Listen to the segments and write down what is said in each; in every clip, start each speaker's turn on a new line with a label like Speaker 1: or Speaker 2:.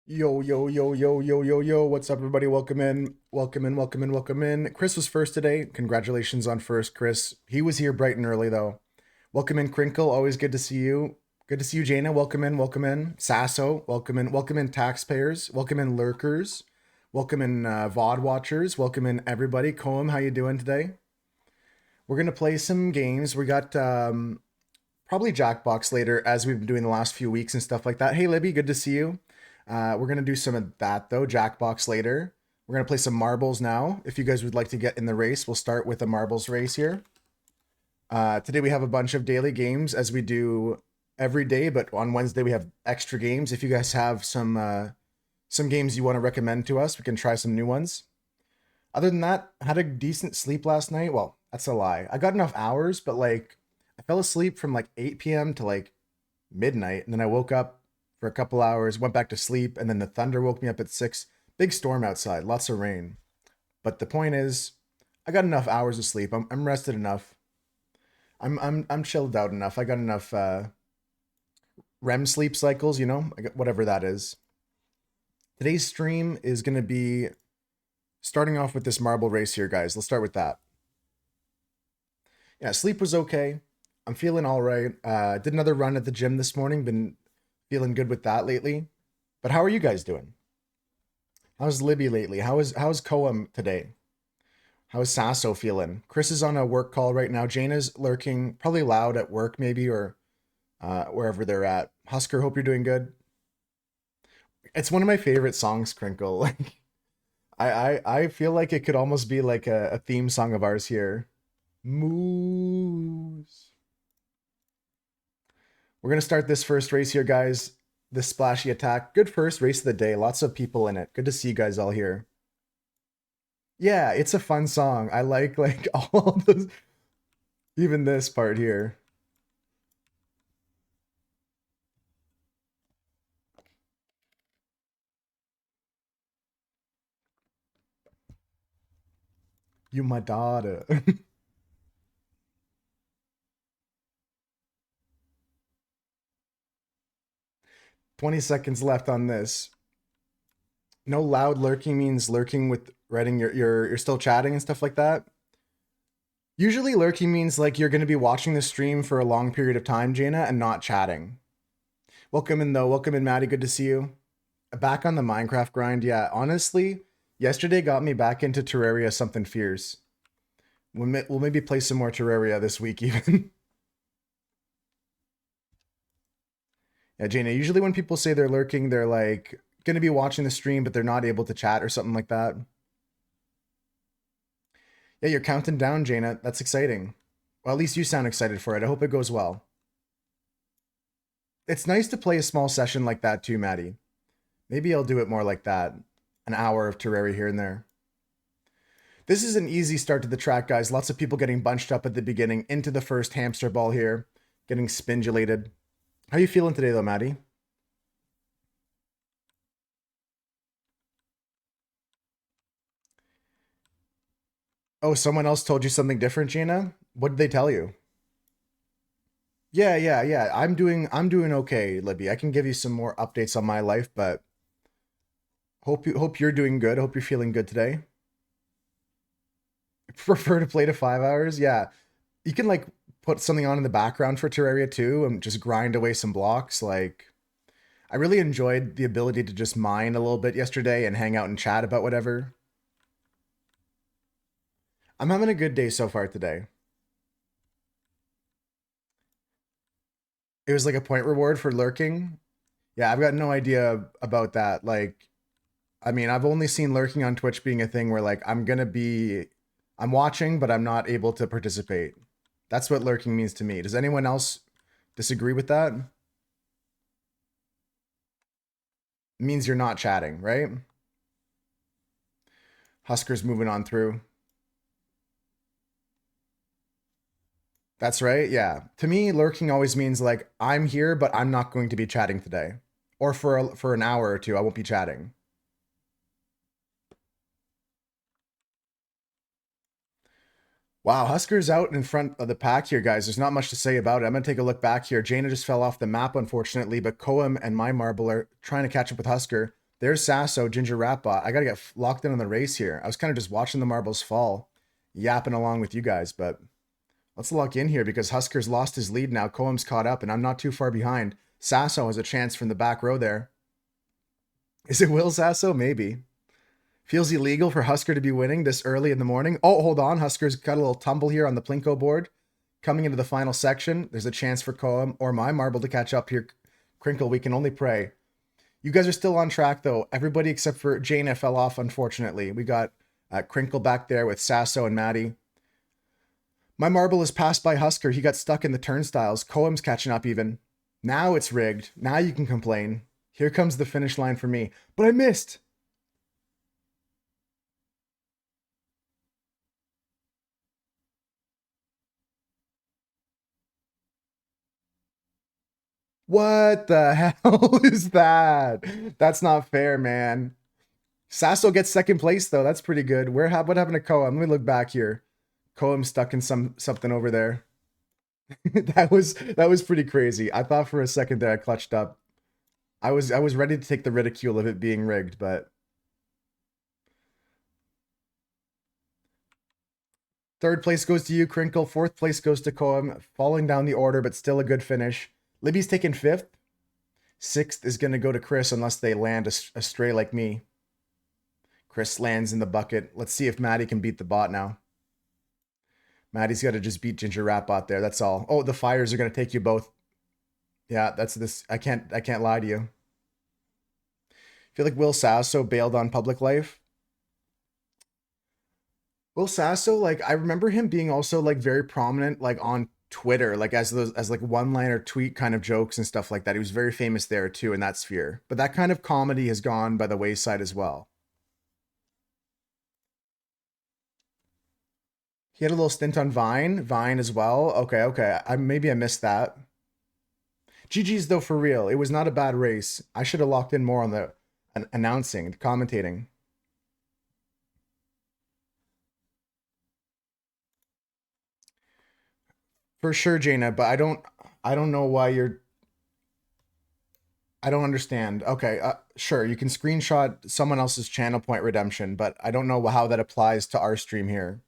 Speaker 1: Yo, yo, yo, yo, yo, yo, yo. What's up, everybody? Welcome in. Welcome in, welcome in, welcome in. Chris was first today. Congratulations on first, Chris. He was here bright and early, though. Welcome in, Crinkle. Always good to see you. Good to see you, Jaina. Welcome in, welcome in. Sasso, welcome in, taxpayers. Welcome in, lurkers. Welcome in, VOD watchers. Welcome in, everybody. Coem, how you doing today? We're going to play some games. We got probably Jackbox later, as we've been doing the last few weeks and stuff like that. Hey, Libby, good to see you. We're gonna do some of that though. Jackbox later. We're gonna play some marbles now. If you guys would like to get in the race, we'll start with a marbles race here. Today we have a bunch of daily games as we do every day, but on Wednesday we have extra games. If you guys have some games you want to recommend to us, we can try some new ones. Other than that, I had a decent sleep last night. Well, that's a lie. I got enough hours, but like I fell asleep from like 8 p.m. to like midnight, and then I woke up for a couple hours, went back to sleep, and then the thunder woke me up at 6. Big storm outside, lots of rain. But the point is, I got enough hours of sleep. I'm rested enough. I'm chilled out enough. I got enough REM sleep cycles, I got whatever that is. Today's stream is gonna be starting off with this marble race here, guys. Let's start with that. Yeah, sleep was okay. I'm feeling all right. Did another run at the gym this morning. Been feeling good with that lately. But how are you guys doing? How's Libby lately? How's Coam today? How's Sasso feeling? Chris is on a work call right now. Jaina's lurking, probably loud at work maybe, or wherever they're at. Husker, hope you're doing good. It's one of my favorite songs, Crinkle. Like I feel like it could almost be like a theme song of ours here. Moose. We're gonna start this first race here, guys. This splashy attack. Good first race of the day. Lots of people in it. Good to see you guys all here. Yeah, it's a fun song. I like all those, even this part here. You my daughter. 20 seconds left on this. No loud lurking means lurking with writing you're still chatting and stuff like that. Usually lurking means like you're gonna be watching the stream for a long period of time, Jaina, and not chatting. Welcome in though. Welcome in, Maddie. Good to see you. Back on the Minecraft grind. Yeah, honestly, yesterday got me back into Terraria something fierce. We'll maybe play some more Terraria this week even. Yeah, Jaina, usually when people say they're lurking, they're like going to be watching the stream, but they're not able to chat or something like that. Yeah, you're counting down, Jaina. That's exciting. Well, at least you sound excited for it. I hope it goes well. It's nice to play a small session like that too, Maddie. Maybe I'll do it more like that. An hour of Terraria here and there. This is an easy start to the track, guys. Lots of people getting bunched up at the beginning into the first hamster ball here, getting spindulated. How you feeling today, though, Maddie? Oh, someone else told you something different, Gina? What did they tell you? Yeah. I'm doing okay, Libby. I can give you some more updates on my life, but hope you're doing good. Hope you're feeling good today. Prefer to play to 5 hours? Yeah. You can like put something on in the background for Terraria too and just grind away some blocks. Like I really enjoyed the ability to just mine a little bit yesterday and hang out and chat about whatever. I'm having a good day so far today. It was like a point reward for lurking. Yeah, I've got no idea about that. Like, I mean, I've only seen lurking on Twitch being a thing where like I'm watching, but I'm not able to participate. That's what lurking means to me. Does anyone else disagree with that? It means you're not chatting, right? Husker's moving on through. That's right. Yeah. To me, lurking always means like I'm here, but I'm not going to be chatting today, or for an hour or two, I won't be chatting. Wow, Husker's out in front of the pack here, guys. There's not much to say about it. I'm gonna take a look back here. Jaina just fell off the map, unfortunately, but Coam and my marble are trying to catch up with Husker. There's Sasso, Ginger Ratbot. I gotta get locked in on the race here. I was kind of just watching the marbles fall, yapping along with you guys, but let's lock in here because Husker's lost his lead now. Cohen's caught up, and I'm not too far behind. Sasso has a chance from the back row there. Is it Will Sasso? Maybe. Feels illegal for Husker to be winning this early in the morning. Oh, hold on. Husker's got a little tumble here on the Plinko board. Coming into the final section, there's a chance for Cohen or my marble to catch up here. Crinkle, we can only pray. You guys are still on track, though. Everybody except for Jaina fell off, unfortunately. We got Crinkle back there with Sasso and Maddie. My marble is passed by Husker. He got stuck in the turnstiles. Cohen's catching up even. Now it's rigged. Now you can complain. Here comes the finish line for me. But I missed. What the hell is that? That's not fair, man. Sasso gets second place though. That's pretty good. What happened to Koem? Let me look back here. Koem stuck in something over there. that was pretty crazy. I thought for a second there I clutched up. I was ready to take the ridicule of it being rigged, but third place goes to you, Crinkle. Fourth place goes to Koem. Falling down the order, but still a good finish. Libby's taking fifth. Sixth is going to go to Chris unless they land a stray like me. Chris lands in the bucket. Let's see if Maddie can beat the bot now. Maddie's got to just beat Ginger Ratbot there. That's all. Oh, the fires are going to take you both. Yeah, that's this. I can't lie to you. I feel like Will Sasso bailed on Public Life. Will Sasso, like, I remember him being also like very prominent, like on Twitter, like as like one-liner tweet kind of jokes and stuff like that. He was very famous there too in that sphere. But that kind of comedy has gone by the wayside as well. He had a little stint on Vine as well. Okay. Maybe I missed that. GG's though, for real. It was not a bad race. I should have locked in more on the announcing, the commentating. For sure, Jaina, but I don't know why I don't understand. Okay, sure, you can screenshot someone else's channel point redemption, but I don't know how that applies to our stream here.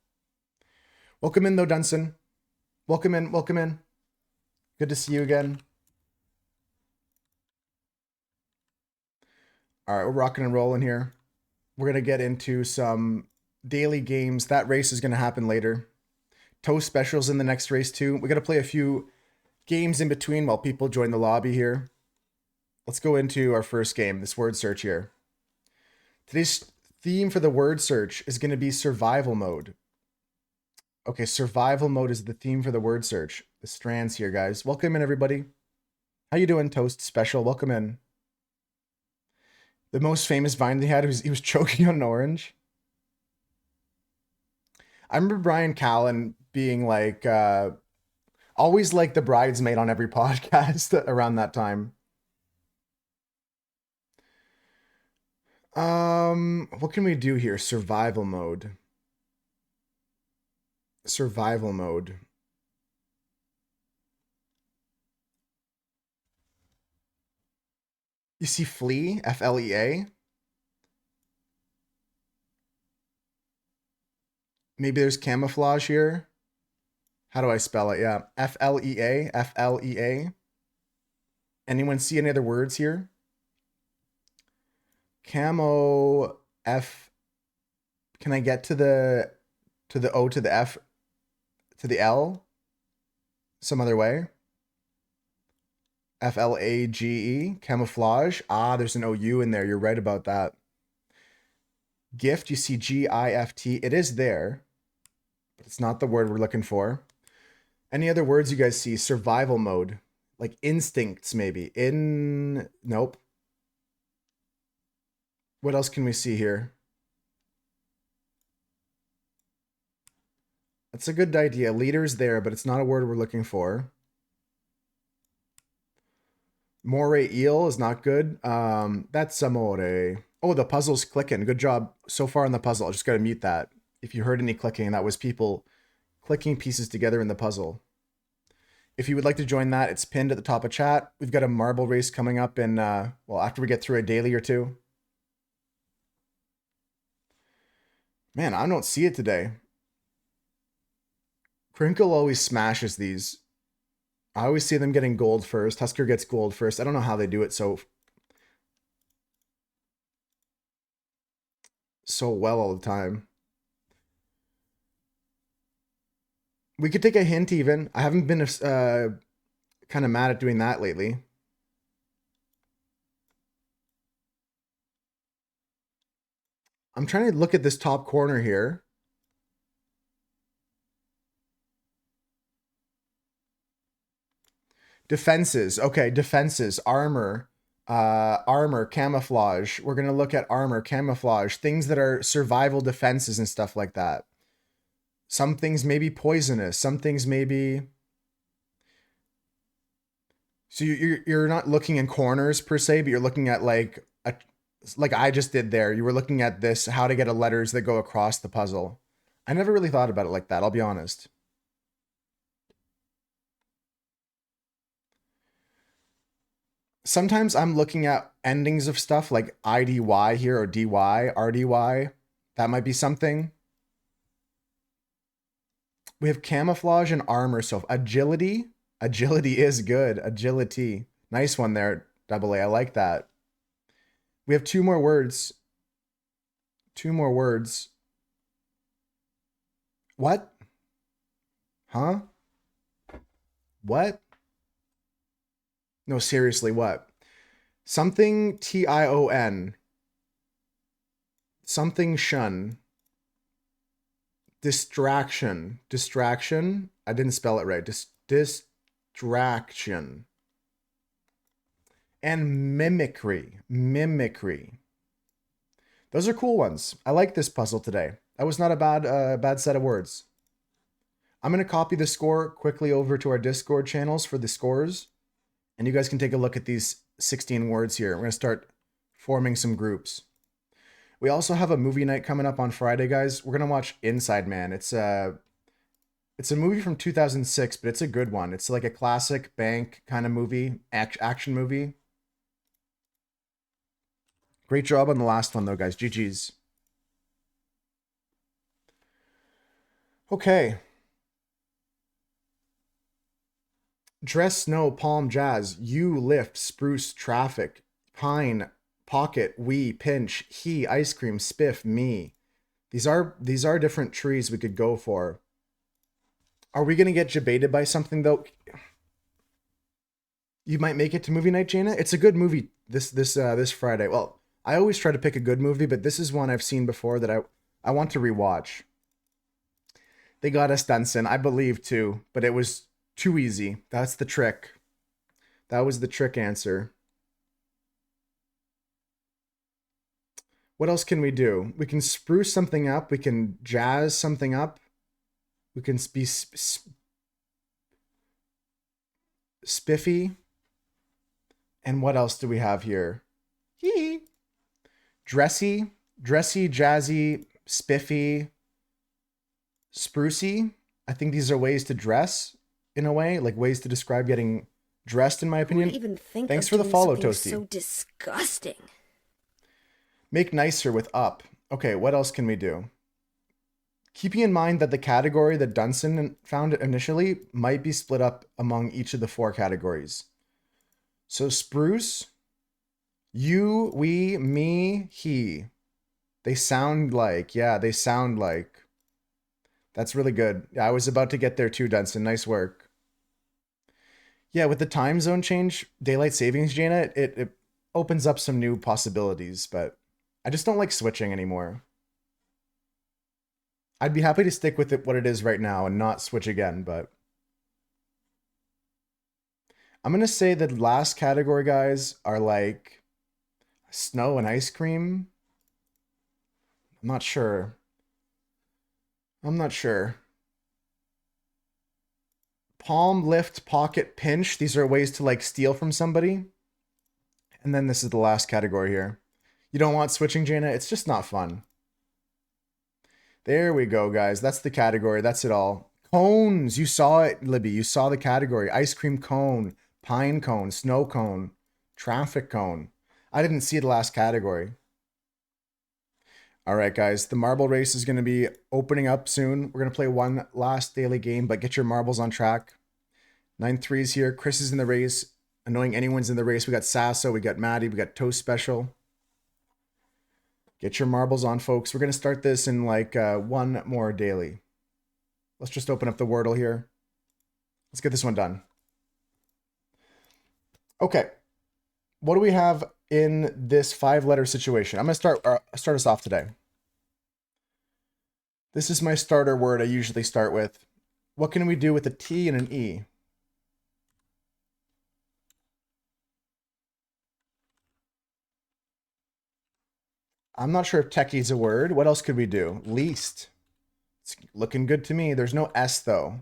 Speaker 1: Welcome in though, Dunson. Welcome in. Good to see you again. All right, we're rocking and rolling here. We're going to get into some daily games. That race is going to happen later. Toast specials in the next race too. We got to play a few games in between while people join the lobby here. Let's go into our first game, this word search here. Today's theme for the word search is going to be survival mode. Okay, survival mode is the theme for the word search. The strands here, guys. Welcome in, everybody. How you doing, Toast Special? Welcome in. The most famous Vine he had was he was choking on an orange. I remember Brian Callen being like, always like the bridesmaid on every podcast around that time. What can we do here? Survival mode. Survival mode. You see Flea, Flea. Maybe there's camouflage here. How do I spell it? Yeah, Flea, Flea. Anyone see any other words here? Camo F. Can I get to the O to the F to the L some other way? FLAGE, camouflage. Ah, there's an OU in there. You're right about that. Gift, you see GIFT. It is there, but it's not the word we're looking for. Any other words you guys see? Survival mode, like instincts, maybe. Nope. What else can we see here? That's a good idea. Leader's there, but it's not a word we're looking for. Moray eel is not good. That's amore. Oh, the puzzle's clicking. Good job so far on the puzzle. I just gotta mute that. If you heard any clicking, that was people clicking pieces together in the puzzle. If you would like to join that, it's pinned at the top of chat. We've got a marble race coming up in, well, after we get through a daily or two. Man, I don't see it today. Crinkle always smashes these. I always see them getting gold first. Husker gets gold first. I don't know how they do it so well all the time. We could take a hint even. I haven't been kind of mad at doing that lately. I'm trying to look at this top corner here. Defenses. Okay, defenses. Armor. Armor, camouflage. We're going to look at armor, camouflage, things that are survival defenses and stuff like that. Some things may be poisonous. Some things may be... So you're not looking in corners per se, but you're looking at like I just did there. You were looking at this, how to get a letters that go across the puzzle. I never really thought about it like that, I'll be honest. Sometimes I'm looking at endings of stuff like IDY here or DY, RDY. That might be something. We have camouflage and armor. So agility. Agility is good. Agility. Nice one there, double A. I like that. We have two more words. Two more words. What? Huh? What? No, seriously, what? Something TION. Something shun. Distraction. Distraction. I didn't spell it right. Distraction. And mimicry. Mimicry. Those are cool ones. I like this puzzle today. That was not a bad set of words. I'm going to copy the score quickly over to our Discord channels for the scores. And you guys can take a look at these 16 words here. We're going to start forming some groups. We also have a movie night coming up on Friday, guys. We're going to watch Inside Man. It's a movie from 2006, but it's a good one. It's like a classic bank kind of movie, action movie. Great job on the last one, though, guys. GG's. Okay. Dress, snow, palm, jazz, you, lift, spruce, traffic, pine, pocket, we, pinch, he, ice cream, spiff, me. These are different trees we could go for. Are we gonna get debated by something though? You might make it to movie night, Jana. It's a good movie this Friday. Well, I always try to pick a good movie, but this is one I've seen before that I want to rewatch. They got us Dunson, I believe too, but it was too easy. That's the trick. That was the trick answer. What else can we do? We can spruce something up. We can jazz something up. We can be spiffy. And what else do we have here? Dressy, jazzy, spiffy, sprucey. I think these are ways to dress in a way, like ways to describe getting dressed, in my opinion.
Speaker 2: Who would even think
Speaker 1: Thanks
Speaker 2: of
Speaker 1: for the
Speaker 2: doing
Speaker 1: follow,
Speaker 2: something
Speaker 1: Toasty.
Speaker 2: so disgusting.
Speaker 1: Make nicer with up. Okay, what else can we do? Keeping in mind that the category that Dunson found initially might be split up among each of the 4 categories. So spruce, you, we, me, he. They sound like, yeah, they sound like. That's really good. Yeah, I was about to get there too, Dunson. Nice work. Yeah, with the time zone change, daylight savings, Jana, it opens up some new possibilities, but I just don't like switching anymore. I'd be happy to stick with it what it is right now and not switch again, but I'm going to say the last category, guys, are like snow and ice cream. I'm not sure. I'm not sure. Palm, lift, pocket, pinch. These are ways to like steal from somebody. And then this is the last category here. You don't want switching, Jana? It's just not fun. There we go, guys. That's the category. That's it all. Cones. You saw it, Libby. You saw the category. Ice cream cone, pine cone, snow cone, traffic cone. I didn't see the last category. All right, guys, the marble race is going to be opening up soon. We're going to play one last daily game, but get your marbles on track. 9-3 is here. Chris is in the race. Annoying anyone's in the race. We got Sasso, we got Maddie, we got Toast Special. Get your marbles on, folks. We're going to start this in like one more daily. Let's just open up the Wordle here. Let's get this one done. Okay. What do we have in this 5-letter situation? I'm going to start us off today. This is my starter word I usually start with. What can we do with a T and an E? I'm not sure if techie is a word. What else could we do? Least. It's looking good to me. There's no S though.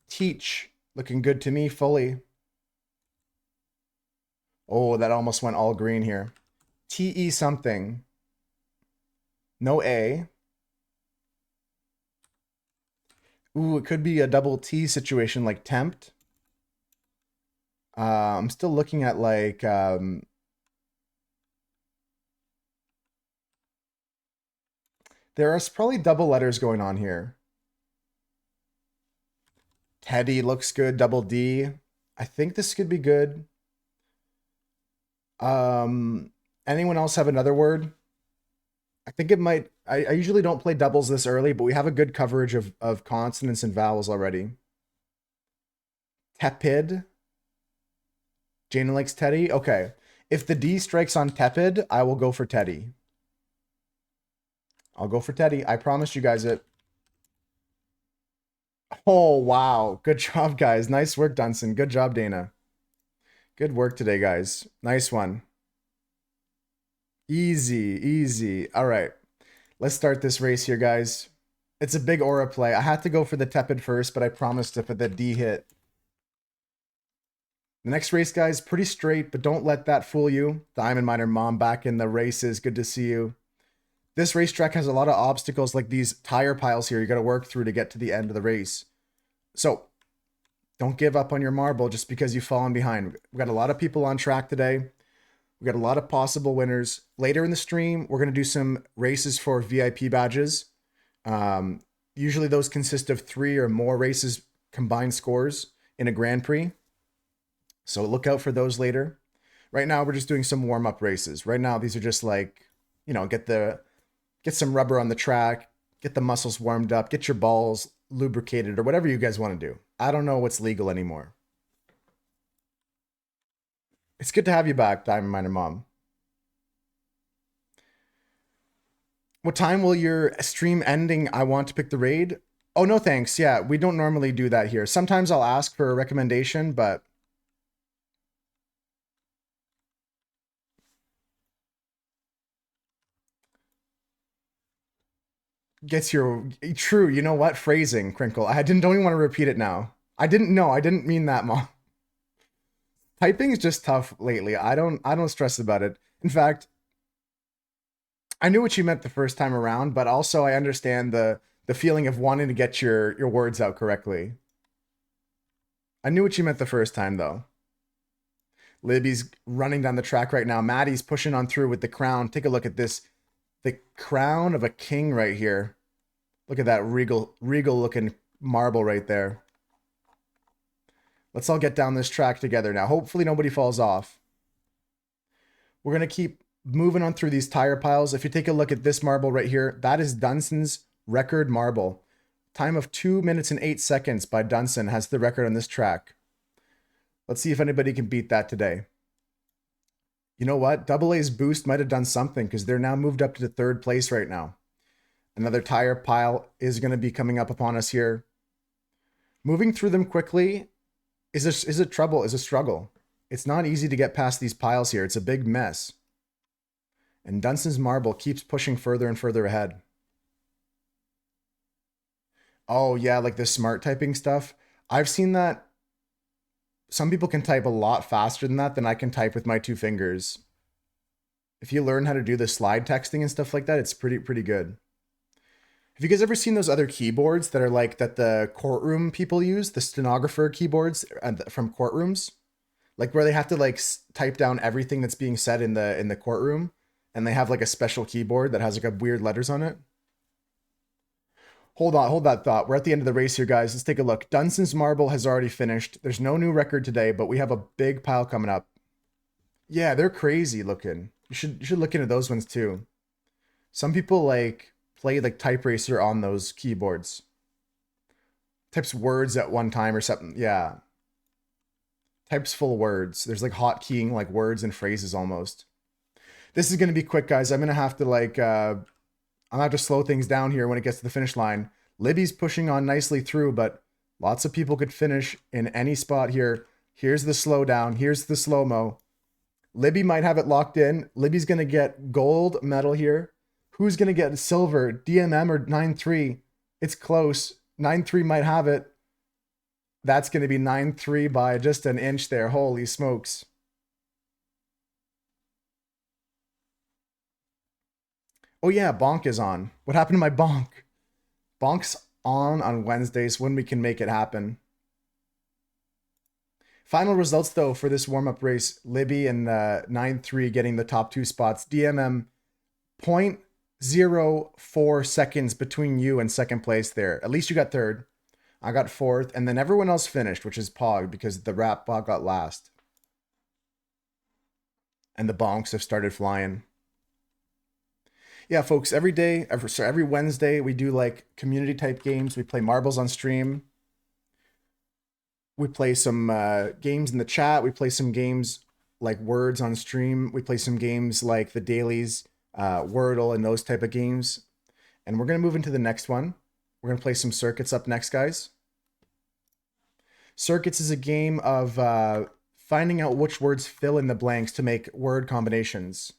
Speaker 1: Teach. Looking good to me fully. Oh, that almost went all green here. TE something. No A. Ooh, it could be a double T situation like tempt. I'm still looking at like there are probably double letters going on here. Teddy looks good, double D. I think this could be good. Anyone else have another word? I think it might. I usually don't play doubles this early, but we have a good coverage of consonants and vowels already. Tepid. Jana likes Teddy. Okay. If the D strikes on tepid, I will go for Teddy. I'll go for Teddy. I promised you guys it. Oh, wow. Good job, guys. Nice work, Dunson. Good job, Dana. Good work today, guys. Nice one. Easy, easy. All right. Let's start this race here, guys. It's a big aura play. I had to go for the tepid first, but I promised to put the D hit. The next race, guys, pretty straight, but don't let that fool you. Diamond Miner Mom back in the races. Good to see you. This racetrack has a lot of obstacles like these tire piles here you got to work through to get to the end of the race. So don't give up on your marble just because you've fallen behind. We've got a lot of people on track today. We've got a lot of possible winners. Later in the stream, we're going to do some races for VIP badges. Usually those consist of 3 or more races combined scores in a Grand Prix. So look out for those later. Right now, we're just doing some warm-up races. Right now, these are just like, you know, get some rubber on the track, get the muscles warmed up, get your balls lubricated, or whatever you guys want to do. I don't know what's legal anymore. It's good to have you back, Diamond Miner Mom. What time will your stream ending? I want to pick the raid. Oh, no thanks. Yeah, we don't normally do that here. Sometimes I'll ask for a recommendation, but gets your true. You know what? Phrasing, Crinkle. Don't even want to repeat it now. I didn't know. I didn't mean that, Mom. Typing is just tough lately. I don't stress about it. In fact, I knew what you meant the first time around, but also I understand the feeling of wanting to get your words out correctly. I knew what you meant the first time though. Libby's running down the track right now. Maddie's pushing on through with the crown. Take a look at this. The crown of a king right here. Look at that regal looking marble right there. Let's all get down this track together now. Hopefully nobody falls off. We're going to keep moving on through these tire piles. If you take a look at this marble right here, that is Dunson's record marble. Time of 2 minutes and 8 seconds by Dunson has the record on this track. Let's see if anybody can beat that today. You know what? Double A's boost might have done something because they're now moved up to 3rd place right now. Another tire pile is going to be coming up upon us here. Moving through them quickly is a struggle. It's not easy to get past these piles here. It's a big mess. And Dunson's marble keeps pushing further and further ahead. Oh yeah, like the smart typing stuff. I've seen that. Some people can type a lot faster than that than I can type with my 2 fingers. If you learn how to do the slide texting and stuff like that, it's pretty good. Have you guys ever seen those other keyboards that are like that the courtroom people use, the stenographer keyboards from courtrooms? Like where they have to like type down everything that's being said in the courtroom. and they have like a special keyboard that has like a weird letters on it. Hold on, hold that thought. We're at the end of the race here, guys. Let's take a look. Dunson's Marble has already finished. There's no new record today, but we have a big pile coming up. Yeah, they're crazy looking. You should look into those ones too. Some people like play like Type Racer on those keyboards. Types words at one time or something. Yeah. Types full words. There's like hotkeying like words and phrases almost. This is gonna be quick, guys. I'm gonna have to like I'm gonna have to slow things down here when it gets to the finish line. Libby's pushing on nicely through, but lots of people could finish in any spot here. Here's the slowdown. Here's the slow-mo. Libby might have it locked in. Libby's gonna get gold medal here. Who's gonna get silver? DMM or 9-3? It's close. 9-3 might have it. That's gonna be 9-3 by just an inch there. Holy smokes. Oh yeah, Bonk is on. What happened to my Bonk? Bonk's on Wednesdays when we can make it happen. Final results though for this warm-up race: Libby and 9-3 getting the top 2 spots. DMM 0.04 seconds between you and second place there. At least you got third. I got fourth, and then everyone else finished, which is Pog because the rap bot got last. And the bonks have started flying. Yeah, folks, every Wednesday we do like community type games. We play marbles on stream. We play some games in the chat. We play some games like words on stream. We play some games like the dailies, Wordle, and those type of games. And we're going to move into the next one. We're going to play some circuits up next, guys. Circuits is a game of finding out which words fill in the blanks to make word combinations.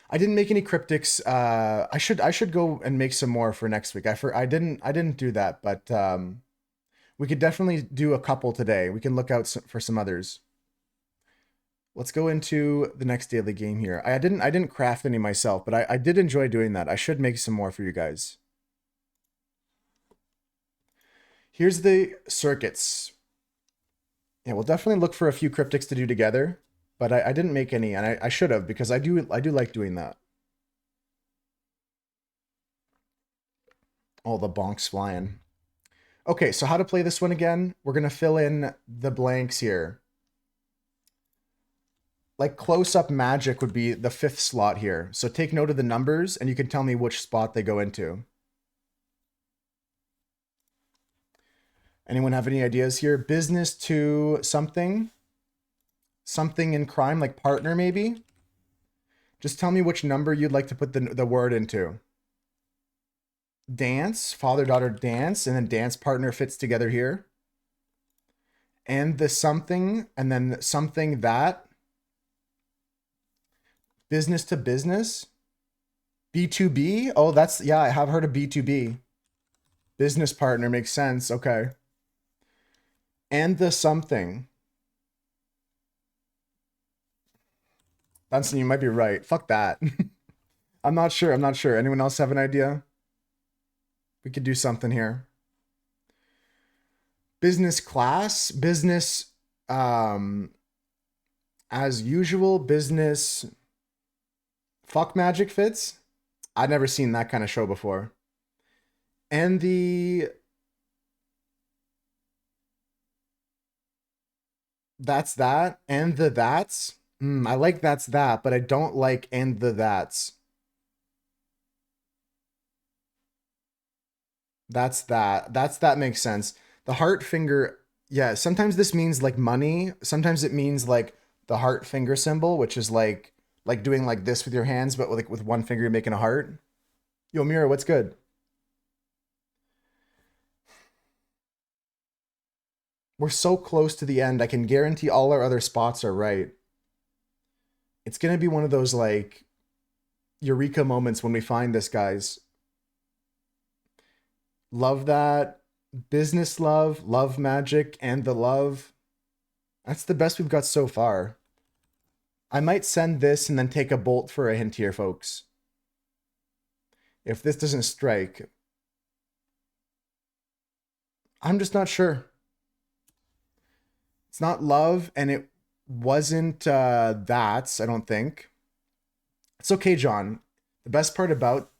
Speaker 1: I didn't make any cryptics. I should go and make some more for next week. I didn't do that, but we could definitely do a couple today. We can look out for some others. Let's go into the next daily game here. I didn't craft any myself, but I did enjoy doing that. I should make some more for you guys. Here's the circuits. Yeah, we'll definitely look for a few cryptics to do together, but I didn't make any, and I should have because I do like doing that. All the bonks flying. Okay, so how to play this one again? We're gonna fill in the blanks here. Like close-up magic would be the 5th slot here. So take note of the numbers and you can tell me which spot they go into. Anyone have any ideas here? Business to something? Something in crime, like partner maybe? Just tell me which number you'd like to put the word into. Dance, father-daughter dance, and then dance partner fits together here. And the something, and then something that. Business to business. B2B? Oh, that's, yeah, I have heard of B2B. Business partner makes sense, okay. And the something. Benson, you might be right. Fuck that. I'm not sure. Anyone else have an idea? We could do something here. Business class, business as usual, business fuck magic fits. I've never seen that kind of show before. And that's that, and the that's. I like that's that, but I don't like and the that's. That's that. That's that makes sense. The heart finger, yeah, sometimes this means like money. Sometimes it means like the heart finger symbol, which is like doing like this with your hands, but like with one finger you're making a heart. Yo, Mira, what's good? We're so close to the end. I can guarantee all our other spots are right. It's gonna be one of those like eureka moments when we find this, guys. Love that. Business love magic, and the love. That's the best we've got so far. I might send this and then take a bolt for a hint here, folks. If this doesn't strike, I'm just not sure. It's not love, and it wasn't that's, I don't think. It's okay, John. The best part about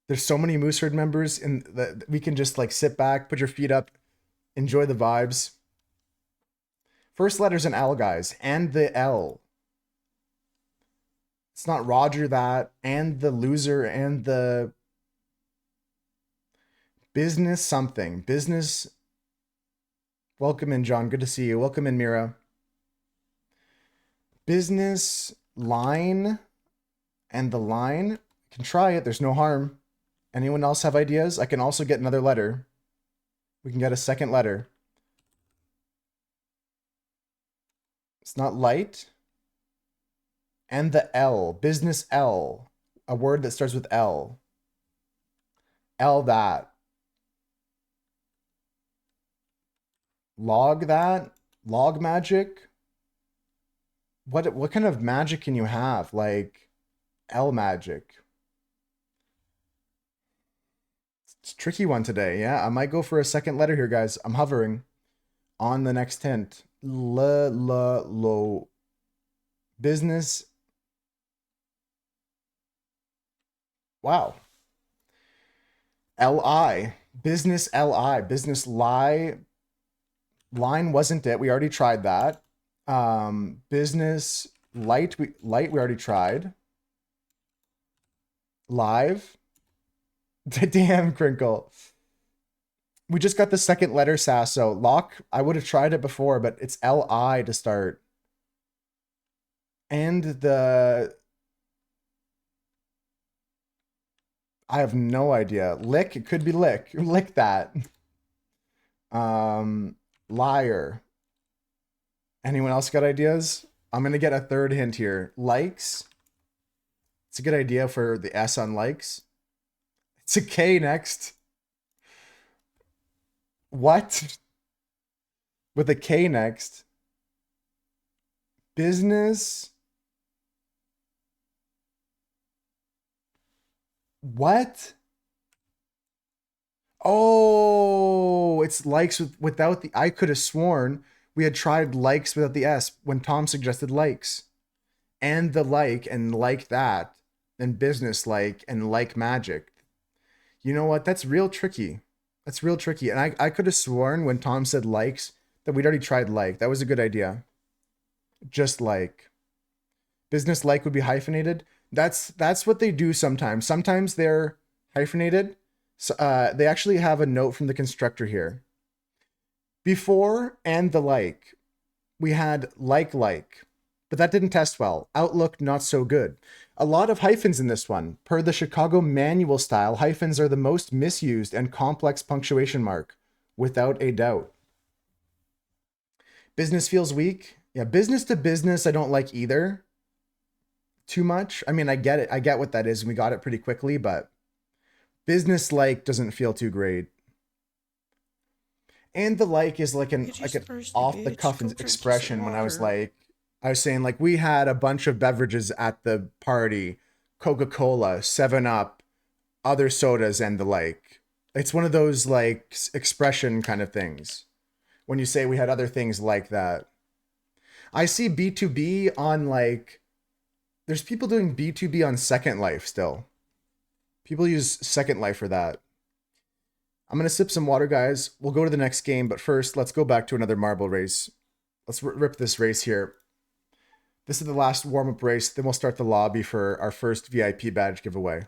Speaker 1: there's so many Moose Herd members and that we can just like sit back, put your feet up, enjoy the vibes. First letter's an L, guys, and the L. It's not Roger that, and the loser, and the business something. Business. Welcome in, John. Good to see you. Welcome in, Mira. Business line and the line. Can try it. There's no harm. Anyone else have ideas? I can also get another letter. We can get a second letter. It's not light. And the L. Business L. A word that starts with L. L that. Log that. Log magic. What kind of magic can you have? Like L magic. It's a tricky one today. Yeah, I might go for a second letter here, guys. I'm hovering on the next hint. Lo. Business. Wow. Li. Business Li. Business lie. Line wasn't it. We already tried that. Business light we already tried. Live. Damn, Crinkle. We just got the second letter, Sasso. Lock, I would have tried it before, but it's Li to start. And the... I have no idea. Lick, it could be lick. Lick that. Liar. Anyone else got ideas? I'm gonna get a third hint here. Likes. It's a good idea for the S on likes. It's a K next. What? With a K next. Business. What? Oh, it's likes without the... I could have sworn we had tried likes without the S when Tom suggested likes. And the like and like that. Then business like and like magic. You know what? That's real tricky. That's real tricky. And I could have sworn when Tom said likes that we'd already tried like. That was a good idea. Just like. Business like would be hyphenated. That's what they do sometimes. Sometimes they're hyphenated. So, they actually have a note from the constructor here. Before and the like, we had like, but that didn't test well. Outlook, not so good. A lot of hyphens in this one. Per the Chicago manual style, hyphens are the most misused and complex punctuation mark, without a doubt. Business feels weak. Yeah, business to business, I don't like either. Too much. I mean, I get it. I get what that is, and we got it pretty quickly, but business like doesn't feel too great. And the like is like an off the cuff expression when I was saying like we had a bunch of beverages at the party, Coca-Cola, 7-Up, other sodas and the like. It's one of those like expression kind of things. When you say we had other things like that. I see B2B on like there's people doing B2B on Second Life still. People use Second Life for that. I'm going to sip some water, guys. We'll go to the next game, but first, let's go back to another marble race. Let's rip this race here. This is the last warm-up race. Then we'll start the lobby for our first VIP badge giveaway.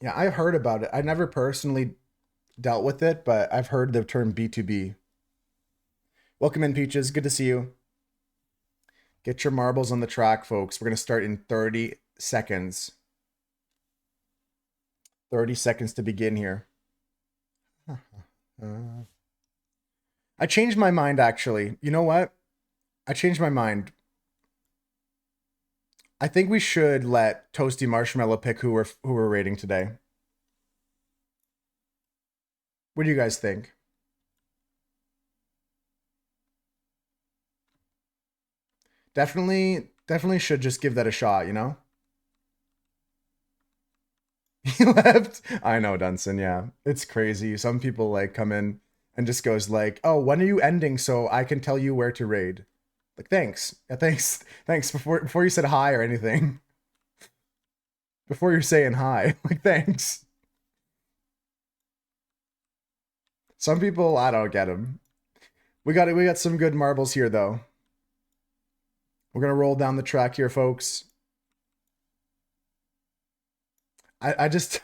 Speaker 1: Yeah, I've heard about it. I never personally dealt with it, but I've heard the term B2B. Welcome in, Peaches. Good to see you. Get your marbles on the track, folks. We're going to start in 30 seconds. 30 seconds to begin here. I changed my mind, actually. You know what? I changed my mind. I think we should let Toasty Marshmallow pick who we're rating today. What do you guys think? Definitely should just give that a shot, you know? He left. I know, Dunson, yeah. It's crazy. Some people like come in and just goes like, "Oh, when are you ending so I can tell you where to raid?" Like, thanks. Yeah, thanks. Thanks before you said hi or anything. Before you're saying hi. Like, thanks. Some people, I don't get them. We got some good marbles here though. We're gonna roll down the track here, folks. I just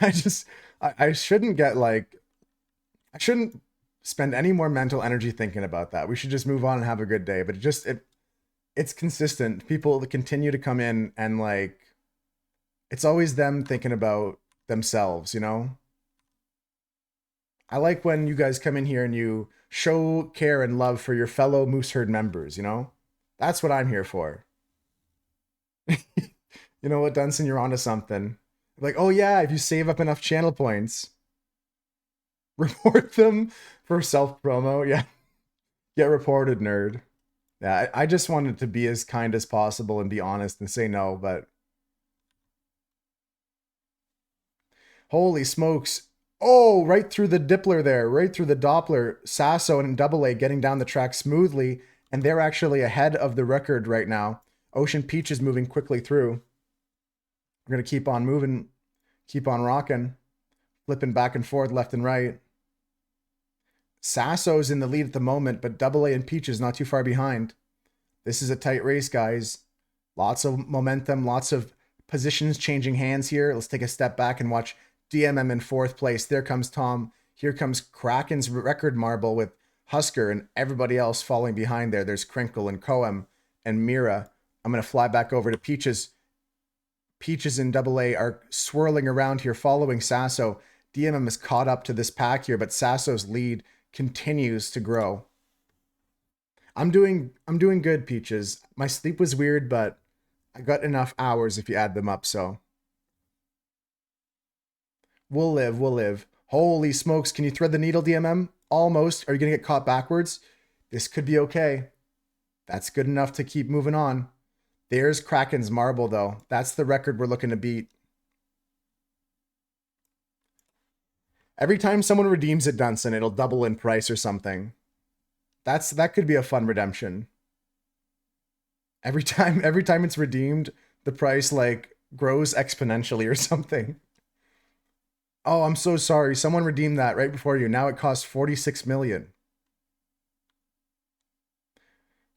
Speaker 1: I shouldn't get like I shouldn't spend any more mental energy thinking about that. We should just move on and have a good day. But it's consistent. People continue to come in and like it's always them thinking about themselves, you know? I like when you guys come in here and you show care and love for your fellow Moose Herd members, you know? That's what I'm here for. You know what, Dunson, you're onto something. Like, oh yeah, if you save up enough channel points, report them for self promo. Yeah, get reported, nerd. Yeah, I just wanted to be as kind as possible and be honest and say no, but holy smokes. Oh, right through the Dippler there, right through the Doppler. Sasso and Double A getting down the track smoothly, and they're actually ahead of the record right now. Ocean Peach is moving quickly through. We're going to keep on moving, keep on rocking, flipping back and forth, left and right. Sasso's in the lead at the moment, but Double A and Peach is not too far behind. This is a tight race, guys. Lots of momentum, lots of positions changing hands here. Let's take a step back and watch DMM in fourth place. There comes Tom. Here comes Kraken's record marble with Husker and everybody else falling behind there. There's Crinkle and Coem and Mira. I'm going to fly back over to Peaches. Peaches and Double A are swirling around here following Sasso. DMM is caught up to this pack here, but Sasso's lead continues to grow. I'm doing good, Peaches. My sleep was weird, but I got enough hours if you add them up, so we'll live, we'll live. Holy smokes, can you thread the needle, DMM? Almost. Are you gonna get caught backwards? This could be okay. That's good enough to keep moving on. There's Kraken's marble, though. That's the record we're looking to beat. Every time someone redeems it, Dunson, it'll double in price or something. That could be a fun redemption. Every time it's redeemed, the price like grows exponentially or something. Oh, I'm so sorry. Someone redeemed that right before you. Now it costs 46 million.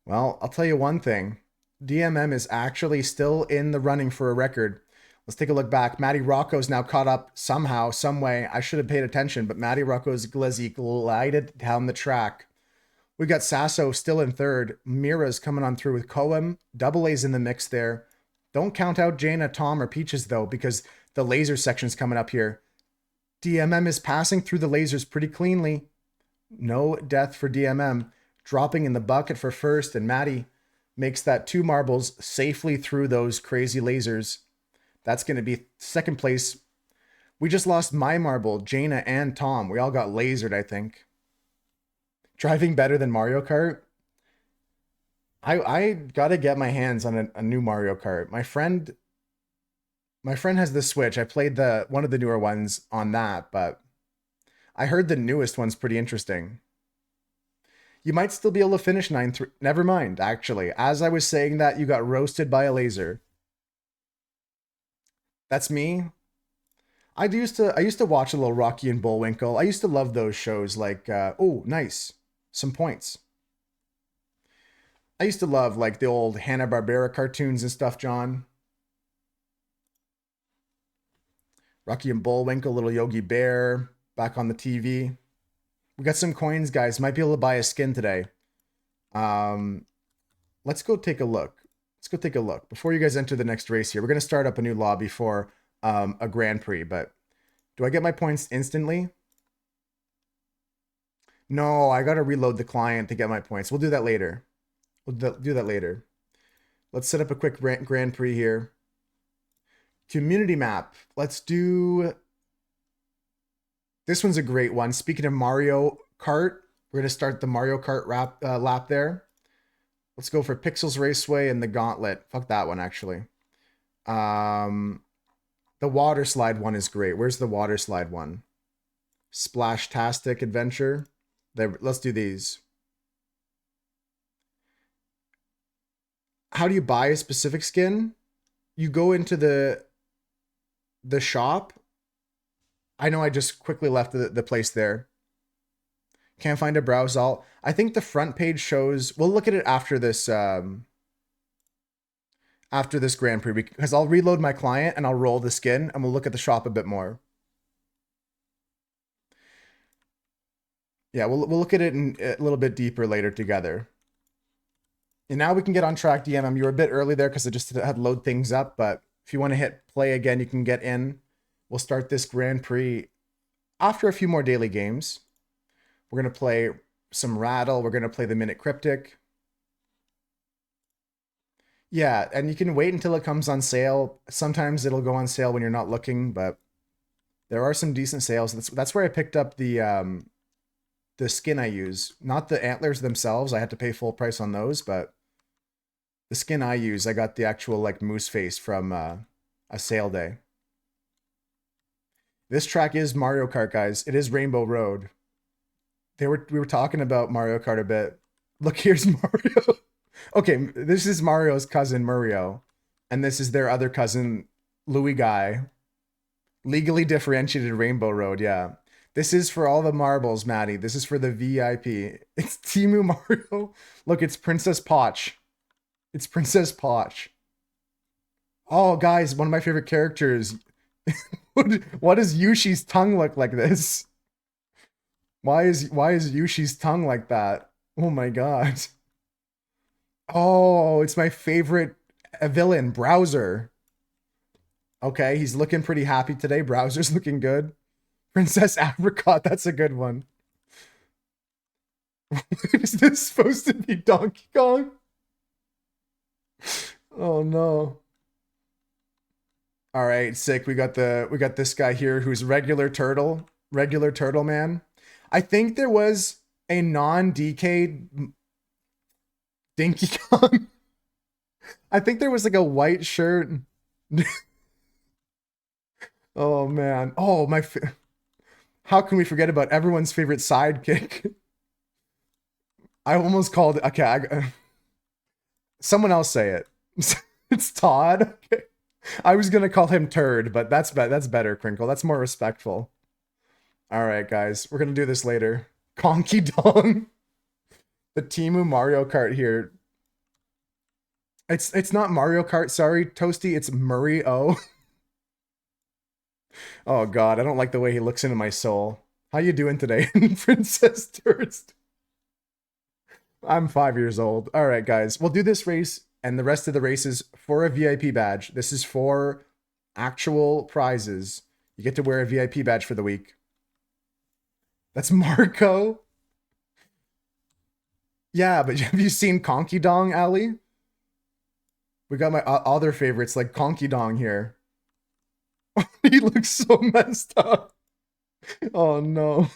Speaker 1: Well, I'll tell you one thing. DMM is actually still in the running for a record. Let's take a look back. Matty Rocco's now caught up somehow, some way. I should have paid attention, but Matty Rocco's glizzy glided down the track. We got Sasso still in third. Mira's coming on through with Coem. Double A's in the mix there. Don't count out Jaina, Tom, or Peaches, though, because the laser section's coming up here. DMM is passing through the lasers pretty cleanly. No death for DMM. Dropping in the bucket for first, and Maddie makes that 2 marbles safely through those crazy lasers. That's going to be second place. We just lost my marble, Jaina and Tom. We all got lasered, I think. Driving better than Mario Kart? I gotta get my hands on a new Mario Kart. My friend has the Switch. I played the one of the newer ones on that, but I heard the newest one's pretty interesting. You might still be able to finish 9-3. Never mind, actually. As I was saying that, you got roasted by a laser. That's me. I used to watch a little Rocky and Bullwinkle. I used to love those shows like oh, nice. Some points. I used to love like the old Hanna-Barbera cartoons and stuff, John. Rocky and Bullwinkle, little Yogi Bear back on the TV. We got some coins, guys. Might be able to buy a skin today. Um, let's go take a look. Let's go take a look. Before you guys enter the next race here, we're going to start up a new lobby for a Grand Prix, but do I get my points instantly? No, I got to reload the client to get my points. We'll do that later. Do that later. Let's set up a quick Grand Prix here. Community map. Let's do... This one's a great one. Speaking of Mario Kart, we're going to start the Mario Kart lap there. Let's go for Pixels Raceway and the Gauntlet. Fuck that one, actually. Um, the water slide one is great. Where's the water slide one? Splash-tastic Adventure. There, let's do these. how do you buy a specific skin? You go into the shop. I know I just quickly left the place there. Can't find a browse all. I think the front page shows. We'll look at it after this Grand Prix because I'll reload my client and I'll roll the skin and we'll look at the shop a bit more. Yeah, we'll look at it in a little bit deeper later together. And now we can get on track, DMM. You were a bit early there because I just had to load things up, but if you want to hit play again, you can get in. We'll start this Grand Prix after a few more daily games. We're going to play some Rattle. We're going to play the Minute Cryptic. Yeah, and you can wait until it comes on sale. Sometimes it'll go on sale when you're not looking, but there are some decent sales. That's where I picked up the skin I use. Not the antlers themselves. I had to pay full price on those, but the skin I use, I got the actual like moose face from a sale day. This track is Mario Kart, guys. It is Rainbow Road. We were talking about Mario Kart a bit. Look, here's Mario. Okay, this is Mario's cousin, Mario. And this is their other cousin, Louis Guy. Legally differentiated Rainbow Road, yeah. This is for all the marbles, Maddie. This is for the VIP. It's Timu Mario. Look, it's Princess Poch. It's Princess Poch. Oh, guys, one of my favorite characters. What does Yushi's tongue look like this? Why is Yushi's tongue like that? Oh my god. Oh, it's my favorite villain, Browser. Okay, he's looking pretty happy today. Browser's looking good. Princess Apricot, that's a good one. Is this supposed to be Donkey Kong? Oh no. All right, sick. We got this guy here who's regular turtle man. I think there was a non-DK Dinky Kong. I think there was like a white shirt. Oh man. Oh my. How can we forget about everyone's favorite sidekick? I almost called it. Okay, someone else say it. It's Todd. Okay. I was gonna call him Turd, but that's better, Crinkle. That's more respectful. All right, guys, we're gonna do this later. Conky Dong. The Timu Mario Kart here. It's not Mario Kart, sorry, Toasty. It's Murray O. Oh god, I don't like the way he looks into my soul. How you doing today, Princess Durst? I'm 5 years old. All right, guys, we'll do this race and the rest of the races for a VIP badge. This is for actual prizes. You get to wear a VIP badge for the week. That's Marco. Yeah, but have you seen Conky Dong, Ali? We got my other favorites like Conky Dong here. He looks so messed up. Oh no.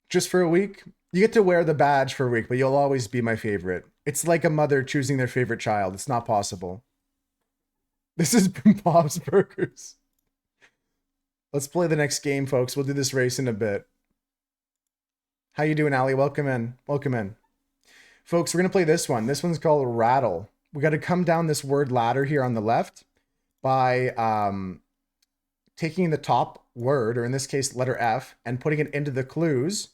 Speaker 1: Just for a week? You get to wear the badge for a week, but you'll always be my favorite. It's like a mother choosing their favorite child. It's not possible. This is Bob's Burgers. Let's play the next game, folks. We'll do this race in a bit. How you doing, Ali? Welcome in. Welcome in. Folks, we're going to play this one. This one's called Rattle. We got to come down this word ladder here on the left by taking the top word, or in this case, letter F, and putting it into the clues.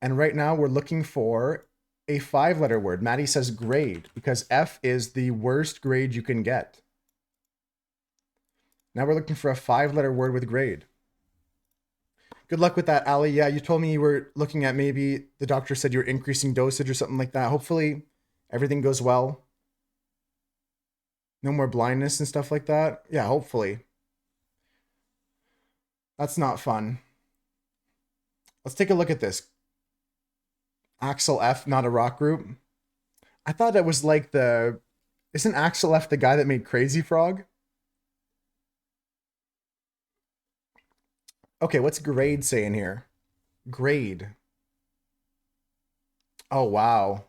Speaker 1: And right now we're looking for a 5-letter word. Maddie says grade, because F is the worst grade you can get. Now we're looking for a 5-letter word with grade. Good luck with that, Ali. Yeah, you told me you were looking at maybe the doctor said you were increasing dosage or something like that. Hopefully everything goes well. No more blindness and stuff like that. Yeah, hopefully. That's not fun. Let's take a look at this. Axel F, not a rock group. I thought it was like the... Isn't Axel F the guy that made Crazy Frog? Okay, what's grade saying here? Grade. Oh, wow.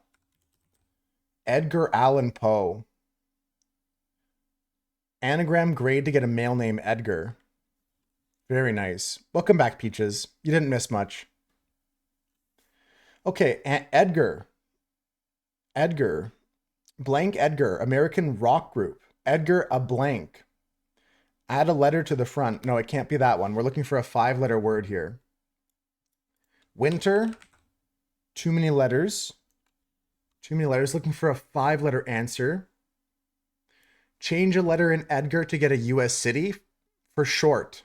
Speaker 1: Edgar Allan Poe. Anagram grade to get a male name Edgar. Very nice. Welcome back, Peaches. You didn't miss much. Okay, Edgar. Edgar. Blank Edgar, American rock group. Edgar a blank. Add a letter to the front. No, it can't be that one. We're looking for a 5-letter word here. Winter. Too many letters. Too many letters. Looking for a 5-letter answer. Change a letter in Edgar to get a US city. For short.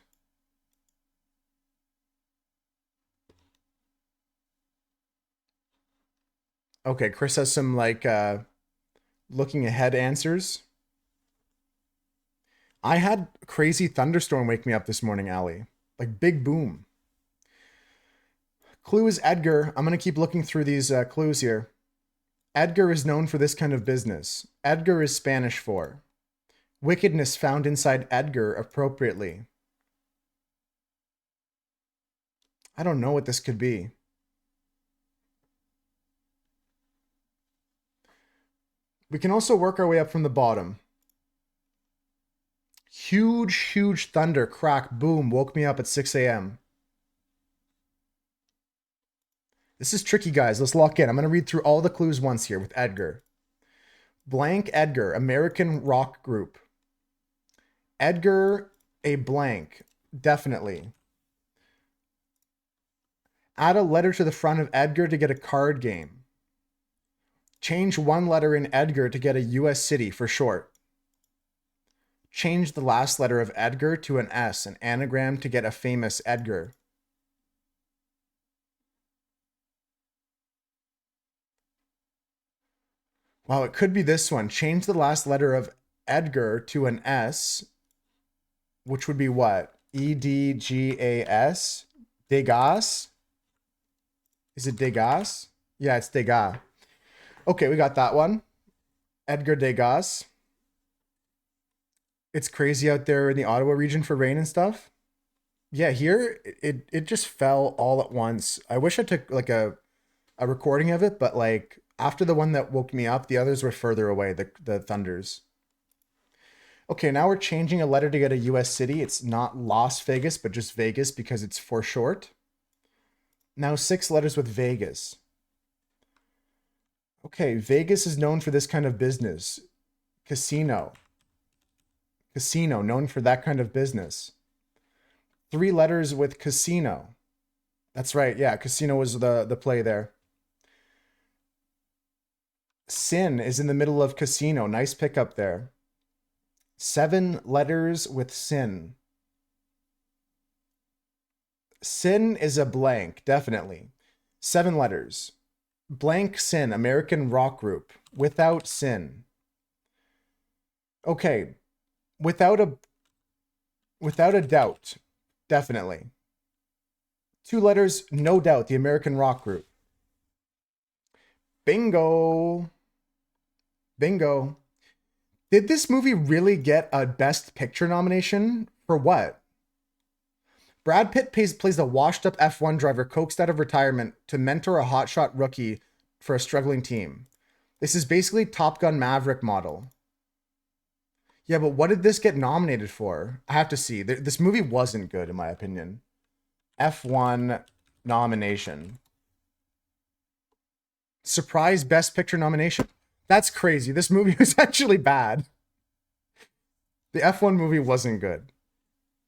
Speaker 1: Okay, Chris has some like looking ahead answers. I had crazy thunderstorm wake me up this morning, Allie. Like big boom. Clue is Edgar. I'm going to keep looking through these clues here. Edgar is known for this kind of business. Edgar is Spanish for wickedness found inside Edgar appropriately. I don't know what this could be. We can also work our way up from the bottom. Huge, huge thunder, crack, boom, woke me up at 6 a.m. This is tricky, guys. Let's lock in. I'm going to read through all the clues once here with Edgar. Blank Edgar, American rock group. Edgar a blank, definitely. Add a letter to the front of Edgar to get a card game. Change one letter in Edgar to get a US city for short. Change the last letter of Edgar to an S, an anagram to get a famous Edgar. Wow, it could be this one. Change the last letter of Edgar to an S, which would be what? Edgas? Degas? Is it Degas? Yeah, it's Degas. Okay, we got that one. Edgar Degas. It's crazy out there in the Ottawa region for rain and stuff. Yeah, here it just fell all at once. I wish I took like a recording of it, but like after the one that woke me up, the others were further away, the thunders. Okay, now we're changing a letter to get a US city. It's not Las Vegas, but just Vegas because it's for short. Now 6 letters with Vegas. Okay, Vegas is known for this kind of business. Casino. Casino, known for that kind of business. 3 letters with casino. That's right, yeah, casino was the play there. Sin is in the middle of casino. Nice pickup there. 7 letters with sin. Sin is a blank, definitely. 7 letters. Blank Sin, American rock group. Without Sin. Okay. Without a doubt, definitely. 2 letters, no doubt, the American rock group. Bingo. Bingo. Did this movie really get a Best Picture nomination? For what? Brad Pitt plays a washed-up F1 driver coaxed out of retirement to mentor a hotshot rookie for a struggling team. This is basically Top Gun Maverick model. Yeah, but what did this get nominated for? I have to see. This movie wasn't good, in my opinion. F1 nomination. Surprise Best Picture nomination. That's crazy. This movie was actually bad. The F1 movie wasn't good.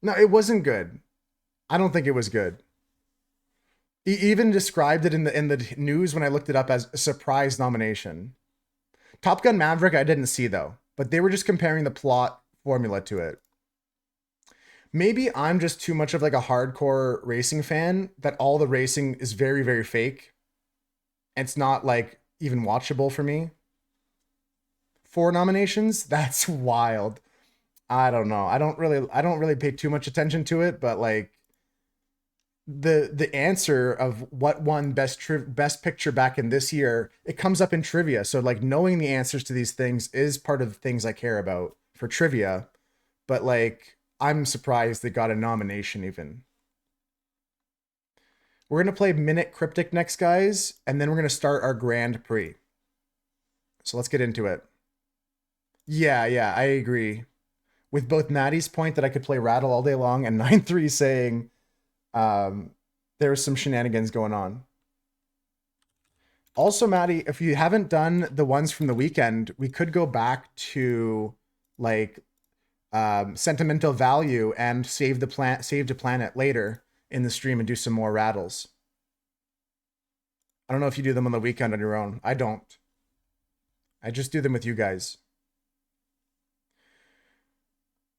Speaker 1: No, it wasn't good. I don't think it was good. He even described it in the news when I looked it up as a surprise nomination. Top Gun Maverick I didn't see though, but they were just comparing the plot formula to it. Maybe I'm just too much of like a hardcore racing fan that all the racing is very, very fake. It's not like even watchable for me. 4 nominations? That's wild. I don't know. I don't really pay too much attention to it, but like the answer of what won best picture back in this year, it comes up in trivia. So like knowing the answers to these things is part of the things I care about for trivia. But like I'm surprised they got a nomination even. We're gonna play Minute Cryptic next, guys, and then we're gonna start our Grand Prix. So let's get into it. Yeah, I agree. With both Maddie's point that I could play Rattle all day long and 9-3 saying there was some shenanigans going on. Also, Maddie, if you haven't done the ones from the weekend, we could go back to like sentimental value and save the planet later in the stream and do some more rattles. I don't know if you do them on the weekend on your own. I don't. I just do them with you guys.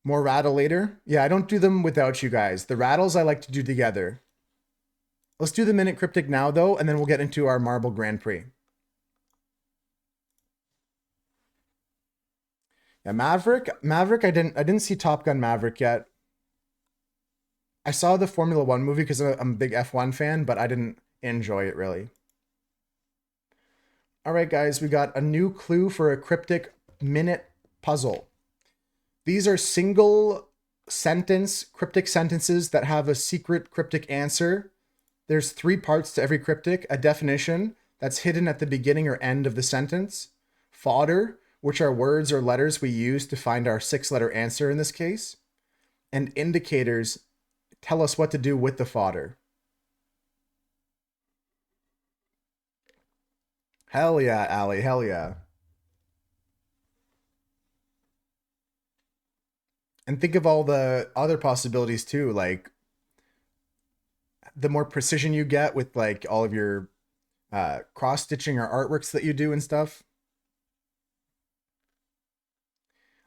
Speaker 1: More rattle later? Yeah, I don't do them without you guys. The rattles I like to do together. Let's do the Minute Cryptic now, though, and then we'll get into our Marble Grand Prix. Yeah, Maverick, I didn't see Top Gun Maverick yet. I saw the Formula One movie because I'm a big F1 fan, but I didn't enjoy it really. All right, guys, we got a new clue for a cryptic minute puzzle. These are single sentence cryptic sentences that have a secret cryptic answer. There's 3 parts to every cryptic: a definition that's hidden at the beginning or end of the sentence, fodder, which are words or letters we use to find our 6-letter answer in this case, and indicators tell us what to do with the fodder. Hell yeah, Allie, hell yeah. And think of all the other possibilities too, like the more precision you get with like all of your cross stitching or artworks that you do and stuff.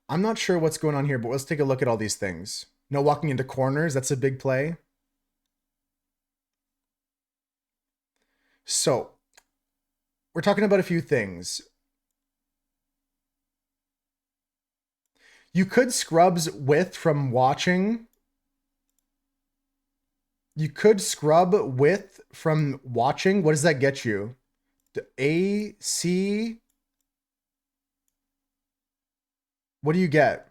Speaker 1: I'm not sure what's going on here, but let's take a look at all these things. No walking into corners, that's a big play. So, we're talking about a few things. You could scrubs with from watching. You could scrub with from watching. What does that get you? A, C. What do you get?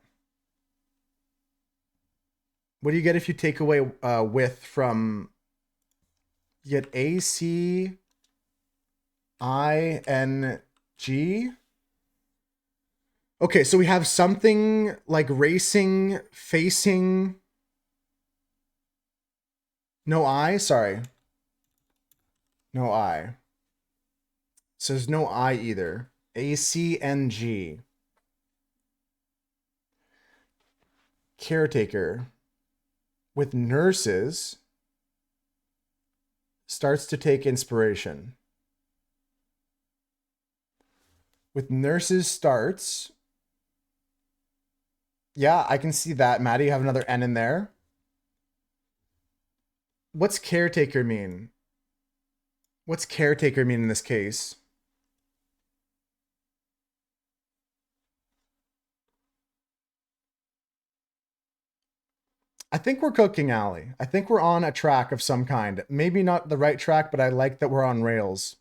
Speaker 1: What do you get if you take away with from? You get A, C, I, N, G. Okay, so we have something like racing, facing. No I? Sorry. No I. So there's no I either. ACNG. Caretaker. With nurses. Starts to take inspiration. With nurses starts. Yeah, I can see that. Maddie, you have another N in there. What's caretaker mean? What's caretaker mean in this case? I think we're cooking, Allie. I think we're on a track of some kind. Maybe not the right track, but I like that we're on rails.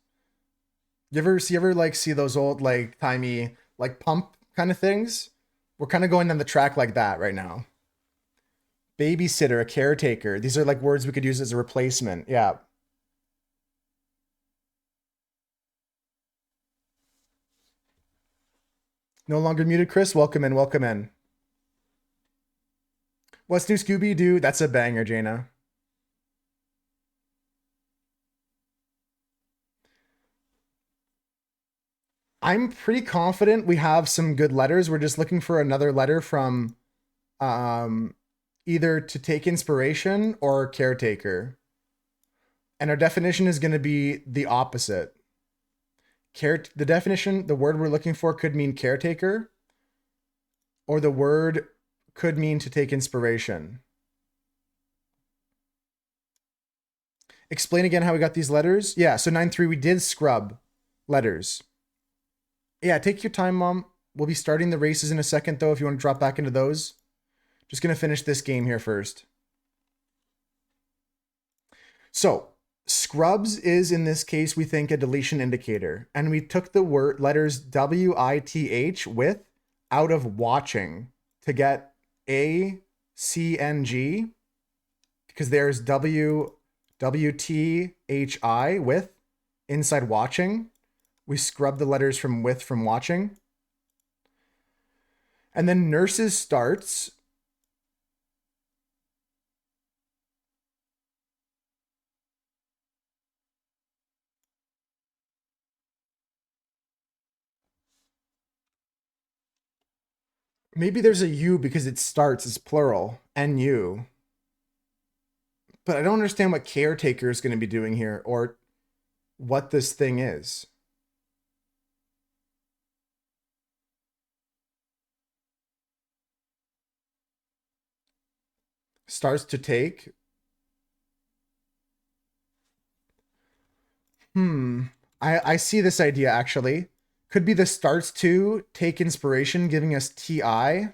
Speaker 1: You ever like see those old like timey like pump kind of things? We're kind of going down the track like that right now. Babysitter, a caretaker. These are like words we could use as a replacement. Yeah. No longer muted, Chris. Welcome in, welcome in. What's new, Scooby Doo? That's a banger, Jaina. I'm pretty confident we have some good letters. We're just looking for another letter from either to take inspiration or caretaker. And our definition is going to be the opposite. The definition, the word we're looking for could mean caretaker, or the word could mean to take inspiration. Explain again how we got these letters. Yeah, so 9-3, we did scrub letters. Yeah, take your time, Mom. We'll be starting the races in a second, though, if you want to drop back into those. Just going to finish this game here first. So, scrubs is, in this case, we think a deletion indicator. And we took the word letters W-I-T-H with out of watching to get A-C-N-G, because there's W-W-T-H-I with inside watching. We scrub the letters from with from watching. And then nurses starts. Maybe there's a U because it starts, it's plural, NU. But I don't understand what caretaker is going to be doing here or what this thing is. Starts to take. I see this idea actually. Could be the starts to take inspiration, giving us TI.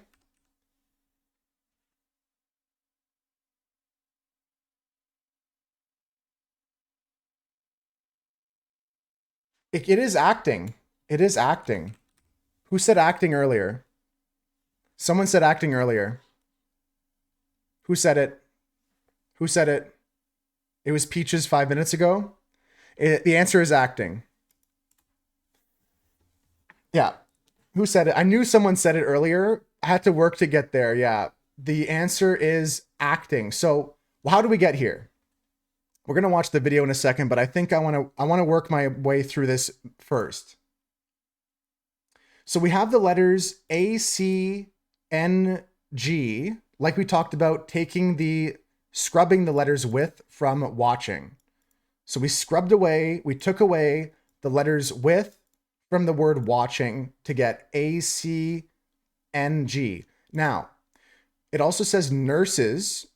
Speaker 1: It is acting. It is acting. Who said acting earlier? Someone said acting earlier. Who said it? Who said it? It was Peaches 5 minutes ago. The answer is acting. Yeah. Who said it? I knew someone said it earlier. I had to work to get there. Yeah. The answer is acting. So how do we get here? We're going to watch the video in a second, but I think I want to work my way through this first. So we have the letters A, C, N, G, like we talked about, scrubbing the letters with from watching. So we took away the letters with from the word watching to get A, C, N, G. Now, it also says nurses.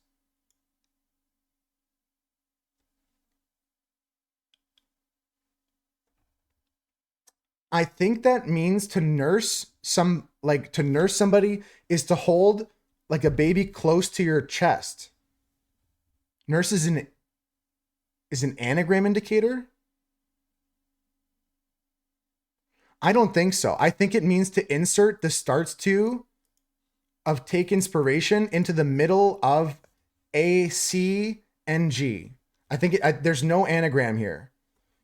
Speaker 1: I think that means to nurse somebody is to hold like a baby close to your chest. Nurse is an anagram indicator? I don't think so. I think it means to insert the starts to of take inspiration into the middle of A, C, and G. I think there's no anagram here.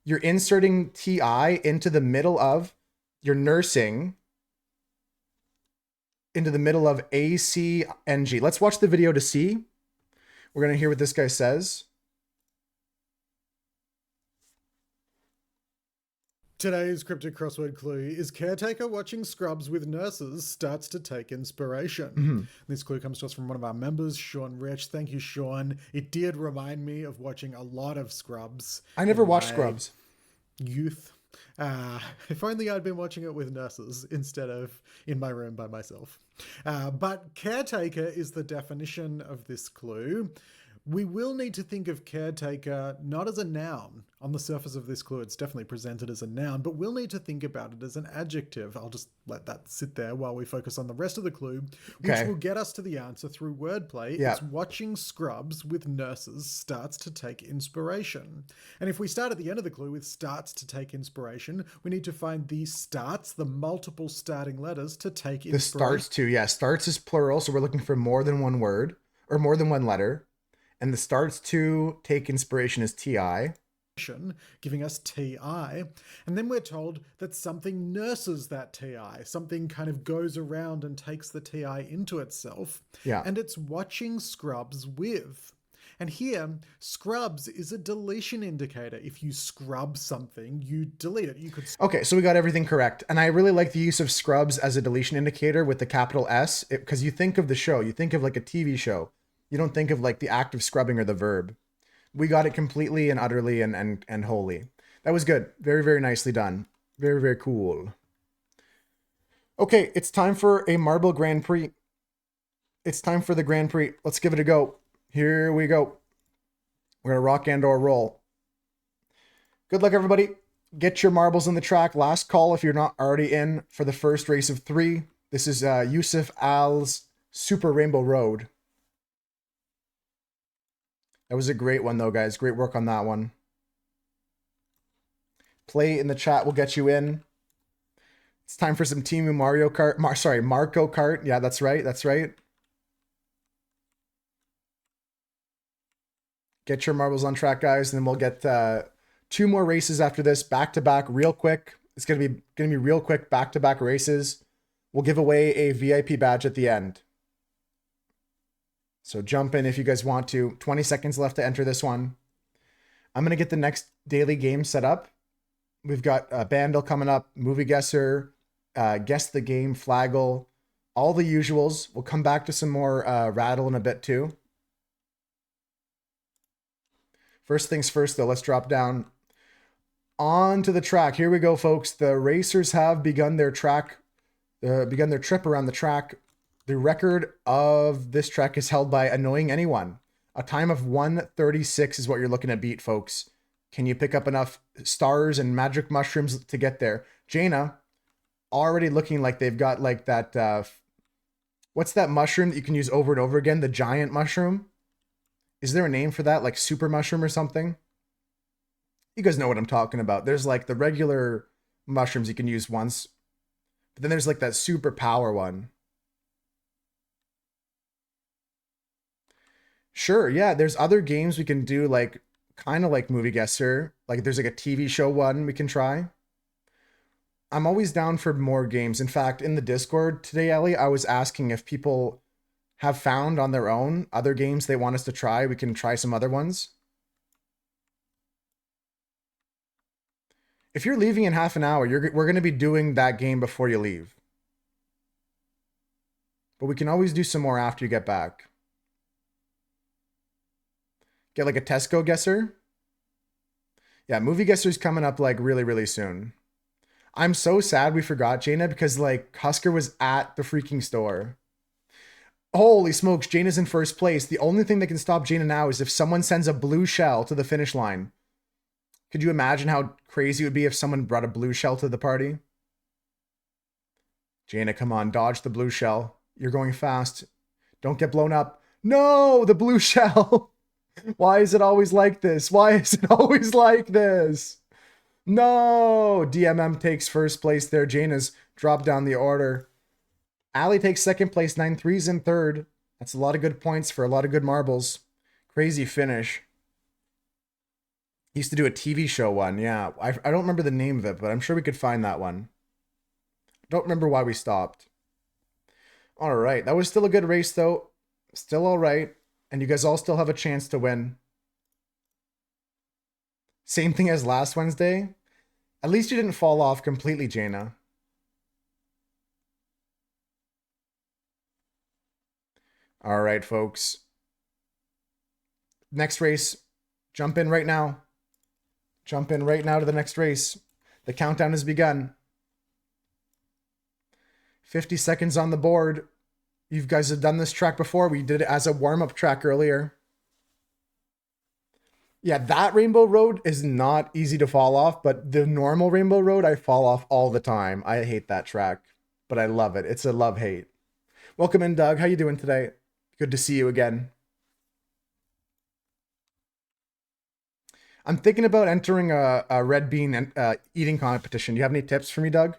Speaker 1: You're inserting TI into the middle of your nursing, into the middle of A, C, N, G. Let's watch the video to see. We're going to hear what this guy says.
Speaker 2: Today's cryptic crossword clue is caretaker watching Scrubs with nurses starts to take inspiration. This clue comes to us from one of our members, Sean Rich. Thank you, Sean. It did remind me of watching a lot of Scrubs.
Speaker 1: I never watched Scrubs.
Speaker 2: Youth. If only I'd been watching it with nurses instead of in my room by myself. But caretaker is the definition of this clue. We will need to think of caretaker not as a noun. On the surface of this clue, it's definitely presented as a noun, but we'll need to think about it as an adjective. I'll just let that sit there while we focus on the rest of the clue, which will get us to the answer through wordplay.
Speaker 1: Yeah.
Speaker 2: It's watching Scrubs with nurses starts to take inspiration. And if we start at the end of the clue with starts to take inspiration, we need to find the starts, the multiple starting letters to take inspiration.
Speaker 1: The starts to, yeah, starts is plural, so we're looking for more than one word or more than one letter. And the starts to take inspiration is TI.
Speaker 2: Giving us TI. And then we're told that something nurses that TI. Something kind of goes around and takes the TI into itself.
Speaker 1: Yeah.
Speaker 2: And it's watching Scrubs with. And here, Scrubs is a deletion indicator. If you scrub something, you delete it. You could.
Speaker 1: Okay, so we got everything correct. And I really like the use of Scrubs as a deletion indicator with the capital S, because you think of the show, you think of like a TV show. You don't think of like the act of scrubbing or the verb. We got it completely and utterly and wholly. That was good. Very, very nicely done. Very, very cool. Okay, it's time for a Marble Grand Prix. It's time for the Grand Prix. Let's give it a go. Here we go. We're going to rock and or roll. Good luck, everybody. Get your marbles on the track. Last call if you're not already in for the first race of 3. This is Yusuf Al's Super Rainbow Road. That was a great one, though, guys. Great work on that one. Play in the chat will get you in. It's time for some Team Mario Kart. Marco Kart. Yeah, that's right. That's right. Get your marbles on track, guys, and then we'll get 2 more races after this, back to back, real quick. It's gonna be real quick, back to back races. We'll give away a VIP badge at the end. So jump in if you guys want to. 20 seconds left to enter this one. I'm going to get the next daily game set up. We've got Bandle coming up, Movie Guesser, Guess the Game, Flaggle, All the usuals. We'll come back to some more rattle in a bit too. First things first, though, let's drop down onto the track. Here we go, folks. The racers have begun their trip around the track. The record of this track is held by Annoying Anyone. A time of 1:36 is what you're looking to beat, folks. Can you pick up enough stars and magic mushrooms to get there? Jaina, already looking like they've got like that, what's that mushroom that you can use over and over again? The giant mushroom? Is there a name for that? Like super mushroom or something? You guys know what I'm talking about. There's like the regular mushrooms you can use once, but then there's like that super power one. Sure, yeah, there's other games we can do, like kind of like Movie Guesser. Like there's like a TV show one we can try. I'm always down for more games. In fact, in the Discord today, Ellie, I was asking if people have found on their own other games they want us to try. We can try some other ones. If you're leaving in half an hour, we're going to be doing that game before you leave. But we can always do some more after you get back. Get like a Tesco guesser. Yeah, Movie Guesser's coming up like really, really soon. I'm so sad we forgot Jaina because like Husker was at the freaking store. Holy smokes, Jaina's in first place. The only thing that can stop Jaina now is if someone sends a blue shell to the finish line. Could you imagine how crazy it would be if someone brought a blue shell to the party? Jaina, come on, dodge the blue shell. You're going fast. Don't get blown up. No, the blue shell. Why is it always like this? Why is it always like this? No, DMM takes first place there. Jaina's dropped down the order. Ali takes second place, 9-3's in third. That's a lot of good points for a lot of good marbles. Crazy finish. He used to do a TV show one, yeah. I don't remember the name of it, but I'm sure we could find that one. Don't remember why we stopped. All right, that was still a good race, though. Still all right. And you guys all still have a chance to win. Same thing as last Wednesday. At least you didn't fall off completely, Jaina. All right, folks. Next race. Jump in right now. Jump in right now to the next race. The countdown has begun. 50 seconds on the board. You guys have done this track before. We did it as a warm-up track earlier. Yeah, that Rainbow Road is not easy to fall off, but the normal Rainbow Road, I fall off all the time. I hate that track, but I love it. It's a love-hate. Welcome in, Doug. How you doing today? Good to see you again. I'm thinking about entering a red bean eating competition. Do you have any tips for me, Doug?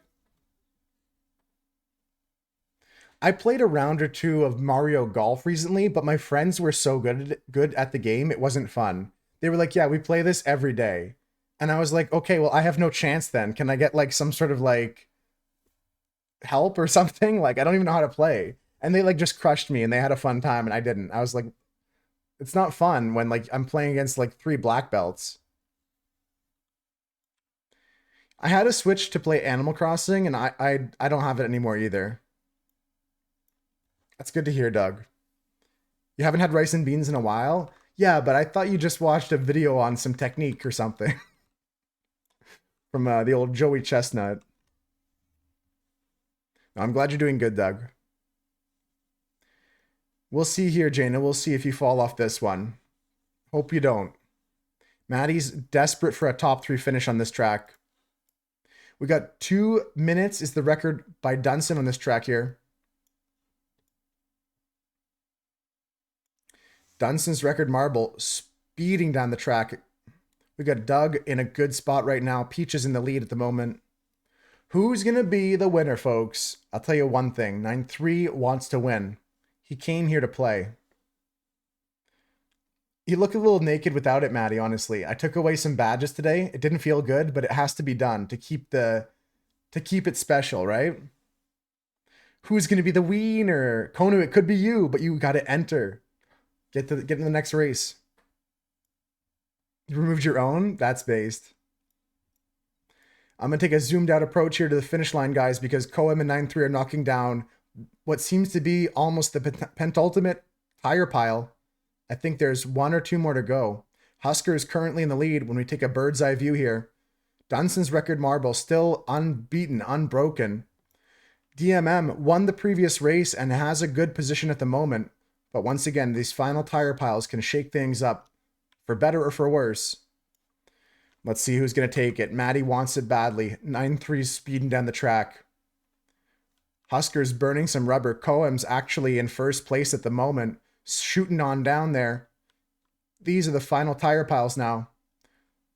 Speaker 1: I played a round or two of Mario Golf recently, but my friends were so good at the game, it wasn't fun. They were like, yeah, we play this every day. And I was like, okay, well, I have no chance then. Can I get like some sort of like help or something? Like, I don't even know how to play. And they like just crushed me and they had a fun time and I didn't. I was like, it's not fun when like I'm playing against like 3 black belts. I had to switch to play Animal Crossing and I don't have it anymore either. That's good to hear, Doug. You haven't had rice and beans in a while? Yeah, but I thought you just watched a video on some technique or something. From the old Joey Chestnut. I'm glad you're doing good, Doug. We'll see here, Jaina. We'll see if you fall off this one. Hope you don't. Maddie's desperate for a top 3 finish on this track. We got 2 minutes is the record by Dunson on this track here. Dunson's record marble speeding down the track. We got Doug in a good spot right now. Peach is in the lead at the moment. Who's going to be the winner, folks? I'll tell you one thing. 9-3 wants to win. He came here to play. You look a little naked without it, Maddie, honestly. I took away some badges today. It didn't feel good, but it has to be done to keep it special, right? Who's going to be the wiener? Konu, it could be you, but you got to enter. Get in the next race. You removed your own? That's based. I'm going to take a zoomed out approach here to the finish line, guys, because Koem and 9-3 are knocking down what seems to be almost the penultimate tire pile. I think there's one or two more to go. Husker is currently in the lead when we take a bird's eye view here. Dunson's record marble still unbeaten, unbroken. DMM won the previous race and has a good position at the moment. But once again, these final tire piles can shake things up for better or for worse. Let's see who's going to take it. Maddie wants it badly. 9-3 speeding down the track. Husker's burning some rubber. Cohen's actually in first place at the moment, shooting on down there. These are the final tire piles now.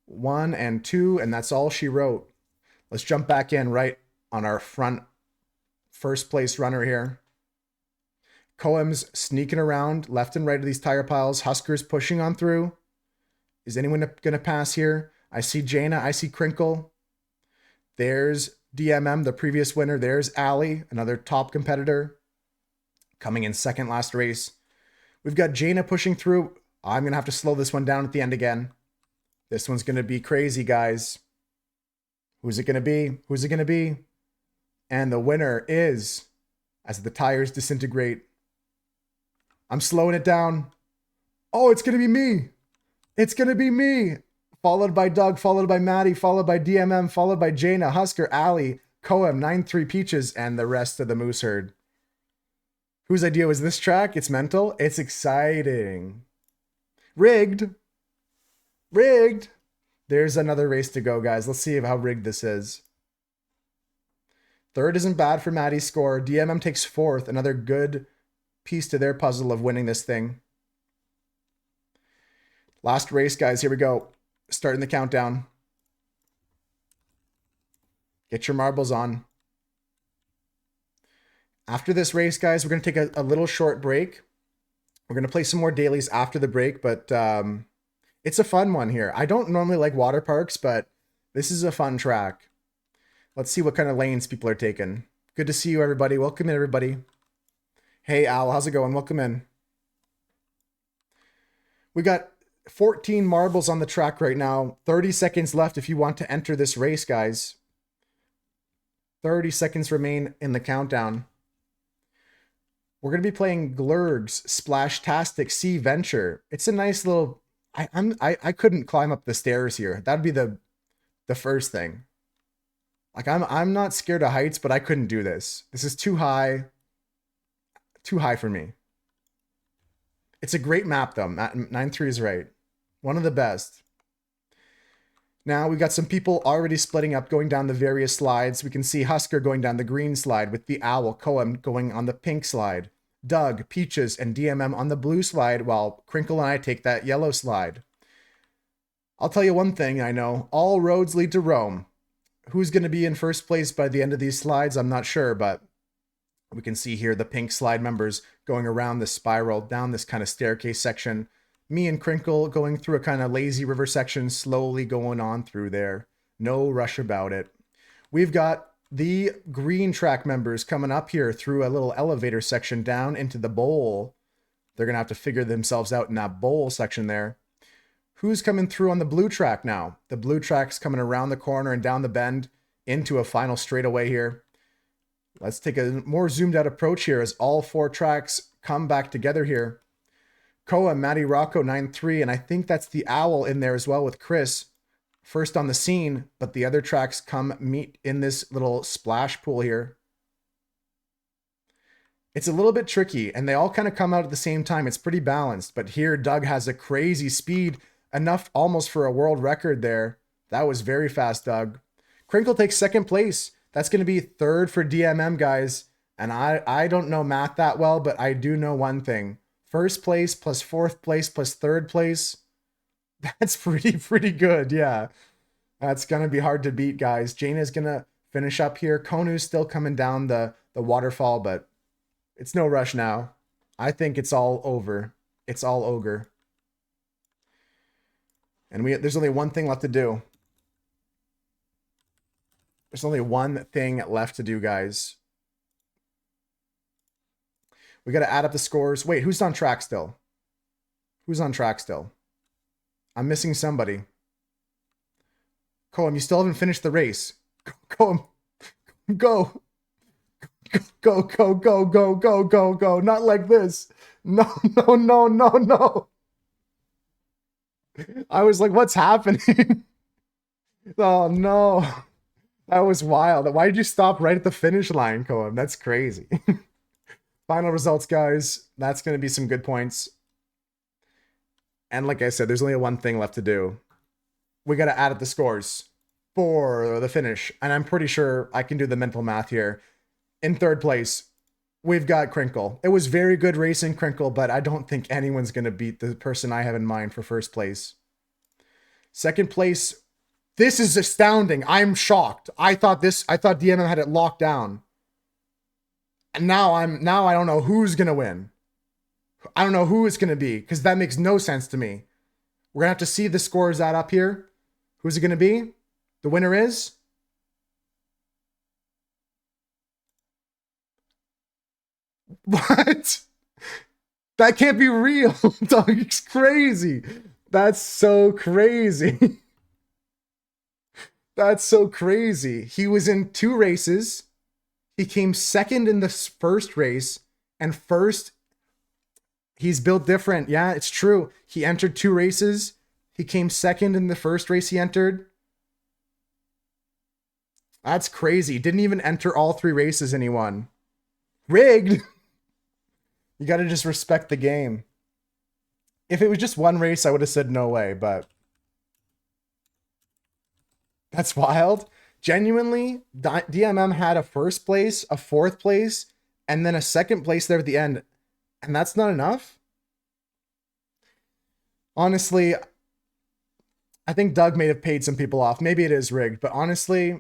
Speaker 1: 1 and 2, and that's all she wrote. Let's jump back in right on our front first place runner here. Cohen's sneaking around left and right of these tire piles. Husker's pushing on through. Is anyone going to pass here? I see Jaina. I see Crinkle. There's DMM, the previous winner. There's Ali, another top competitor, coming in second last race. We've got Jaina pushing through. I'm going to have to slow this one down at the end again. This one's going to be crazy, guys. Who's it going to be? Who's it going to be? And the winner is, as the tires disintegrate. I'm slowing it down. Oh, it's going to be me. It's going to be me. Followed by Doug, followed by Maddie, followed by DMM, followed by Jaina, Husker, Ali, Coem, 9-3 Peaches, and the rest of the Moose Herd. Whose idea was this track? It's mental. It's exciting. Rigged. Rigged. There's another race to go, guys. Let's see how rigged this is. Third isn't bad for Maddie's score. DMM takes fourth. Another good piece to their puzzle of winning this thing. Last race, guys. Here we go. Starting the countdown. Get your marbles on. After this race, guys, we're going to take a little short break. We're going to play some more dailies after the break, but it's a fun one here. I don't normally like water parks, but this is a fun track. Let's see what kind of lanes people are taking. Good to see you, everybody. Welcome in, everybody. Hey, Al, how's it going? Welcome in. We got 14 marbles on the track right now. 30 seconds left if you want to enter this race, guys. 30 seconds remain in the countdown. We're going to be playing Glurg's Splashtastic Sea Venture. It's a nice little... I couldn't climb up the stairs here. That'd be the first thing. Like, I'm not scared of heights, but I couldn't do this. This is too high. Too high for me. It's a great map, though. 9-3 is right. One of the best. Now, we've got some people already splitting up, going down the various slides. We can see Husker going down the green slide with the Owl, Coem going on the pink slide. Doug, Peaches, and DMM on the blue slide, while Crinkle and I take that yellow slide. I'll tell you one thing I know. All roads lead to Rome. Who's going to be in first place by the end of these slides, I'm not sure, but we can see here the pink slide members going around the spiral, down this kind of staircase section. Me and Crinkle going through a kind of lazy river section, slowly going on through there. No rush about it. We've got the green track members coming up here through a little elevator section down into the bowl. They're going to have to figure themselves out in that bowl section there. Who's coming through on the blue track now? The blue track's coming around the corner and down the bend into a final straightaway here. Let's take a more zoomed out approach here as all four tracks come back together here. Koa, Matty Rocco, 9-3, and I think that's the Owl in there as well with Chris. First on the scene, but the other tracks come meet in this little splash pool here. It's a little bit tricky, and they all kind of come out at the same time. It's pretty balanced, but here Doug has a crazy speed, enough almost for a world record there. That was very fast, Doug. Crinkle takes second place. That's going to be third for DMM, guys. And I don't know math that well, but I do know one thing. First place plus fourth place plus third place. That's pretty good, yeah. That's going to be hard to beat, guys. Jaina's going to finish up here. Konu's still coming down the waterfall, but it's no rush now. I think it's all over. It's all ogre. And there's only one thing left to do. There's only one thing left to do, guys. We got to add up the scores. Wait, who's on track still? Who's on track still? I'm missing somebody. Coem, you still haven't finished the race. Coem, go. Go, go, go, go, go, go, go. Not like this. No, no, no, no, no. I was like, what's happening? Oh no. That was wild. Why did you stop right at the finish line, Koem? That's crazy. Final results, guys. That's going to be some good points. And like I said, there's only one thing left to do. We got to add up the scores for the finish. And I'm pretty sure I can do the mental math here. In third place, we've got Crinkle. It was very good racing, Crinkle, but I don't think anyone's going to beat the person I have in mind for first place. Second place, this is astounding. I'm shocked. I thought DMM had it locked down. And now I don't know who's going to win. I don't know who it's going to be because that makes no sense to me. We're going to have to see the scores add up here. Who's it going to be? The winner is what? That can't be real. Dog, it's crazy. That's so crazy. That's so crazy. He was in 2 races. He came second in the first race, and first, he's built different. Yeah, it's true. He entered 2 races. He came second in the first race he entered. That's crazy. Didn't even enter all 3 races and he won. Rigged. You got to just respect the game. If it was just 1 race, I would have said no way, but that's wild. Genuinely, DMM had a first place, a 4th place, and then a 2nd place there at the end. And that's not enough? Honestly, I think Doug may have paid some people off. Maybe it is rigged, but honestly,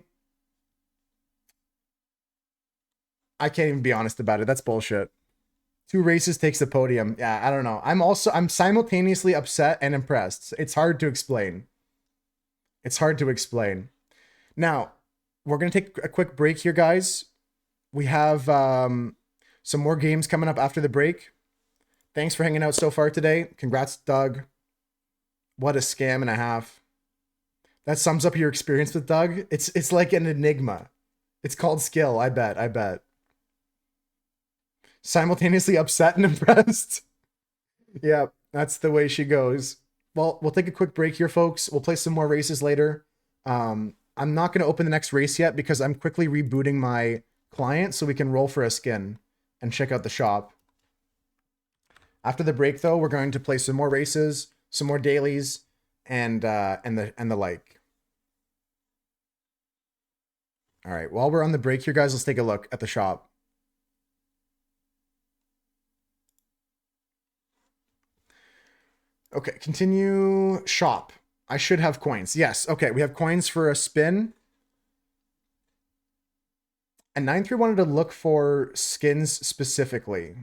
Speaker 1: I can't even be honest about it. That's bullshit. 2 races takes the podium. Yeah, I don't know. I'm simultaneously upset and impressed. It's hard to explain. It's hard to explain. Now, we're going to take a quick break here, guys. We have some more games coming up after the break. Thanks for hanging out so far today. Congrats, Doug. What a scam and a half. That sums up your experience with Doug. It's like an enigma. It's called skill, I bet. Simultaneously upset and impressed. Yeah, that's the way she goes. Well, we'll take a quick break here, folks. We'll play some more races later. I'm not going to open the next race yet because I'm quickly rebooting my client so we can roll for a skin and check out the shop. After the break, though, we're going to play some more races, some more dailies, and the like. All right, while we're on the break here, guys, let's take a look at the shop. Okay, continue shop. I should have coins. Yes, okay, we have coins for a spin. And 9-3 wanted to look for skins specifically.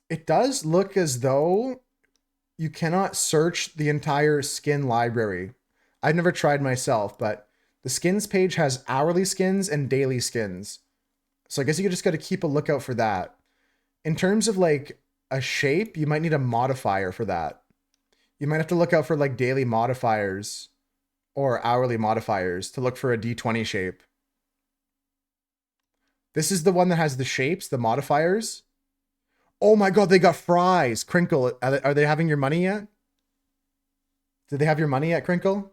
Speaker 1: It does look as though you cannot search the entire skin library. I've never tried myself, but the skins page has hourly skins and daily skins. So I guess you just got to keep a lookout for that. In terms of like a shape, you might need a modifier for that. You might have to look out for like daily modifiers or hourly modifiers to look for a D20 shape. This is the one that has the shapes, the modifiers. Oh my god, they got fries. Crinkle, are they having your money yet? Did they have your money yet, Crinkle?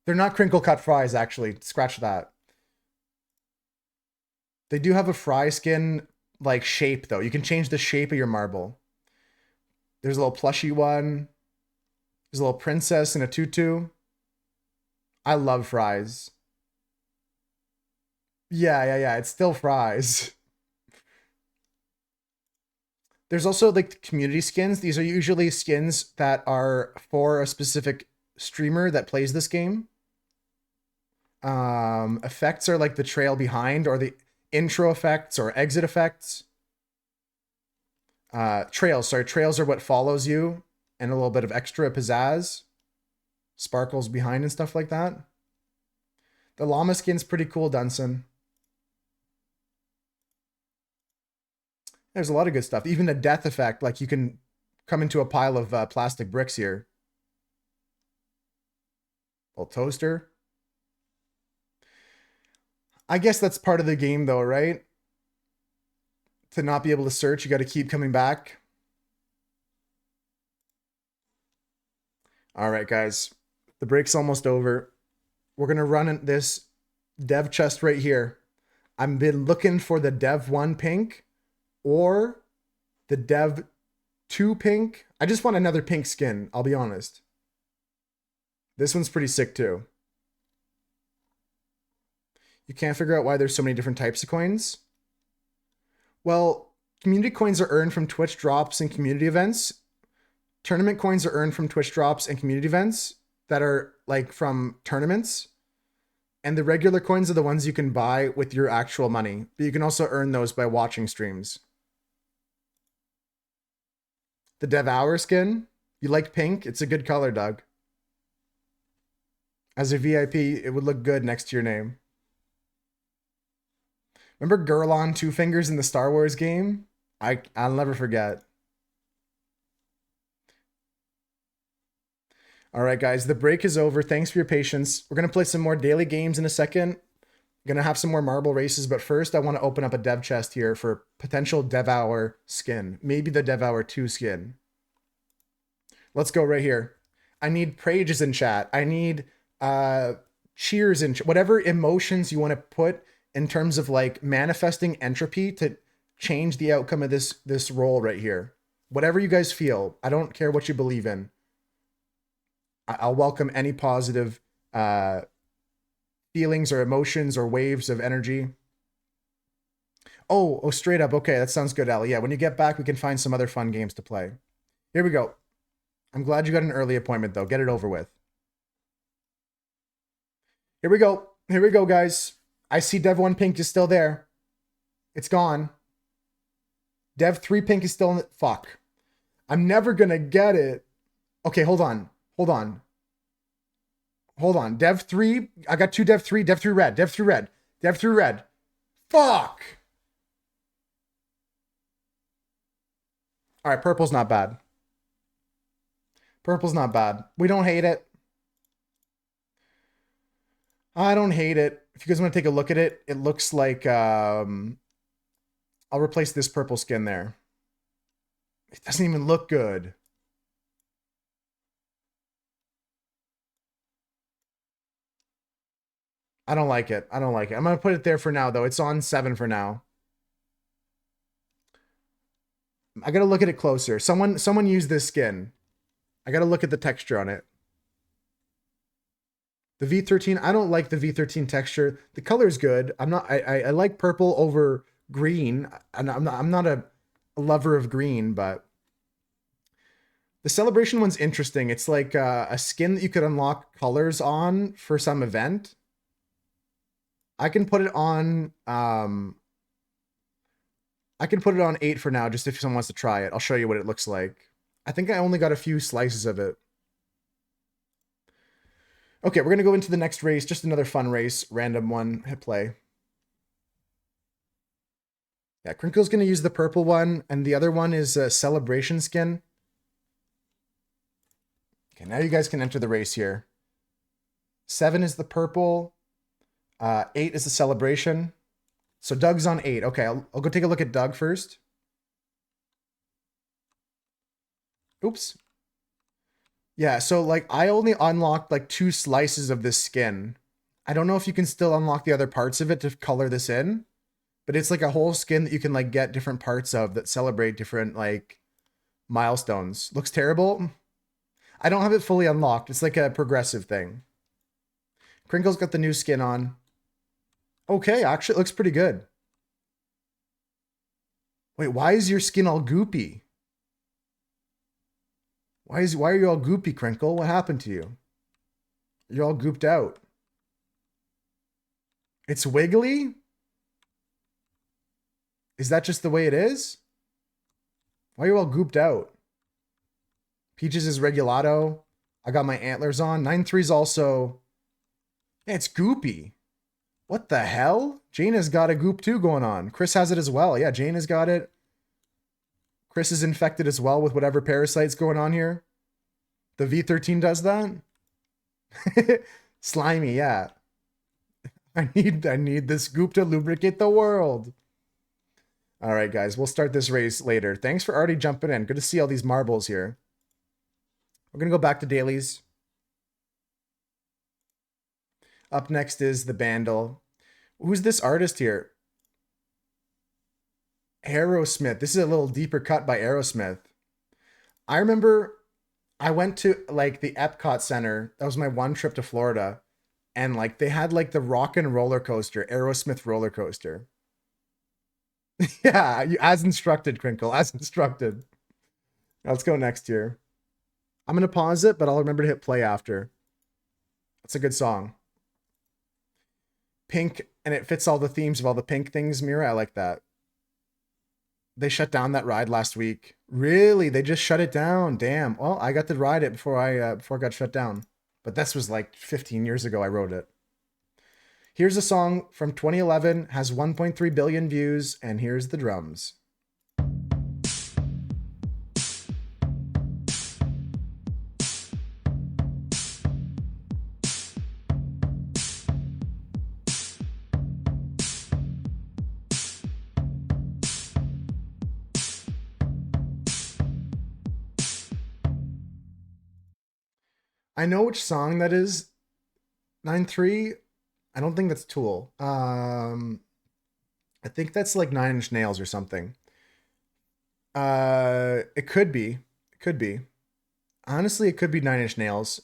Speaker 1: They're not crinkle cut fries, actually. Scratch that. They do have a fry skin like shape though. You can change the shape of your marble. There's a little plushy one. There's a little princess in a tutu. I love fries. Yeah. It's still fries. There's also like community skins. These are usually skins that are for a specific streamer that plays this game. Effects are like the trail behind or the intro effects or exit effects. Trails are what follows you and a little bit of extra pizzazz. Sparkles behind and stuff like that. The llama skin's pretty cool, Dunson. There's a lot of good stuff. Even a death effect, like you can come into a pile of plastic bricks here. Little toaster. I guess that's part of the game though, right? To not be able to search, you got to keep coming back. All right, guys. The break's almost over. We're going to run this dev chest right here. I've been looking for the dev 1 pink or the dev 2 pink. I just want another pink skin, I'll be honest. This one's pretty sick too. You can't figure out why there's so many different types of coins. Well, community coins are earned from Twitch drops and community events. Tournament coins are earned from Twitch drops and community events that are like from tournaments. And the regular coins are the ones you can buy with your actual money, but you can also earn those by watching streams. The Devour skin, you like pink? It's a good color, Doug. As a VIP, it would look good next to your name. Remember Gurlon Two Fingers in the Star Wars game? I'll never forget. All right, guys, the break is over. Thanks for your patience. We're going to play some more daily games in a second. Going to have some more marble races, but first I want to open up a dev chest here for potential Devour skin. Maybe the Devour 2 skin. Let's go right here. I need prages in chat. I need cheers in whatever emotions you want to put in terms of like manifesting entropy to change the outcome of this roll right here. Whatever you guys feel. I don't care what you believe in. I'll welcome any positive feelings or emotions or waves of energy. Oh, straight up. Okay, that sounds good, Ali. Yeah, when you get back, we can find some other fun games to play. Here we go. I'm glad you got an early appointment, though. Get it over with. Here we go. Here we go, guys. I see Dev 1 Pink is still there. It's gone. Dev 3 Pink is still in it. Fuck. I'm never going to get it. Okay, hold on. Hold on. Hold on. Dev 3. I got 2 Dev 3. Dev 3 red. Dev 3 red. Dev 3 red. Fuck. All right, purple's not bad. Purple's not bad. We don't hate it. I don't hate it. If you guys want to take a look at it, it looks like I'll replace this purple skin there. It doesn't even look good. I don't like it. I don't like it. I'm going to put it there for now, though. It's on 7 for now. I got to look at it closer. Someone used this skin. I got to look at the texture on it. The V13, I don't like the V13 texture. The color's good. I like purple over green. And I'm not a lover of green, but the celebration one's interesting. It's like a skin that you could unlock colors on for some event. I can put it on 8 for now, just if someone wants to try it. I'll show you what it looks like. I think I only got a few slices of it. Okay, we're going to go into the next race. Just another fun race. Random one. Hit play. Yeah, Crinkle's going to use the purple one, and the other one is a celebration skin. Okay, now you guys can enter the race here. 7 is the purple. 8 is the celebration. So Doug's on 8. Okay, I'll go take a look at Doug first. Oops. Yeah, so like I only unlocked like 2 slices of this skin. I don't know if you can still unlock the other parts of it to color this in, but it's like a whole skin that you can like get different parts of that celebrate different like milestones. Looks terrible. I don't have it fully unlocked. It's like a progressive thing. Crinkle's got the new skin on. Okay, actually it looks pretty good. Wait, why is your skin all goopy? Why are you all goopy, Crinkle? What happened to you? You're all gooped out. It's wiggly? Is that just the way it is? Why are you all gooped out? Peaches is Regulado. I got my antlers on. 9-3's also... Yeah, it's goopy. What the hell? Jane has got a goop too going on. Chris has it as well. Yeah, Jane has got it. Chris is infected as well with whatever parasite's going on here. The V13 does that? Slimy, yeah. I need this goop to lubricate the world. All right, guys, we'll start this race later. Thanks for already jumping in. Good to see all these marbles here. We're gonna go back to dailies. Up next is the Bandle. Who's this artist here? Aerosmith. This is a little deeper cut by Aerosmith. I remember I went to like the Epcot Center. That was my one trip to Florida. And like they had like the rock and roller coaster, Aerosmith roller coaster. Yeah, as instructed, Crinkle, as instructed. Now let's go next here. I'm gonna pause it, but I'll remember to hit play after. That's a good song. Pink, and it fits all the themes of all the pink things, Mira. I like that. They shut down that ride last week. Really? They just shut it down. Damn. Well, I got to ride it before it got shut down. But this was like 15 years ago I wrote it. Here's a song from 2011, has 1.3 billion views, and here's the drums. I know which song that is. 9-3. I don't think that's Tool. I think that's like Nine Inch Nails or something. It could be. It could be. Honestly, it could be Nine Inch Nails.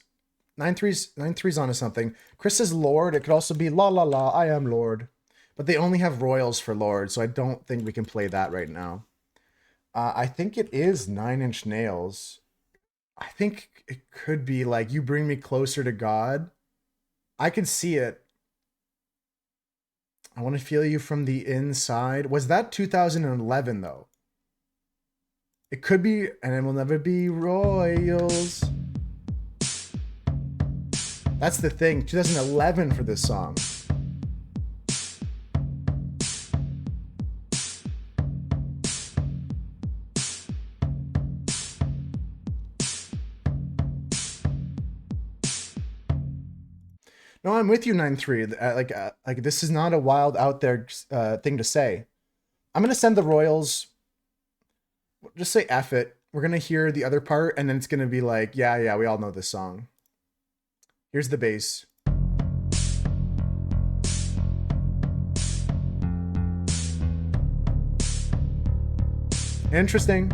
Speaker 1: 9-3's onto something. Chris says Lord. It could also be La La La, I Am Lord. But they only have royals for Lord, so I don't think we can play that right now. I think it is Nine Inch Nails. I think it could be like You Bring Me Closer to God. I can see it. I want to feel you from the inside. Was that 2011 though? It could be, and it will never be royals. That's the thing. 2011 for this song. No, I'm with you, 9-3. Like this is not a wild out there thing to say. I'm gonna send the Royals. Just say F it. We're gonna hear the other part, and then it's gonna be like, yeah, we all know this song. Here's the bass. Interesting.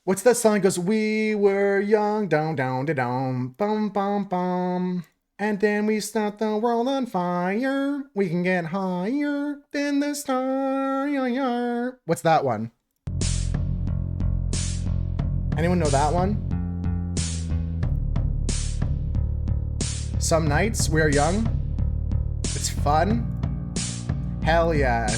Speaker 1: What's that song that goes, we were young, down, down, down, bum, bum, bum. And then we set the world on fire. We can get higher than the star. What's that one? Anyone know that one? Some nights we're young. It's fun. Hell yeah.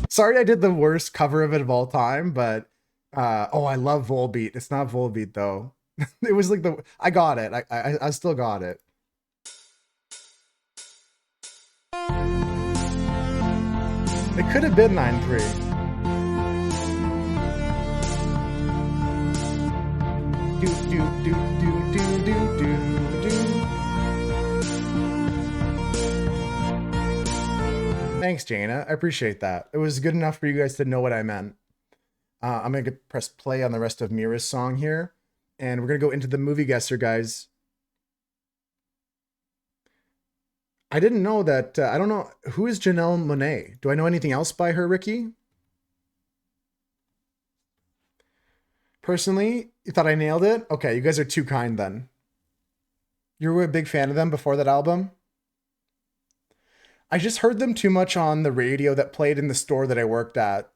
Speaker 1: Sorry I did the worst cover of it of all time, but I love Volbeat. It's not Volbeat though. It was like I got it. I still got it. It could have been 9-3. Do do do do do do do do. Thanks, Jaina. I appreciate that. It was good enough for you guys to know what I meant. I'm gonna press play on the rest of Mira's song here, and we're gonna go into the movie guesser, guys. I didn't know that. I don't know who is Janelle Monáe. Do I know anything else by her, Ricky? Personally, you thought I nailed it? Okay, you guys are too kind then. You were a big fan of them before that album? I just heard them too much on the radio that played in the store that I worked at.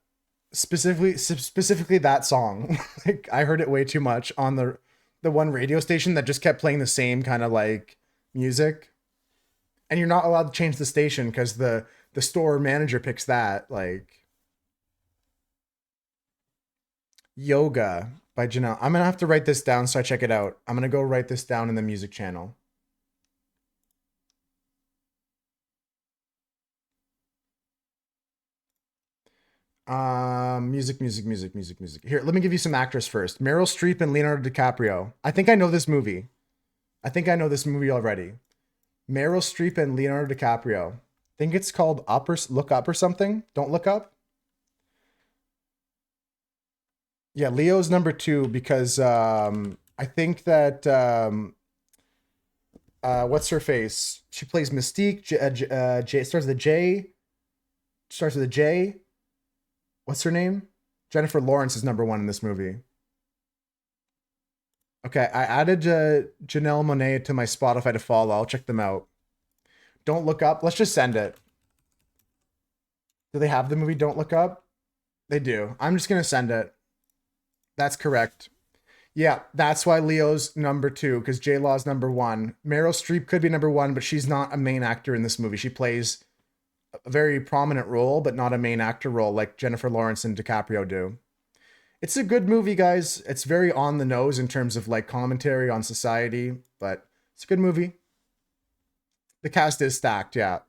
Speaker 1: Specifically that song. Like I heard it way too much on the one radio station that just kept playing the same kind of like music. And you're not allowed to change the station because the store manager picks that. Like Yoga by Janelle. I'm gonna have to write this down so I check it out. I'm gonna go write this down in the music channel. Music. Here, let me give you some actors first. Meryl Streep and Leonardo DiCaprio. I think I know this movie. I think I know this movie already. Meryl Streep and Leonardo DiCaprio. I think it's called Up or Look Up or something. Don't Look Up. Yeah, Leo's number two because I think that what's her face? She plays Mystique. J starts with a J. Starts with a J. What's her name? Jennifer Lawrence is number one in this movie. Okay, I added Janelle Monáe to my Spotify to follow. I'll check them out. Don't Look Up. Let's just send it. Do they have the movie Don't Look Up? They do. I'm just gonna send it. That's correct. Yeah, that's why Leo's number two, because J Law's number one. Meryl Streep could be number one, but she's not a main actor in this movie. She plays a very prominent role, but not a main actor role like Jennifer Lawrence and DiCaprio do. It's a good movie, guys. It's very on the nose in terms of like commentary on society, but it's a good movie. The cast is stacked, yeah.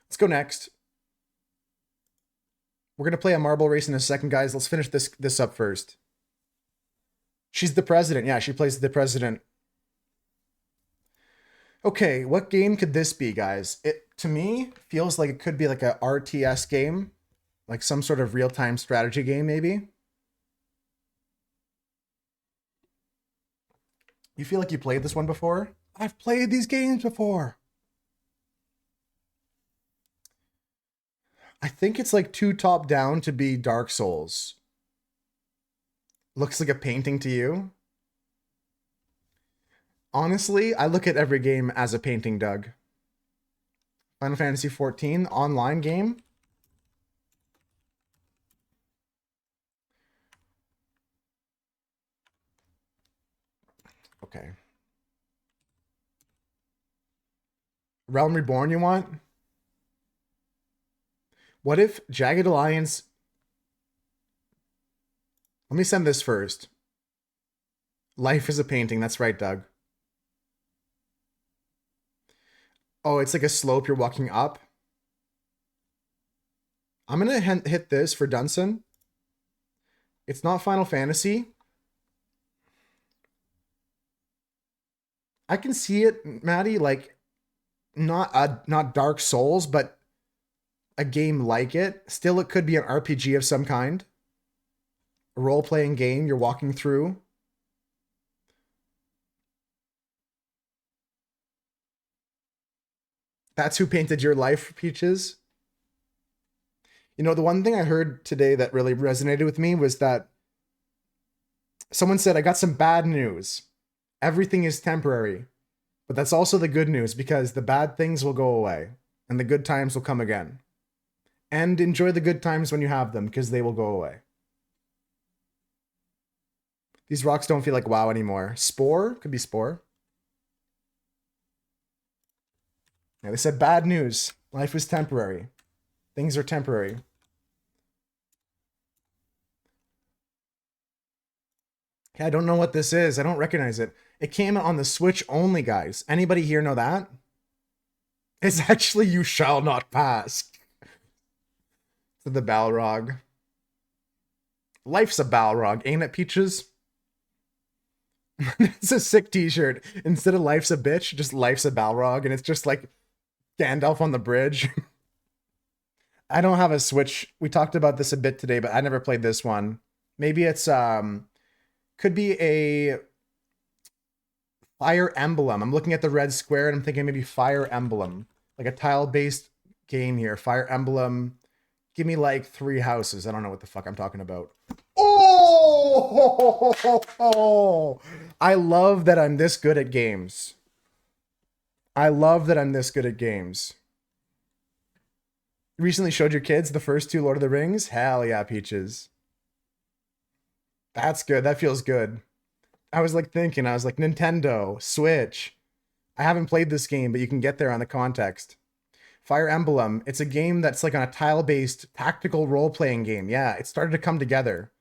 Speaker 1: Let's go next. We're gonna play a marble race in a second, guys. Let's finish this up first. She's the president. Yeah, she plays the president. Okay, what game could this be, guys? It to me feels like it could be like a RTS game, like some sort of real-time strategy game, maybe. You feel like you played this one before? I've played these games before. I think it's like too top down to be Dark Souls. Looks like a painting to you. Honestly, I look at every game as a painting, Doug. Final Fantasy 14 online game. Okay. Realm Reborn you want? What if Jagged Alliance... Let me send this first. Life is a painting. That's right, Doug. Oh, it's like a slope you're walking up. I'm going to hit this for Dunson. It's not Final Fantasy. I can see it, Maddie, like not Dark Souls, but a game like it. Still, it could be an RPG of some kind. A role-playing game you're walking through. That's who painted your life, Peaches. You know, the one thing I heard today that really resonated with me was that someone said, I got some bad news. Everything is temporary. But that's also the good news because the bad things will go away and the good times will come again. And enjoy the good times when you have them because they will go away. These rocks don't feel like WoW anymore. Spore? Could be Spore. Yeah, they said bad news. Life is temporary. Things are temporary. Okay, I don't know what this is. I don't recognize it. It came out on the Switch only, guys. Anybody here know that? It's actually You Shall Not Pass. To the Balrog. Life's a Balrog, ain't it, Peaches? It's a sick t-shirt. Instead of Life's a Bitch, just Life's a Balrog, and it's just like Gandalf on the bridge. I don't have a Switch. We talked about this a bit today, but I never played this one. Maybe it's could be a Fire Emblem. I'm looking at the red square and I'm thinking maybe Fire Emblem. Like a tile-based game here. Fire Emblem. Give me like 3 houses. I don't know what the fuck I'm talking about. Oh! I love that I'm this good at games. I love that I'm this good at games. You recently showed your kids the first 2 Lord of the Rings? Hell yeah, Peaches. That's good. That feels good. I was like thinking, I was like, Nintendo, Switch. I haven't played this game, but you can get there on the context. Fire Emblem. It's a game that's like on a tile-based tactical role-playing game. Yeah, it started to come together.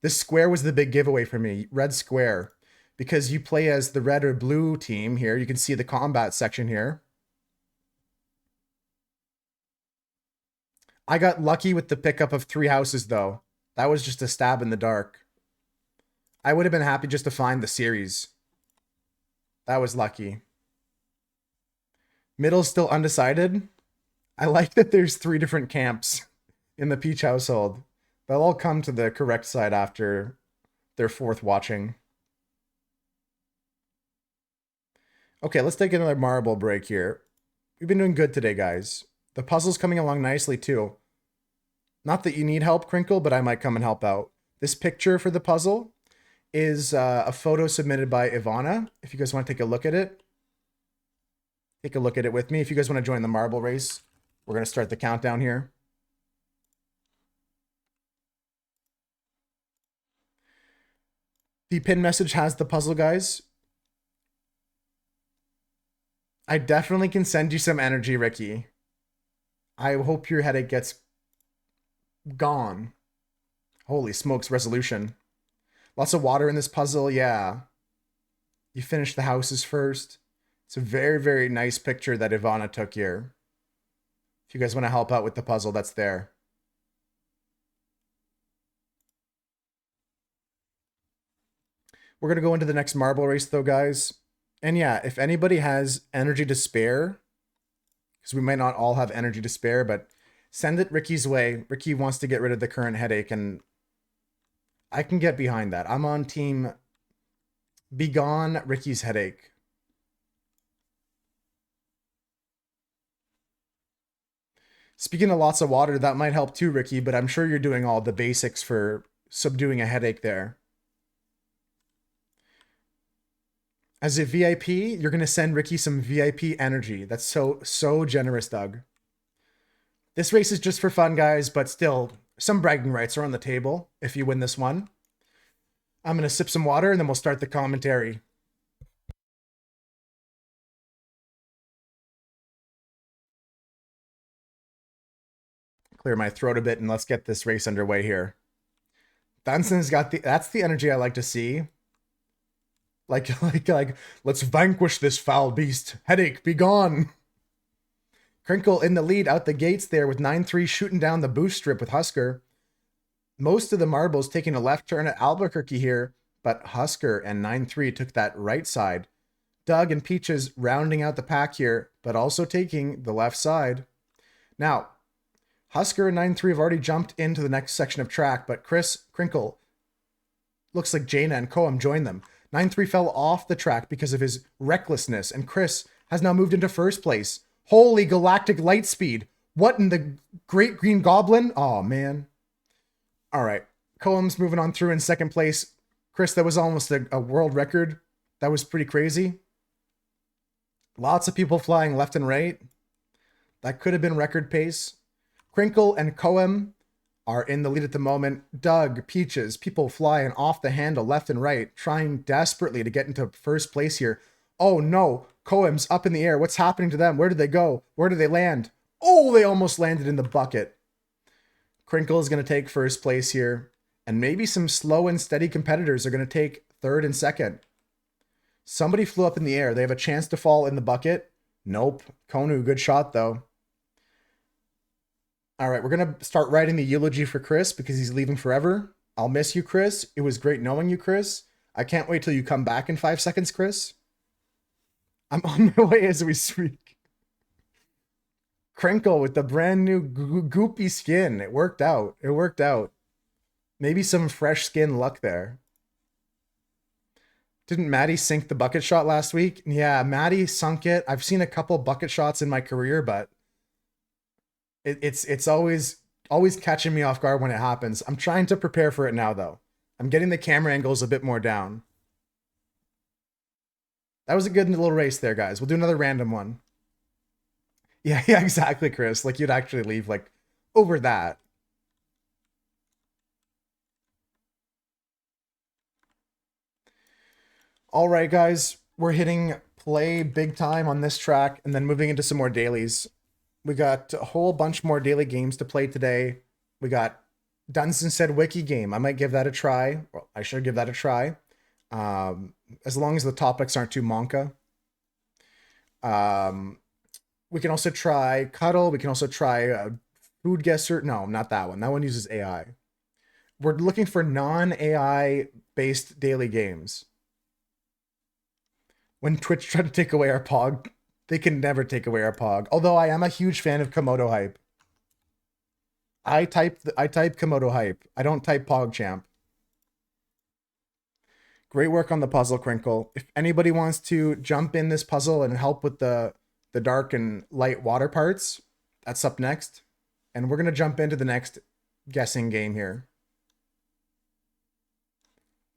Speaker 1: This square was the big giveaway for me. Red square. Because you play as the red or blue team here. You can see the combat section here. I got lucky with the pickup of 3 houses, though. That was just a stab in the dark. I would have been happy just to find the series. That was lucky. Middle's still undecided. I like that there's 3 different camps in the Peach household. They'll all come to the correct side after their 4th watching. Okay, let's take another marble break here. We've been doing good today, guys. The puzzle's coming along nicely, too. Not that you need help, Crinkle, but I might come and help out. This picture for the puzzle is a photo submitted by Ivana. If you guys want to take a look at it, take a look at it with me. If you guys want to join the marble race, we're going to start the countdown here. The pin message has the puzzle, guys. I definitely can send you some energy, Ricky. I hope your headache gets gone. Holy smokes, resolution. Lots of water in this puzzle, yeah. You finished the houses first. It's a very, very nice picture that Ivana took here. If you guys want to help out with the puzzle, that's there. We're going to go into the next marble race, though, guys. And yeah, if anybody has energy to spare, because we might not all have energy to spare, but send it Ricky's way. Ricky wants to get rid of the current headache, and I can get behind that. I'm on team Begone Ricky's headache. Speaking of lots of water, that might help too, Ricky, but I'm sure you're doing all the basics for subduing a headache there. As a VIP, you're going to send Ricky some VIP energy. That's so generous, Doug. This race is just for fun, guys, but still, some bragging rights are on the table if you win this one. I'm going to sip some water and then we'll start the commentary. Clear my throat a bit and let's get this race underway here. Dunson's got that's the energy I like to see. Like, let's vanquish this foul beast. Headache, be gone. Crinkle in the lead out the gates there with 9-3 shooting down the boost strip with Husker. Most of the marbles taking a left turn at Albuquerque here, but Husker and 9-3 took that right side. Doug and Peaches rounding out the pack here, but also taking the left side. Now, Husker and 9-3 have already jumped into the next section of track, but Chris, Crinkle, looks like Jaina and Coam joined them. 9-3 fell off the track because of his recklessness, and Chris has now moved into first place. Holy galactic light speed. What in the Great Green Goblin? Oh, man. All right. Coam's moving on through in second place. Chris, that was almost a world record. That was pretty crazy. Lots of people flying left and right. That could have been record pace. Crinkle and Coam are in the lead at the moment. Doug, Peaches, people flying off the handle left and right, trying desperately to get into first place here. Oh no, Coam's up in the air. What's happening to them? Where did they go? Where did they land? Oh, they almost landed in the bucket. Crinkle is going to take first place here, and maybe some slow and steady competitors are going to take third and second. Somebody flew up in the air. They have a chance to fall in the bucket. Nope. Konu, good shot though. All right, we're going to start writing the eulogy for Chris because he's leaving forever. I'll miss you, Chris. It was great knowing you, Chris. I can't wait till you come back in 5 seconds, Chris. I'm on my way as we speak. Crinkle with the brand new goopy skin. It worked out. It worked out. Maybe some fresh skin luck there. Didn't Maddie sink the bucket shot last week? Yeah, Maddie sunk it. I've seen a couple bucket shots in my career, but it's always catching me off guard when it happens. I'm trying to prepare for it now, though. I'm getting the camera angles a bit more down. That was a good little race there, guys. We'll do another random one. Yeah, exactly, Chris. Like, you'd actually leave, like, over that. All right, guys. We're hitting play big time on this track and then moving into some more dailies. We got a whole bunch more daily games to play today. We got Dunstan said wiki game. I might give that a try. Well, I should give that a try. As long as the topics aren't too monka. We can also try Cuddle. We can also try Food guesser? No, not that one. That one uses AI. We're looking for non-AI based daily games. When Twitch tried to take away our Pog, they can never take away our Pog. Although I am a huge fan of Komodo Hype. I type Komodo Hype. I don't type PogChamp. Great work on the puzzle, Crinkle. If anybody wants to jump in this puzzle and help with the dark and light water parts, that's up next. And we're going to jump into the next guessing game here.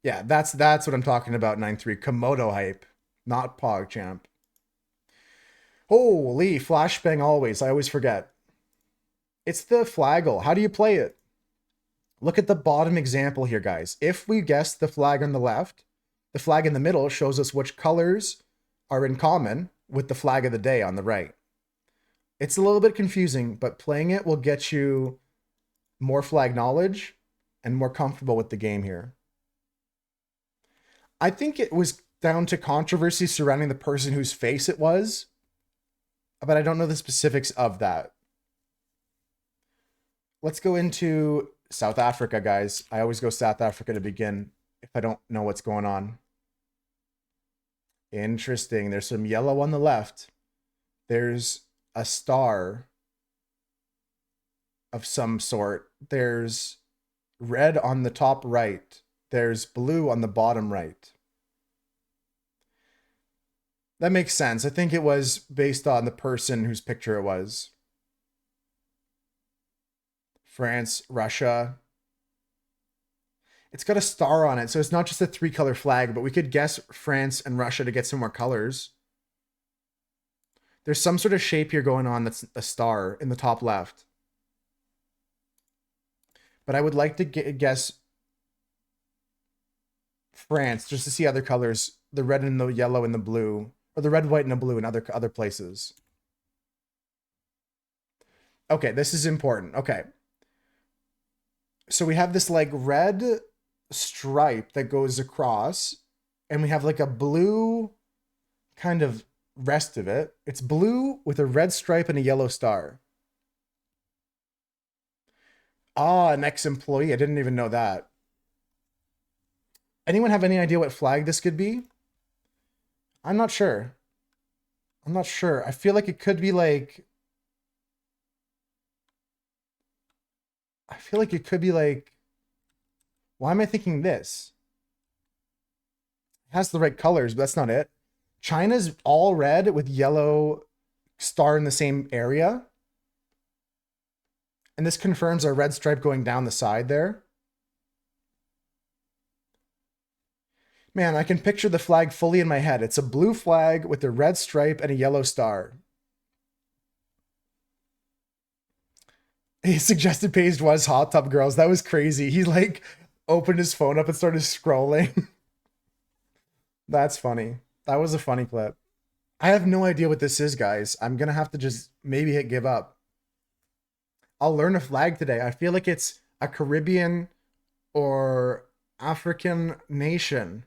Speaker 1: Yeah, that's what I'm talking about, 9-3. Komodo Hype, not PogChamp. Holy, flashbang always. I always forget. It's the Flaggle. How do you play it? Look at the bottom example here, guys. If we guess the flag on the left, the flag in the middle shows us which colors are in common with the flag of the day on the right. It's a little bit confusing, but playing it will get you more flag knowledge and more comfortable with the game here. I think it was down to controversy surrounding the person whose face it was, but I don't know the specifics of that. Let's go into South Africa, guys. I always go South Africa to begin if I don't know what's going on. Interesting. There's some yellow on the left. There's a star of some sort. There's red on the top right. There's blue on the bottom right. That makes sense. I think it was based on the person whose picture it was. France, Russia. It's got a star on it, so it's not just a 3-color flag, but we could guess France and Russia to get some more colors. There's some sort of shape here going on that's a star in the top left. But I would like to guess France just to see other colors, the red and the yellow and the blue, or the red, white, and the blue in other places. Okay, this is important. Okay. So we have this like red stripe that goes across, and we have like a blue kind of rest of it. It's blue with a red stripe and a yellow star. Ah, an ex-employee. I didn't even know that. Anyone have any idea what flag this could be? I'm not sure. I'm not sure. I feel like it could be like... I feel like it could be like... Why am I thinking this? It has the right colors, but that's not it. China's all red with yellow star in the same area. And this confirms our red stripe going down the side there. Man, I can picture the flag fully in my head. It's a blue flag with a red stripe and a yellow star. His suggested page was Hot Tub Girls. That was crazy. He like opened his phone up and started scrolling. That's funny. That was a funny clip. I have no idea what this is, guys. I'm going to have to just maybe hit give up. I'll learn a flag today. I feel like it's a Caribbean or African nation.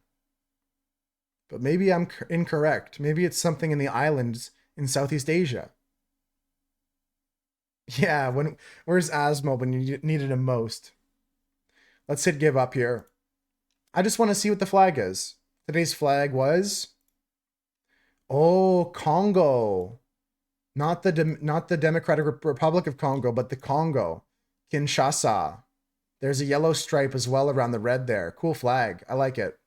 Speaker 1: But maybe I'm incorrect. Maybe it's something in the islands in Southeast Asia. Yeah, where's Asmo when you needed him most? Let's hit give up here. I just want to see what the flag is. Today's flag was... Oh, Congo. Not the Democratic Republic of Congo, but the Congo. Kinshasa. There's a yellow stripe as well around the red there. Cool flag. I like it.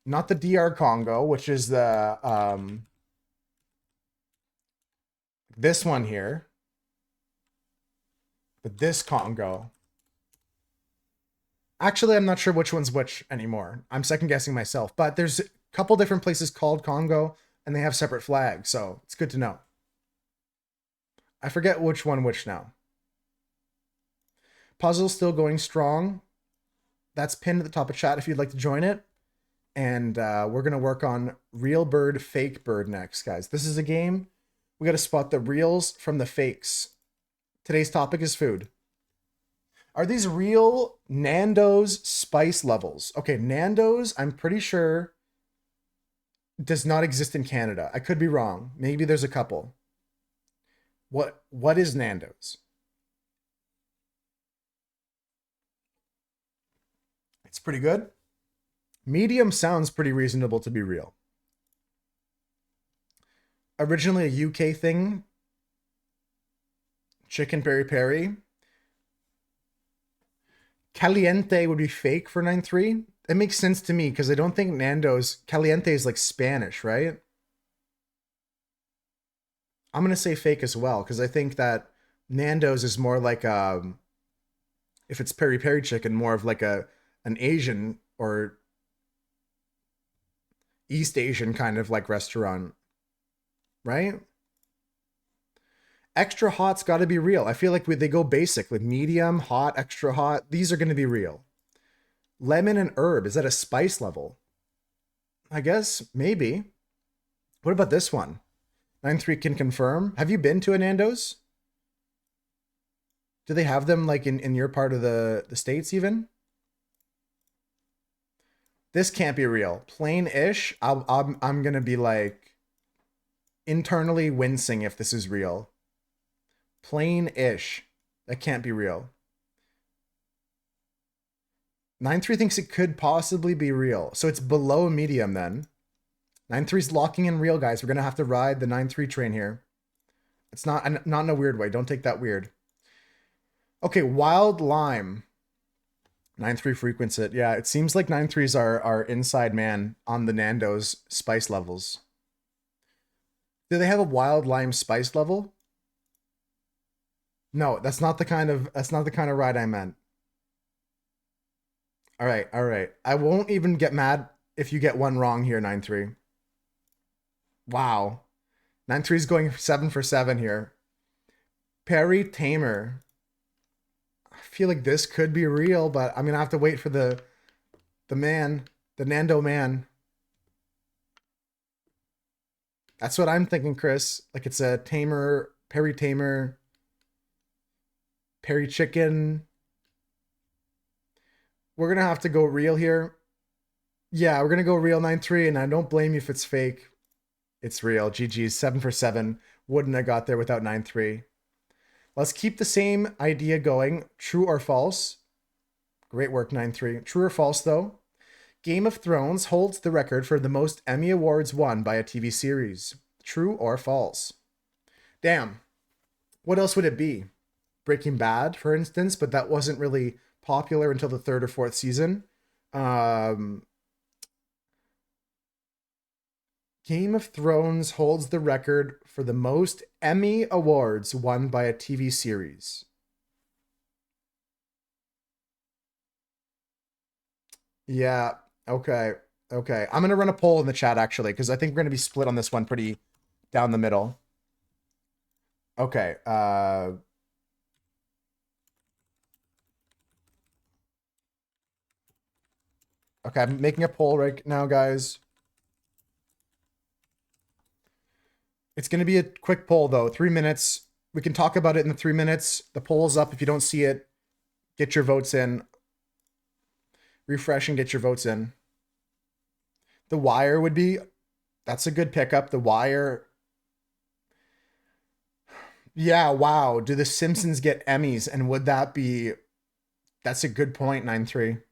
Speaker 1: Not the DR Congo, which is the... this one here. But this Congo. Actually, I'm not sure which one's which anymore. I'm second guessing myself. But there's a couple different places called Congo, and they have separate flags, so it's good to know. I forget which one which now. Puzzle still going strong. That's pinned at the top of chat if you'd like to join it. And we're going to work on real bird, fake bird next, guys. This is a game. We got to spot the reals from the fakes. Today's topic is food. Are these real Nando's spice levels? Okay, Nando's, I'm pretty sure, does not exist in Canada. I could be wrong. Maybe there's a couple. What is Nando's? It's pretty good. Medium sounds pretty reasonable to be real. Originally a UK thing. Chicken peri peri. Caliente would be fake for 9-3. It makes sense to me because I don't think Nando's Caliente is like Spanish, right? I'm gonna say fake as well because I think that Nando's is more like if it's peri peri chicken, more of like an Asian or East Asian kind of like restaurant, right? Extra hot's got to be real. I feel like they go basic with medium, hot, extra hot. These are going to be real. Lemon and herb, is that a spice level? I guess maybe. What about this one? 9-3 can confirm. Have you been to a Nando's? Do they have them like in your part of the States even? This can't be real. Plain-ish. I'm gonna be like internally wincing if this is real. Plain-ish. That can't be real. 9-3 thinks it could possibly be real. So it's below medium then. 9-3's locking in real, guys. We're gonna have to ride the 9-3 train here. It's not in a weird way. Don't take that weird. Okay, wild lime. 9-3 frequents it. Yeah, it seems like 9-3's our inside man on the Nando's spice levels. Do they have a wild lime spice level? No, that's not the kind of ride I meant. All right, all right. I won't even get mad if you get one wrong here, 9-3. Wow. 9-3's going 7 for 7 here. Perry Tamer. I feel like this could be real, but I'm gonna have to wait for the man, the Nando man. That's what I'm thinking, Chris. Like it's a Tamer, Perry Tamer, Perry Chicken. We're gonna have to go real here. Yeah, we're gonna go real 9-3, and I don't blame you if it's fake. It's real. GG's 7 for 7. Wouldn't have got there without 9-3. Let's keep the same idea going. True or false? Great work, 9-3. True or false, though? Game of Thrones holds the record for the most Emmy Awards won by a TV series. True or false? Damn. What else would it be? Breaking Bad, for instance, but that wasn't really popular until the 3rd or 4th season. Game of Thrones holds the record for the most Emmy Awards won by a TV series. Yeah, okay. Okay. I'm going to run a poll in the chat actually, because I think we're going to be split on this one pretty down the middle. Okay. Okay, I'm making a poll right now, guys. It's going to be a quick poll, though. 3 minutes. We can talk about it in the 3 minutes. The poll's up. If you don't see it, get your votes in. Refresh and get your votes in. The Wire would be... That's a good pickup. The Wire... Yeah, wow. Do The Simpsons get Emmys? And would that be... That's a good point, 9-3.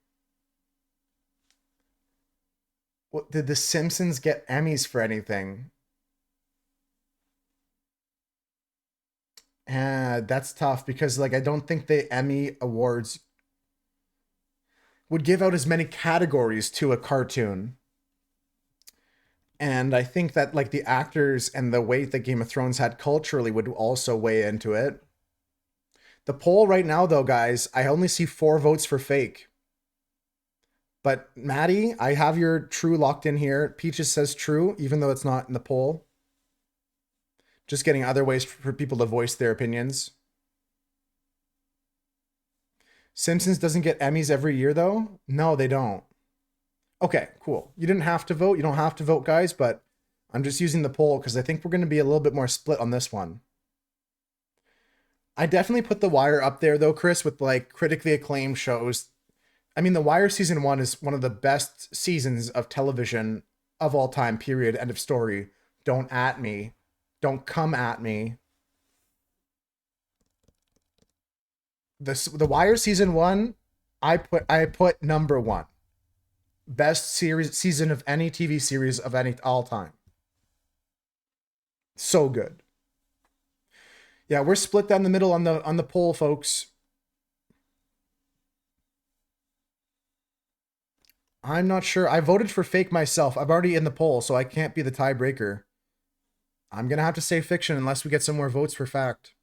Speaker 1: Well, did The Simpsons get Emmys for anything? That's tough because like I don't think the Emmy Awards would give out as many categories to a cartoon. And I think that like the actors and the weight that Game of Thrones had culturally would also weigh into it. The poll right now though, guys, I only see 4 votes for fake. But Maddie, I have your true locked in here. Peaches says true, even though it's not in the poll. Just getting other ways for people to voice their opinions. Simpsons doesn't get Emmys every year, though? No, they don't. Okay, cool. You didn't have to vote. You don't have to vote, guys, but I'm just using the poll because I think we're going to be a little bit more split on this one. I definitely put The Wire up there, though, Chris, with like critically acclaimed shows. I mean, The Wire season 1 is one of the best seasons of television of all time, period. End of story. Don't at me. Don't come at me. The Wire season 1, I put number 1. Best season of any TV series of any all time. So good. Yeah, we're split down the middle on the poll, folks. I'm not sure. I voted for fake myself. I'm already in the poll, so I can't be the tiebreaker. I'm gonna have to say fiction unless we get some more votes for fact.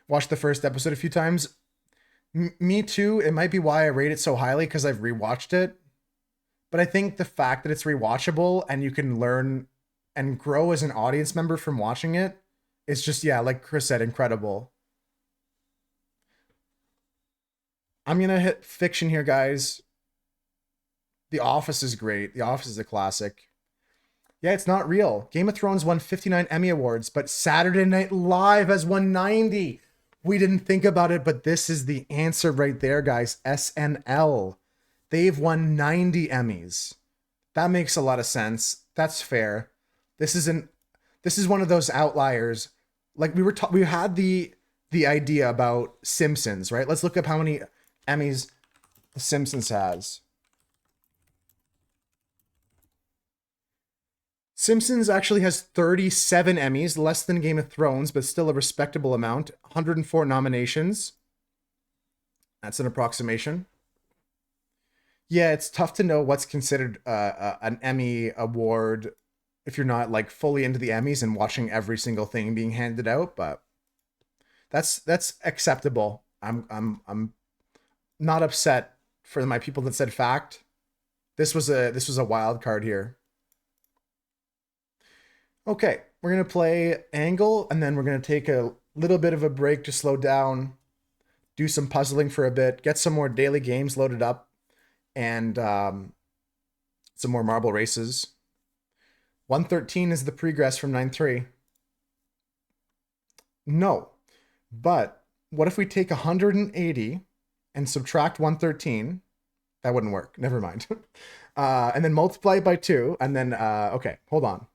Speaker 1: Watched the first episode a few times. Me too. It might be why I rate it so highly, because I've rewatched it. But I think the fact that it's rewatchable and you can learn and grow as an audience member from watching it is just, yeah, like Chris said, incredible. I'm gonna hit fiction here, guys. The Office is great. The Office is a classic. Yeah, it's not real. Game of Thrones won 59 Emmy Awards, but Saturday Night Live has won 90. We didn't think about it, but this is the answer right there, guys. SNL. They've won 90 Emmys. That makes a lot of sense. That's fair. This is one of those outliers. Like we had the idea about Simpsons, right? Let's look up how many Emmys The Simpsons has. Simpsons actually has 37 Emmys, less than Game of Thrones, but still a respectable amount. 104 nominations. That's an approximation. Yeah, it's tough to know what's considered an Emmy award if you're not like fully into the Emmys and watching every single thing being handed out, but that's acceptable. I'm not upset for my people that said fact. This was a wild card here. Okay, we're gonna play Angle, and then we're gonna take a little bit of a break to slow down, do some puzzling for a bit, get some more daily games loaded up, and some more marble races. 113 is the pregress from 9-3. No, but what if we take 180 and subtract 113? That wouldn't work. Never mind. And then multiply it by 2, and then okay, hold on.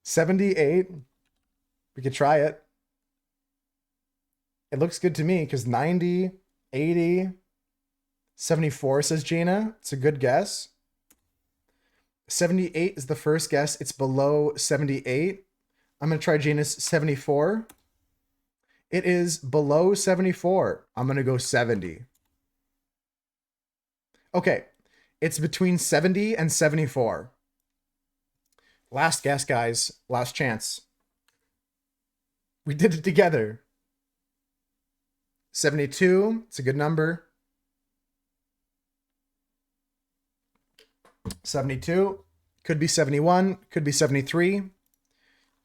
Speaker 1: 78. We could try it. It looks good to me because 90, 80, 74 says Gina. It's a good guess. 78 is the first guess. It's below 78. I'm going to try Gina's 74. It is below 74. I'm going to go 70. Okay. It's between 70 and 74. Last guess, guys. Last chance. We did it together. 72. It's a good number. 72. Could be 71. Could be 73.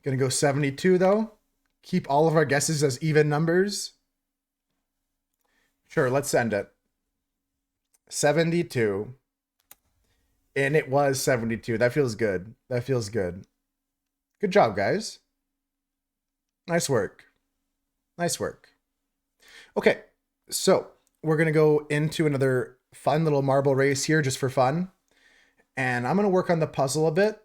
Speaker 1: Gonna go 72, though. Keep all of our guesses as even numbers. Sure, let's send it. 72. And it was 72. That feels good. That feels good. Good job, guys. Nice work. Nice work. Okay, so we're going to go into another fun little marble race here just for fun. And I'm going to work on the puzzle a bit.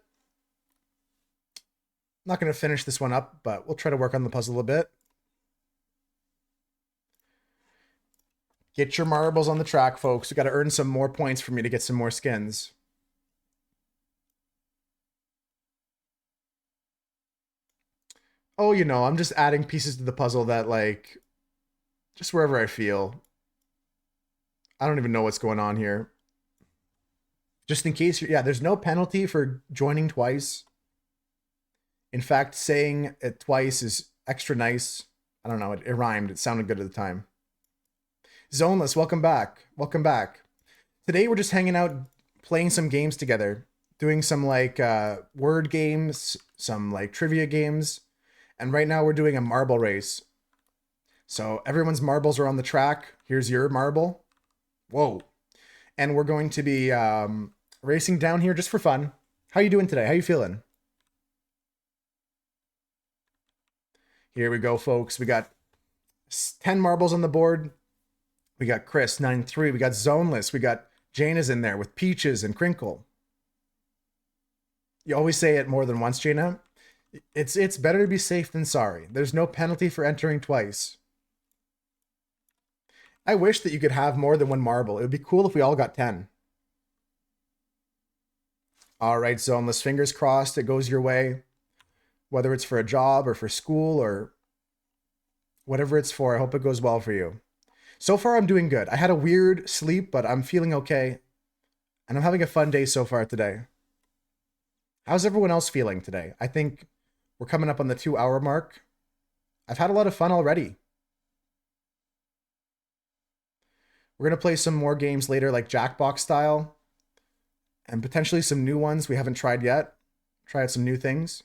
Speaker 1: I'm not going to finish this one up, but we'll try to work on the puzzle a bit. Get your marbles on the track, folks. We got to earn some more points for me to get some more skins. Oh, you know, I'm just adding pieces to the puzzle that, like, just wherever I feel. I don't even know what's going on here. Just in case, yeah, there's no penalty for joining twice. In fact, saying it twice is extra nice. I don't know, it rhymed. It sounded good at the time. Zoneless, welcome back. Welcome back. Today we're just hanging out, playing some games together. Doing some, like, word games, some, like, trivia games. And right now we're doing a marble race. So everyone's marbles are on the track. Here's your marble. Whoa. And we're going to be racing down here just for fun. How you doing today? How you feeling? Here we go, folks. We got 10 marbles on the board. We got Chris, 9-3. We got Zoneless. We got Jaina's in there with Peaches and Crinkle. You always say it more than once, Jaina. It's better to be safe than sorry. There's no penalty for entering twice. I wish that you could have more than one marble. It would be cool if we all got 10. All right, Zoneless, fingers crossed it goes your way. Whether it's for a job or for school or whatever it's for, I hope it goes well for you. So far, I'm doing good. I had a weird sleep, but I'm feeling okay. And I'm having a fun day so far today. How's everyone else feeling today? I think we're coming up on the 2-hour mark. I've had a lot of fun already. We're going to play some more games later, like Jackbox style, and potentially some new ones we haven't tried yet. Try out some new things.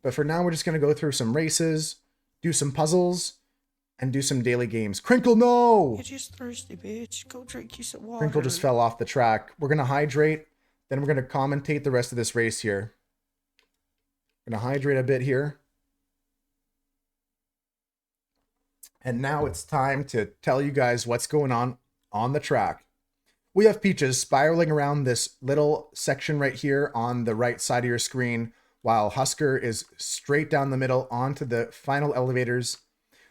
Speaker 1: But for now, we're just going to go through some races, do some puzzles, and do some daily games. Crinkle, no!
Speaker 3: You're just thirsty, bitch. Go drink you some water.
Speaker 1: Crinkle just fell off the track. We're going to hydrate, then we're going to commentate the rest of this race here. We're going to hydrate a bit here. And now it's time to tell you guys what's going on the track. We have Peaches spiraling around this little section right here on the right side of your screen, while Husker is straight down the middle onto the final elevators.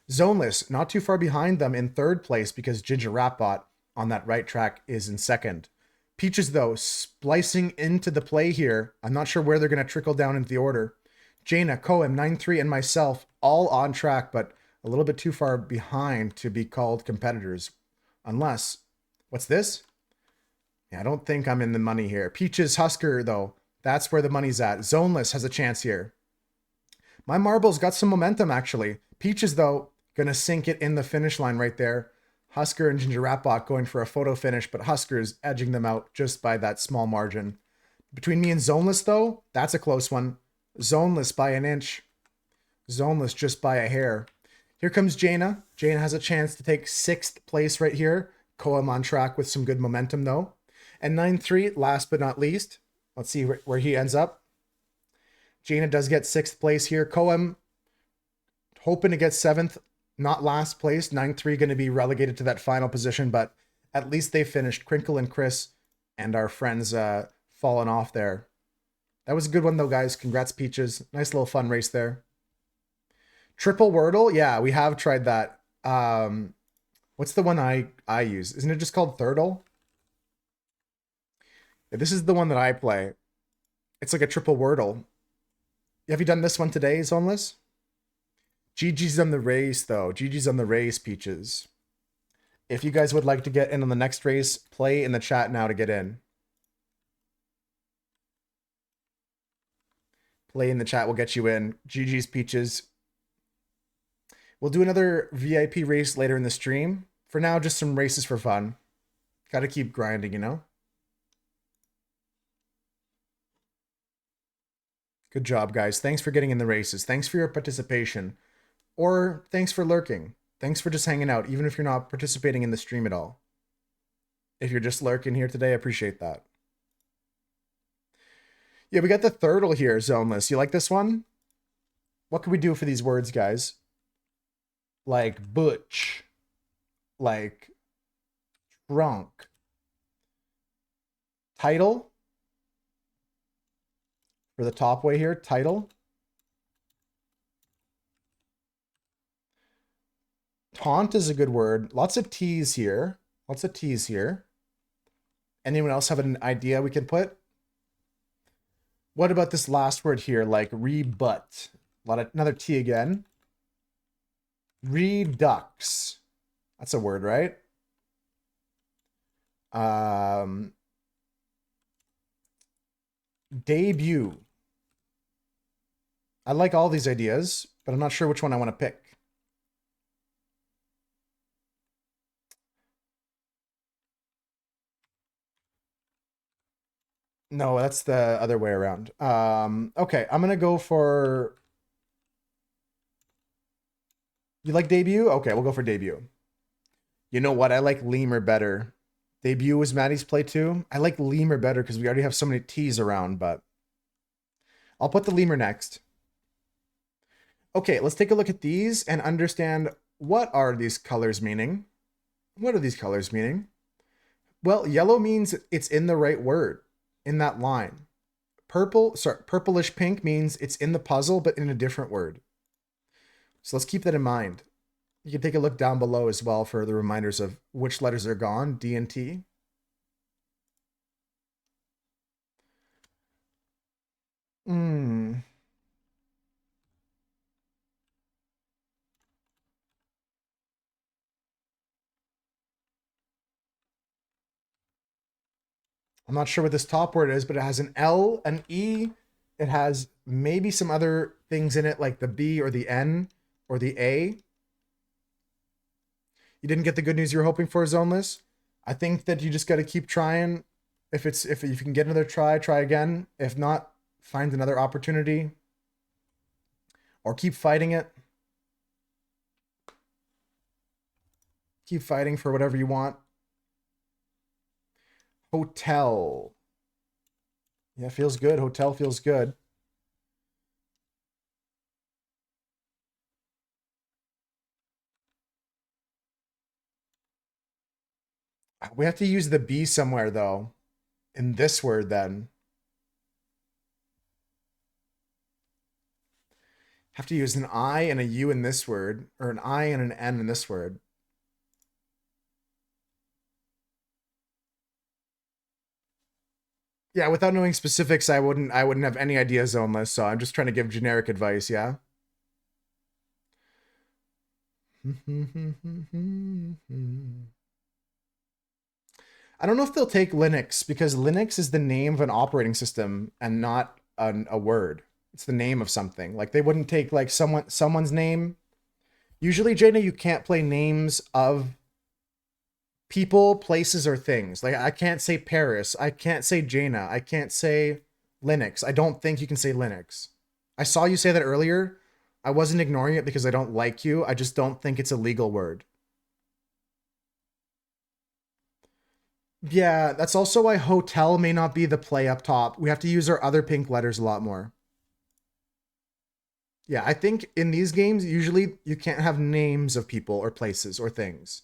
Speaker 1: Zoneless, not too far behind them in third place because Ginger Rapbot on that right track is in second. Peaches, though, splicing into the play here. I'm not sure where they're going to trickle down into the order. Jaina, Koem, 9-3, and myself all on track, but a little bit too far behind to be called competitors. Unless, what's this? Yeah, I don't think I'm in the money here. Peaches, Husker, though, that's where the money's at. Zoneless has a chance here. My marbles got some momentum, actually. Peaches, though, gonna sink it in the finish line right there. Husker and Ginger Rapbot going for a photo finish, but Husker's edging them out just by that small margin. Between me and Zoneless, though, that's a close one. Zoneless by an inch. Zoneless just by a hair. Here comes Jaina. Jaina has a chance to take 6th place right here. Koem on track with some good momentum, though. And 9-3, last but not least. Let's see where he ends up. Jaina does get 6th place here. Koem hoping to get 7th, not last place. 9-3 going to be relegated to that final position, but at least they finished. Crinkle and Chris and our friends falling off there. That was a good one, though, guys. Congrats, Peaches. Nice little fun race there. Triple Wordle? Yeah, we have tried that. What's the one I use? Isn't it just called Thirdle? Yeah, this is the one that I play. It's like a triple Wordle. Have you done this one today, Zoneless? GG's on the race, though. GG's on the race, Peaches. If you guys would like to get in on the next race, play in the chat now to get in. Play in the chat will get you in. GG's, Peaches. We'll do another VIP race later in the stream. For now, just some races for fun. Gotta keep grinding, you know? Good job, guys. Thanks for getting in the races. Thanks for your participation. Or thanks for lurking. Thanks for just hanging out, even if you're not participating in the stream at all. If you're just lurking here today, I appreciate that. Yeah, we got the Thirdle here, Zoneless. You like this one? What can we do for these words, guys? Like butch. Like trunk. Title. For the top way here, title. Taunt is a good word. Lots of T's here. Lots of T's here. Anyone else have an idea we can put? What about this last word here, like rebut? Another T again. Redux. That's a word, right? Debut. I like all these ideas, but I'm not sure which one I want to pick. No, that's the other way around. Okay, I'm gonna go for... You like debut? Okay, we'll go for debut. You know what? I like lemur better. Debut was Maddie's play too. I like lemur better because we already have so many T's around, but I'll put the lemur next. Okay, let's take a look at these and understand what are these colors meaning. What are these colors meaning? Well, yellow means it's in the right word, in that line. purplish pink means it's in the puzzle, but in a different word. So let's keep that in mind. You can take a look down below as well for the reminders of which letters are gone, D and T. I'm not sure what this top word is, but it has an L, an E. It has maybe some other things in it like the B or the N or the A. You didn't get the good news you were hoping for, Zoneless. I think that you just got to keep trying. If you can get another try again. If not, find another opportunity or keep fighting it. Keep fighting for whatever you want. Hotel. Yeah, feels good. Hotel feels good. We have to use the B somewhere, though. In this word, then. Have to use an I and a U in this word, or an I and an N in this word. Yeah, without knowing specifics, I wouldn't have any idea, Zoneless, so I'm just trying to give generic advice, yeah? I don't know if they'll take Linux, because Linux is the name of an operating system and not a word. It's the name of something. Like, they wouldn't take, like, someone's name. Usually, Jaina, you can't play names of people, places, or things. Like, I can't say Paris. I can't say Jaina. I can't say Linux. I don't think you can say Linux. I saw you say that earlier. I wasn't ignoring it because I don't like you. I just don't think it's a legal word. Yeah, that's also why hotel may not be the play up top. We have to use our other pink letters a lot more. Yeah, I think in these games, usually you can't have names of people or places or things.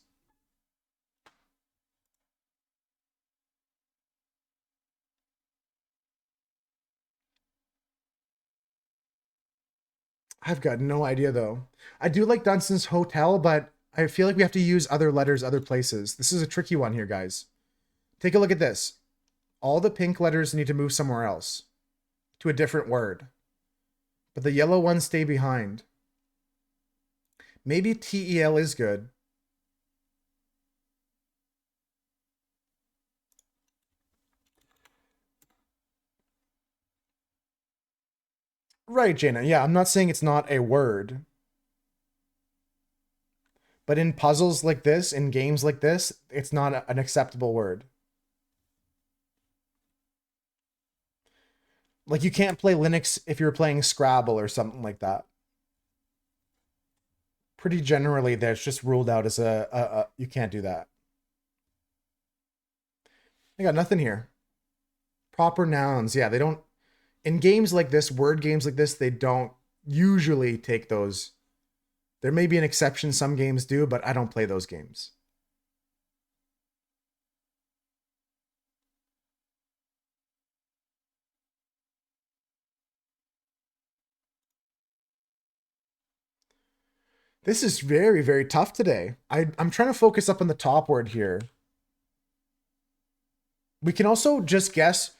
Speaker 1: I've got no idea though. I do like Dunstan's Hotel, but I feel like we have to use other letters, other places. This is a tricky one here, guys. Take a look at this. All the pink letters need to move somewhere else, to a different word. But the yellow ones stay behind. Maybe TEL is good. Right, Jaina. Yeah, I'm not saying it's not a word. But in puzzles like this, in games like this, it's not an acceptable word. Like, you can't play Linux if you're playing Scrabble or something like that. Pretty generally, that's just ruled out as you can't do that. I got nothing here. Proper nouns. Yeah, they don't. In games like this, word games like this, they don't usually take those. There may be an exception, some games do, but I don't play those games. This is very, very tough today. I'm trying to focus up on the top word here. We can also just guess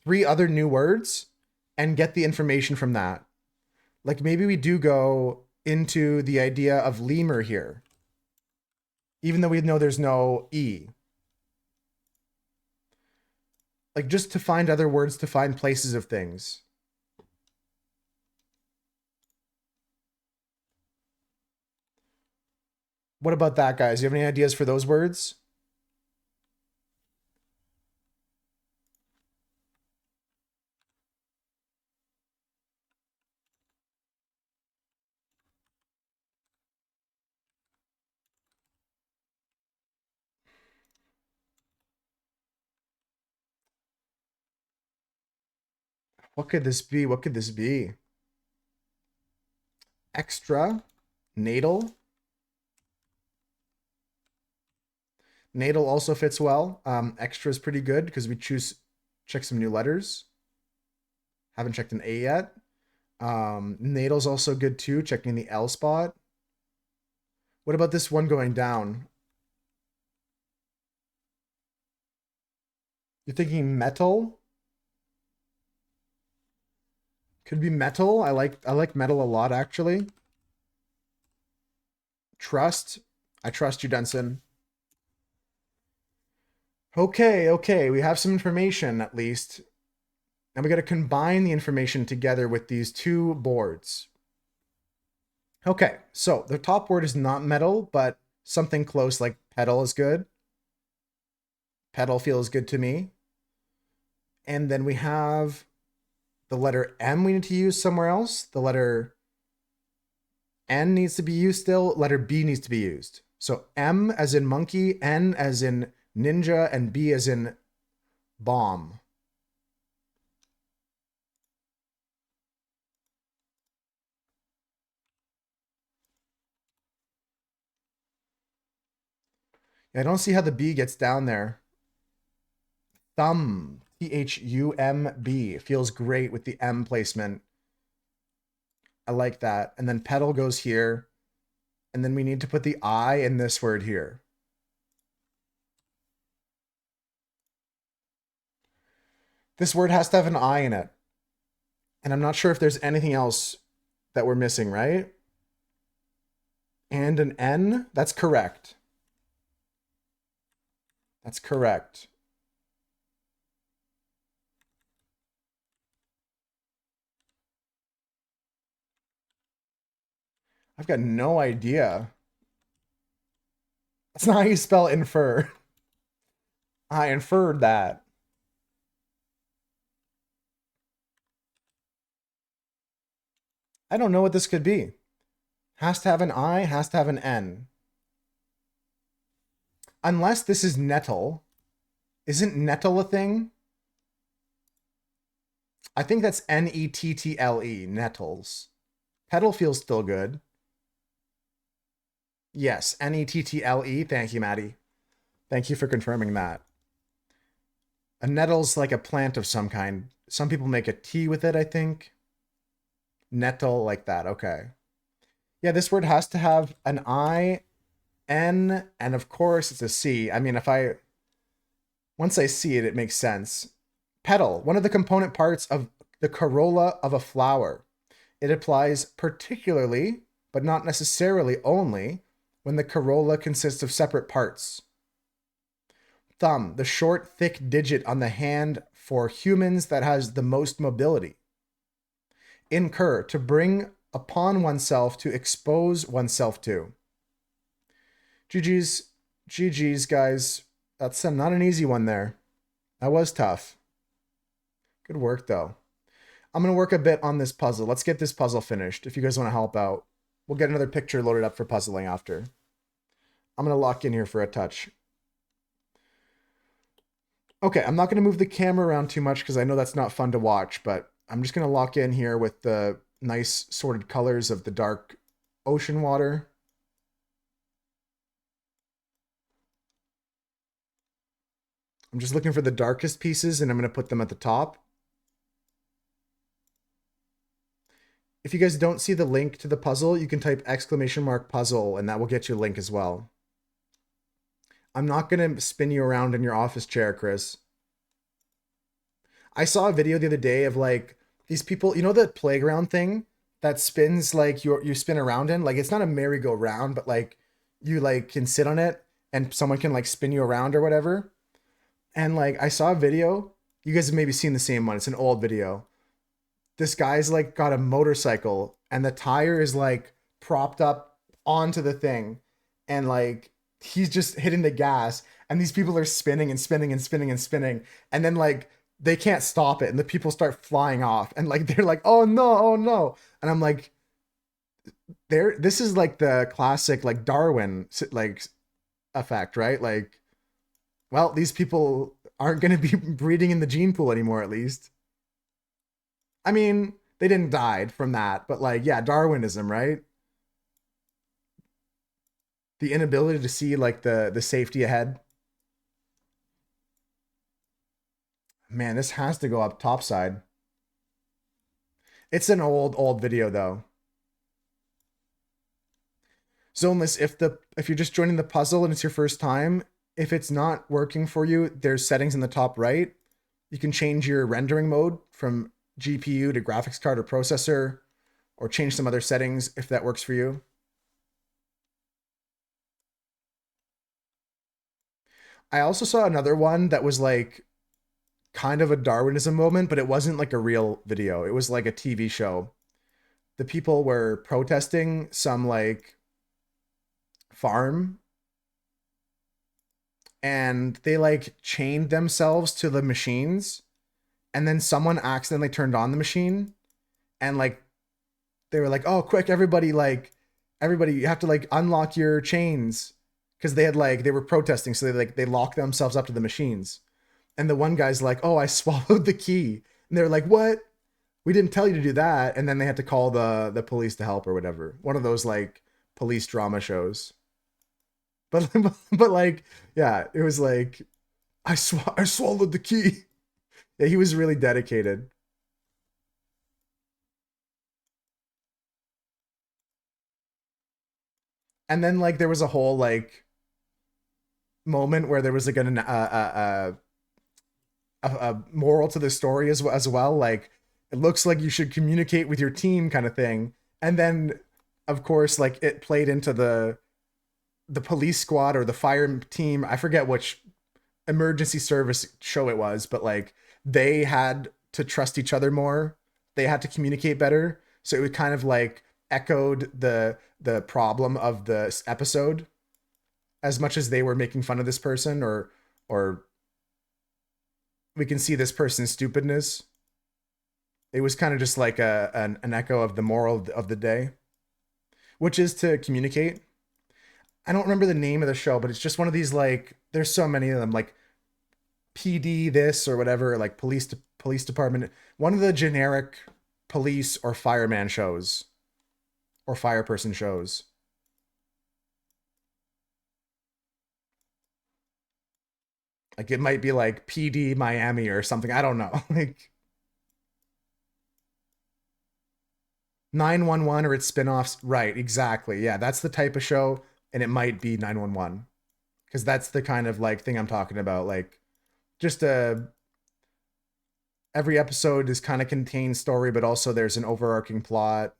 Speaker 1: 3 other new words and get the information from that. Like, maybe we do go into the idea of lemur here, even though we know there's no E. Like, just to find other words, to find places of things. What about that, guys? Do you have any ideas for those words? What could this be? What could this be? Extra, natal. Natal also fits well. Extra is pretty good because we check some new letters. Haven't checked an A yet. Natal's also good too, checking the L spot. What about this one going down? You're thinking metal? Could be metal. I like metal a lot, actually. Trust. I trust you, Denson. Okay. We have some information at least. And we got to combine the information together with these two boards. Okay, so the top word is not metal, but something close like pedal is good. Pedal feels good to me. And then we have the letter M we need to use somewhere else. The letter N needs to be used still. Letter B needs to be used. So M as in monkey, N as in ninja, and B as in bomb. I don't see how the B gets down there. Thumb. Thumb. Feels great with the M placement. I like that. And then pedal goes here. And then we need to put the I in this word here. This word has to have an I in it. And I'm not sure if there's anything else that we're missing, right? And an N? That's correct. That's correct. I've got no idea. That's not how you spell infer. I inferred that. I don't know what this could be. Has to have an I, has to have an N. Unless this is nettle. Isn't nettle a thing? I think that's Nettle, nettles. Pedal feels still good. Yes, Nettle. Thank you, Maddie. Thank you for confirming that. A nettle's like a plant of some kind. Some people make a tea with it, I think. Nettle, like that. Okay. Yeah, this word has to have an I, N, and of course it's a C. I mean, once I see it, it makes sense. Petal, one of the component parts of the corolla of a flower. It applies particularly, but not necessarily only, when the corolla consists of separate parts. Thumb, the short, thick digit on the hand for humans that has the most mobility. Incur, to bring upon oneself, to expose oneself to. GG's, guys. That's not an easy one there. That was tough. Good work, though. I'm going to work a bit on this puzzle. Let's get this puzzle finished. If you guys want to help out, we'll get another picture loaded up for puzzling after. I'm going to lock in here for a touch. Okay, I'm not going to move the camera around too much because I know that's not fun to watch, but I'm just going to lock in here with the nice sorted colors of the dark ocean water. I'm just looking for the darkest pieces and I'm going to put them at the top. If you guys don't see the link to the puzzle, you can type !puzzle and that will get you a link as well. I'm not going to spin you around in your office chair, Chris. I saw a video the other day of like these people, you know, the playground thing that spins like you spin around in? Like it's not a merry-go-round, but like you like can sit on it and someone can like spin you around or whatever. And like I saw a video, you guys have maybe seen the same one. It's an old video. This guy's like got a motorcycle and the tire is like propped up onto the thing and like he's just hitting the gas and these people are spinning and spinning and spinning and spinning and then like they can't stop it and the people start flying off and like they're like, oh no, and I'm like, this is like the classic like Darwin like effect, right? Like, well, these people aren't going to be breeding in the gene pool anymore, at least. I mean, they didn't die from that, but like, yeah, Darwinism, right? The inability to see like the safety ahead. Man, this has to go up topside. It's an old video though. Zoneless, if you're just joining the puzzle and it's your first time, if it's not working for you, there's settings in the top right. You can change your rendering mode from GPU to graphics card or processor, or change some other settings if that works for you. I also saw another one that was like kind of a Darwinism moment, but it wasn't like a real video. It was like a TV show. The people were protesting some like farm, and they like chained themselves to the machines, and then someone accidentally turned on the machine, and like they were like, "Oh, quick, everybody, you have to like unlock your chains," because they were protesting, so they locked themselves up to the machines. And the one guy's like, "Oh, I swallowed the key," and they're like, "What? We didn't tell you to do that." And then they had to call the police to help or whatever. One of those like police drama shows. But but like, yeah, it was like I swallowed the key. Yeah, he was really dedicated. And then like there was a whole like moment where there was like a moral to the story as well. Like it looks like you should communicate with your team kind of thing. And then of course like it played into the police squad or the fire team. I forget which emergency service show it was, but like they had to trust each other more. They had to communicate better. So it would kind of like echoed the problem of the episode, as much as they were making fun of this person, or we can see this person's stupidness. It was kind of just like an echo of the moral of the day, which is to communicate. I don't remember the name of the show, but it's just one of these like there's so many of them, like PD this or whatever, like police department, one of the generic police or fireman shows or fireperson shows. Like it might be like PD Miami or something. I don't know. Like 911 or its spin-offs. Right, exactly. Yeah, that's the type of show, and it might be 911. Because that's the kind of like thing I'm talking about. Like just every episode is kind of contained story, but also there's an overarching plot.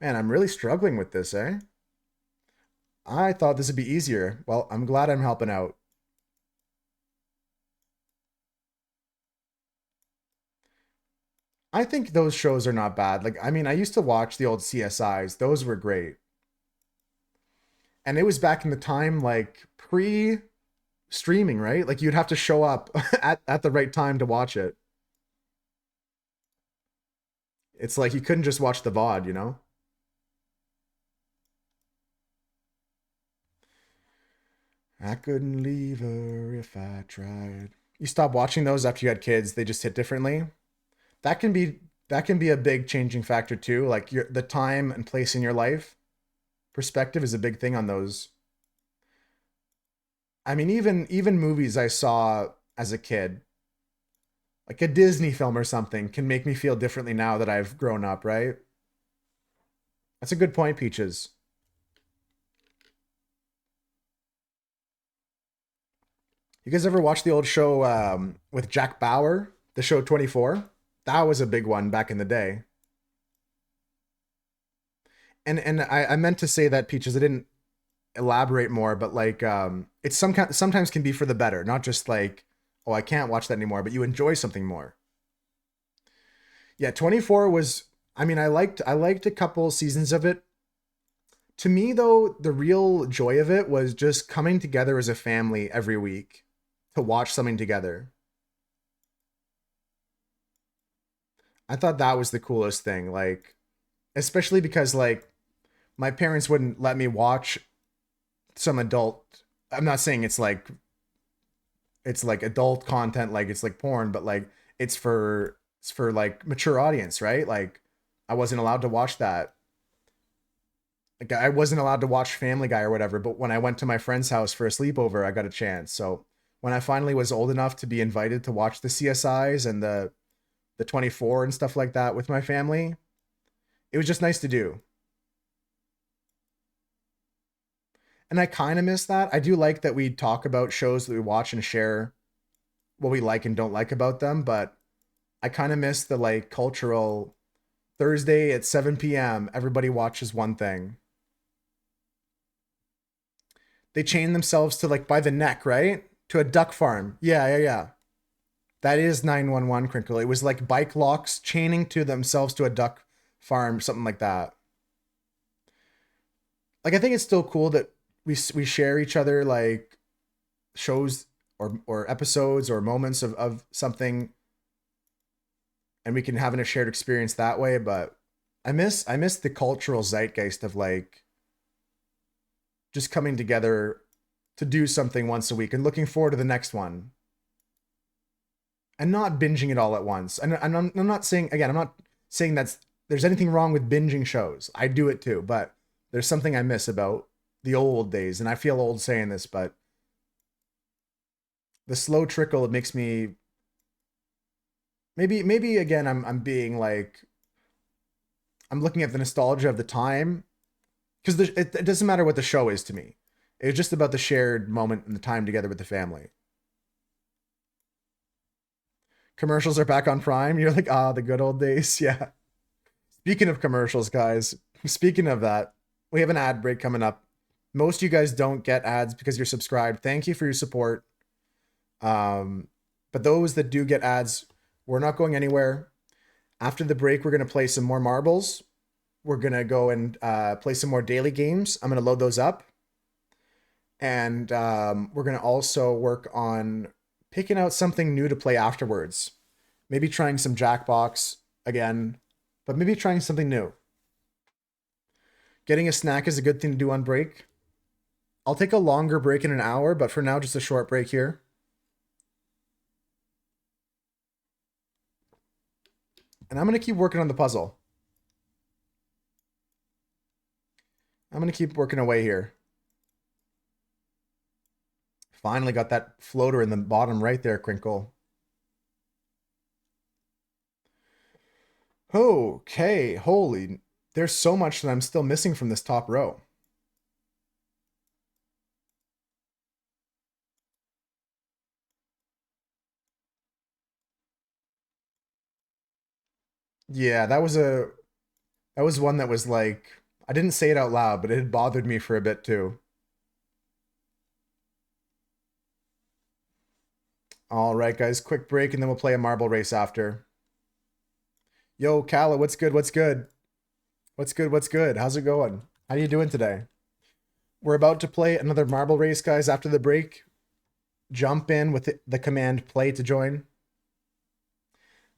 Speaker 1: Man, I'm really struggling with this, eh? I thought this would be easier. Well, I'm glad I'm helping out. I think those shows are not bad. Like, I mean, I used to watch the old CSIs. Those were great. And it was back in the time, like pre streaming, right? Like you'd have to show up at the right time to watch it. It's like you couldn't just watch the VOD, you know? I couldn't leave her if I tried. You stop watching those after you had kids, they just hit differently. That can be that can be a big changing factor too. Like the time and place in your life. Perspective is a big thing on those. I mean, even movies I saw as a kid, like a Disney film or something, can make me feel differently now that I've grown up, right? That's a good point, Peaches. You guys ever watch the old show with Jack Bauer, the show 24? That was a big one back in the day. And I meant to say that, Peaches. I didn't elaborate more, but like it's sometimes can be for the better, not just like, oh, I can't watch that anymore, but you enjoy something more. Yeah, 24 was, I mean, I liked a couple seasons of it. To me though, the real joy of it was just coming together as a family every week to watch something together. I thought that was the coolest thing, like especially because like my parents wouldn't let me watch some adult, I'm not saying it's like adult content, like it's like porn, but like it's for like mature audience, right? Like I wasn't allowed to watch that. Like I wasn't allowed to watch Family Guy or whatever, but when I went to my friend's house for a sleepover, I got a chance. So when I finally was old enough to be invited to watch the CSIs and the 24 and stuff like that with my family. It was just nice to do. And I kind of miss that. I do like that we talk about shows that we watch and share what we like and don't like about them, but I kind of miss the like cultural Thursday at 7 p.m. everybody watches one thing. They chain themselves to like by the neck, right? To a duck farm. Yeah. That is 911 Crinkle. It was like bike locks chaining to themselves to a duck farm, something like that. Like I think it's still cool that we share each other like shows or episodes or moments of something, and we can have a shared experience that way. But I miss the cultural zeitgeist of like just coming together to do something once a week and looking forward to the next one, and not binging it all at once. And I'm not saying, again, I'm not saying there's anything wrong with binging shows. I do it too, but there's something I miss about the old days, and I feel old saying this, but the slow trickle, it makes me maybe again I'm being like, I'm looking at the nostalgia of the time, because it doesn't matter what the show is to me. It's just about the shared moment and the time together with the family. Commercials are back on Prime. You're like, the good old days. Yeah. Speaking of commercials, guys, speaking of that, we have an ad break coming up. Most of you guys don't get ads because you're subscribed. Thank you for your support. But those that do get ads, we're not going anywhere. After the break, we're going to play some more marbles. We're going to go and play some more daily games. I'm going to load those up. And we're going to also work on picking out something new to play afterwards. Maybe trying some Jackbox again, but maybe trying something new. Getting a snack is a good thing to do on break. I'll take a longer break in an hour, but for now, just a short break here. And I'm going to keep working on the puzzle. I'm going to keep working away here. Finally got that floater in the bottom right there, Crinkle. Okay, holy. There's so much that I'm still missing from this top row. Yeah, that was one that was like, I didn't say it out loud, but it had bothered me for a bit too. All right, guys, quick break and then we'll play a marble race after. Yo, Kala, what's good? What's good? What's good? What's good? How's it going? How you doing today? We're about to play another marble race, guys, after the break. Jump in with the command play to join.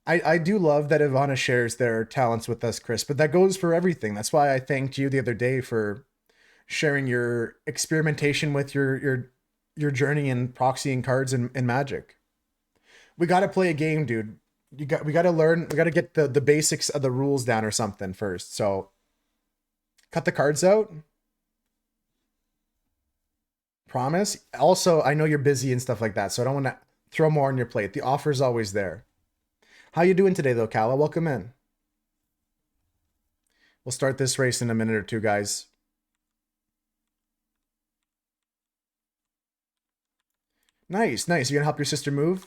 Speaker 1: I do love that Ivana shares their talents with us, Chris, but that goes for everything. That's why I thanked you the other day for sharing your experimentation with your journey in proxying cards and Magic. We got to play a game, dude. We got to learn. We got to get the basics of the rules down or something first. So cut the cards out. Promise. Also, I know you're busy and stuff like that, so I don't want to throw more on your plate. The offer's always there. How you doing today, though, Kala? Welcome in. We'll start this race in a minute or two, guys. Nice, nice. You gonna help your sister move?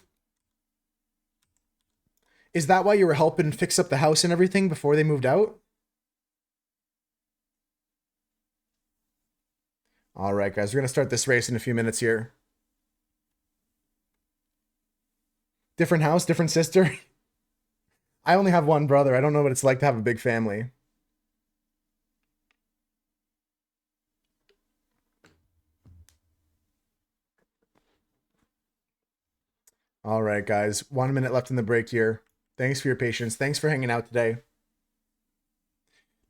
Speaker 1: Is that why you were helping fix up the house and everything before they moved out? All right, guys. We're gonna start this race in a few minutes here. Different house, different sister. I only have one brother. I don't know what it's like to have a big family. All right, guys. 1 minute left in the break here. Thanks for your patience. Thanks for hanging out today.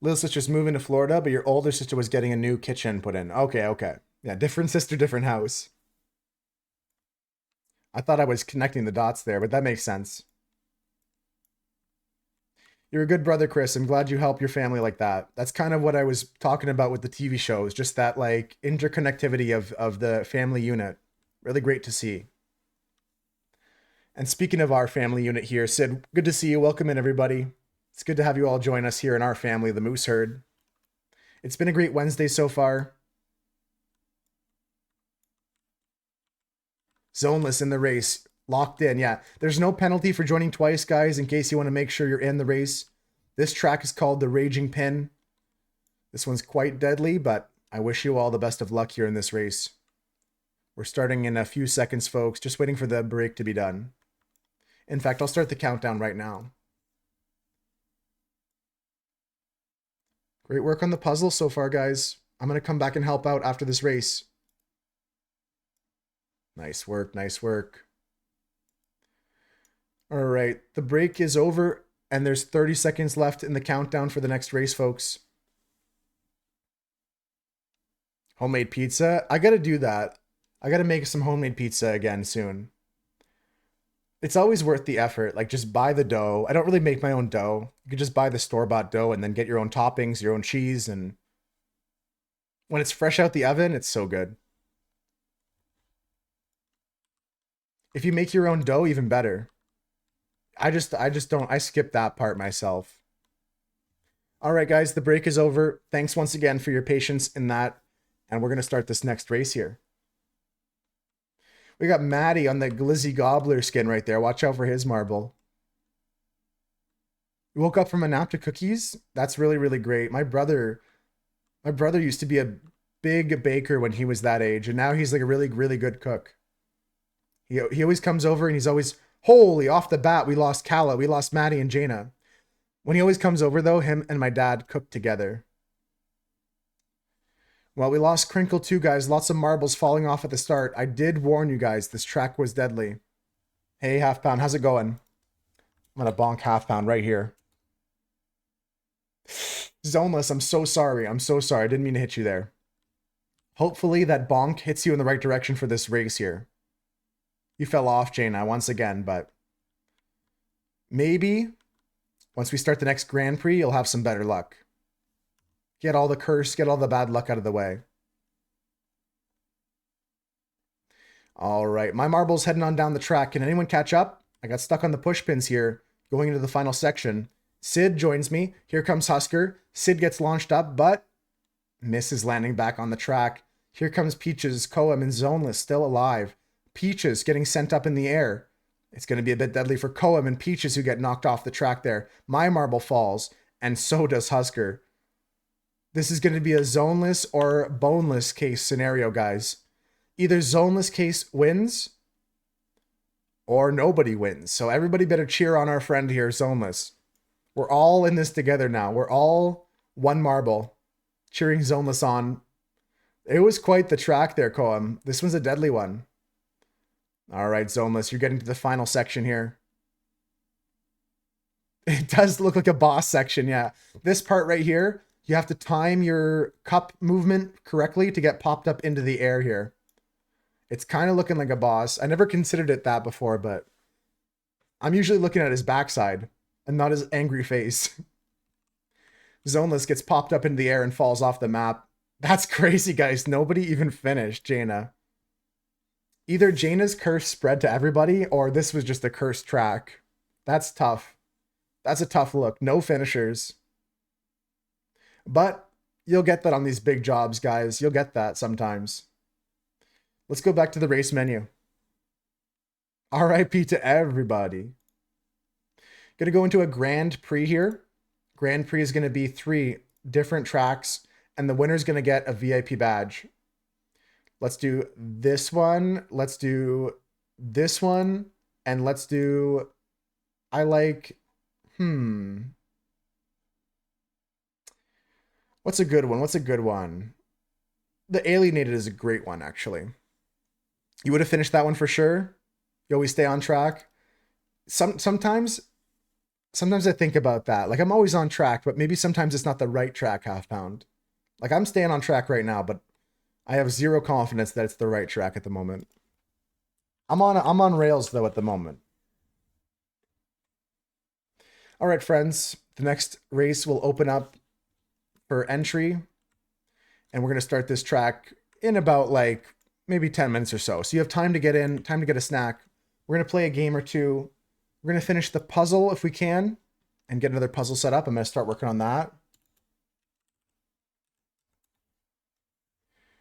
Speaker 1: Little sister's moving to Florida, but your older sister was getting a new kitchen put in. Okay, okay. Yeah, different sister, different house. I thought I was connecting the dots there, but that makes sense. You're a good brother, Chris. I'm glad you help your family like that. That's kind of what I was talking about with the TV shows, just that like interconnectivity of the family unit. Really great to see. And speaking of our family unit here, Sid, good to see you. Welcome in, everybody. It's good to have you all join us here in our family, the Moose Herd. It's been a great Wednesday so far. Zoneless in the race. Locked in, yeah. There's no penalty for joining twice, guys, in case you want to make sure you're in the race. This track is called the Raging Pin. This one's quite deadly, but I wish you all the best of luck here in this race. We're starting in a few seconds, folks. Just waiting for the break to be done. In fact, I'll start the countdown right now. Great work on the puzzle so far, guys. I'm going to come back and help out after this race. Nice work, nice work. All right, the break is over, and there's 30 seconds left in the countdown for the next race, folks. Homemade pizza. I got to do that. I got to make some homemade pizza again soon. It's always worth the effort. Like, just buy the dough. I don't really make my own dough. You can just buy the store-bought dough and then get your own toppings, your own cheese, and when it's fresh out the oven, it's so good. If you make your own dough, even better. I just don't, I skip that part myself. All right, guys, the break is over. Thanks once again for your patience in that. And we're going to start this next race here. We got Maddie on the Glizzy Gobbler skin right there. Watch out for his marble. You woke up from a nap to cookies? That's really, really great. My brother used to be a big baker when he was that age. And now he's like a really, really good cook. He always comes over and he's always, holy, off the bat, we lost Kala. We lost Maddie and Jaina. When he always comes over, though, him and my dad cook together. Well, we lost Crinkle too, guys. Lots of marbles falling off at the start. I did warn you guys, this track was deadly. Hey, Half Pound, how's it going? I'm gonna bonk Half Pound right here. Zoneless, I'm so sorry. I'm so sorry. I didn't mean to hit you there. Hopefully that bonk hits you in the right direction for this race here. You fell off, Jaina, once again, but maybe once we start the next Grand Prix, you'll have some better luck. Get all the curse, get all the bad luck out of the way. All right, my marble's heading on down the track. Can anyone catch up? I got stuck on the push pins here, going into the final section. Sid joins me. Here comes Husker. Sid gets launched up, but misses landing back on the track. Here comes Peaches, Koem, and Zoneless still alive. Peaches getting sent up in the air. It's going to be a bit deadly for Koem and Peaches who get knocked off the track there. My marble falls, and so does Husker. This is going to be a zoneless or boneless case scenario, guys. Either zoneless case wins or nobody wins. So everybody better cheer on our friend here, Zoneless. We're all in this together now. We're all one marble cheering Zoneless on. It was quite the track there, Koem. This one's a deadly one. All right, Zoneless, you're getting to the final section here. It does look like a boss section, yeah. This part right here, you have to time your cup movement correctly to get popped up into the air here. It's kind of looking like a boss. I never considered it that before, but I'm usually looking at his backside and not his angry face. Zoneless gets popped up into the air and falls off the map. That's crazy, guys. Nobody even finished Jaina. Either Jaina's curse spread to everybody or this was just a cursed track. That's tough. That's a tough look. No finishers. But you'll get that on these big jobs, guys. You'll get that sometimes. Let's go back to the race menu. RIP to everybody. Gonna go into a Grand Prix here. Grand Prix is gonna be 3 different tracks, and the winner's gonna get a VIP badge. Let's do this one. Let's do this one. And let's do, I like, what's a good one? What's a good one? The Alienated is a great one, actually. You would have finished that one for sure. You always stay on track. Sometimes I think about that. Like, I'm always on track, but maybe sometimes it's not the right track, Half Pound. Like, I'm staying on track right now, but I have zero confidence that it's the right track at the moment. I'm on rails, though, at the moment. All right, friends. The next race will open up for entry, and we're going to start this track in about, like, maybe 10 minutes or so. So you have time to get in, time to get a snack, We're going to play a game or two. We're going to finish the puzzle if we can and get another puzzle set up. I'm going to start working on that.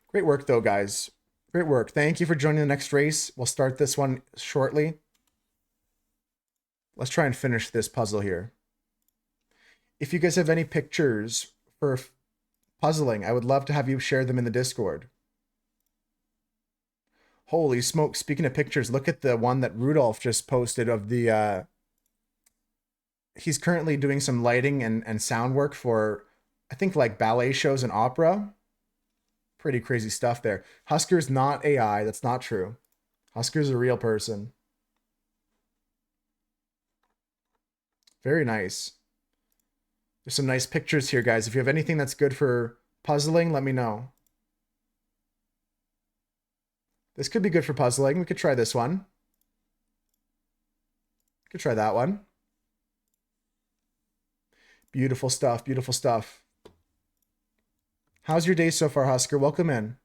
Speaker 1: Great work, though, guys. Great work. Thank you for joining the next race. We'll start this one shortly. Let's try and finish this puzzle here. If you guys have any pictures for puzzling, I would love to have you share them in the Discord. Holy smoke. Speaking of pictures, look at the one that Rudolph just posted of the... he's currently doing some lighting and sound work for, I think, like ballet shows and opera. Pretty crazy stuff there. Husker's not AI. That's not true. Husker's a real person. Very nice. There's some nice pictures here, guys. If you have anything that's good for puzzling, let me know. This could be good for puzzling. We could try this one. We could try that one. Beautiful stuff. Beautiful stuff. How's your day so far, Husker? Welcome in.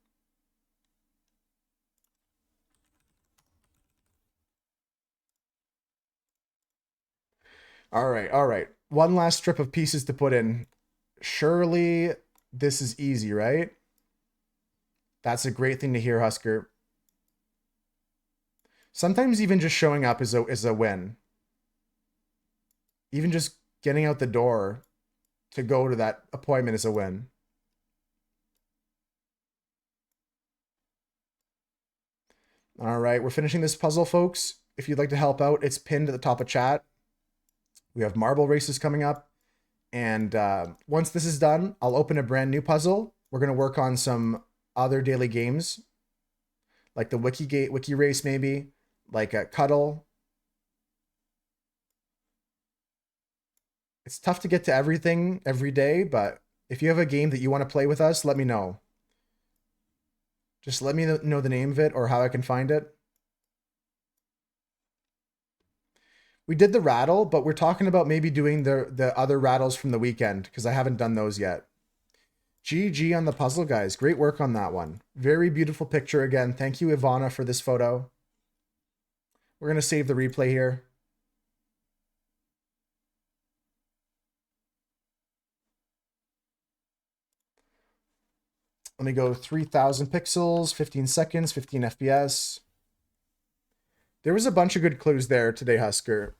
Speaker 1: All right, all right. One last strip of pieces to put in. Surely this is easy, right? That's a great thing to hear, Husker. Sometimes even just showing up is a win. Even just getting out the door to go to that appointment is a win. All right, we're finishing this puzzle, folks. If you'd like to help out, it's pinned at the top of chat. We have marble races coming up. And once this is done, I'll open a brand new puzzle. We're going to work on some other daily games, like the wiki race maybe, like a cuddle. It's tough to get to everything every day, but if you have a game that you want to play with us, let me know. Just let me know the name of it or how I can find it. We did the rattle, but we're talking about maybe doing the other rattles from the weekend because I haven't done those yet. GG on the puzzle, guys. Great work on that one. Very beautiful picture again. Thank you, Ivana, for this photo. We're going to save the replay here. Let me go 3,000 pixels, 15 seconds, 15 FPS. There was a bunch of good clues there today, Husker.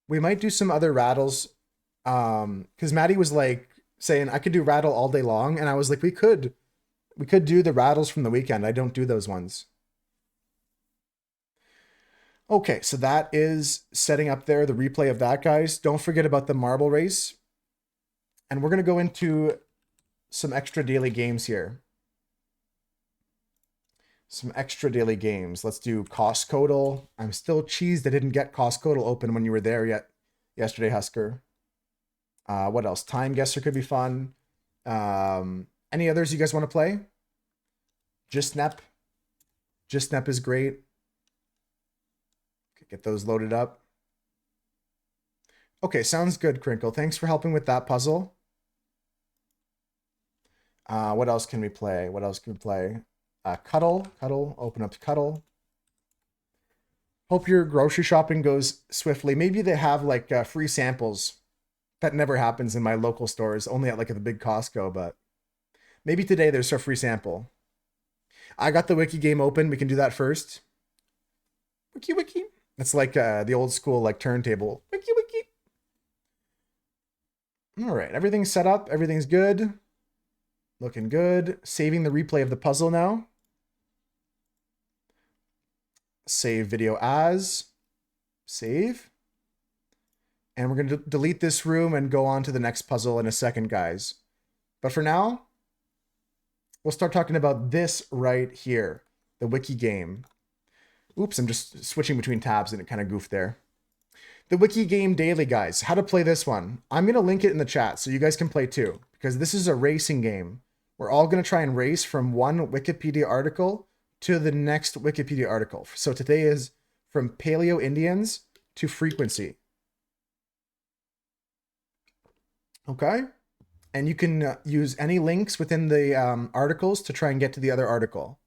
Speaker 1: We might do some other rattles. Because Maddie was like saying I could do rattle all day long. And I was like, we could do the rattles from the weekend. I don't do those ones. Okay, so that is setting up there, the replay of that, guys. Don't forget about the marble race. And we're going to go into some extra daily games here. Some extra daily games. Let's do Costcodal. I'm still cheesed I didn't get Costcodal open when you were there yet yesterday, Husker. What else? Time Guesser could be fun. Any others you guys want to play? Gisnep. Gisnep is great. Get those loaded up. Okay, sounds good, Crinkle. Thanks for helping with that puzzle. What else can we play? What else can we play? Cuddle. Cuddle. Open up to Cuddle. Hope your grocery shopping goes swiftly. Maybe they have like free samples. That never happens in my local stores. Only at like the big Costco, but maybe today there's a free sample. I got the wiki game open. We can do that first. Wiki. It's like the old school like turntable. Wiki. All right, everything's set up. Everything's good. Looking good. Saving the replay of the puzzle now. Save video as. Save. And we're going to delete this room and go on to the next puzzle in a second, guys. But for now, we'll start talking about this right here. The wiki game. Oops, I'm just switching between tabs and it kind of goofed there. The wiki game daily, guys. How to play this one. I'm going to link it in the chat so you guys can play too. Because this is a racing game. We're all going to try and race from one Wikipedia article to the next Wikipedia article. So today is from Paleo Indians to frequency. Okay? And you can use any links within the articles to try and get to the other article.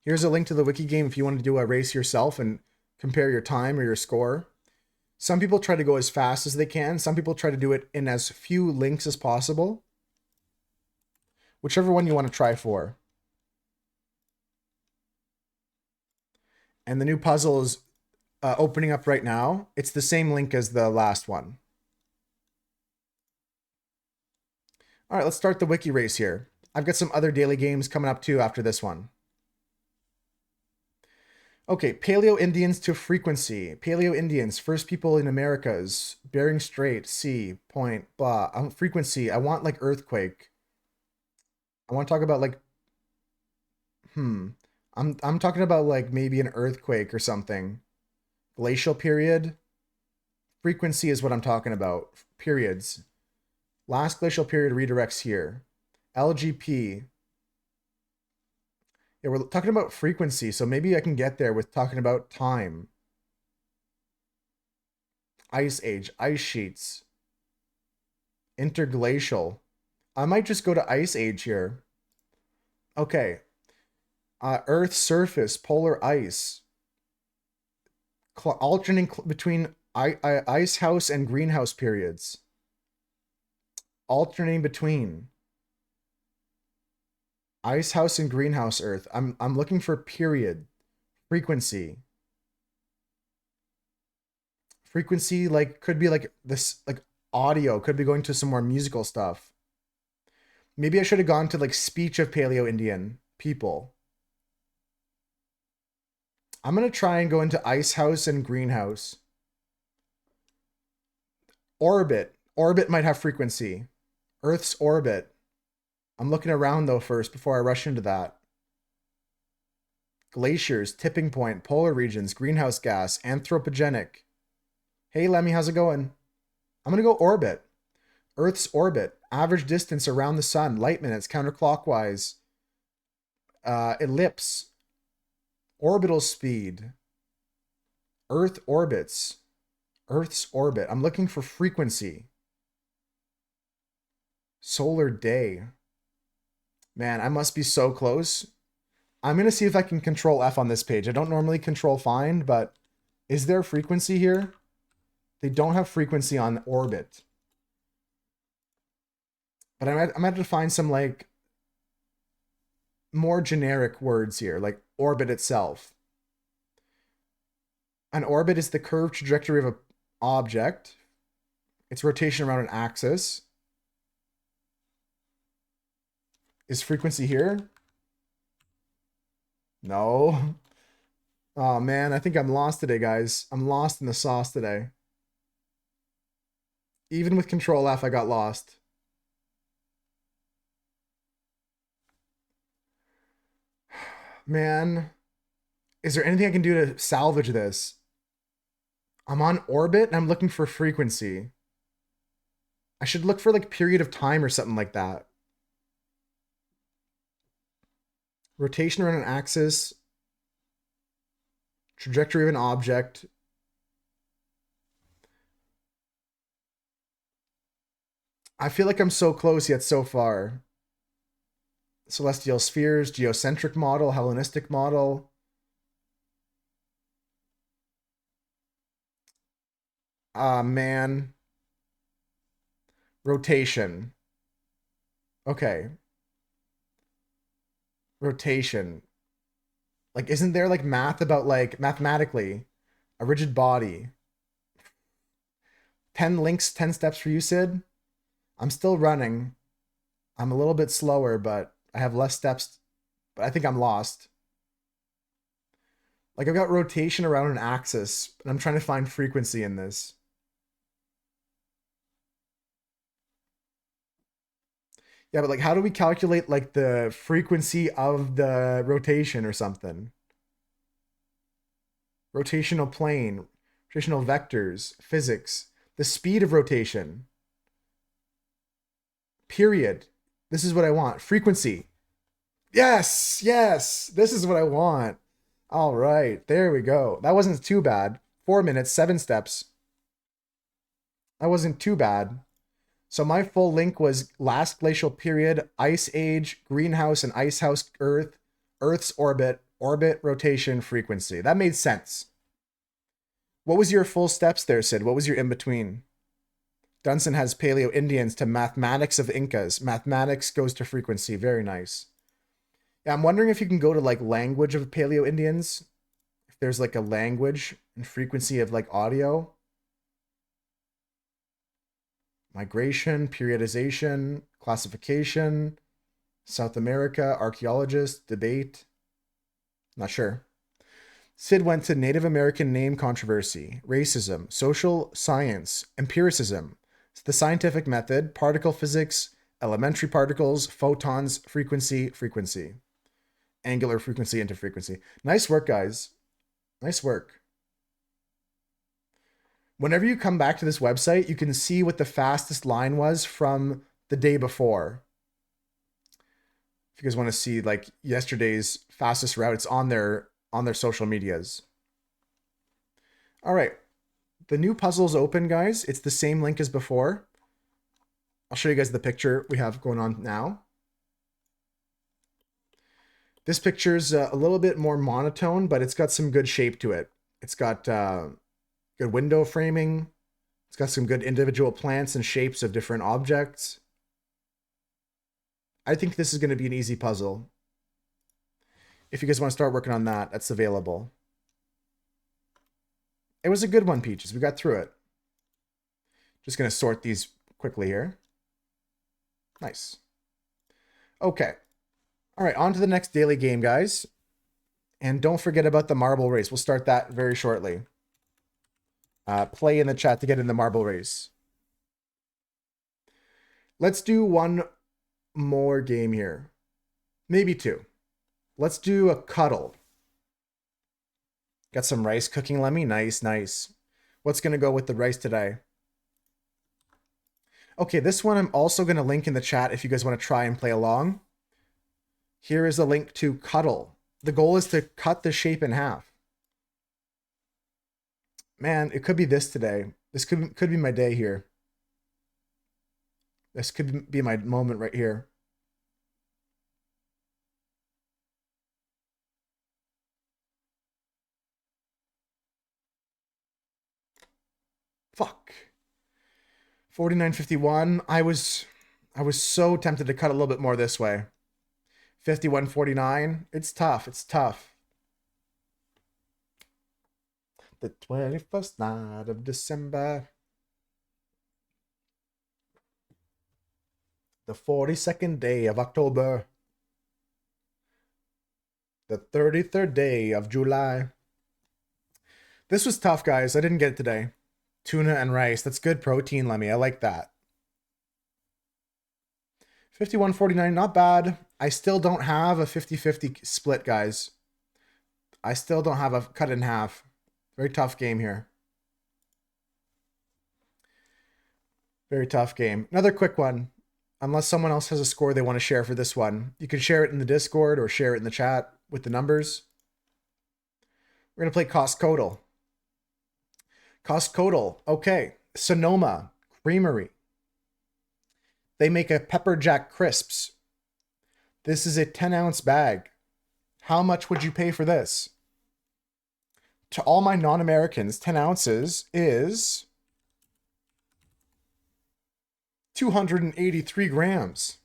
Speaker 1: Here's a link to the wiki game if you want to do a race yourself and compare your time or your score. Some people try to go as fast as they can. Some people try to do it in as few links as possible. Whichever one you want to try for. And the new puzzle is opening up right now. It's the same link as the last one. All right, let's start the wiki race here. I've got some other daily games coming up too after this one. Okay, Paleo Indians to frequency. Paleo Indians, first people in Americas. Bering Strait, sea, point, blah. Frequency, I want like earthquake. I want to talk about like, I'm talking about like maybe an earthquake or something. Glacial period. Frequency is what I'm talking about. Periods. Last glacial period redirects here. LGP. Yeah, we're talking about frequency, so maybe I can get there with talking about time. Ice age, ice sheets. Interglacial. I might just go to ice age here. Okay. Earth's surface, polar ice. Alternating between ice house and greenhouse periods. Alternating between ice house and greenhouse earth. I'm looking for period. Frequency. Frequency like could be like this like audio, could be going to some more musical stuff. Maybe I should have gone to like speech of Paleo Indian people. I'm going to try and go into ice house and greenhouse. Orbit. Orbit might have frequency. Earth's orbit. I'm looking around though first before I rush into that. Glaciers, tipping point, polar regions, greenhouse gas, anthropogenic. Hey Lemmy, how's it going? I'm going to go orbit. Earth's orbit, average distance around the sun, light minutes, counterclockwise. Ellipse. Orbital speed. Earth orbits. Earth's orbit. I'm looking for frequency. Solar day. Man, I must be so close. I'm going to see if I can control F on this page. I don't normally control find, but is there frequency here? They don't have frequency on orbit. But I'm going to have to find some like more generic words here, like orbit itself. An orbit is the curved trajectory of an object. Its rotation around an axis. Is frequency here? No. Oh man, I think I'm lost today, guys. I'm lost in the sauce today. Even with Control F, I got lost. Man, is there anything I can do to salvage this? I'm on orbit and I'm looking for frequency. I should look for like period of time or something like that. Rotation around an axis. Trajectory of an object. I feel like I'm so close yet so far. Celestial spheres, geocentric model, Hellenistic model. Ah, man. Rotation. Okay. Rotation. Like, isn't there like math about like mathematically a rigid body? 10 links, 10 steps for you, Sid. I'm still running. I'm a little bit slower, but I have less steps. But I think I'm lost. Like I've got rotation around an axis, and I'm trying to find frequency in this. Yeah, but like how do we calculate like the frequency of the rotation or something? Rotational plane, rotational vectors, physics, the speed of rotation. Period. This is what I want. Frequency. Yes, yes, this is what I want. All right, there we go. That wasn't too bad. 4 minutes, 7 steps. That wasn't too bad. So my full link was last glacial period, ice age, greenhouse and ice house Earth, Earth's orbit, Orbit, rotation, frequency. That made sense. What was your full steps there, Sid? What was your in-between? Dunson has Paleo-Indians to mathematics of Incas. Mathematics goes to frequency. Very nice. Yeah, I'm wondering if you can go to like language of Paleo-Indians. If there's like a language and frequency of like audio. Migration, periodization, classification, South America, archaeologist, debate. Not sure. Sid went to Native American name controversy, racism, social science, empiricism, the scientific method, particle physics, elementary particles, photons, frequency, angular frequency, interfrequency. Nice work, guys. Nice work. Whenever you come back to this website, you can see what the fastest line was from the day before. If you guys want to see like yesterday's fastest route, it's on their social medias. All right. The new puzzle's open, guys. It's the same link as before. I'll show you guys the picture we have going on now. This picture's a little bit more monotone, but it's got some good shape to it. It's got good window framing. It's got some good individual plants and shapes of different objects. I think this is going to be an easy puzzle. If you guys want to start working on that, that's available. It was a good one, Peaches. We got through it. Just going to sort these quickly here. Nice. Okay. All right, on to the next daily game, guys. And don't forget about the marble race. We'll start that very shortly. Play in the chat to get in the marble race. Let's do one more game here. Maybe two. Let's do a cuddle. Got some rice cooking, Lemmy. Nice, nice. What's going to go with the rice today? Okay, this one I'm also going to link in the chat if you guys want to try and play along. Here is a link to cuddle. The goal is to cut the shape in half. Man, it could be this today. This could be my day here. This could be my moment right here. Fuck. 49.51. I was so tempted to cut a little bit more this way. 51.49. It's tough. It's tough. The 21st night of December. The 42nd day of October. The 33rd day of July. This was tough, guys. I didn't get it today. Tuna and rice. That's good protein, Lemmy. I like that. 51.49, not bad. I still don't have a 50-50 split, guys. I still don't have a cut in half. Very tough game here. Very tough game. Another quick one. Unless someone else has a score they want to share for this one. You can share it in the Discord or share it in the chat with the numbers. We're going to play Costcodal. Costcodal. Okay. Sonoma Creamery. They make a pepper jack crisps. This is a 10-ounce bag. How much would you pay for this? To all my non-Americans, 10 ounces is 283 grams.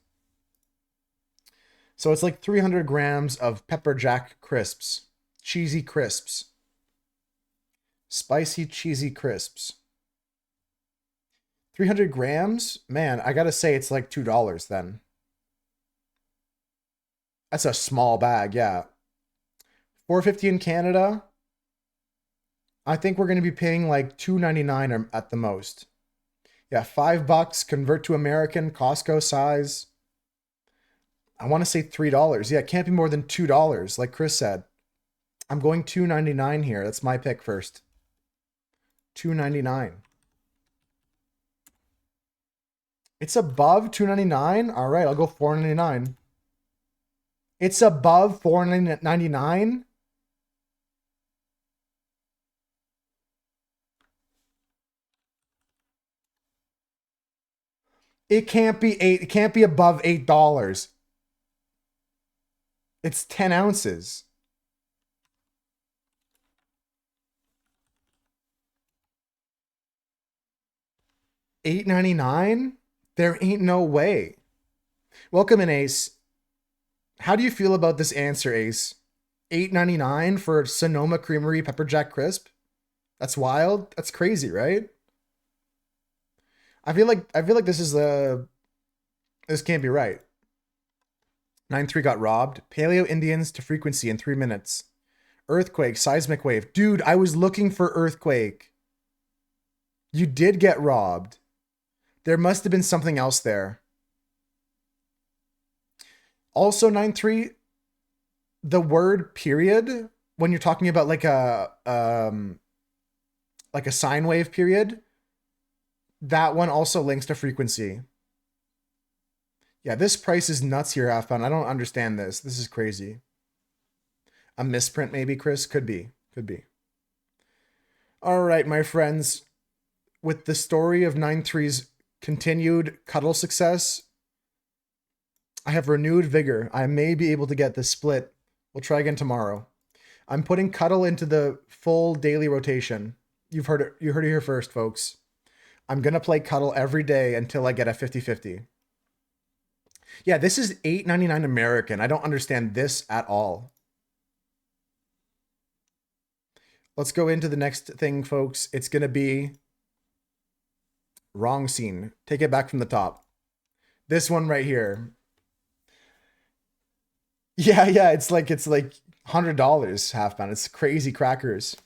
Speaker 1: So it's like 300 grams of pepper jack crisps. Cheesy crisps. Spicy cheesy crisps. 300 grams? Man, I gotta say it's like $2 then. That's a small bag, yeah. $4.50 in Canada. I think we're gonna be paying like $2.99 at the most. Yeah, $5, convert to American, Costco size. I want to say $3. Yeah, it can't be more than $2, like Chris said. I'm going $2.99 here. That's my pick first. $2.99. It's above $2.99? All right, I'll go $4.99. It's above $4.99? It can't be it can't be above $8. It's 10 ounces. $8.99? There ain't no way. Welcome in, Ace. How do you feel about this answer, Ace? $8.99 for Sonoma Creamery Pepper Jack Crisp? That's wild. That's crazy, right? I feel like this can't be right. 9-3 got robbed. Paleo Indians to frequency in 3 minutes. Earthquake, seismic wave. Dude, I was looking for earthquake. You did get robbed. There must have been something else there. Also, 9-3, the period, when you're talking about like a sine wave period, that one also links to frequency. Yeah, this price is nuts here, half pound. I don't understand this. This is crazy. A misprint maybe, Chris? Could be. Could be. All right, my friends. With the story of 9-3's continued cuddle success, I have renewed vigor. I may be able to get this split. We'll try again tomorrow. I'm putting cuddle into the full daily rotation. You heard it here first, folks. I'm going to play cuddle every day until I get a 50-50. Yeah, this is $8.99 American. I don't understand this at all. Let's go into the next thing, folks. It's going to be wrong scene. Take it back from the top. This one right here. Yeah, it's like $100 half pound. It's crazy crackers.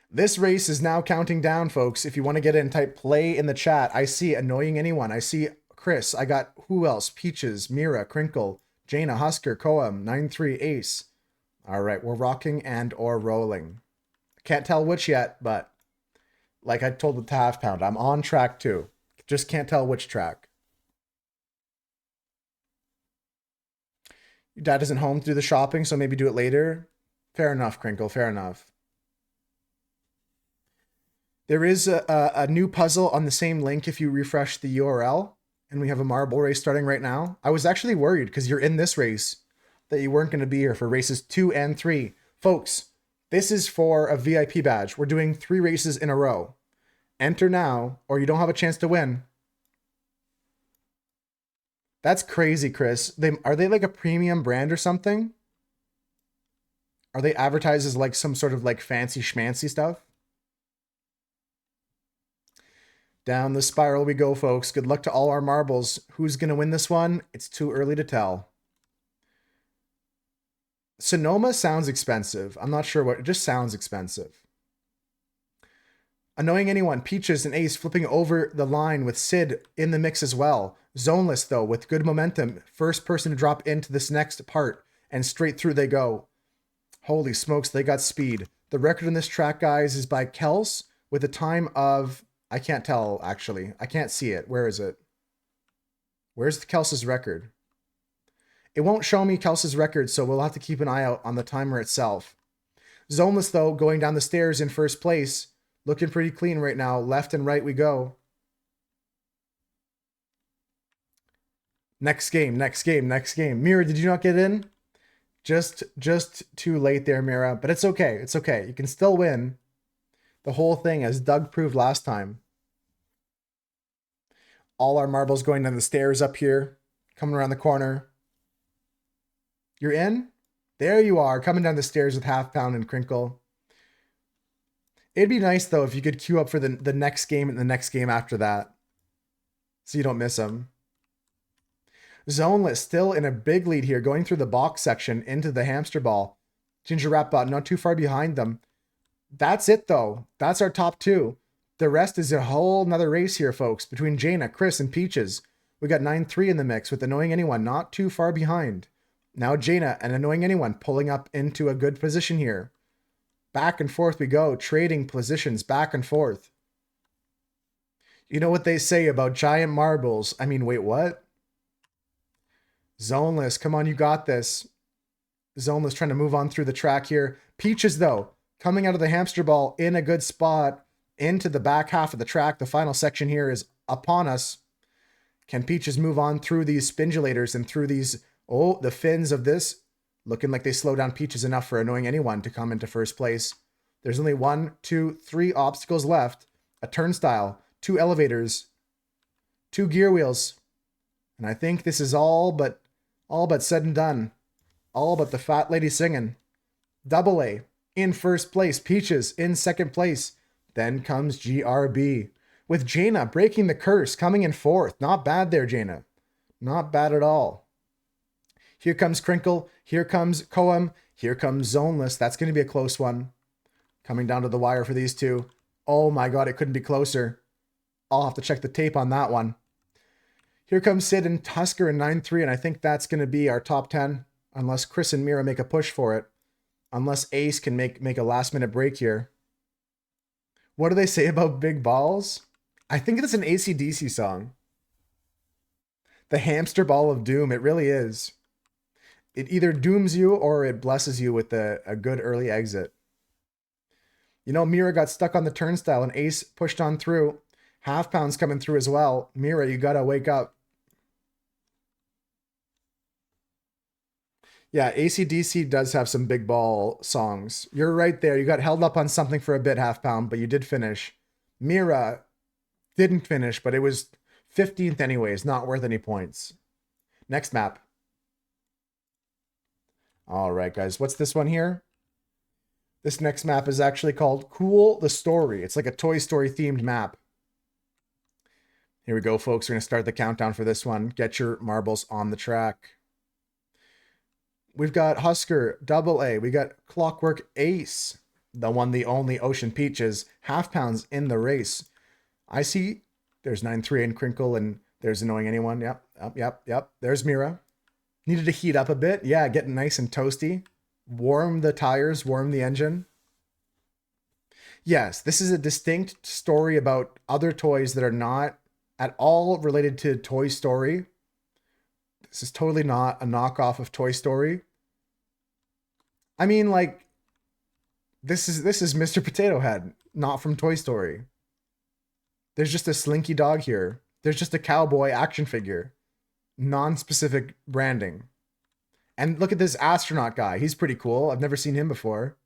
Speaker 1: This race is now counting down, folks. If you want to get in, type play in the chat. I see Annoying Anyone. I see Chris. I got who else? Peaches, Mira, Crinkle, Jaina, Husker, Koam, 9-3, Ace. All right, we're rocking and or rolling. Can't tell which yet, but like I told with half pound, I'm on track 2. Just can't tell which track. Your dad isn't home to do the shopping, so maybe do it later. Fair enough, Crinkle. Fair enough. There is a new puzzle on the same link if you refresh the URL, and we have a marble race starting right now. I was actually worried because you're in this race that you weren't going to be here for races 2 and 3. Folks, this is for a VIP badge. We're doing 3 races in a row. Enter now, or you don't have a chance to win. That's crazy, Chris. Are they like a premium brand or something? Are they advertised as like some sort of like fancy schmancy stuff? Down the spiral we go, folks. Good luck to all our marbles. Who's going to win this one? It's too early to tell. Sonoma sounds expensive. I'm not sure what. It just sounds expensive. Annoying Anyone. Peaches and Ace flipping over the line with Sid in the mix as well. Zoneless, though, with good momentum. First person to drop into this next part. And straight through they go. Holy smokes, they got speed. The record in this track, guys, is by Kels with a time of... I can't tell, actually. I can't see it. Where is it? Where's Kels's record? It won't show me Kels's record, so we'll have to keep an eye out on the timer itself. Zoneless, though, going down the stairs in first place. Looking pretty clean right now. Left and right we go. Next game. Mira, did you not get in? Just too late there, Mira. But it's okay. It's okay. You can still win the whole thing, as Doug proved last time. All our marbles going down the stairs up here. Coming around the corner. You're in? There you are, coming down the stairs with Half Pound and Crinkle. It'd be nice, though, if you could queue up for the next game and the next game after that, so you don't miss them. Zoneless still in a big lead here, going through the box section into the hamster ball. Ginger Rap Bot not too far behind them. That's it, though. That's our top 2. The rest is a whole nother race here, folks, between Jaina, Chris, and Peaches. We got 9-3 in the mix with Annoying Anyone not too far behind. Now Jaina and Annoying Anyone pulling up into a good position here. Back and forth we go, trading positions back and forth. You know what they say about giant marbles? I mean, wait, what? Zoneless, come on, you got this. Zoneless trying to move on through the track here. Peaches, though, coming out of the hamster ball in a good spot into the back half of the track. The final section here is upon us. Can Peaches move on through these spindulators and through these... Oh, the fins of this, looking like they slow down Peaches enough for Annoying Anyone to come into first place. There's only 1, 2, 3 obstacles left. A turnstile, 2 elevators, 2 gear wheels. And I think this is all but said and done. All but the fat lady singing. Double A in first place. Peaches in second place. Then comes GRB. With Jaina breaking the curse, coming in fourth. Not bad there, Jaina. Not bad at all. Here comes Crinkle. Here comes Koem. Here comes Zoneless. That's going to be a close one. Coming down to the wire for these two. Oh my god, it couldn't be closer. I'll have to check the tape on that one. Here comes Sid and Husker in 9-3, and I think that's going to be our top 10. Unless Chris and Mira make a push for it. Unless Ace can make a last-minute break here. What do they say about big balls? I think it's an AC/DC song. The hamster ball of doom. It really is. It either dooms you or it blesses you with a good early exit. You know, Mira got stuck on the turnstile and Ace pushed on through. Half Pound's coming through as well. Mira, you gotta wake up. Yeah, AC/DC does have some big ball songs. You're right there. You got held up on something for a bit, Half Pound, but you did finish. Mira didn't finish, but it was 15th anyways. Not worth any points. Next map. All right, guys. What's this one here? This next map is actually called Cool the Story. It's like a Toy Story themed map. Here we go, folks. We're going to start the countdown for this one. Get your marbles on the track. We've got Husker, Double A. We got Clockwork Ace, the one, the only Ocean Peaches. Half Pounds in the race. I see there's 9-3 and Crinkle, and there's Annoying Anyone. Yep. There's Mira. Needed to heat up a bit. Yeah, getting nice and toasty. Warm the tires, warm the engine. Yes, this is a distinct story about other toys that are not at all related to Toy Story. This is totally not a knockoff of Toy Story. I mean, like, this is Mr. Potato Head, not from Toy Story. There's just a Slinky dog here. There's just a cowboy action figure. Non-specific branding. And look at this astronaut guy. He's pretty cool. I've never seen him before.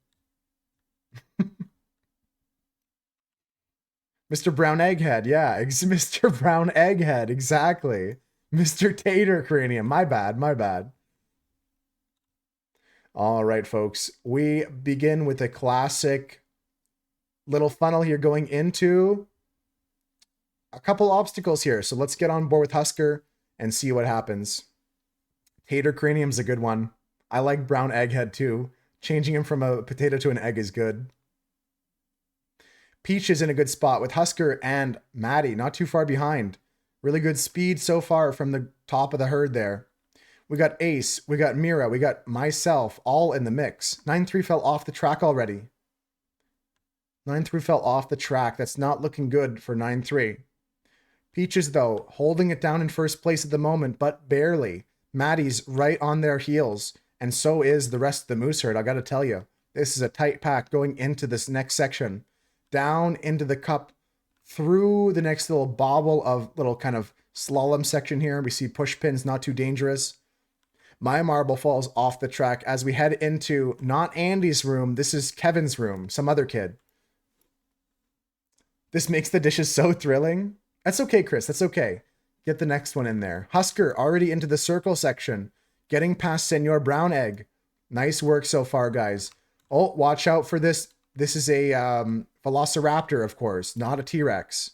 Speaker 1: Mr. Brown Egghead. Yeah, Mr. Brown Egghead. Exactly. Mr. Tater Cranium. My bad. All right, folks. We begin with a classic little funnel here going into a couple obstacles here. So let's get on board with Husker and see what happens. Tater Cranium's a good one. I like Brown Egghead too. Changing him from a potato to an egg is good. Peach is in a good spot with Husker and Maddie not too far behind. Really good speed so far from the top of the herd there. We got Ace, we got Mira, we got myself, all in the mix. 9-3 fell off the track already. 9-3 fell off the track. That's not looking good for 9-3. Peaches, though, holding it down in first place at the moment, but barely. Maddie's right on their heels, and so is the rest of the Moose herd. I gotta tell you, this is a tight pack going into this next section. Down into the cup, through the next little bobble of little kind of slalom section here. We see push pins, not too dangerous. My marble falls off the track as we head into not Andy's room. This is Kevin's room, some other kid. This makes the dishes so thrilling. That's okay, Chris. That's okay. Get the next one in there. Husker already into the circle section. Getting past Senor Brown Egg. Nice work so far, guys. Oh, watch out for this. This is a Velociraptor, of course, not a T-Rex.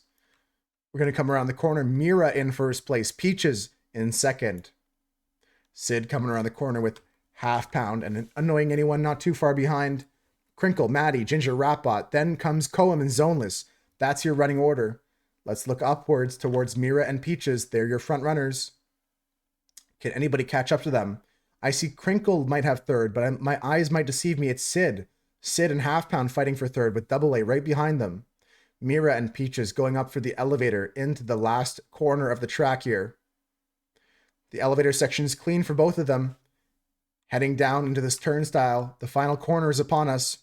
Speaker 1: We're going to come around the corner. Mira in first place. Peaches in second. Sid coming around the corner with Half Pound and Annoying Anyone not too far behind. Crinkle, Maddie, Ginger, Ratbot. Then comes Koem and Zoneless. That's your running order. Let's look upwards towards Mira and Peaches. They're your front runners. Can anybody catch up to them? I see Crinkle might have third, but my eyes might deceive me. It's Sid. Sid and Half Pound fighting for third with Double A right behind them. Mira and Peaches going up for the elevator into the last corner of the track here. The elevator section is clean for both of them. Heading down into this turnstile. The final corner is upon us.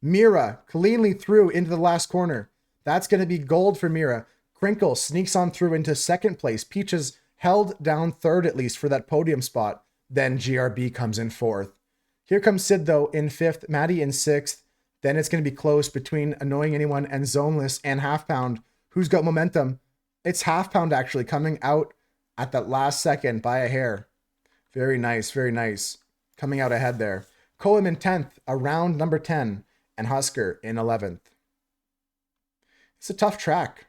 Speaker 1: Mira cleanly through into the last corner. That's going to be gold for Mira. Crinkle sneaks on through into second place. Peaches held down third at least for that podium spot. Then GRB comes in fourth. Here comes Sid, though, in fifth. Maddie in sixth. Then it's going to be close between Annoying Anyone and Zoneless and Half Pound. Who's got momentum? It's Half Pound actually coming out at that last second by a hair. Very nice, very nice. Coming out ahead there. Coem in 10th, around number 10, and Husker in 11th. It's a tough track.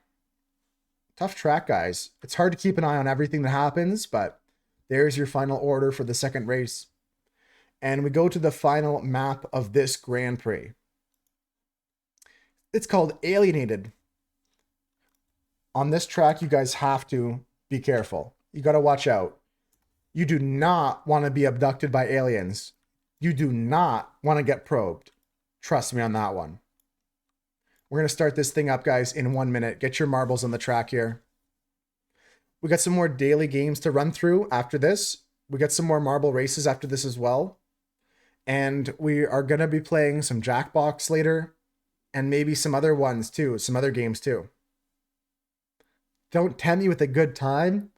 Speaker 1: Tough track, guys. It's hard to keep an eye on everything that happens, but there's your final order for the second race. And we go to the final map of this Grand Prix. It's called Alienated. On this track, you guys have to be careful. You got to watch out. You do not want to be abducted by aliens. You do not want to get probed. Trust me on that one. We're going to start this thing up, guys, in 1 minute. Get your marbles on the track here. We got some more daily games to run through after this. We got some more marble races after this as well. And we are going to be playing some Jackbox later. And maybe some other ones too. Some other games too. Don't tempt me with a good time.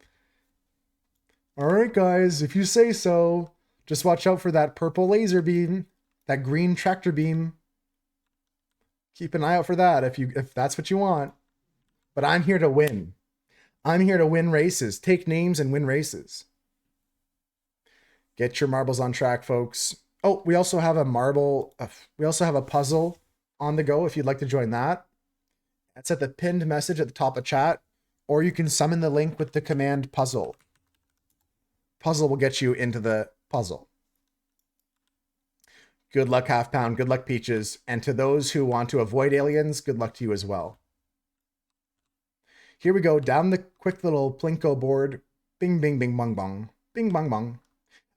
Speaker 1: All right, guys, if you say so. Just watch out for that purple laser beam. That green tractor beam. Keep an eye out for that if that's what you want. But I'm here to win. I'm here to win races. Take names and win races. Get your marbles on track, folks. Oh, we also have a puzzle on the go if you'd like to join that. That's at the pinned message at the top of chat. Or you can summon the link with the command puzzle. Puzzle will get you into the puzzle. Good luck, Half Pound. Good luck, Peaches. And to those who want to avoid aliens, good luck to you as well. Here we go. Down the quick little Plinko board. Bing, bing, bing, bong, bong. Bing, bong, bong.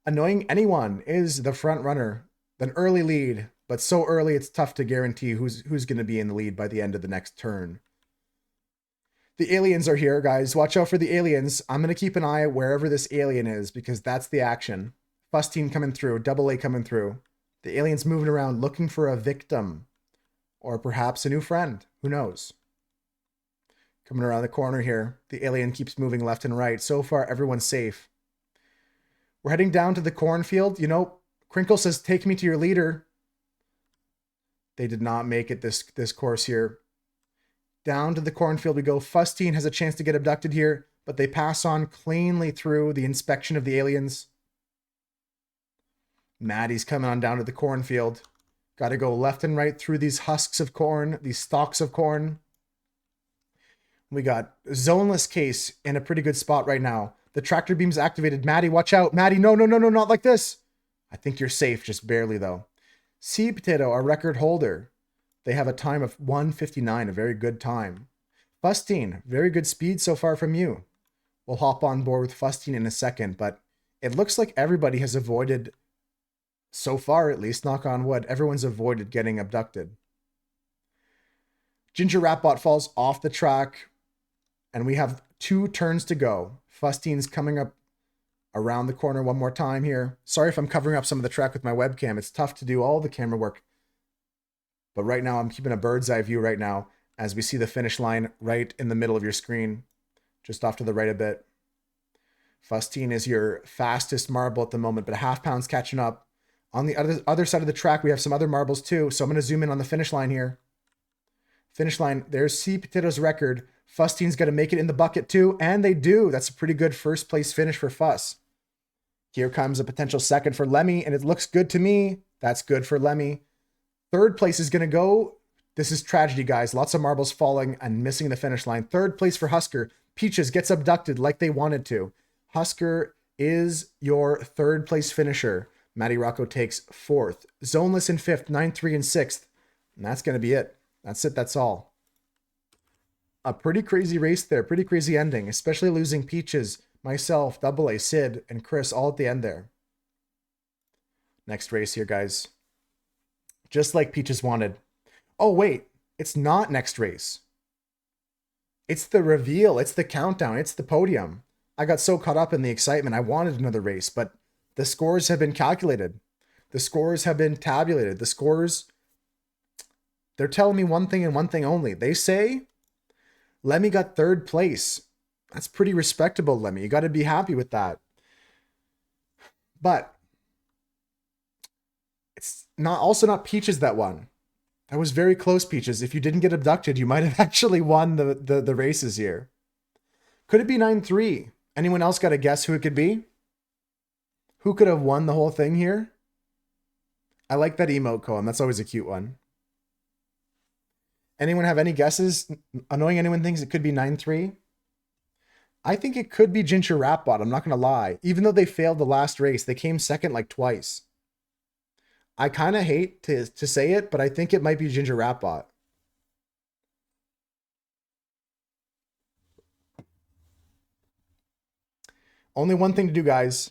Speaker 1: Annoying Anyone is the front runner. An early lead, but so early it's tough to guarantee who's going to be in the lead by the end of the next turn. The aliens are here, guys. Watch out for the aliens. I'm going to keep an eye wherever this alien is because that's the action. Fustine coming through. Double A coming through. The alien's moving around looking for a victim. Or perhaps a new friend. Who knows? Coming around the corner here. The alien keeps moving left and right. So far, everyone's safe. We're heading down to the cornfield. You know, Crinkle says, take me to your leader. They did not make it this course here. Down to the cornfield we go. Fustine has a chance to get abducted here, but they pass on cleanly through the inspection of the aliens. Maddie's coming on down to the cornfield. Got to go left and right through these husks of corn, these stalks of corn. We got Zoneless Case in a pretty good spot right now. The tractor beam's activated. Maddie, watch out. Maddie, no, not like this. I think you're safe, just barely though. Sea Potato, our record holder. They have a time of 1:59, a very good time. Fustine, very good speed so far from you. We'll hop on board with Fustine in a second, but it looks like everybody has avoided, so far at least, knock on wood, everyone's avoided getting abducted. Ginger Ratbot falls off the track, and we have 2 turns to go. Fustine's coming up around the corner one more time here. Sorry if I'm covering up some of the track with my webcam. It's tough to do all the camera work. But right now, I'm keeping a bird's eye view right now as we see the finish line right in the middle of your screen, just off to the right a bit. Fustine is your fastest marble at the moment, but Half Pound's catching up. On the other side of the track, we have some other marbles too, so I'm going to zoom in on the finish line here. Finish line, there's Sea Potato's record. Fustine's going to make it in the bucket too, and they do. That's a pretty good first place finish for Fuss. Here comes a potential second for Lemmy, and it looks good to me. That's good for Lemmy. Third place is going to go. This is tragedy, guys. Lots of marbles falling and missing the finish line. Third place for Husker. Peaches gets abducted like they wanted to. Husker is your third place finisher. Maddie Rocco takes 4th. Zoneless in 5th. 9-3 and 6th. And that's going to be it. That's it. That's all. A pretty crazy race there. Pretty crazy ending. Especially losing Peaches, myself, Double A, Sid, and Chris all at the end there. Next race here, guys. Just like Peaches wanted. Oh, wait. It's not next race. It's the reveal. It's the countdown. It's the podium. I got so caught up in the excitement. I wanted another race, but the scores have been calculated. The scores have been tabulated. The scores, they're telling me one thing and one thing only. They say Lemmy got 3rd place. That's pretty respectable, Lemmy. You got to be happy with that. But it's not Peaches that won. That was very close, Peaches. If you didn't get abducted, you might have actually won the races here. Could it be 9-3? Anyone else got a guess who it could be? Who could have won the whole thing here? I like that emote, Koem. That's always a cute one. Anyone have any guesses? Annoying anyone thinks it could be 9-3? I think it could be Ginger Rapbot. I'm not going to lie. Even though they failed the last race, they came second like twice. I kind of hate to say it, but I think it might be Ginger Rapbot. Only one thing to do, guys.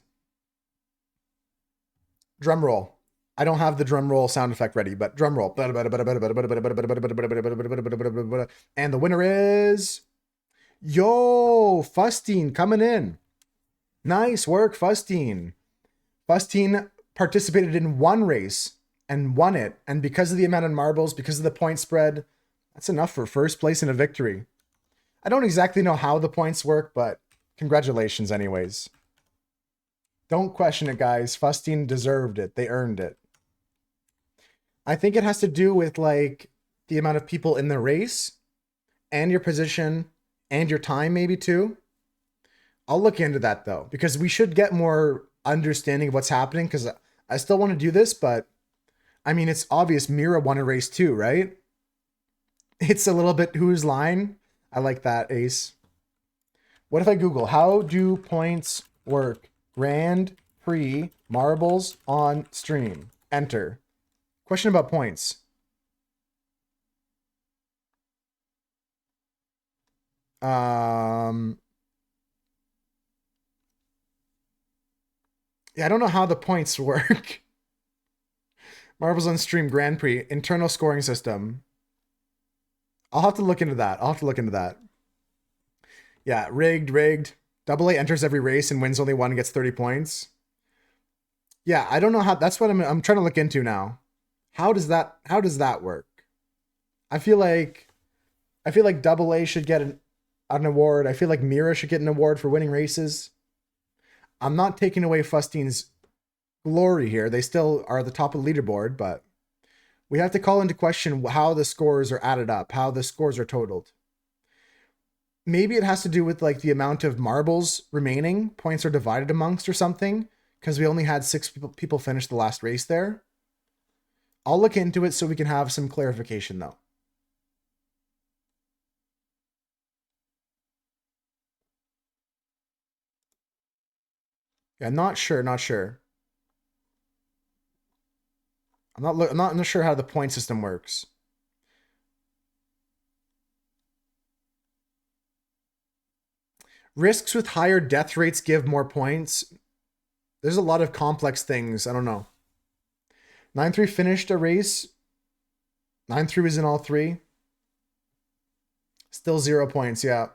Speaker 1: Drum roll. I don't have the drum roll sound effect ready, but drum roll. And the winner is... Yo, Fustine coming in. Nice work, Fustine. Fustine participated in one race and won it. And because of the amount of marbles, because of the point spread, that's enough for first place and a victory. I don't exactly know how the points work, but congratulations anyways. Don't question it, guys. Fustine deserved it. They earned it. I think it has to do with like the amount of people in the race and your position and your time maybe too. I'll look into that though, because we should get more understanding of what's happening, because I still want to do this, but I mean, it's obvious Mira won a race too, right? It's a little bit whose line. I like that, Ace. What if I Google, how do points work? Grand Prix marbles on stream. Enter. Question about points. Yeah, I don't know how the points work. Marbles on stream Grand Prix, internal scoring system. I'll have to look into that. Yeah, rigged. Double A enters every race and wins only one and gets 30 points. Yeah, I don't know how. That's what I'm trying to look into now. How does that work? I feel like Double A should get an award. I feel like Mira should get an award for winning races. I'm not taking away Fustine's glory here. They still are at the top of the leaderboard, but we have to call into question how the scores are added up, how the scores are totaled. Maybe it has to do with like the amount of marbles remaining, points are divided amongst or something, because we only had 6 people finish the last race there. I'll look into it so we can have some clarification though. Yeah, not sure. I'm not sure how the point system works. Risks with higher death rates give more points. There's a lot of complex things. I don't know. 9-3 finished a race. 9-3 was in all 3. Still 0 points, yeah.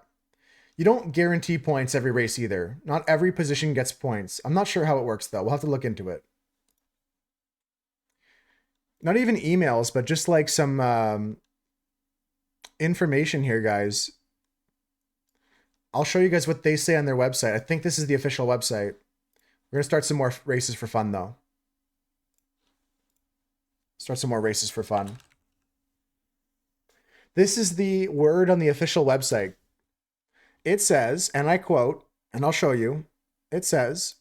Speaker 1: You don't guarantee points every race either. Not every position gets points. I'm not sure how it works though. We'll have to look into it. Not even emails, but just like some information here, guys. I'll show you guys what they say on their website. I think this is the official website. We're going to start some more races for fun though. This is the word on the official website. It says, and I quote, and I'll show you, it says,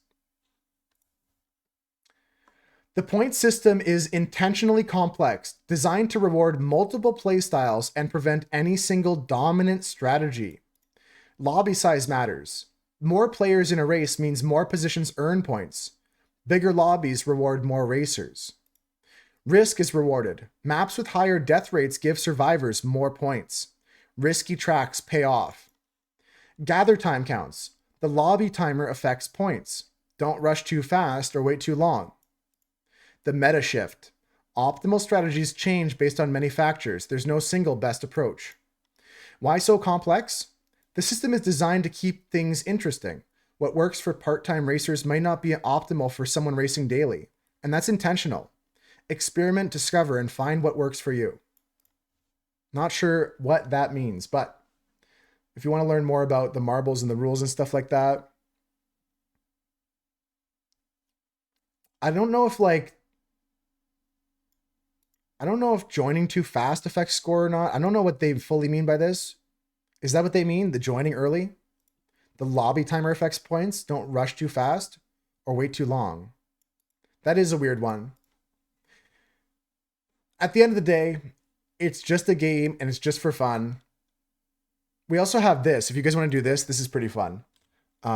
Speaker 1: the point system is intentionally complex, designed to reward multiple playstyles and prevent any single dominant strategy. Lobby size matters. More players in a race means more positions earn points. Bigger lobbies reward more racers. Risk is rewarded. Maps with higher death rates give survivors more points. Risky tracks pay off. Gather time counts. The lobby timer affects points. Don't rush too fast or wait too long. The meta shift. Optimal strategies change based on many factors. There's no single best approach. Why so complex? The system is designed to keep things interesting. What works for part-time racers might not be optimal for someone racing daily, and that's intentional. Experiment, discover, and find what works for you. Not sure what that means, but if you want to learn more about the marbles and the rules and stuff like that, I don't know if like I don't know if joining too fast affects score or not. I don't know what they fully mean by this. Is that what they mean? The joining early? The lobby timer affects points? Don't rush too fast or wait too long. That is a weird one. At the end of the day, it's just a game and it's just for fun. We also have this. If you guys want to do this, this is pretty fun. We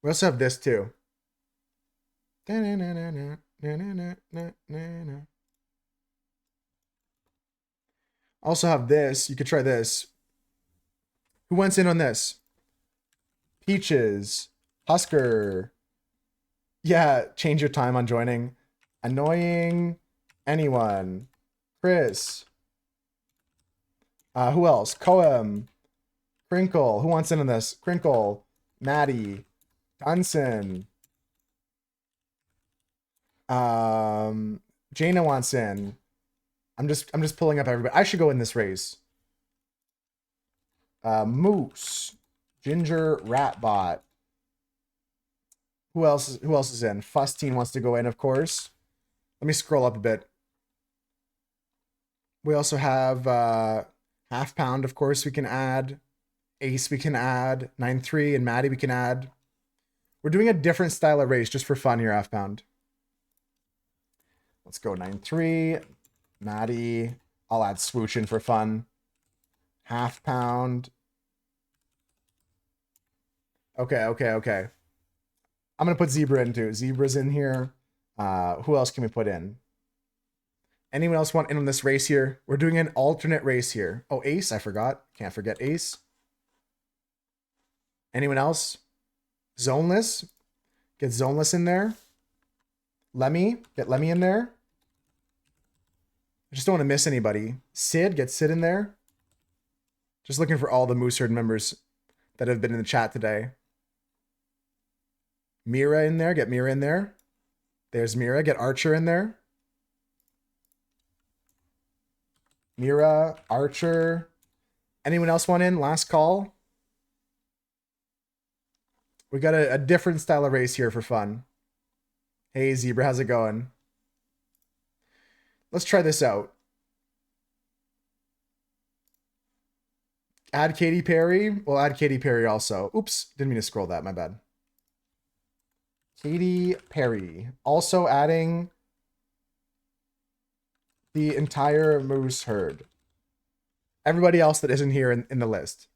Speaker 1: also have this too. Also have this. You could try this. Who wants in on this? Peaches. Husker. Yeah, change your time on joining. Annoying. Anyone. Chris. Who else? Koem. Crinkle. Who wants in on this? Crinkle. Maddie. Dunson. Jaina wants in. I'm just pulling up everybody. I should go in this race. Moose. Ginger Ratbot. Who else is in? Fustine wants to go in, of course. Let me scroll up a bit. We also have Half Pound, of course, we can add. Ace we can add. 9-3 and Maddie we can add. We're doing a different style of race just for fun here, Half Pound. Let's go 9-3. Maddie. I'll add Swoosh in for fun. Half Pound. Okay. I'm going to put Zebra in too. Zebra's in here. Who else can we put in? Anyone else want in on this race here? We're doing an alternate race here. Oh, Ace, I forgot. Can't forget Ace. Anyone else? Zoneless. Get Zoneless in there. Lemmy. Get Lemmy in there. I just don't want to miss anybody. Sid. Get Sid in there. Just looking for all the Moose Herd members that have been in the chat today. Mira in there. Get Mira in there. There's Mira. Get Archer in there. Mira, Archer. Anyone else want in? Last call. We got a different style of race here for fun. Hey, Zebra, how's it going? Let's try this out. Add Katy Perry. We'll add Katy Perry also. Oops, didn't mean to scroll that. My bad. Katy Perry. Also adding the entire Moose Herd. Everybody else that isn't here in the list.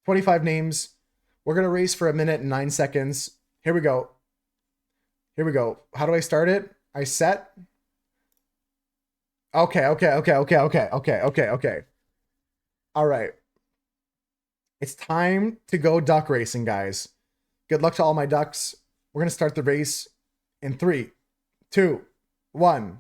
Speaker 1: 25 names. We're going to race for 1 minute and 9 seconds. Here we go. How do I start it? I set. Okay. All right. It's time to go duck racing, guys. Good luck to all my ducks. We're going to start the race in 3, 2, 1.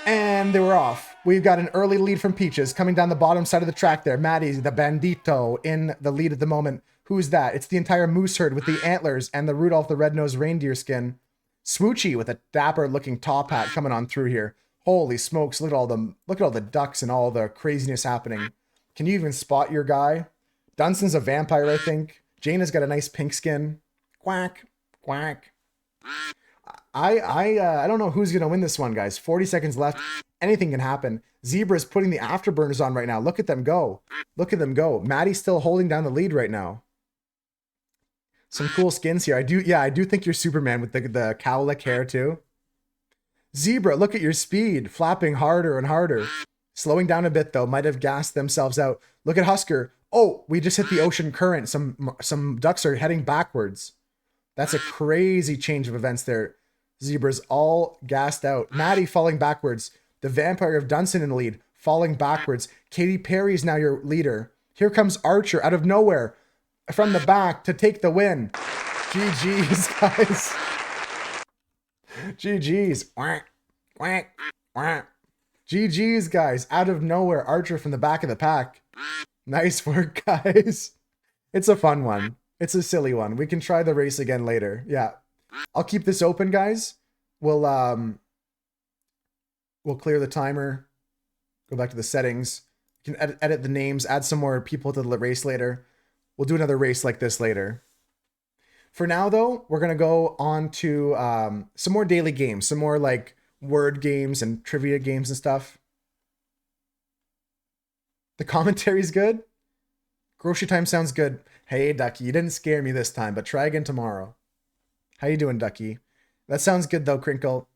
Speaker 1: And they were off. We've got an early lead from Peaches coming down the bottom side of the track there. Maddie, the bandito, in the lead at the moment. Who's that? It's the entire Moose Herd with the antlers and the Rudolph the Red-Nosed Reindeer skin. Swoochy with a dapper-looking top hat coming on through here. Holy smokes, look at all the ducks and all the craziness happening. Can you even spot your guy? Dunson's a vampire, I think. Jaina's got a nice pink skin. Quack, quack. I don't know who's gonna win this one, guys. 40 seconds left. Anything can happen. Zebra's putting the afterburners on right now. Look at them go. Maddie's still holding down the lead right now. Some cool skins here. I do think you're Superman with the cowlick hair too. Zebra, look at your speed. Flapping harder and harder. Slowing down a bit though. Might have gassed themselves out. Look at Husker. Oh, we just hit the ocean current. Some ducks are heading backwards. That's a crazy change of events there. Zebra's all gassed out. Maddie falling backwards. The Vampire of Dunson in the lead, falling backwards. Katy Perry is now your leader. Here comes Archer out of nowhere from the back to take the win. GG's, guys. GG's. Quack, quack, quack. GG's, guys. Out of nowhere, Archer from the back of the pack. Nice work, guys. It's a fun one. It's a silly one. We can try the race again later. Yeah. I'll keep this open, guys. We'll clear the timer. Go back to the settings. You can edit the names, add some more people to the race later. We'll do another race like this later. For now, though, we're going to go on to some more daily games, some more like word games and trivia games and stuff. The commentary's good. Grocery time sounds good. Hey, Ducky, you didn't scare me this time, but try again tomorrow. How you doing, Ducky? That sounds good, though, Crinkle.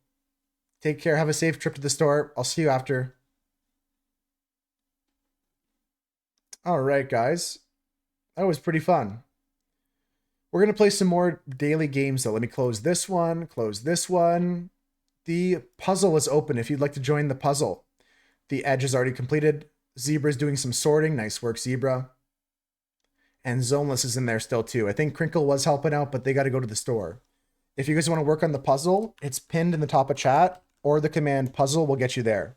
Speaker 1: Take care. Have a safe trip to the store. I'll see you after. All right, guys. That was pretty fun. We're going to play some more daily games, though. Let me close this one, close this one. The puzzle is open if you'd like to join the puzzle. The edge is already completed. Zebra's doing some sorting. Nice work, Zebra. And Zoneless is in there still, too. I think Crinkle was helping out, but they got to go to the store. If you guys want to work on the puzzle, it's pinned in the top of chat, or the command puzzle will get you there.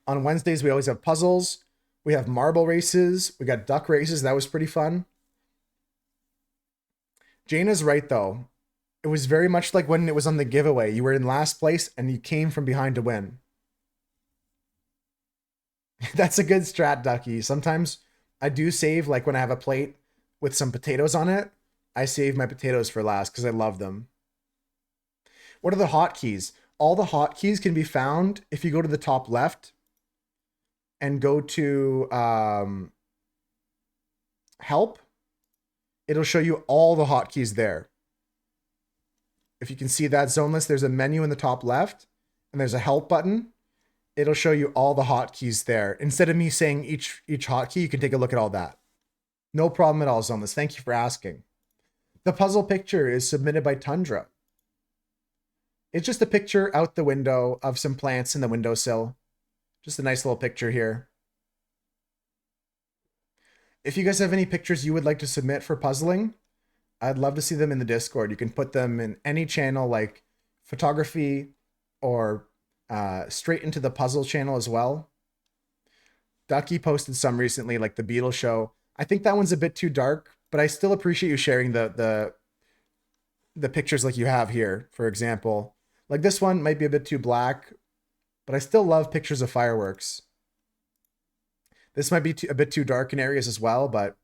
Speaker 1: On Wednesdays, we always have puzzles. We have marble races. We got duck races. That was pretty fun. Jaina's right, though. It was very much like when it was on the giveaway. You were in last place and you came from behind to win. That's a good strat, Ducky. Sometimes I do save, like when I have a plate with some potatoes on it, I save my potatoes for last because I love them. What are the hotkeys? All the hotkeys can be found if you go to the top left and go to help. It'll show you all the hotkeys there. If you can see that, Zoneless, there's a menu in the top left and there's a help button. It'll show you all the hotkeys there. Instead of me saying each hotkey, you can take a look at all that. No problem at all, Zoneless. Thank you for asking. The puzzle picture is submitted by Tundra. It's just a picture out the window of some plants in the windowsill. Just a nice little picture here. If you guys have any pictures you would like to submit for puzzling, I'd love to see them in the Discord. You can put them in any channel like photography or straight into the puzzle channel as well. Ducky posted some recently, like the Beatles show. I think that one's a bit too dark, but I still appreciate you sharing the pictures like you have here, for example. Like this one might be a bit too black, but I still love pictures of fireworks. This might be a bit too dark in areas as well, but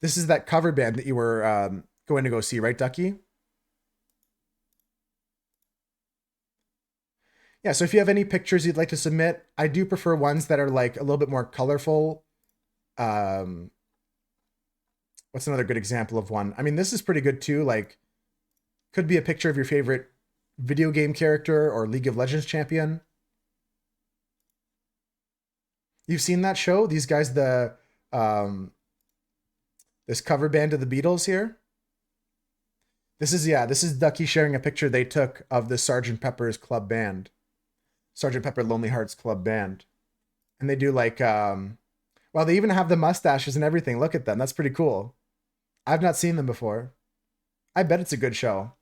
Speaker 1: this is that cover band that you were going to go see, right, Ducky? Yeah, so if you have any pictures you'd like to submit, I do prefer ones that are like a little bit more colorful. What's another good example of one? I mean, this is pretty good too. Like, could be a picture of your favorite video game character or League of Legends champion. You've seen that show? These guys, this cover band of the Beatles here. This is Ducky sharing a picture they took of the Sgt. Pepper's Club Band. Sgt. Pepper Lonely Hearts Club Band. And they do like, well, they even have the mustaches and everything. Look at them. That's pretty cool. I've not seen them before. I bet it's a good show.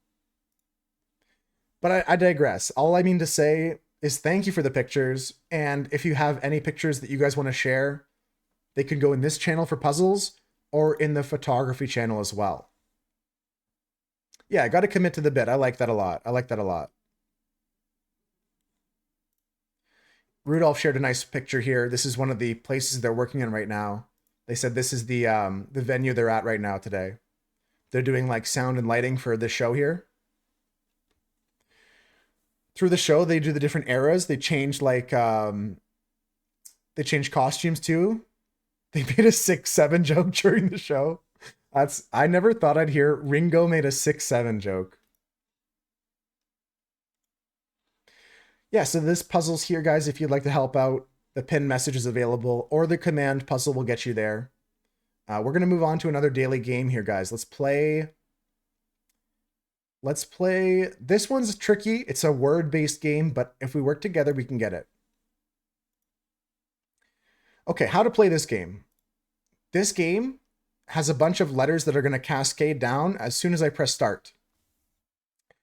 Speaker 1: But I digress. All I mean to say is thank you for the pictures. And if you have any pictures that you guys want to share, they can go in this channel for puzzles or in the photography channel as well. Yeah, I got to commit to the bit. I like that a lot. I like that a lot. Rudolph shared a nice picture here. This is one of the places they're working on right now. They said this is the venue they're at right now today. They're doing like sound and lighting for this show here. Through the show, they do the different eras. They change like they change costumes too. They made a 6'7" joke during the show. I never thought I'd hear Ringo made a 6'7" joke. Yeah, so this puzzle's here, guys. If you'd like to help out, the pin message is available, or the command puzzle will get you there. We're going to move on to another daily game here, guys. Let's play. This one's tricky. It's a word-based game, but if we work together, we can get it. Okay, how to play this game. This game has a bunch of letters that are going to cascade down as soon as I press start.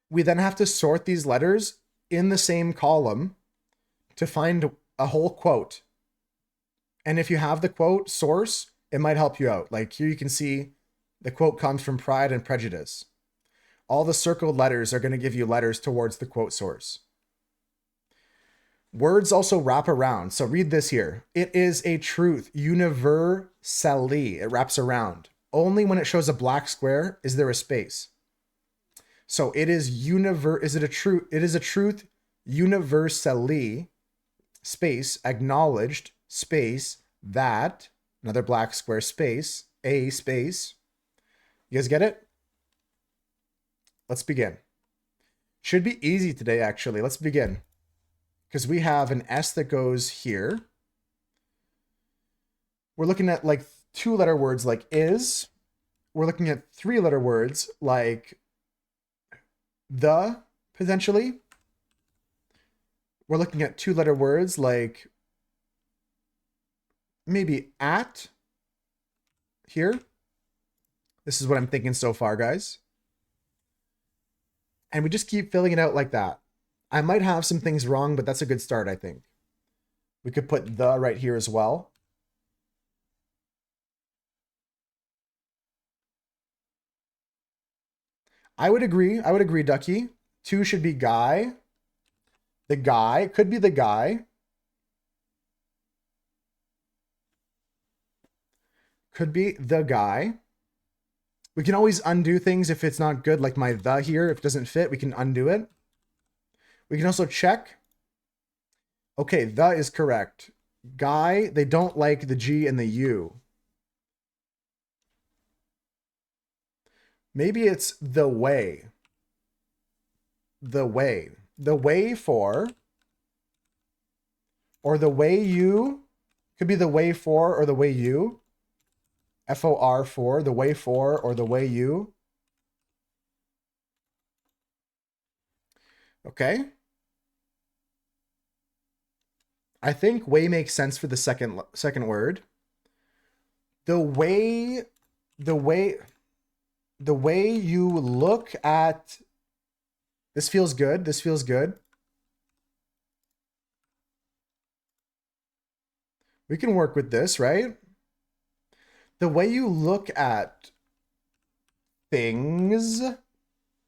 Speaker 1: We then have to sort these letters in the same column to find a whole quote. And if you have the quote source, it might help you out. Like here you can see the quote comes from Pride and Prejudice. All the circled letters are going to give you letters towards the quote source. Words also wrap around. So read this here. It is a truth universally. It wraps around. only when it shows a black square is there a space. So it is it is a truth universally space acknowledged space that another black square space a space. You guys get it? Let's begin. Should be easy today, actually. Let's begin. Because we have an S that goes here. We're looking at like 2-letter words like is. We're looking at 3-letter words like the, potentially. We're looking at 2-letter words like maybe at here. This is what I'm thinking so far, guys. And we just keep filling it out like that. I might have some things wrong, but that's a good start, I think. We could put the right here as well. I would agree, Ducky. 2 should be guy. The guy, could be the guy. Could be the guy. We can always undo things if it's not good, like my the here. If it doesn't fit, we can undo it. We can also check. Okay, the is correct. Guy, they don't like the G and the U. Maybe it's the way. The way. The way for. Or the way you. Could be the way for or the way you. FOR for, the way for, or the way you. Okay. I think way makes sense for the second word. The way you look at, this feels good. This feels good. We can work with this, right? The way you look at things, is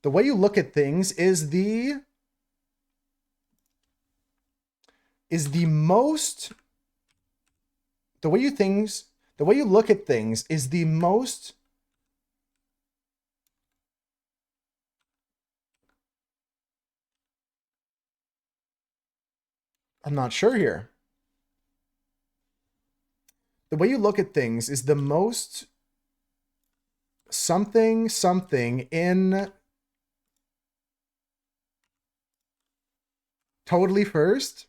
Speaker 1: the way you look at things is the most I'm not sure here. The way you look at things is the most something in totally first.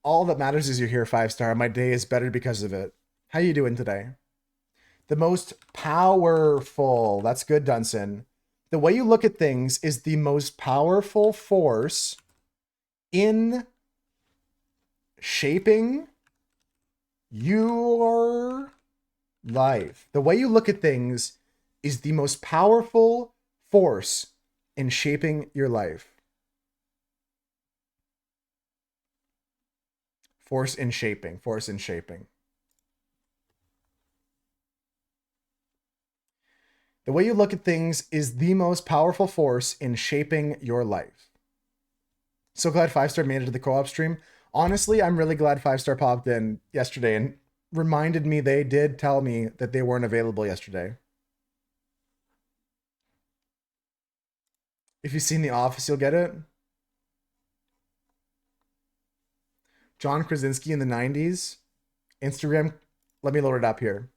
Speaker 1: All that matters is you're here, 5-star. My day is better because of it. How you doing today? The most powerful. That's good, Dunson. The way you look at things is the most powerful force in shaping your life. The way you look at things is the most powerful force in shaping your life. Force in shaping. The way you look at things is the most powerful force in shaping your life. So glad 5-star made it to the co-op stream. Honestly, I'm really glad 5-star popped in yesterday and reminded me they did tell me that they weren't available yesterday. If you've seen The Office, you'll get it. John Krasinski in the 90s. Instagram, let me load it up here.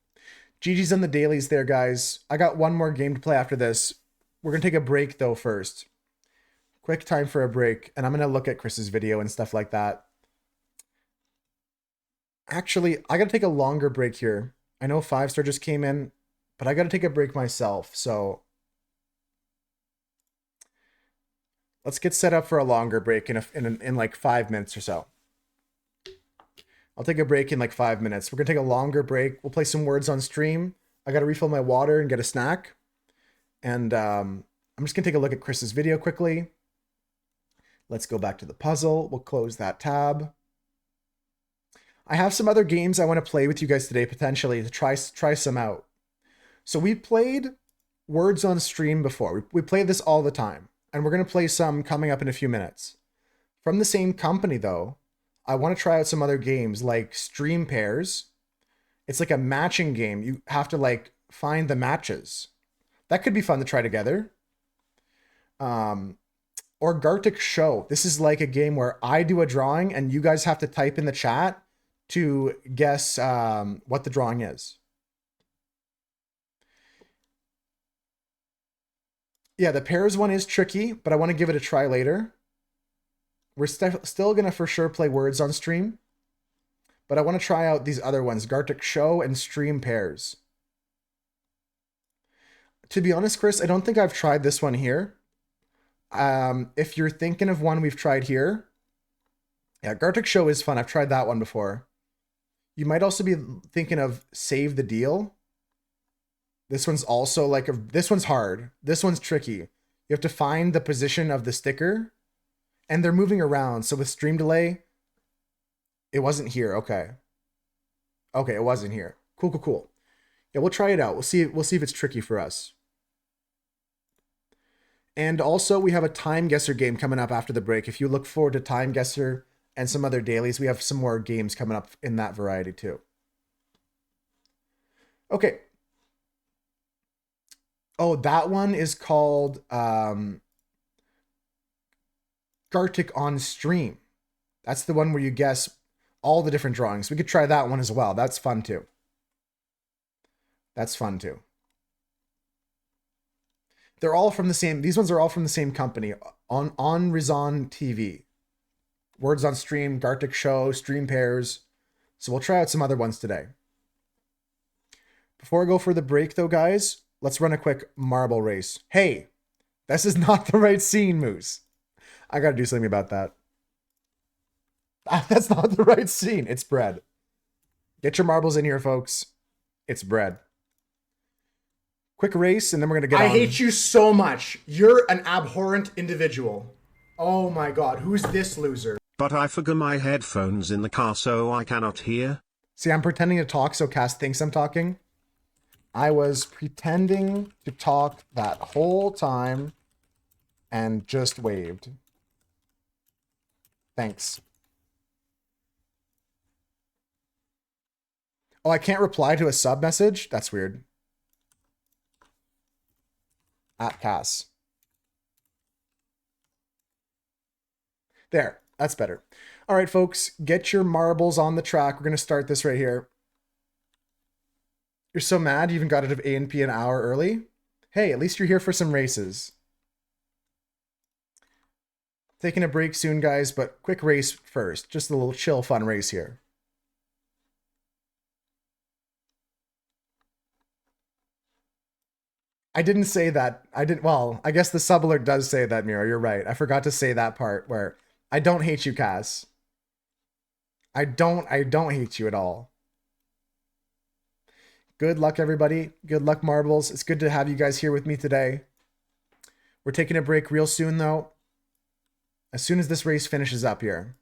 Speaker 1: GG's on the dailies there, guys. I got one more game to play after this. We're going to take a break, though, first. Quick time for a break, and I'm going to look at Chris's video and stuff like that. Actually, I got to take a longer break here. I know 5-star just came in, but I got to take a break myself, so let's get set up for a longer break in like 5 minutes or so. I'll take a break in like 5 minutes. We're going to take a longer break. We'll play some words on stream. I got to refill my water and get a snack. And I'm just going to take a look at Chris's video quickly. Let's go back to the puzzle. We'll close that tab. I have some other games I want to play with you guys today, potentially, to try some out. So we played words on stream before. We play this all the time. And we're going to play some coming up in a few minutes. From the same company, though, I want to try out some other games like Stream Pairs. It's like a matching game. You have to like find the matches. That could be fun to try together. Or Gartic Show. This is like a game where I do a drawing and you guys have to type in the chat to guess what the drawing is. Yeah, the pairs one is tricky, but I want to give it a try later. We're still going to for sure play words on stream, but I want to try out these other ones, Gartic Show and Stream Pairs. To be honest, Chris, I don't think I've tried this one here. If you're thinking of one we've tried here, yeah, Gartic Show is fun. I've tried that one before. You might also be thinking of Save the Deal. This one's also like this one's hard. This one's tricky. You have to find the position of the sticker, and they're moving around. So with stream delay, it wasn't here. Okay. Okay, it wasn't here. Cool, cool, cool. Yeah, we'll try it out. We'll see if it's tricky for us. And also, we have a Time Guesser game coming up after the break. If you look forward to Time Guesser and some other dailies, we have some more games coming up in that variety too. Okay. Oh, that one is called Gartic on Stream. That's the one where you guess all the different drawings. We could try that one as well. That's fun too. That's fun too. They're all from the same, these ones are all from the same company, on Rizon TV. Words on Stream, Gartic Show, Stream Pairs. So we'll try out some other ones today. Before I go for the break though, guys, let's run a quick marble race. Hey, this is not the right scene, Moose. I gotta do something about that. That's not the right scene. It's bread. Get your marbles in here, folks. It's bread. Quick race, and then we're gonna get on. I hate you so much. You're an abhorrent individual. Oh my god, who's this loser?
Speaker 4: But I forgot my headphones in the car, so I cannot hear.
Speaker 1: See, I'm pretending to talk so Cass thinks I'm talking. I was pretending to talk that whole time and just waved. Thanks. Oh, I can't reply to a sub message? That's weird. At Cass. There, that's better. All right, folks, get your marbles on the track. We're going to start this right here. You're so mad you even got out of A&P an hour early? Hey, at least you're here for some races. Taking a break soon, guys, but quick race first. Just a little chill, fun race here. I didn't say that. Well, I guess the sub alert does say that, Mira. You're right. I forgot to say that part where I don't hate you, Cass. I don't hate you at all. Good luck, everybody. Good luck, Marbles. It's good to have you guys here with me today. We're taking a break real soon, though. As soon as this race finishes up here.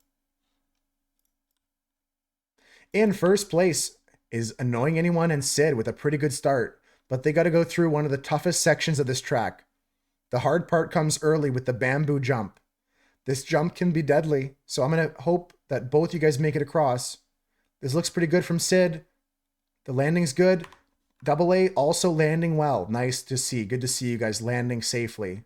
Speaker 1: In first place is Annoying Anyone and Sid with a pretty good start. But they got to go through one of the toughest sections of this track. The hard part comes early with the bamboo jump. This jump can be deadly, so I'm going to hope that both you guys make it across. This looks pretty good from Sid. The landing's good. Double A also landing well. Nice to see. Good to see you guys landing safely.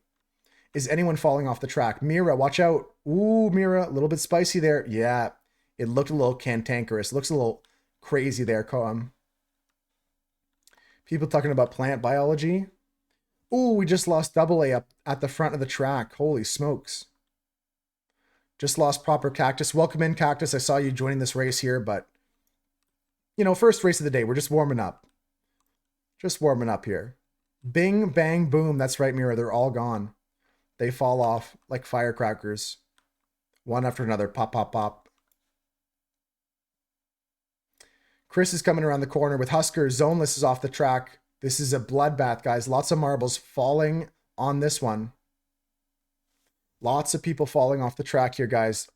Speaker 1: Is anyone falling off the track? Mira, watch out. Ooh, Mira, a little bit spicy there. Yeah, it looked a little cantankerous. Looks a little crazy there, Koam. People talking about plant biology. Ooh, we just lost Double A up at the front of the track. Holy smokes. Just lost Proper Cactus. Welcome in, Cactus. I saw you joining this race here, but, you know, first race of the day. We're just warming up. Just warming up here. Bing, bang, boom. That's right, Mira. They're all gone. They fall off like firecrackers. One after another. Pop, pop, pop. Chris is coming around the corner with Husker. Zoneless is off the track. This is a bloodbath, guys. Lots of marbles falling on this one. Lots of people falling off the track here, guys.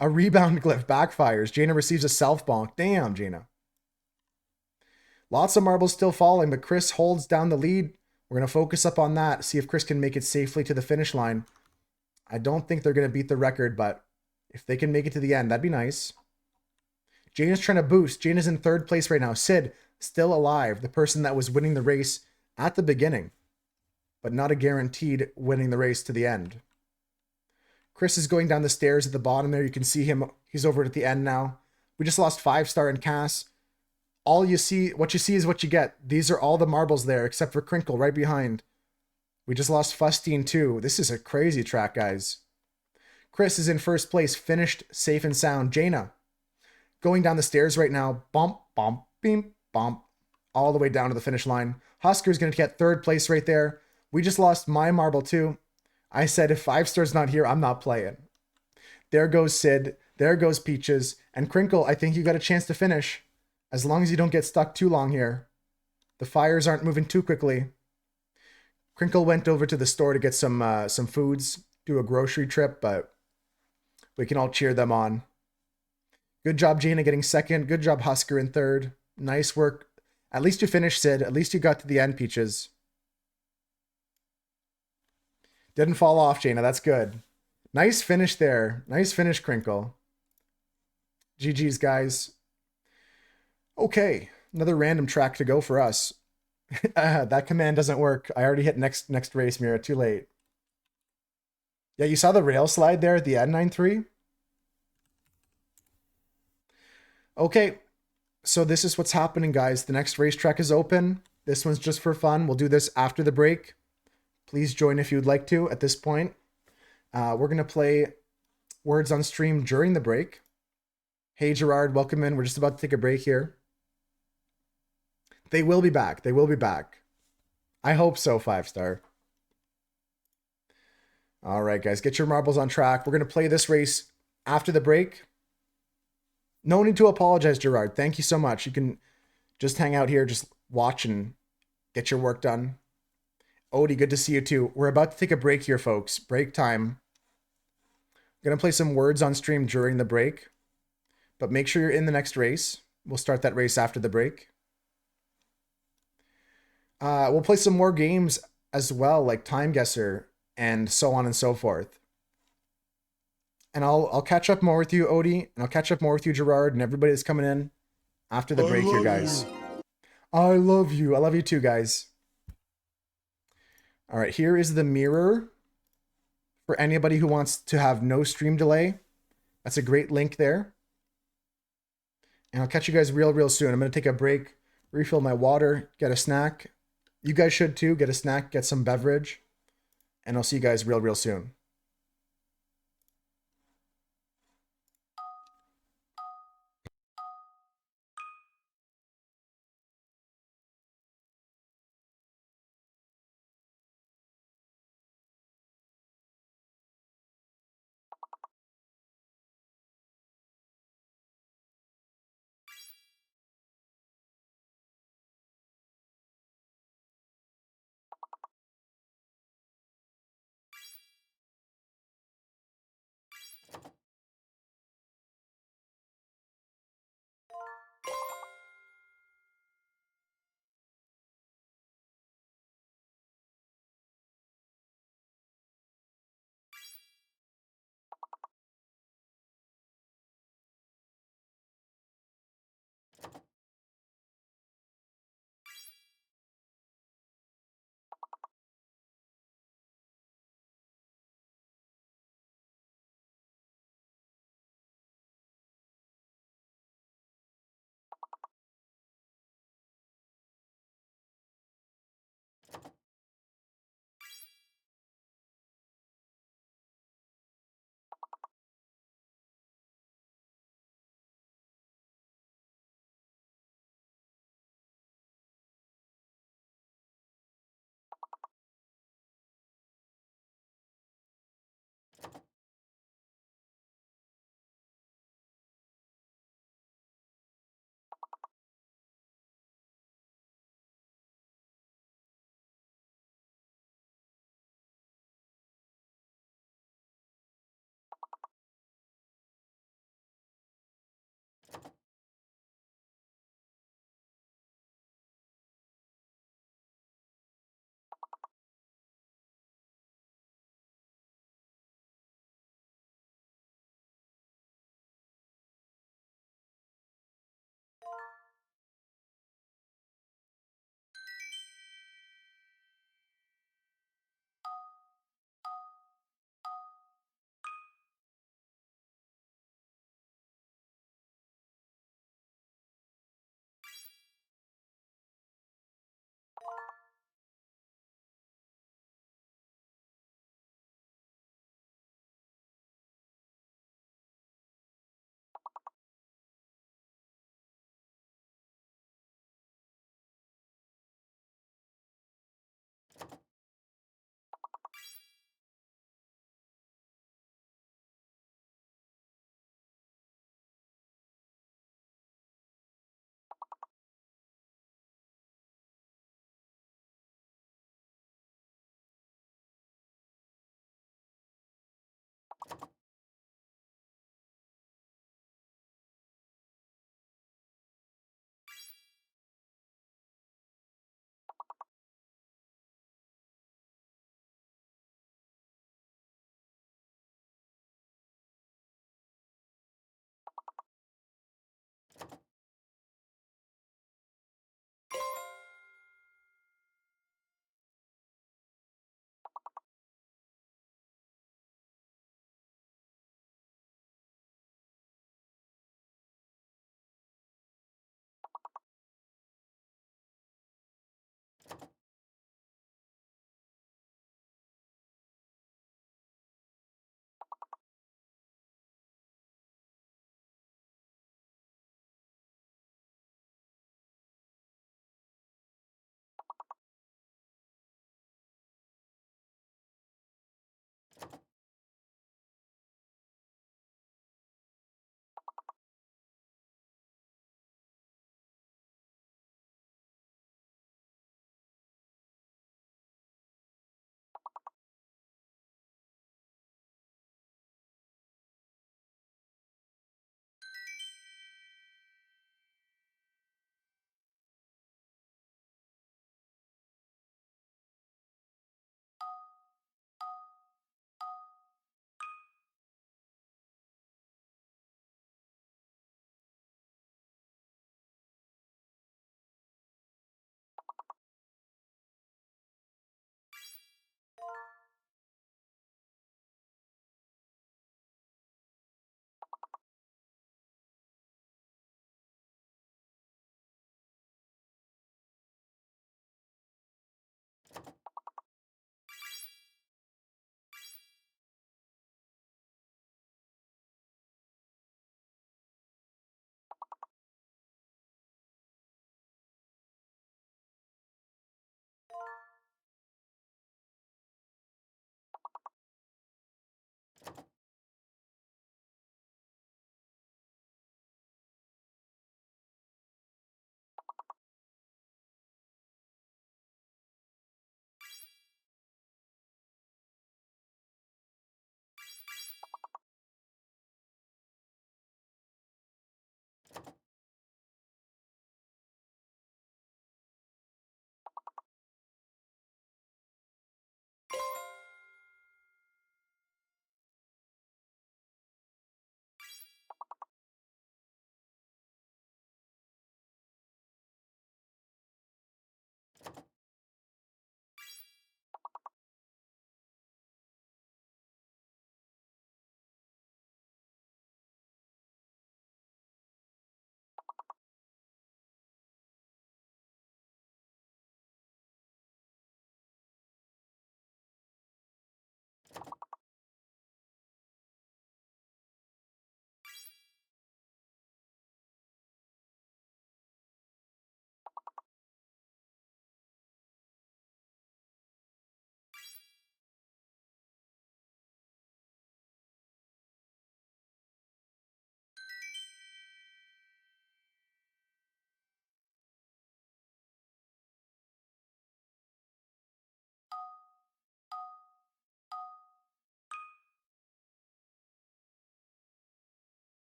Speaker 1: A rebound glyph backfires. Jaina receives a self bonk. Damn, Jaina. Lots of marbles still falling, but Chris holds down the lead. We're going to focus up on that, see if Chris can make it safely to the finish line. I don't think they're going to beat the record, but if they can make it to the end, that'd be nice. Jaina's trying to boost. Jaina's in third place right now. Sid, still alive, the person that was winning the race at the beginning, but not a guaranteed winning the race to the end. Chris is going down the stairs at the bottom there. You can see him. He's over at the end now. We just lost 5-star and Cass. What you see is what you get. These are all the marbles there, except for Crinkle right behind. We just lost Fustine too. This is a crazy track, guys. Chris is in first place, finished safe and sound. Jaina going down the stairs right now. Bump, bump, beam, bump. All the way down to the finish line. Husker's going to get third place right there. We just lost my marble too. I said if 5-star's not here, I'm not playing. There goes Sid. There goes Peaches. And Crinkle, I think you got a chance to finish. As long as you don't get stuck too long here. The fires aren't moving too quickly. Crinkle went over to the store to get some foods, do a grocery trip, but we can all cheer them on. Good job, Jaina, getting second. Good job, Husker, in third. Nice work. At least you finished, Sid. At least you got to the end, Peaches. Didn't fall off, Jaina. That's good. Nice finish there. Nice finish, Crinkle. GG's, guys. Okay, another random track to go for us. That command doesn't work. I already hit next race, Mira. Too late. Yeah, you saw the rail slide there at the end, 9-3? Okay, so this is what's happening, guys. The next racetrack is open. This one's just for fun. We'll do this after the break. Please join if you'd like to at this point. We're going to play words on stream during the break. Hey, Gerard, welcome in. We're just about to take a break here. They will be back. They will be back. I hope so, 5-star. All right, guys, get your marbles on track. We're going to play this race after the break. No need to apologize, Gerard. Thank you so much. You can just hang out here, just watch and get your work done. Odie, good to see you too. We're about to take a break here, folks. Break time. I'm going to play some words on stream during the break, but make sure you're in the next race. We'll start that race after the break. We'll play some more games as well, like Time Guesser and so on and so forth. And I'll catch up more with you, Odie, and I'll catch up more with you, Gerard, and everybody that's coming in after the break here, guys. I love you. I love you too, guys. All right, here is the mirror for anybody who wants to have no stream delay. That's a great link there. And I'll catch you guys real soon. I'm going to take a break, refill my water, get a snack. You guys should too. Get a snack, get some beverage. And I'll see you guys real soon.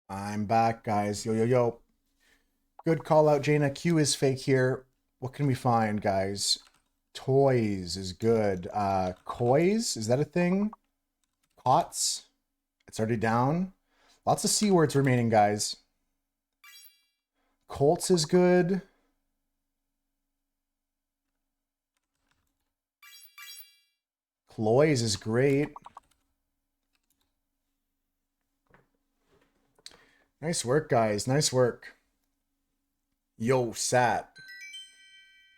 Speaker 1: I'm back, guys. Yo, yo, yo. Good call out, Jaina. Q is fake here. What can we find, guys? Toys is good. Kois, is that a thing? Cots? It's already down. Lots of C words remaining, guys. Colts is good. Cloys is great. Nice work, guys. Nice work. Yo, sat.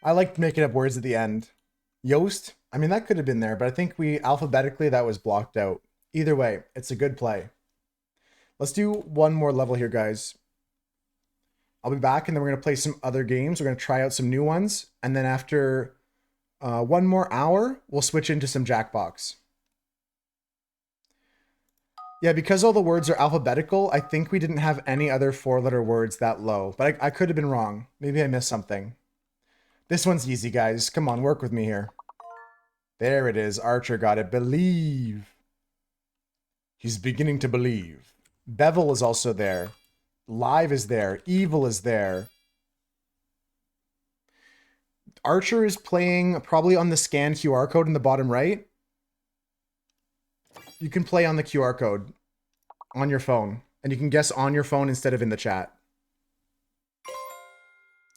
Speaker 1: I liked making up words at the end. Yoast? I mean, that could have been there, but I think we alphabetically that was blocked out. Either way, it's a good play. Let's do one more level here, guys. I'll be back and then we're going to play some other games. We're going to try out some new ones. And then after one more hour, we'll switch into some Jackbox. Yeah, because all the words are alphabetical, I think we didn't have any other 4-letter words that low. But I could have been wrong. Maybe I missed something. This one's easy, guys. Come on, work with me here. There it is. Archer got it. Believe. He's beginning to believe. Bevel is also there. Live is there. Evil is there. Archer is playing probably on the scan QR code in the bottom right. You can play on the QR code on your phone. And you can guess on your phone instead of in the chat.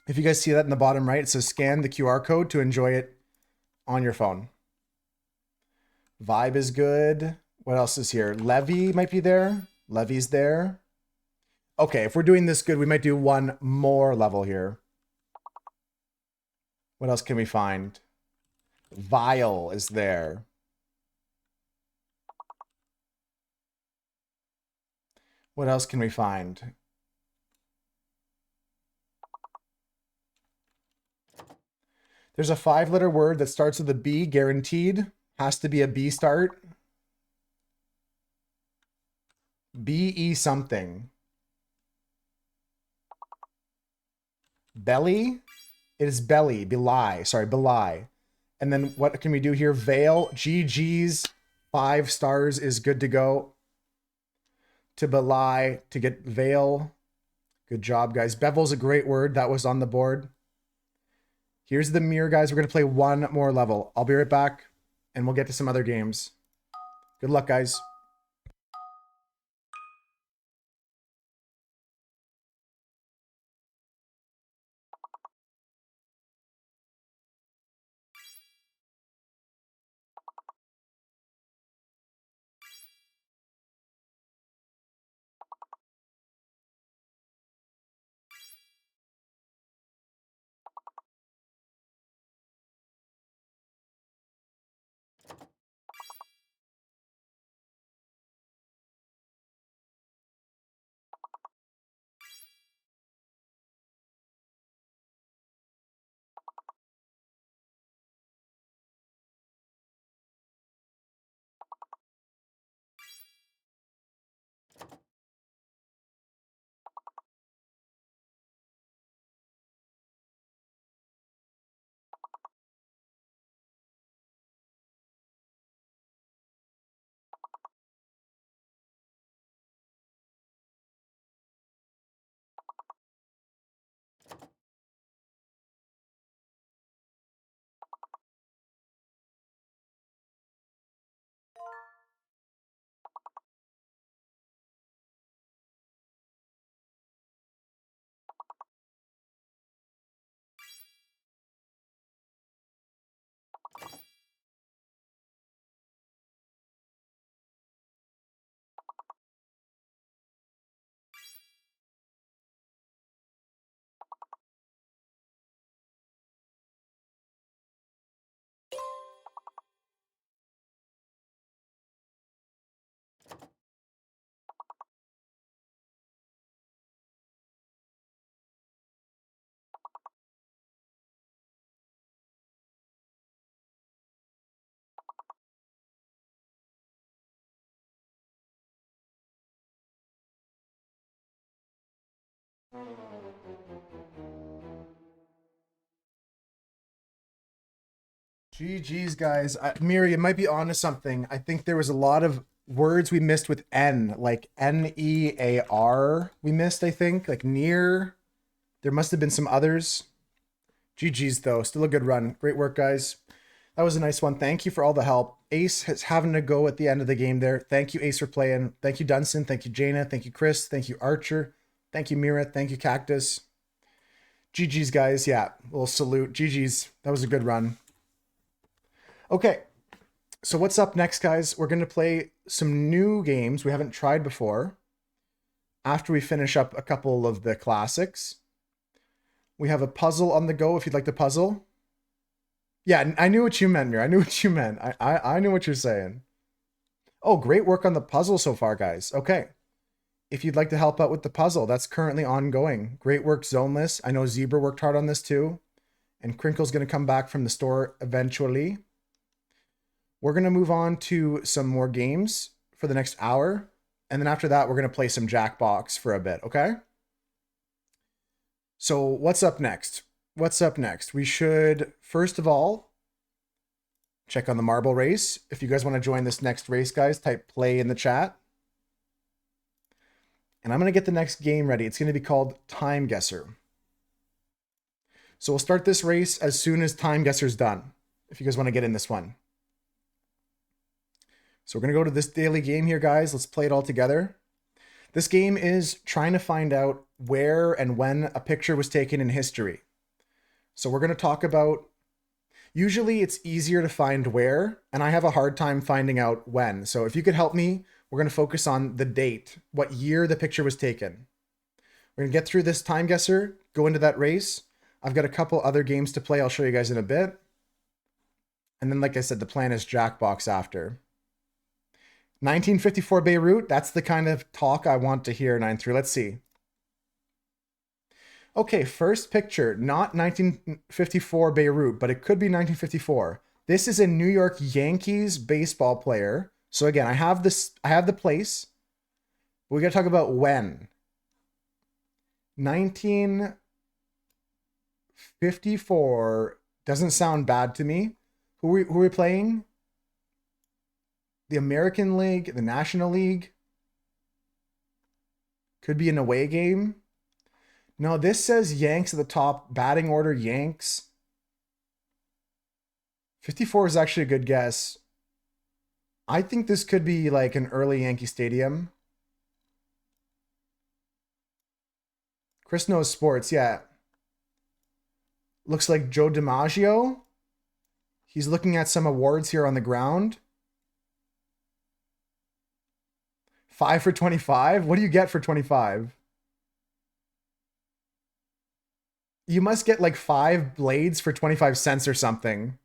Speaker 1: If you guys see that in the bottom right, it says scan the QR code to enjoy it on your phone. Vibe is good. What else is here? Levy might be there. Levy's there. Okay, if we're doing this good, we might do one more level here. What else can we find? Vile is there. What else can we find? There's a 5-letter word that starts with a B, guaranteed. Has to be a B start. B-E something. Belly? It is belly. Belie. Sorry, belie. And then what can we do here? Veil. GG's. 5 stars is good to go. To belie. To get veil. Good job, guys. Bevel's a great word. That was on the board. Here's the mirror, guys. We're going to play one more level. I'll be right back, and we'll get to some other games. Good luck, guys. GG's, guys. Miri, it might be onto something. I think there was a lot of words we missed with N, like Near we missed, I think, like near. There must have been some others. GG's though, still a good run. Great work, guys. That was a nice one. Thank you for all the help. Ace is having to go at the end of the game there. Thank you, Ace, for playing. Thank you, Dunson. Thank you, Jaina. Thank you, Chris. Thank you, Archer. Thank you, Mira. Thank you, Cactus. GG's, guys. Yeah, a little salute. GG's. That was a good run. Okay, so what's up next, guys? We're going to play some new games we haven't tried before. After we finish up a couple of the classics. We have a puzzle on the go if you'd like to puzzle. Yeah, I knew what you meant, Mira. I knew what you meant. I knew what you're saying. Oh, great work on the puzzle so far, guys. Okay. If you'd like to help out with the puzzle, that's currently ongoing. Great work, Zoneless. I know Zebra worked hard on this too. And Crinkle's going to come back from the store eventually. We're going to move on to some more games for the next hour. And then after that, we're going to play some Jackbox for a bit, okay? So what's up next? What's up next? We should, first of all, check on the marble race. If you guys want to join this next race, guys, type play in the chat. And I'm going to get the next game ready. It's going to be called Time Guesser. So we'll start this race as soon as Time Guesser's done, if you guys want to get in this one. So we're going to go to this daily game here, guys. Let's play it all together. This game is trying to find out where and when a picture was taken in history. So we're going to talk about, usually it's easier to find where, and I have a hard time finding out when. So if you could help me, we're going to focus on the date, what year the picture was taken. We're going to get through this Time Guesser, go into that race. I've got a couple other games to play I'll show you guys in a bit. And then, like I said, the plan is Jackbox after. 1954 Beirut, that's the kind of talk I want to hear, 9-3. Let's see. Okay, first picture, not 1954 Beirut, but it could be 1954. This is a New York Yankees baseball player. So again, I have the place. But we got to talk about when. 1954 doesn't sound bad to me. Who are we playing? The American League, the National League. Could be an away game. No, this says Yanks at the top. Batting order, Yanks. 54 is actually a good guess. I think this could be like an early Yankee Stadium. Chris knows sports, yeah. Looks like Joe DiMaggio. He's looking at some awards here on the ground. 5 for 25? What do you get for 25? You must get like 5 blades for 25 cents or something.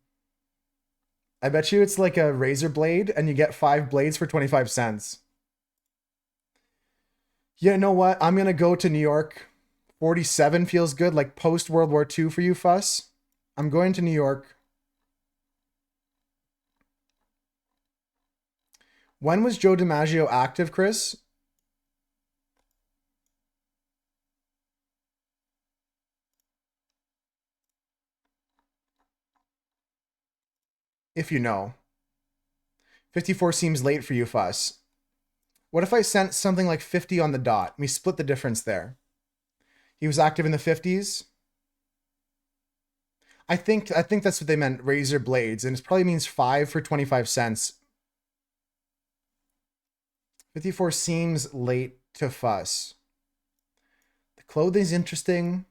Speaker 1: I bet you it's like a razor blade and you get 5 blades for 25 cents. Yeah, you know what? I'm going to go to New York. 47 feels good, like post World War II for you, Fuss. I'm going to New York. When was Joe DiMaggio active, Chris? If you know. 54 seems late for you, Fuss. What if I sent something like 50 on the dot? We split the difference there. He was active in the 50s. I think that's what they meant, razor blades, and it probably means 5 for 25 cents. 54 seems late to Fuss. The clothing's interesting.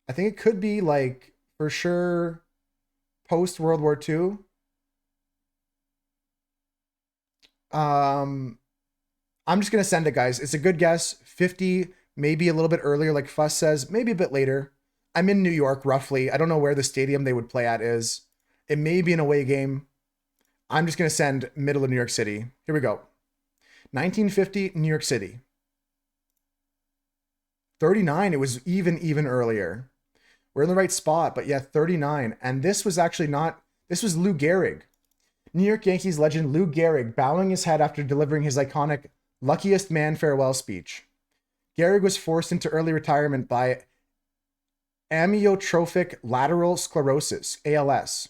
Speaker 1: I think it could be like, for sure, post World War II. I'm just going to send it, guys. It's a good guess. 50, maybe a little bit earlier, like Fuss says, maybe a bit later. I'm in New York, roughly. I don't know where the stadium they would play at is. It may be an away game. I'm just going to send middle of New York City. Here we go. 1950, New York City. 39, it was even earlier. We're in the right spot, but yeah, 39. And this was actually not, this was Lou Gehrig. New York Yankees legend Lou Gehrig bowing his head after delivering his iconic luckiest man farewell speech. Gehrig was forced into early retirement by amyotrophic lateral sclerosis, ALS,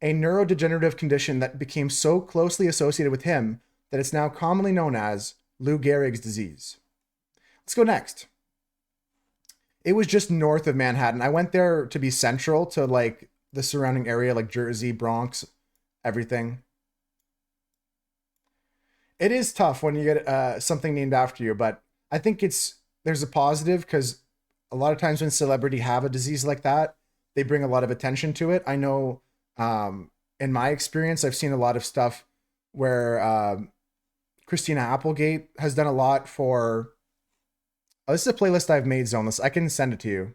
Speaker 1: a neurodegenerative condition that became so closely associated with him that it's now commonly known as Lou Gehrig's disease. Let's go next. It was just north of Manhattan. I went there to be central to like the surrounding area, like Jersey, Bronx, everything. It is tough when you get something named after you, but I think there's a positive because a lot of times when celebrity have a disease like that, they bring a lot of attention to it. I know in my experience, I've seen a lot of stuff where Christina Applegate has done a lot for. Oh, this is a playlist I've made, Zoneless. I can send it to you.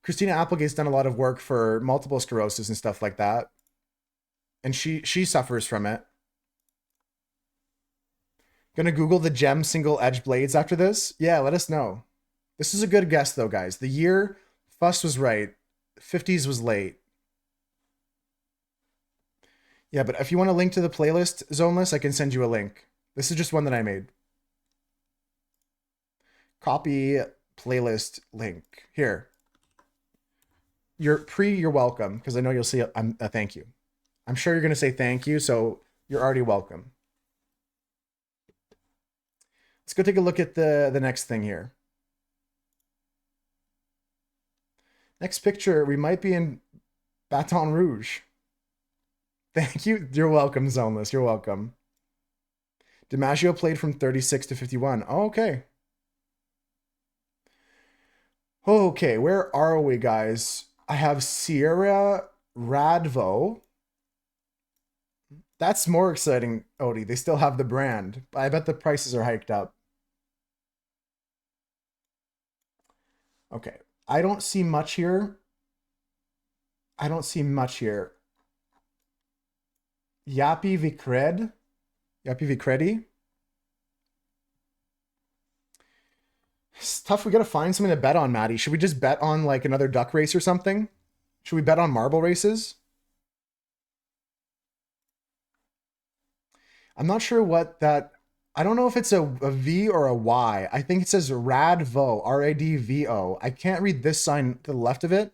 Speaker 1: Christina Applegate's done a lot of work for multiple sclerosis and stuff like that. And she suffers from it. Gonna Google the gem single edge blades after this? Yeah, let us know. This is a good guess though, guys. The year, Fuss was right. 50s was late. Yeah, but if you want a link to the playlist, Zoneless, I can send you a link. This is just one that I made. Copy playlist link. Here. You're welcome, because I know you'll see a thank you. I'm sure you're going to say thank you, so you're already welcome. Let's go take a look at the next thing here. Next picture, we might be in Baton Rouge. Thank you. You're welcome, Zoneless. You're welcome. DiMaggio played from 36 to 51. Oh, okay. Okay, where are we, guys? I have Sierra Radvo. That's more exciting, Odie. They still have the brand. I bet the prices are hiked up. Okay. I don't see much here. Yappy Vicredi. It's tough. We got to find something to bet on, Maddie. Should we just bet on like another duck race or something? Should we bet on marble races? I'm not sure what that... I don't know if it's a V or a Y. I think it says Radvo, R-A-D-V-O. I can't read this sign to the left of it.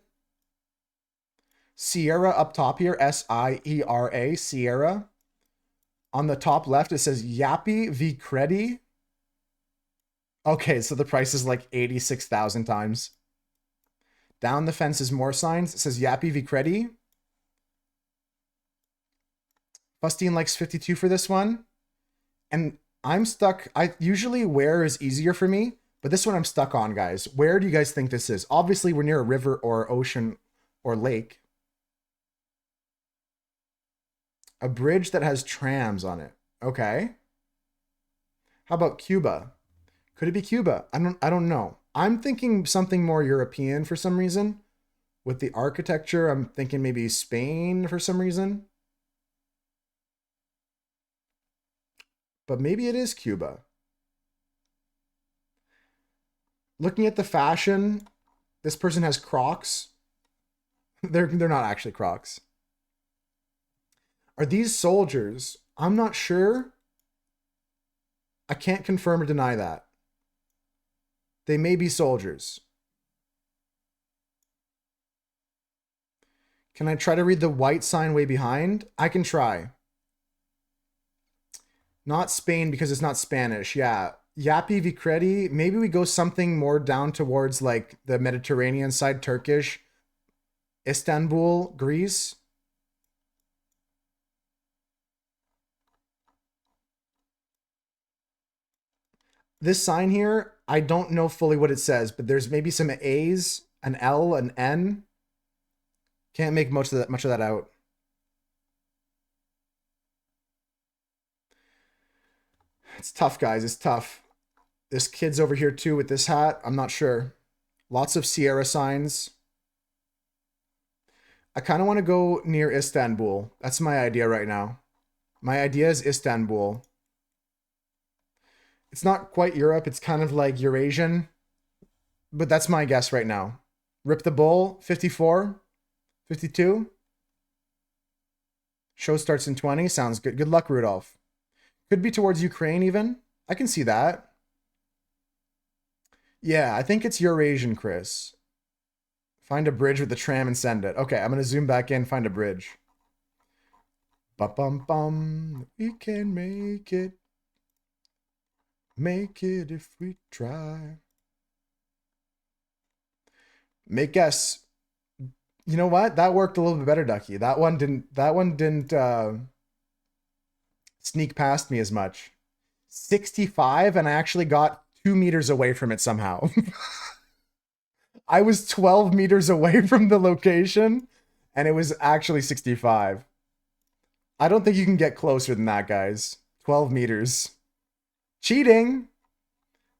Speaker 1: Sierra up top here, S-I-E-R-A, Sierra. On the top left, it says Yappy Vicredi. Okay, so the price is like 86,000 times. Down the fence is more signs. It says Yappy Vicredi. Fustine likes 52 for this one. And I'm stuck. Usually where is easier for me, but this one I'm stuck on, guys. Where do you guys think this is? Obviously, we're near a river or ocean or lake. A bridge that has trams on it. Okay. How about Cuba? Could it be Cuba? I don't know. I'm thinking something more European for some reason. With the architecture, I'm thinking maybe Spain for some reason. But maybe it is Cuba. Looking at the fashion, this person has Crocs. They're not actually Crocs. Are these soldiers? I'm not sure. I can't confirm or deny that. They may be soldiers. Can I try to read the white sign way behind? I can try. Not Spain because it's not Spanish. Yeah. Yappy Vicredi. Maybe we go something more down towards like the Mediterranean side, Turkish. Istanbul, Greece. This sign here, I don't know fully what it says, but there's maybe some A's, an L, an N. Can't make much of that out. It's tough, guys. It's tough. This kid's over here too with this hat. I'm not sure. Lots of Sierra signs. I kind of want to go near Istanbul. That's my idea right now. My idea is Istanbul. It's not quite Europe. It's kind of like Eurasian. But that's my guess right now. Rip the Bull, 54. 52. Show starts in 20. Sounds good. Good luck, Rudolph. Could be towards Ukraine even. I can see that. Yeah, I think it's Eurasian, Chris. Find a bridge with the tram and send it. Okay, I'm going to zoom back in, find a bridge. Bum. We can make it. Make it if we try. Make guess. You know what? That worked a little bit better, Ducky. That one didn't sneak past me as much. 65, and I actually got 2 meters away from it somehow. I was 12 meters away from the location, and it was actually 65. I don't think you can get closer than that, guys. 12 meters. Cheating!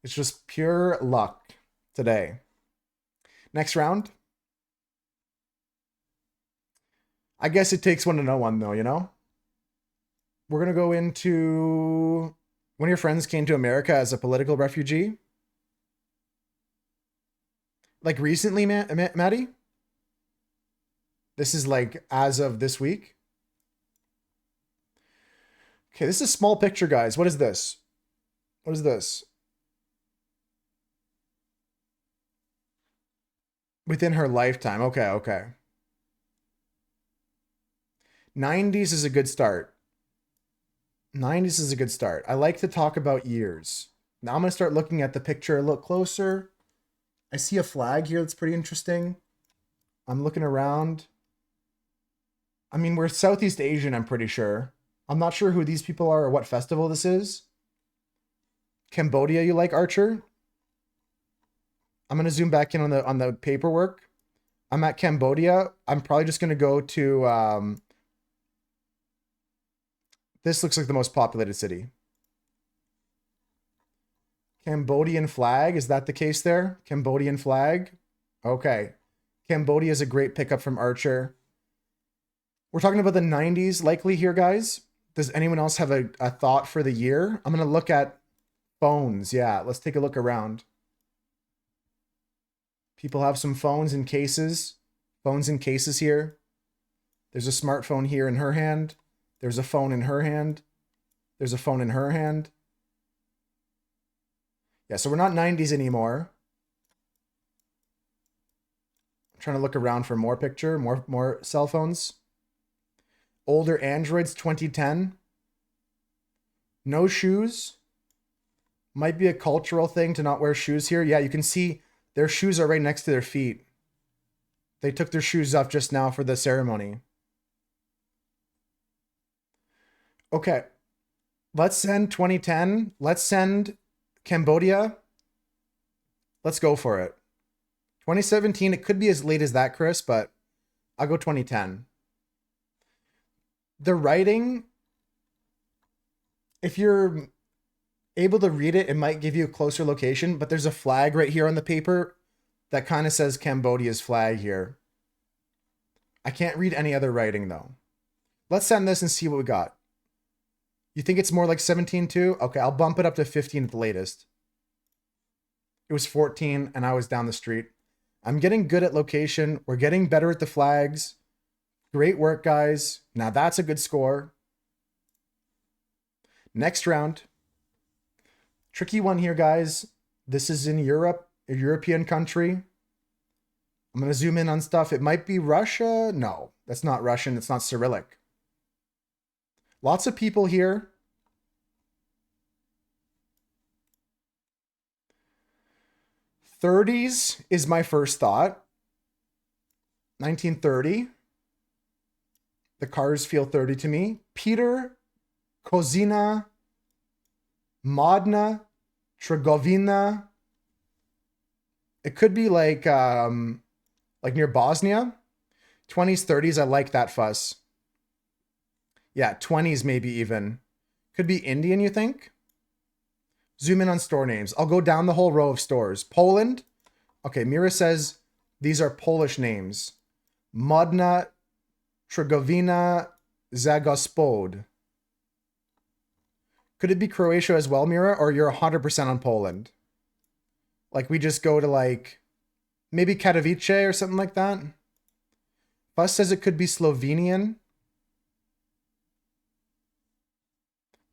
Speaker 1: It's just pure luck today. Next round. I guess it takes one to know one, though, you know? We're going to go into... One of your friends came to America as a political refugee. Like recently, Maddie? This is like as of this week. Okay, this is a small picture, guys. What is this? What is this? Within her lifetime. Okay. 90s is a good start. 90s is a good start. I like to talk about years. Now I'm going to start looking at the picture a little closer. I see a flag here that's pretty interesting. I'm looking around. I mean, we're Southeast Asian, I'm pretty sure. I'm not sure who these people are or what festival this is. Cambodia, you like, Archer? I'm going to zoom back in on the paperwork. I'm at Cambodia. I'm probably just going to go to... This looks like the most populated city. Cambodian flag. Is that the case there? Cambodian flag. Okay. Cambodia is a great pickup from Archer. We're talking about the 90s likely here, guys. Does anyone else have a thought for the year? I'm going to look at phones. Yeah, let's take a look around. People have some phones in cases. Phones in cases here. There's a smartphone here in her hand. There's a phone in her hand. There's a phone in her hand. Yeah, so we're not 90s anymore. I'm trying to look around for more picture, more cell phones. Older Androids, 2010. No shoes. Might be a cultural thing to not wear shoes here. Yeah, you can see their shoes are right next to their feet. They took their shoes off just now for the ceremony. Okay. Let's send 2010. Let's send Cambodia. Let's go for it. 2017, it could be as late as that, Chris, but I'll go 2010. The writing, if you're able to read it, it might give you a closer location, but there's a flag right here on the paper that kind of says Cambodia's flag here. I can't read any other writing, though. Let's send this and see what we got. You think it's more like 17 too? Okay, I'll bump it up to 15 at the latest. It was 14 and I was down the street. I'm getting good at location. We're getting better at the flags. Great work, guys. Now that's a good score. Next round. Tricky one here, guys. This is in Europe, a European country. I'm going to zoom in on stuff. It might be Russia. No, that's not Russian. It's not Cyrillic. Lots of people here. '30s is my first thought. 1930. The cars feel 30 to me. Peter, Kozina, Modna, Trgovina. It could be like near Bosnia. 20s, 30s, I like that fuss. Yeah, 20s maybe even. Could be Indian, you think? Zoom in on store names. I'll go down the whole row of stores. Poland. Okay, Mira says these are Polish names. Modna, Trgovina, Zagospod. Could it be Croatia as well, Mira? Or you're 100% on Poland? Like we just go to like maybe Katowice or something like that? Fuss says it could be Slovenian.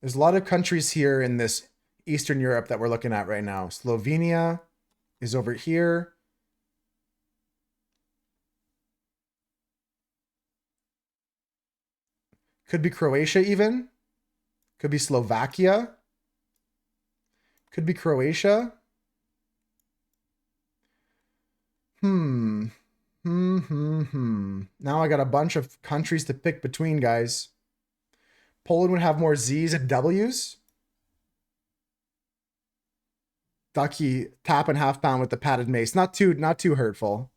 Speaker 1: There's a lot of countries here in this Eastern Europe that we're looking at right now. Slovenia is over here. Could be Croatia even. Could be Slovakia. Could be Croatia. Now I got a bunch of countries to pick between, guys. Poland would have more Z's and W's. Ducky tap and half pound with the padded mace. Not too hurtful.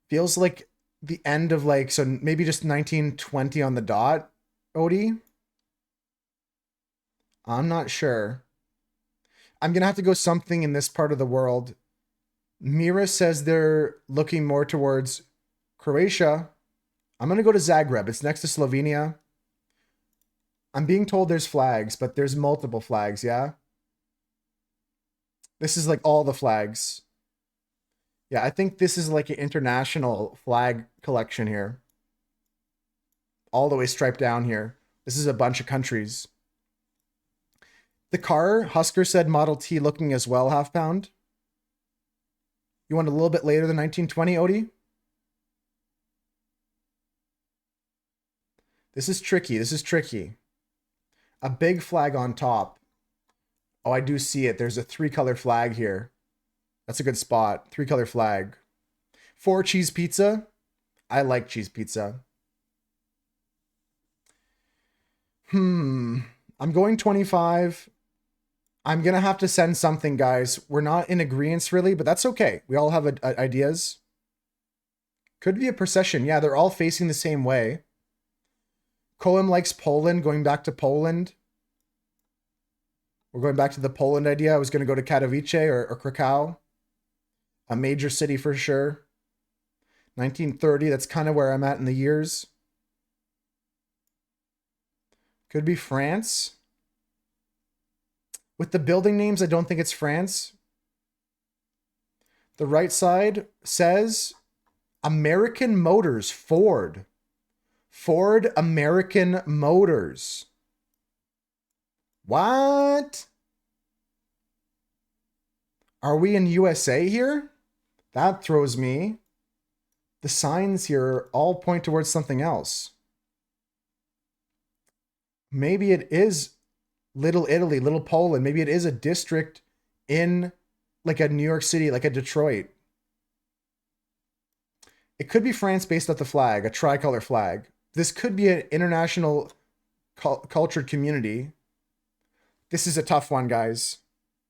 Speaker 1: Feels like the end of like, so maybe just 1920 on the dot, Odie? I'm not sure. I'm going to have to go something in this part of the world. Mira says they're looking more towards Croatia. I'm going to go to Zagreb. It's next to Slovenia. I'm being told there's flags, but there's multiple flags, yeah? This is like all the flags. Yeah, I think this is like an international flag collection here. All the way striped down here. This is a bunch of countries. The car, Husker said Model T looking as well, half pound. You want a little bit later than 1920, Odie? This is tricky. This is tricky. A big flag on top. Oh, I do see it. There's a 3-color flag here. That's a good spot. 3-color flag. 4 cheese pizza. I like cheese pizza. I'm going 25. I'm going to have to send something, guys. We're not in agreement really, but that's okay. We all have ideas. Could be a procession. Yeah, they're all facing the same way. Koem likes Poland, going back to Poland. We're going back to the Poland idea. I was going to go to Katowice or Krakow. A major city for sure. 1930, that's kind of where I'm at in the years. Could be France. With the building names, I don't think it's France. The right side says American Motors, Ford. Ford American Motors. What? Are we in USA here? That throws me. The signs here all point towards something else. Maybe it is Little Italy, Little Poland. Maybe it is a district in like a New York City, like a Detroit. It could be France based off the flag, a tricolor flag. This could be an international cultured community. This is a tough one, guys.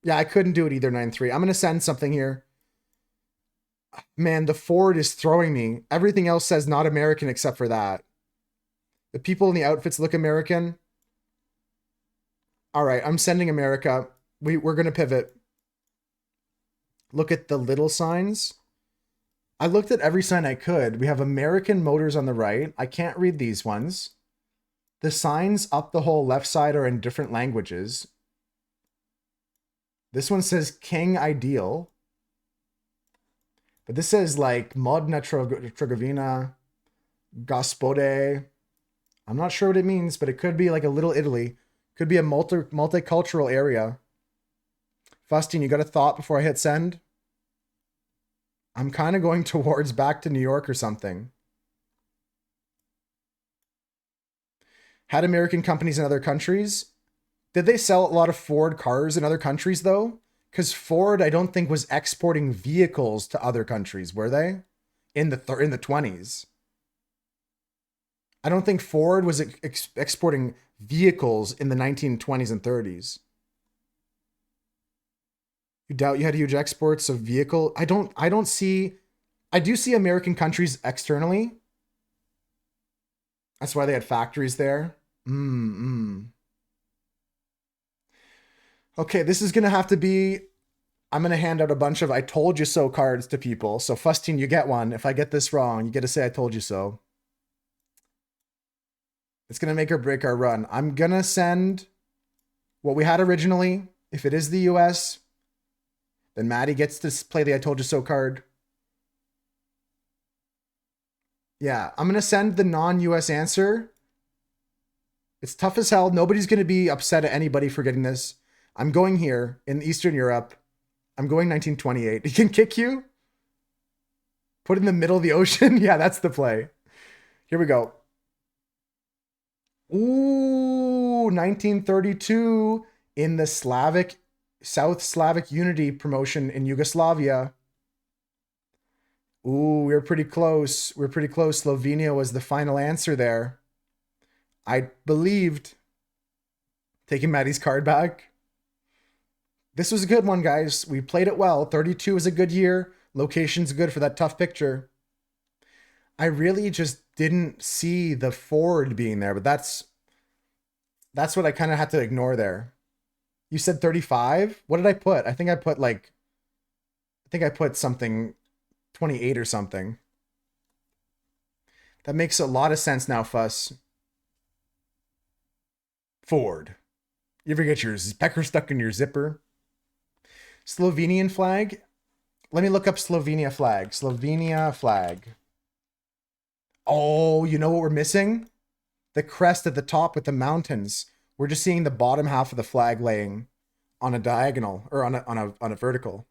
Speaker 1: Yeah, I couldn't do it either, 9-3. I'm going to send something here. Man, the Ford is throwing me. Everything else says not American except for that. The people in the outfits look American. All right, I'm sending America. We're going to pivot. Look at the little signs. I looked at every sign I could. We have American Motors on the right. I can't read these ones. The signs up the whole left side are in different languages. This one says King Ideal. But this says like Modna Trogovina, Gospode. I'm not sure what it means, but it could be like a Little Italy. Could be a multicultural area. Fustine, you got a thought before I hit send? I'm kind of going towards back to New York or something. Had American companies in other countries? Did they sell a lot of Ford cars in other countries though? Because Ford, I don't think, was exporting vehicles to other countries, were they? In the 20s. I don't think Ford was exporting vehicles in the 1920s and 30s. You doubt you had huge exports of vehicle? I do see American countries externally. That's why they had factories there. Okay, this is going to have to be... I'm going to hand out a bunch of I told you so cards to people. So Fustine, you get one. If I get this wrong, you get to say I told you so. It's going to make or break our run. I'm going to send what we had originally. If it is the US, then Maddie gets to play the I told you so card. Yeah, I'm going to send the non-US answer. It's tough as hell. Nobody's going to be upset at anybody for getting this. I'm going here in Eastern Europe. I'm going 1928. He can kick you? Put it in the middle of the ocean? Yeah, that's the play. Here we go. Ooh, 1932 in the South Slavic Unity promotion in Yugoslavia. Ooh, we were pretty close. We were pretty close. Slovenia was the final answer there. I believed. Taking Maddie's card back. This was a good one, guys. We played it well. 32 is a good year. Location's good for that tough picture. I really just didn't see the Ford being there, but that's what I kind of had to ignore there. You said 35? What did I put? I think I put something 28 or something. That makes a lot of sense now, Fuss. Ford. You ever get your pecker stuck in your zipper? Slovenian flag? Let me look up Slovenia flag. Slovenia flag. Oh, you know what we're missing? The crest at the top with the mountains. We're just seeing the bottom half of the flag laying on a diagonal or on a vertical.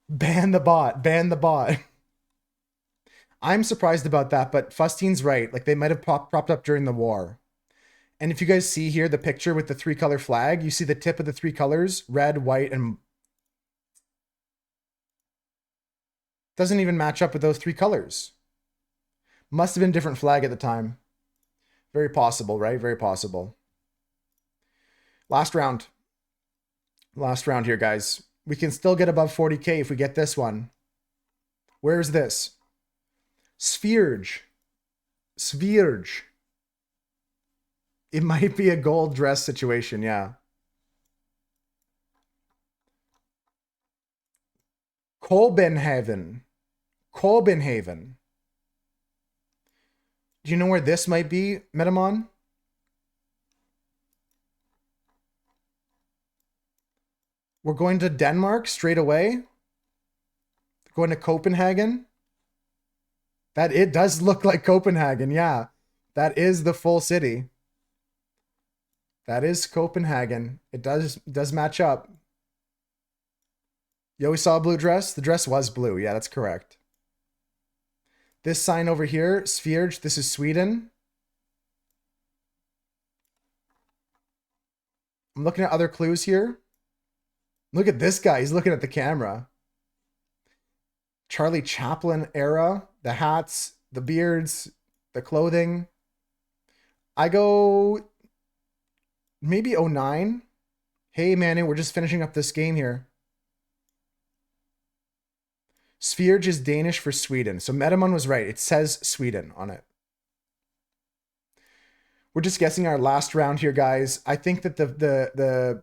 Speaker 1: Ban the bot. Ban the bot. I'm surprised about that, but Fustine's right. Like, they might have propped up during the war. And if you guys see here the picture with the 3-color flag, you see the tip of the 3 colors, red, white, and doesn't even match up with those 3 colors. Must have been a different flag at the time. Very possible, right? Very possible. Last round. Last round here, guys. We can still get above 40K if we get this one. Where is this? Svirge. Svirge. It might be a gold dress situation, yeah. Copenhagen. Copenhagen. Do you know where this might be, Metamon? We're going to Denmark straight away. Going to Copenhagen. It does look like Copenhagen, yeah. That is the full city. That is Copenhagen. It does match up. You always saw a blue dress? The dress was blue. Yeah, that's correct. This sign over here, Svirge, this is Sweden. I'm looking at other clues here. Look at this guy. He's looking at the camera. Charlie Chaplin era. The hats, the beards, the clothing. I go maybe 09. Hey, Manu, we're just finishing up this game here. Svirge is Danish for Sweden. So Metamon was right. It says Sweden on it. We're just guessing our last round here, guys. I think that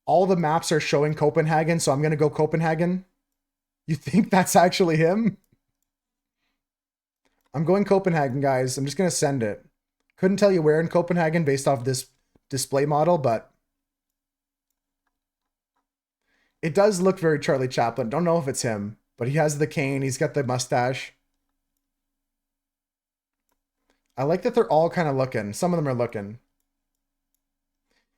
Speaker 1: all the maps are showing Copenhagen, so I'm going to go Copenhagen. You think that's actually him? I'm going Copenhagen, guys. I'm just going to send it. Couldn't tell you where in Copenhagen based off this display model, but it does look very Charlie Chaplin. Don't know if it's him, but he has the cane. He's got the mustache. I like that they're all kind of looking. Some of them are looking.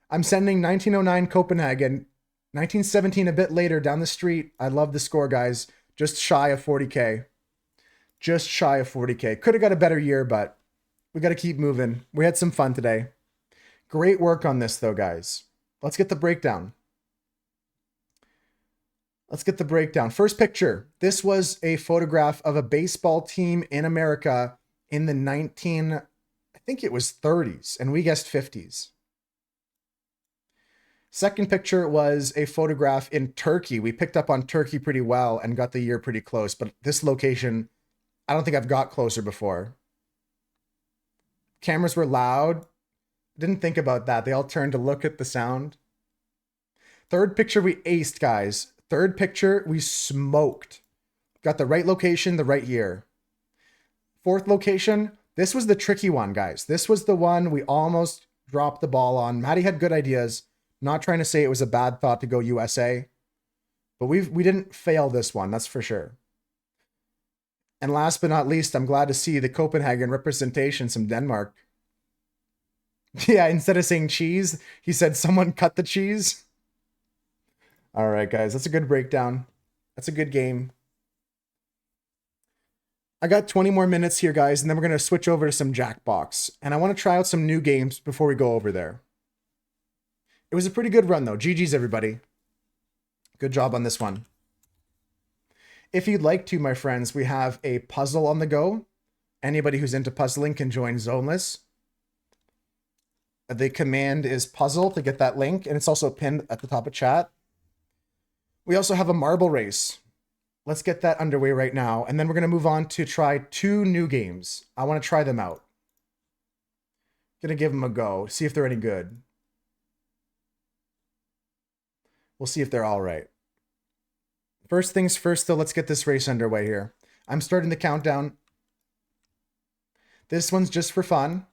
Speaker 1: I'm sending 1909 Copenhagen. 1917 a bit later down the street. I love the score, guys. Just shy of 40K. Just shy of 40K. Could have got a better year, but we got to keep moving. We had some fun today. Great work on this, though, guys. Let's get the breakdown. Let's get the breakdown. First picture. This was a photograph of a baseball team in America in the I think it was 30s, and we guessed 50s. Second picture was a photograph in Turkey. We picked up on Turkey pretty well and got the year pretty close, but this location, I don't think I've got closer before. Cameras were loud. Didn't think about that. They all turned to look at the sound. Third picture, we aced, guys. Third picture, we smoked. Got the right location, the right year. Fourth location, this was the tricky one, guys. This was the one we almost dropped the ball on. Maddie had good ideas. Not trying to say it was a bad thought to go USA, but we didn't fail this one, that's for sure. And last but not least, I'm glad to see the Copenhagen representation from Denmark. Yeah, instead of saying cheese, he said someone cut the cheese. All right, guys, that's a good breakdown. That's a good game. I got 20 more minutes here, guys, and then we're going to switch over to some Jackbox. And I want to try out some new games before we go over there. It was a pretty good run, though. GG's, everybody. Good job on this one. If you'd like to, my friends, we have a puzzle on the go. Anybody who's into puzzling can join Zoneless. The command is puzzle to get that link, and it's also pinned at the top of chat. We also have a marble race. Let's get that underway right now, and then we're going to move on to try 2 new games. I want to try them out. Gonna give them a go, see if they're any good. We'll see if they're all right. First things first, though, let's get this race underway here. I'm starting the countdown. This one's just for fun.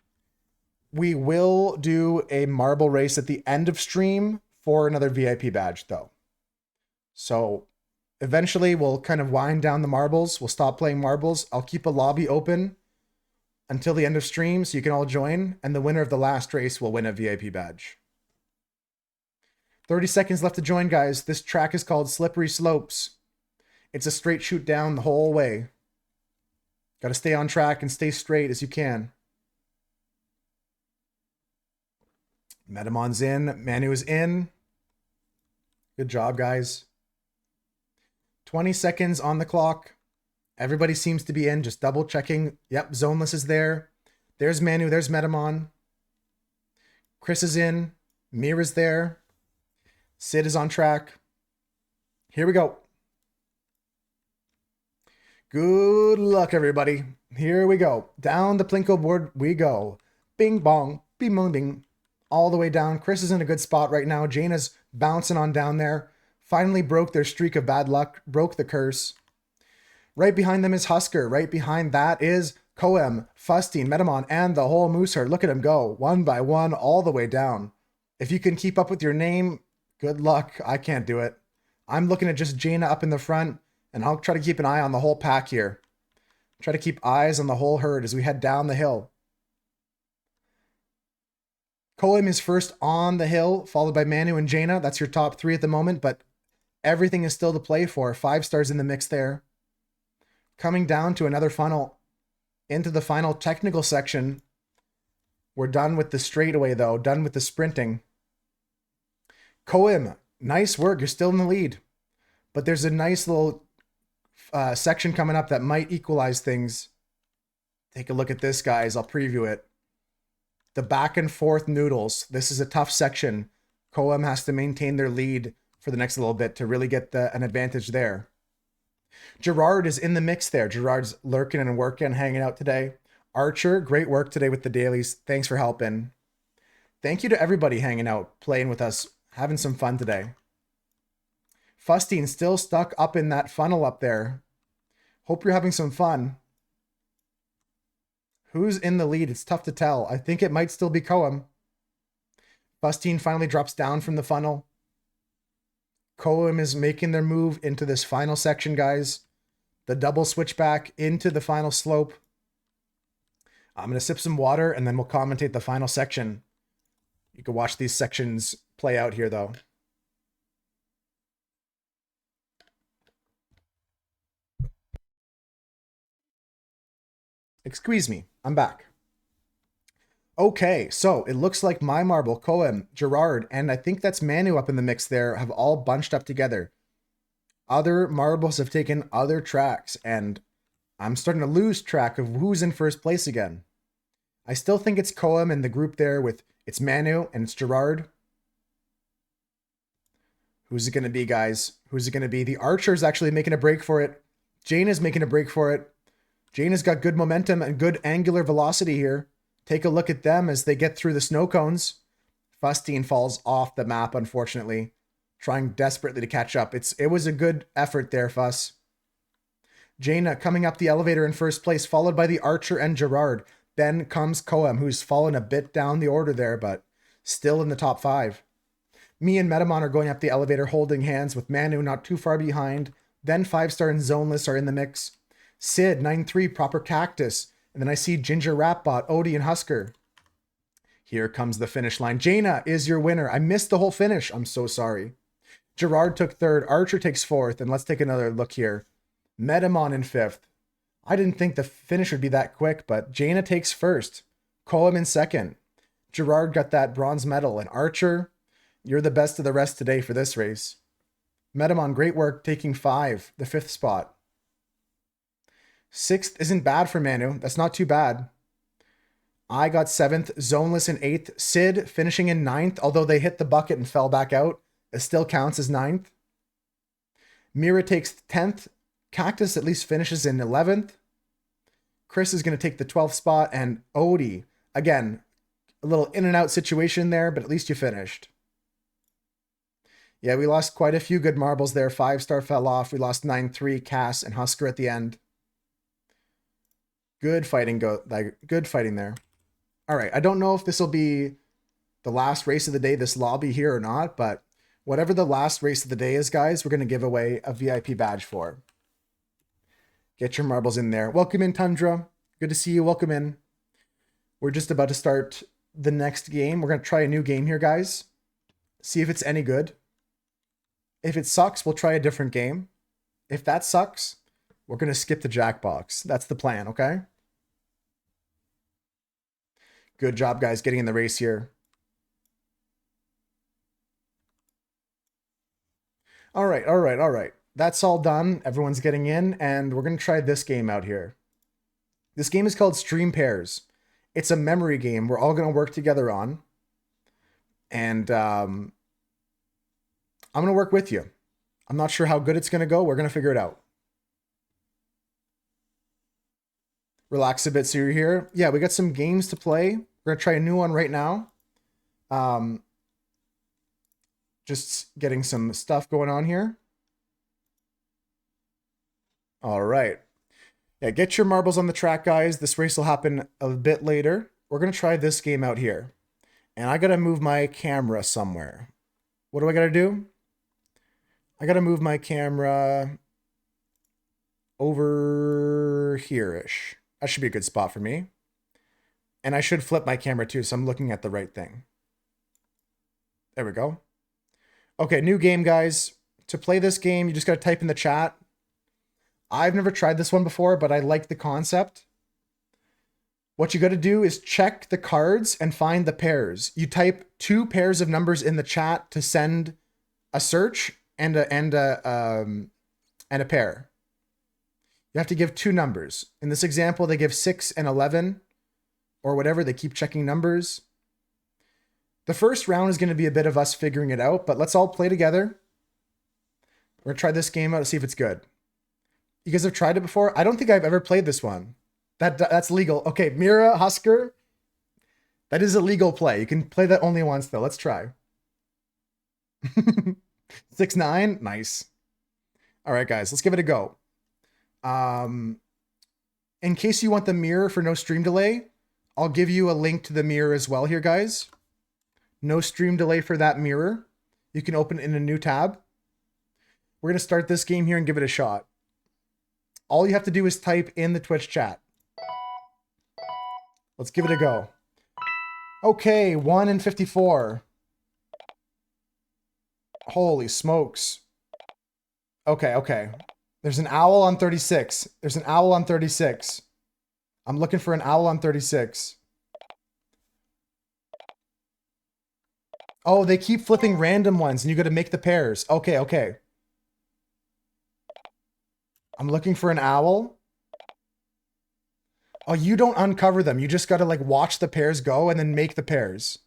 Speaker 1: We will do a marble race at the end of stream for another VIP badge, though. So eventually we'll kind of wind down the marbles. We'll stop playing marbles. I'll keep a lobby open until the end of stream so you can all join. And the winner of the last race will win a VIP badge. 30 seconds left to join, guys. This track is called Slippery Slopes. It's a straight shoot down the whole way. Got to stay on track and stay straight as you can. Metamon's in. Manu is in. Good job, guys. 20 seconds on the clock. Everybody seems to be in. Just double checking. Yep, Zoneless is there. There's Manu. There's Metamon. Chris is in. Mira's there. Sid is on track. Here we go. Good luck, everybody. Here we go. Down the Plinko board we go. Bing bong. Bing bong ding. All the way down. Chris is in a good spot right now. Jaina's bouncing on down there. Finally broke their streak of bad luck. Broke the curse. Right behind them is Husker. Right behind that is Koem, Fustine, Metamon, and the whole Moose Herd. Look at them go. One by one all the way down. If you can keep up with your name, good luck. I can't do it. I'm looking at just Jaina up in the front, and I'll try to keep an eye on the whole pack here. Try to keep eyes on the whole herd as we head down the hill. Koem is first on the hill, followed by Manu and Jaina. That's your top 3 at the moment, but everything is still to play for. 5 stars in the mix there. Coming down to another funnel. Into the final technical section. We're done with the straightaway, though. Done with the sprinting. Koem, nice work. You're still in the lead. But there's a nice little section coming up that might equalize things. Take a look at this, guys. I'll preview it. The back and forth noodles. This is a tough section. Koem has to maintain their lead for the next little bit to really get an advantage there. Gerard is in the mix there. Gerard's lurking and working, hanging out today. Archer, great work today with the dailies. Thanks for helping. Thank you to everybody hanging out, playing with us, having some fun today. Fustine still stuck up in that funnel up there. Hope you're having some fun. Who's in the lead? It's tough to tell. I think it might still be Koem. Fustine finally drops down from the funnel. Koem is making their move into this final section, guys. The double switchback into the final slope. I'm going to sip some water and then we'll commentate the final section. You can watch these sections play out here, though. Excuse me, I'm back. Okay, so it looks like my marble, Koem, Gerard, and I think that's Manu up in the mix there, have all bunched up together. Other marbles have taken other tracks, and I'm starting to lose track of who's in first place again. I still think it's Koem in the group there with it's Manu and it's Gerard. Who's it going to be, guys? Who's it going to be? The Archer's actually making a break for it. Jaina's making a break for it. Jaina's got good momentum and good angular velocity here. Take a look at them as they get through the snow cones. Fustine falls off the map, unfortunately, trying desperately to catch up. It was a good effort there, Fuss. Jaina coming up the elevator in first place, followed by the Archer and Gerard. Then comes Koem, who's fallen a bit down the order there, but still in the top 5. Me and Metamon are going up the elevator holding hands with Manu not too far behind. Then 5-star and Zoneless are in the mix. Sid, 9-3, Proper Cactus. And then I see Ginger Rapbot, Odie, and Husker. Here comes the finish line. Jaina is your winner. I missed the whole finish. I'm so sorry. Gerard took 3rd. Archer takes 4th. And let's take another look here. Metamon in 5th. I didn't think the finish would be that quick, but Jaina takes first. Cohen in second. Gerard got that bronze medal. And Archer, you're the best of the rest today for this race. Metamon, great work, taking 5, the 5th spot. 6th isn't bad for Manu. That's not too bad. I got 7th, Zoneless in 8th. Sid finishing in 9th, although they hit the bucket and fell back out. It still counts as 9th. Mira takes 10th. Cactus at least finishes in 11th. Chris is going to take the 12th spot. And Odie, again, a little in and out situation there, but at least you finished. Yeah, we lost quite a few good marbles there. 5-star fell off. We lost 9-3, Cass and Husker at the end. Good fighting, good fighting there. All right, I don't know if this will be the last race of the day, this lobby here or not, but whatever the last race of the day is, guys, we're going to give away a VIP badge for. Get your marbles in there. Welcome in, Tundra. Good to see you. Welcome in. We're just about to start the next game. We're going to try a new game here, guys. See if it's any good. If it sucks, we'll try a different game. If that sucks, we're going to skip the Jackbox. That's the plan, okay? Good job, guys, getting in the race here. All right, all right, all right. That's all done. Everyone's getting in, and we're going to try this game out here. This game is called Stream Pairs. It's a memory game we're all going to work together on. And I'm going to work with you. I'm not sure how good it's going to go. We're going to figure it out. Relax a bit so you're here. Yeah, we got some games to play. We're going to try a new one right now. Just getting some stuff going on here. All right. Yeah, get your marbles on the track, guys. This race will happen a bit later. We're going to try this game out here. And I got to move my camera somewhere. What do I got to do? I got to move my camera over here-ish. That should be a good spot for me. And I should flip my camera too, so I'm looking at the right thing. There we go. Okay, new game, guys. To play this game, you just got to type in the chat. I've never tried this one before, but I like the concept. What you got to do is check the cards and find the pairs. You type 2 pairs of numbers in the chat to send a search and a pair. You have to give 2 numbers. In this example, they give 6 and 11 or whatever. They keep checking numbers. The first round is going to be a bit of us figuring it out, but let's all play together. We're going to try this game out to see if it's good. You guys have tried it before? I don't think I've ever played this one. That's legal. Okay, Mira, Husker. That is a legal play. You can play that only once, though. Let's try. 6-9. Nice. All right, guys. Let's give it a go. In case you want the mirror for no stream delay, I'll give you a link to the mirror as well here, guys. No stream delay for that mirror. You can open it in a new tab. We're going to start this game here and give it a shot. All you have to do is type in the Twitch chat. Let's give it a go. Okay, 1 in 54. Holy smokes. Okay, okay. There's an owl on 36. There's an owl on 36. I'm looking for an owl on 36. Oh, they keep flipping random ones and you got to make the pairs. Okay, okay. I'm looking for an owl. Oh, you don't uncover them. You just got to like watch the pairs go and then make the pairs.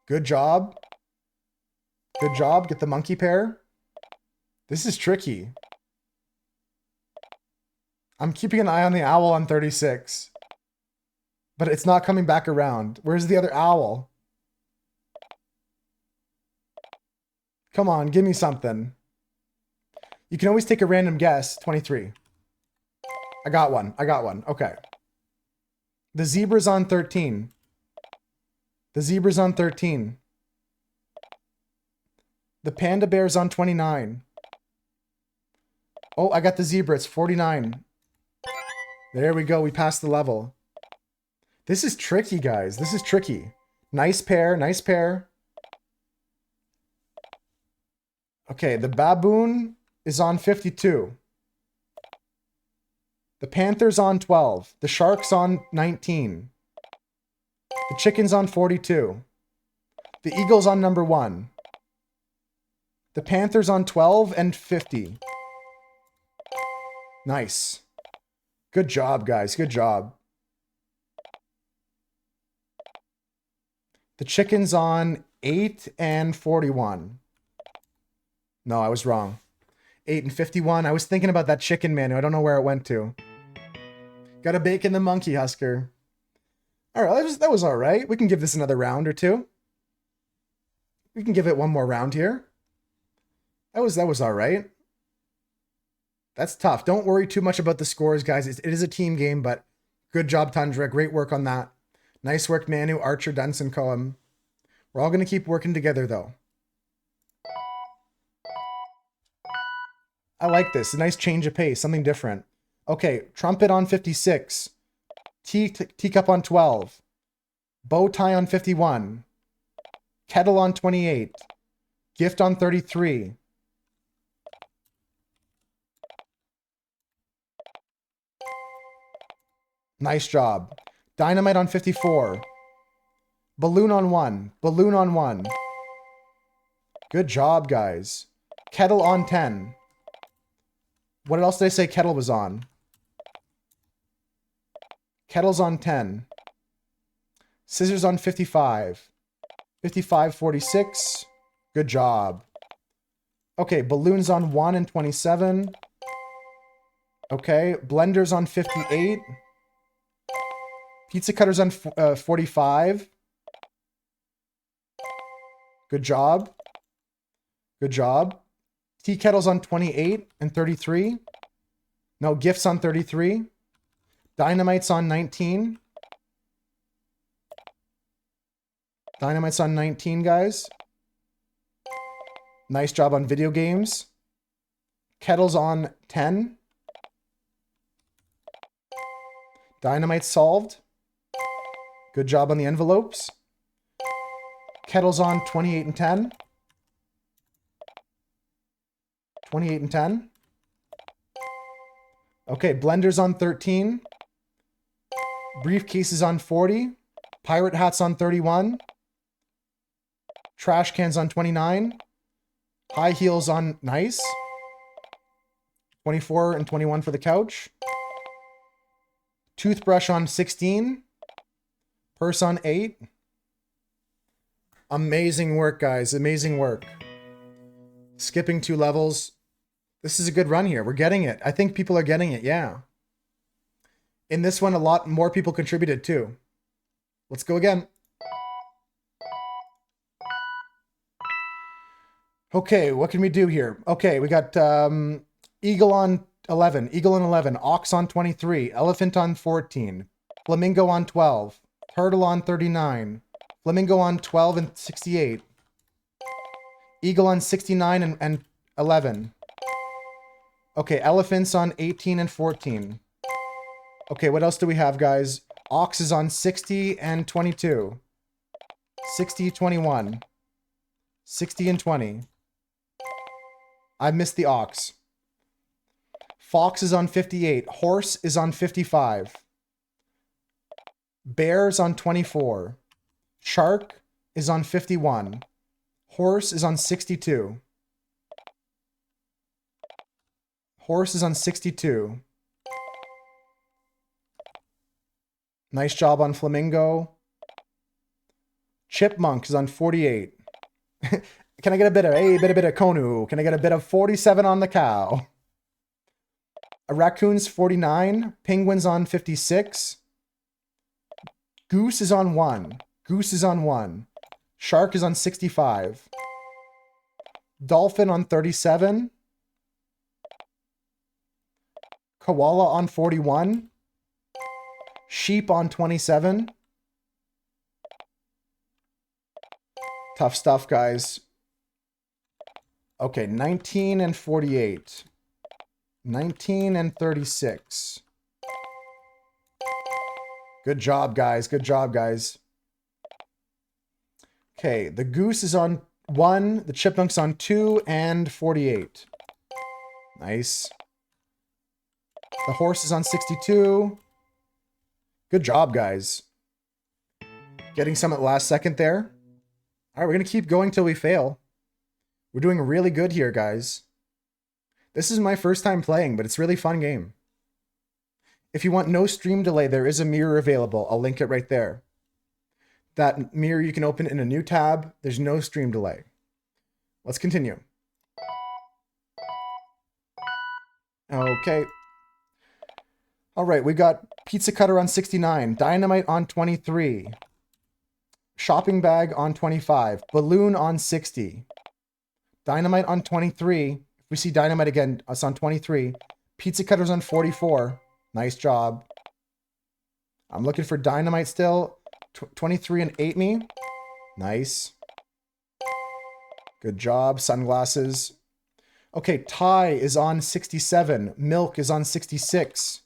Speaker 1: Good job. Good job. Get the monkey pair. This is tricky. I'm keeping an eye on the owl on 36. But it's not coming back around. Where's the other owl? Come on, give me something. You can always take a random guess. 23. I got one. I got one. Okay. The zebra's on 13. The zebra's on 13. The panda bear's on 29. Oh, I got the zebra. It's 49. There we go. We passed the level. This is tricky, guys. This is tricky. Nice pair. Nice pair. Okay, the baboon is on 52. The Panthers on 12. The Sharks on 19. The Chickens on 42. The Eagles on number 1. The Panthers on 12 and 50. Nice. Good job, guys. Good job. The Chickens on 8 and 41. No, I was wrong. 8 and 51. I was thinking about that chicken menu. I don't know where it went to. Got a bacon the monkey husker. All right, that was all right. We can give this another round or two. We can give it one more round here. That was all right. That's tough. Don't worry too much about the scores, guys. It is a team game, but good job, Tundra. Great work on that. Nice work, Manu, Archer, Dunson, Cohen. We're all going to keep working together, though. I like this. A nice change of pace. Something different. Okay, Trumpet on 56. Teacup on 12. Bow tie on 51. Kettle on 28. Gift on 33. Nice job. Dynamite on 54. Balloon on 1. Balloon on 1. Good job, guys. Kettle on 10. What else did I say Kettle was on? Kettle's on 10. Scissors on 55. 55, 46. Good job. Okay, Balloons on 1 and 27. Okay, Blenders on 58. Pizza Cutters on 45. Good job. Good job. Tea Kettles on 28 and 33. No, Gifts on 33. Dynamite's on 19. Dynamite's on 19, guys. Nice job on video games. Kettle's on 10. Dynamite solved. Good job on the envelopes. Kettle's on 28 and 10. 28 and 10. Okay, Blender's on 13. Briefcase is on 40. Pirate Hat's on 31. Trash Can's on 29. High Heels on nice. 24 and 21 for the couch. Toothbrush on 16. Purse on 8. Amazing work, guys. Amazing work. Skipping 2 levels. This is a good run here. We're getting it. I think people are getting it, yeah. In this one, a lot more people contributed too. Let's go again. Okay, what can we do here? Okay, we got Eagle on 11, Eagle on 11, Ox on 23, Elephant on 14, Flamingo on 12, Turtle on 39, Flamingo on 12 and 68, Eagle on 69 and 11. Okay, Elephants on 18 and 14. Okay, what else do we have, guys? Ox is on 60 and 22. 60, 21. 60 and 20. I missed the Ox. Fox is on 58. Horse is on 55. Bear's on 24. Shark is on 51. Horse is on 62. Horse is on 62. Nice job on Flamingo. Chipmunk is on 48. Can I get a bit of Konu? Can I get a bit of 47 on the cow? A raccoon's 49. Penguin's on 56. Goose is on 1. Goose is on 1. Shark is on 65. Dolphin on 37. Koala on 41. Sheep on 27. Tough stuff, guys. Okay, 19 and 48. 19 and 36. Good job, guys. Good job, guys. Okay, the goose is on 1. The chipmunk's on 2 and 48. Nice. The horse is on 62. Good job, guys. Getting some at the last second there. All right, we're going to keep going till we fail. We're doing really good here, guys. This is my first time playing, but it's a really fun game. If you want no stream delay, there is a mirror available. I'll link it right there. That mirror you can open in a new tab. There's no stream delay. Let's continue. Okay. All right, we got pizza cutter on 69, dynamite on 23, shopping bag on 25, balloon on 60, dynamite on 23. If we see dynamite again, it's on 23. Pizza cutter's on 44. Nice job. I'm looking for dynamite still. 23 and 8 me. Nice. Good job. Sunglasses. Okay, tie is on 67. Milk is on 66.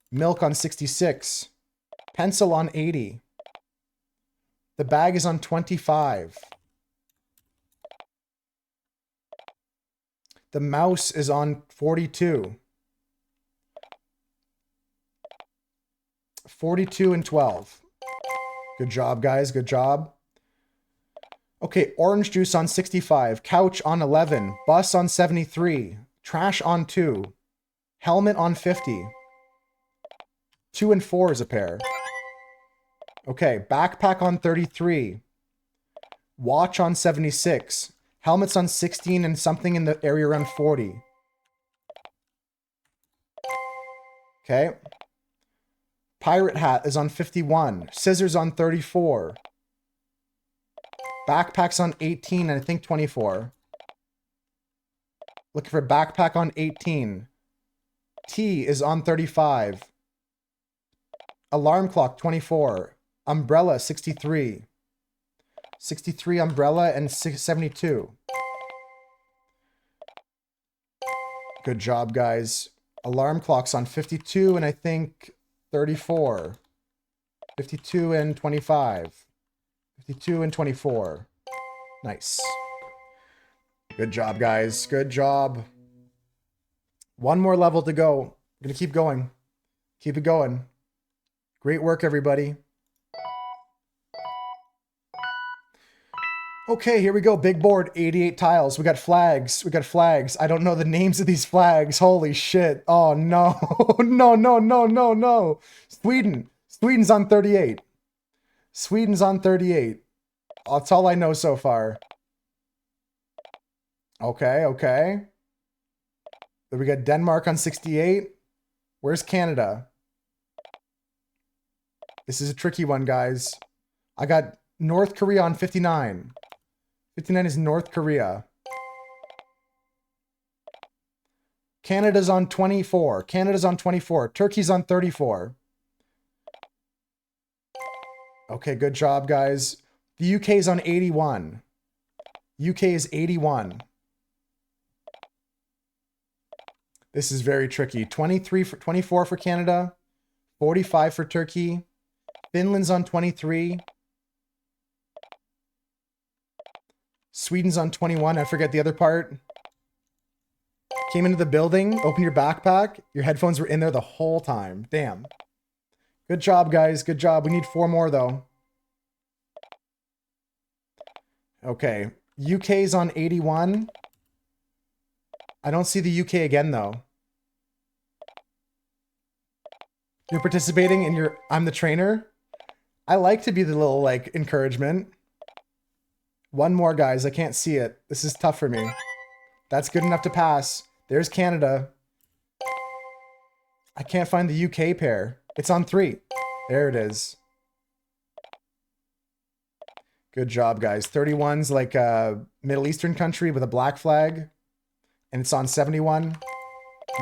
Speaker 1: Milk on 66. Pencil on 80. The bag is on 25. The mouse is on 42. 42 and 12. Good job, guys. Good job. Okay, orange juice on 65. Couch on 11. Bus on 73. Trash on 2. Helmet on 50. 2 and 4 is a pair. Okay, backpack on 33. Watch on 76. Helmets on 16 and something in the area around 40. Okay. Pirate hat is on 51. Scissors on 34. Backpack's on 18 and I think 24. Looking for backpack on 18. Tea is on 35. Alarm clock 24. Umbrella 63. 63 umbrella and 72. Good job, guys. Alarm clock's on 52 and I think 34. 52 and 25. 52 and 24. Nice. Good job, guys. Good job. One more level to go. I'm going to keep going. Keep it going. Great work, everybody. Okay, here we go. Big board, 88 tiles. We got flags. We got flags. I don't know the names of these flags. Holy shit. Oh, no. No, no, no, no, no. Sweden. Sweden's on 38. Sweden's on 38. That's all I know so far. Okay, okay. Then we got Denmark on 68. Where's Canada? This is a tricky one, guys. I got North Korea on 59. 59 is North Korea. Canada's on 24. Canada's on 24. Turkey's on 34. Okay, good job, guys. The UK's on 81. UK is 81. This is very tricky. 24 for Canada. 45 for Turkey. Finland's on 23. Sweden's on 21. I forget the other part. Came into the building, opened your backpack. Your headphones were in there the whole time. Damn. Good job, guys. Good job. We need 4 more, though. Okay. UK's on 81. I don't see the UK again, though. You're participating in your... I'm the trainer? I like to be the little, like, encouragement. One more, guys. I can't see it. This is tough for me. That's good enough to pass. There's Canada. I can't find the UK pair. It's on 3. There it is. Good job, guys. 31's like a Middle Eastern country with a black flag. And it's on 71.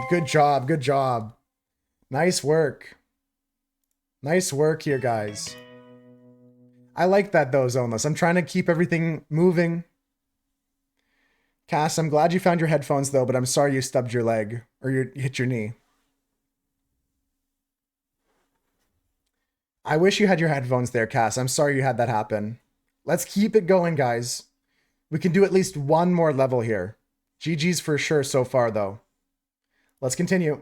Speaker 1: Good job. Good job. Nice work. Nice work here, guys. I like that, though, Zoneless. I'm trying to keep everything moving. Cass, I'm glad you found your headphones, though, but I'm sorry you stubbed your leg. Or you hit your knee. I wish you had your headphones there, Cass. I'm sorry you had that happen. Let's keep it going, guys. We can do at least one more level here. GG's for sure so far, though. Let's continue.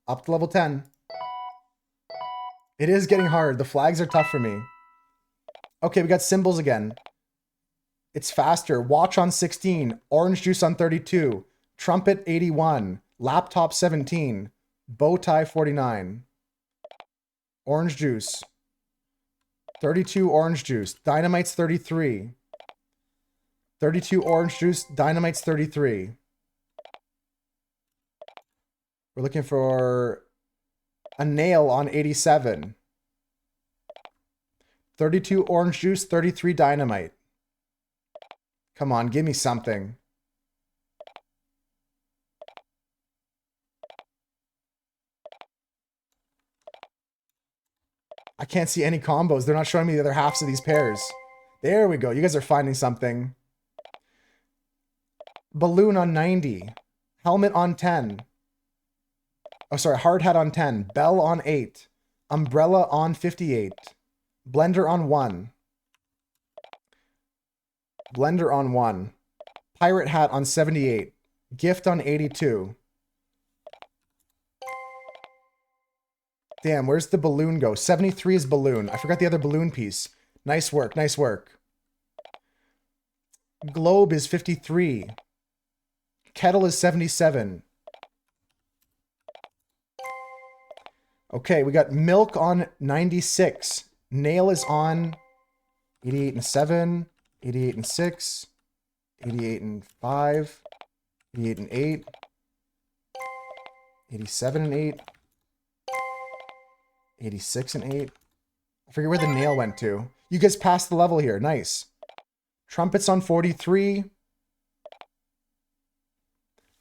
Speaker 1: Up to level 10. It is getting hard. The flags are tough for me. Okay, we got symbols again. It's faster. Watch on 16. Orange juice on 32. Trumpet 81. Laptop 17. Bow tie 49. Orange juice. 32 orange juice. Dynamite's 33. 32 orange juice. Dynamite's 33. We're looking for a nail on 87. 32 orange juice, 33 dynamite. Come on, give me something. I can't see any combos. They're not showing me the other halves of these pairs. There we go. You guys are finding something. Balloon on 90. Helmet on 10. Oh, sorry. Hard hat on 10. Bell on 8. Umbrella on 58. Blender on 1. Blender on 1. Pirate hat on 78. Gift on 82. Damn, where's the balloon go? 73 is balloon. I forgot the other balloon piece. Nice work, nice work. Globe is 53. Kettle is 77. Okay, we got milk on 96. Nail is on 88 and 7. 88 and 6. 88 and 5. 88 and 8. 87 and 8. 86 and 8. I forget where the nail went to. You guys passed the level here. Nice. Trumpets on 43.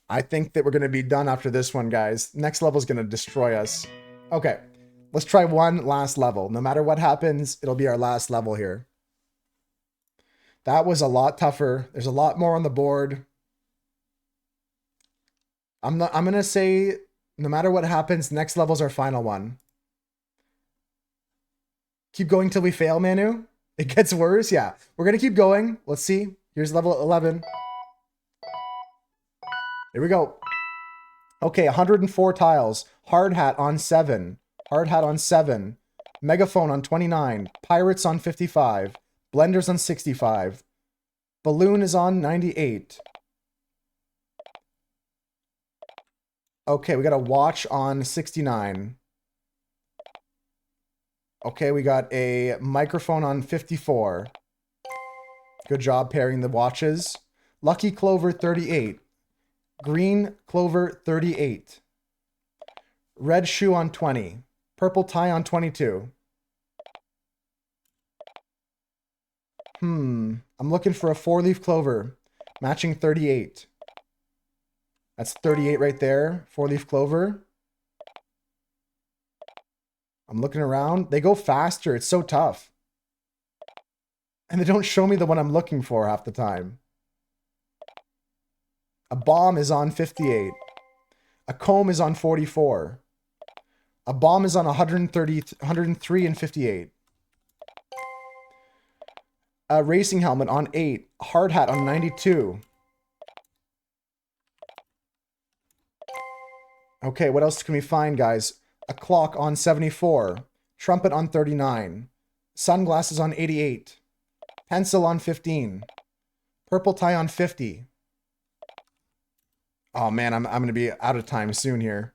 Speaker 1: I think that we're going to be done after this one, guys. Next level is going to destroy us. Okay. Let's try one last level. No matter what happens, it'll be our last level here. That was a lot tougher. There's a lot more on the board. I'm going to say no matter what happens, next level's our final one. Keep going till we fail, Manu. It gets worse. Yeah, we're going to keep going. Let's see. Here's level 11. Here we go. Okay, 104 tiles. Hard hat on 7. Hard hat on 7. Megaphone on 29. Pirates on 55. Blenders on 65. Balloon is on 98. Okay, we got a watch on 69. Okay, we got a microphone on 54. Good job pairing the watches. Lucky Clover 38. Green Clover 38. Red shoe on 20. Purple tie on 22. I'm looking for a 4-leaf clover. Matching 38. That's 38 right there. 4-leaf clover. I'm looking around. They go faster. It's so tough. And they don't show me the one I'm looking for half the time. A bomb is on 58. A comb is on 44. A bomb is on 103 and 58. A racing helmet on 8. A hard hat on 92. Okay, what else can we find, guys? A clock on 74. Trumpet on 39. Sunglasses on 88. Pencil on 15. Purple tie on 50. Oh man, I'm going to be out of time soon here.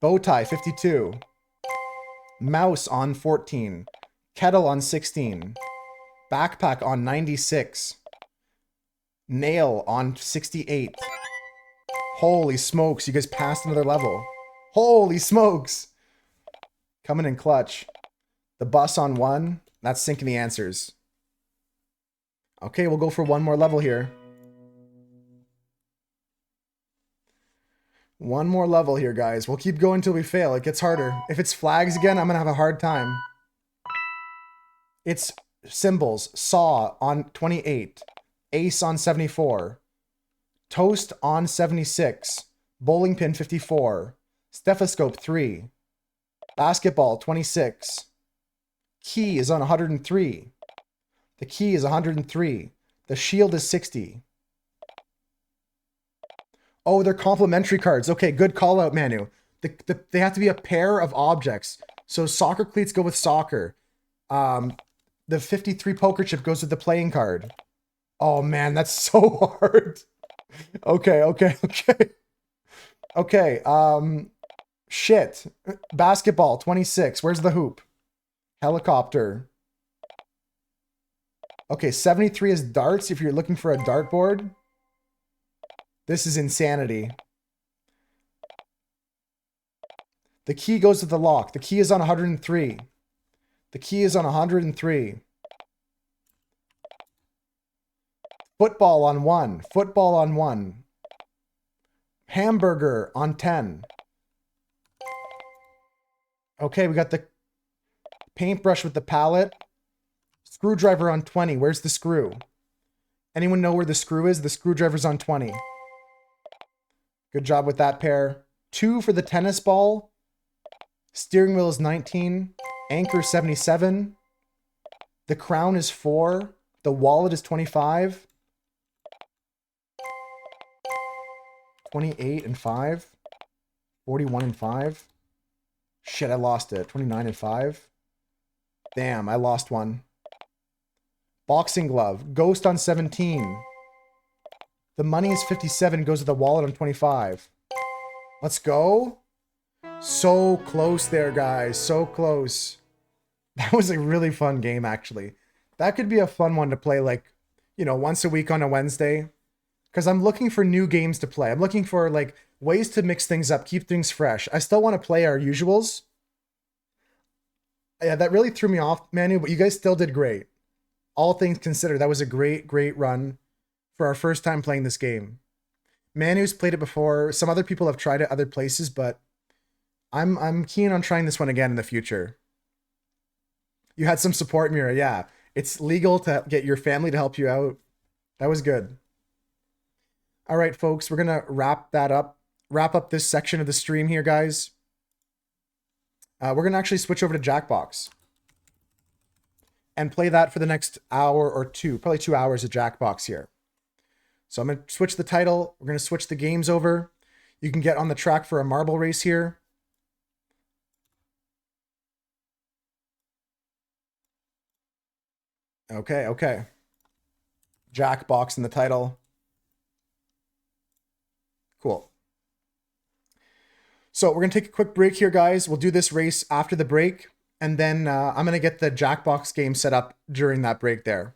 Speaker 1: Bow tie 52. Mouse on 14. Kettle on 16. Backpack on 96. Nail on 68. Holy smokes, you guys passed another level. Holy smokes. Coming in clutch. The bus on 1. That's syncing the answers. Okay, we'll go for one more level here. One more level here, guys. We'll keep going till we fail. It gets harder. If it's flags again, I'm going to have a hard time. It's symbols. Saw on 28. Ace on 74. Toast on 76. Bowling pin 54. Stethoscope 3. Basketball 26. Key is on 103. The key is 103. The shield is 60. Oh, they're complimentary cards. Okay, good call out, Manu. They have to be a pair of objects. So soccer cleats go with soccer. The 53 poker chip goes with the playing card. Oh man, that's so hard. Okay. Okay, shit. Basketball, 26. Where's the hoop? Helicopter. Okay, 73 is darts if you're looking for a dartboard. This is insanity. The key goes to the lock. The key is on 103. The key is on 103. Football on 1. Football on 1. Hamburger on 10. Okay, we got the paintbrush with the palette. Screwdriver on 20. Where's the screw? Anyone know where the screw is? The screwdriver's on 20. Good job with that pair. 2 for the tennis ball. Steering wheel is 19. Anchor 77. The crown is 4. The wallet is 25. 28 and 5. 41 and 5. Shit, I lost it. 29 and 5. Damn, I lost one. Boxing glove. Ghost on 17. The money is 57. Goes to the wallet on 25. Let's go. So close there, guys. So close. That was a really fun game, actually. That could be a fun one to play, like, you know, once a week on a Wednesday. Because I'm looking for new games to play. I'm looking for, like, ways to mix things up, keep things fresh. I still want to play our usuals. Yeah, that really threw me off, Manu, but you guys still did great. All things considered, that was a great run for our first time playing this game. Manu's played it before. Some other people have tried it other places, but I'm keen on trying this one again in the future. You had some support, Mira. Yeah, it's legal to get your family to help you out. That was good. All right, folks, we're gonna wrap up this section of the stream here, guys. We're gonna actually switch over to Jackbox and play that for the next hour or two, probably 2 hours of Jackbox here. So I'm gonna switch the title. We're gonna switch the games over. You can get on the track for a marble race here. Okay. Jackbox in the title. Cool. So we're going to take a quick break here, guys. We'll do this race after the break, and then I'm going to get the Jackbox game set up during that break there.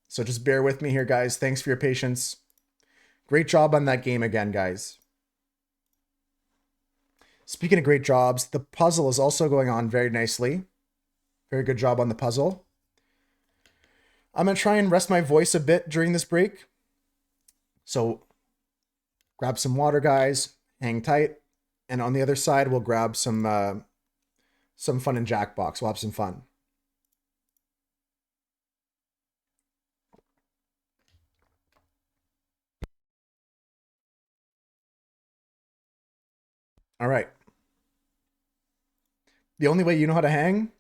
Speaker 1: So just bear with me here, guys. Thanks for your patience. Great job on that game again, guys. Speaking of great jobs, the puzzle is also going on very nicely. Very good job on the puzzle. I'm going to try and rest my voice a bit during this break. So grab some water, guys. Hang tight. And on the other side, we'll grab some fun in Jackbox. We'll have some fun. All right. The only way you know how to hang?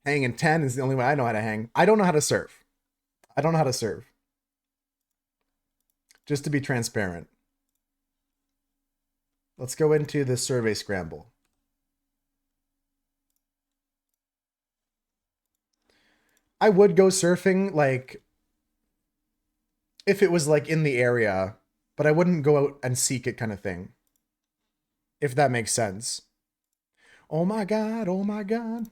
Speaker 1: Hang in 10 is the only way I know how to hang. I don't know how to surf. Just to be transparent. Let's go into the survey scramble. I would go surfing, like, if it was, like, in the area, but I wouldn't go out and seek it kind of thing. If that makes sense. Oh my god, oh my god.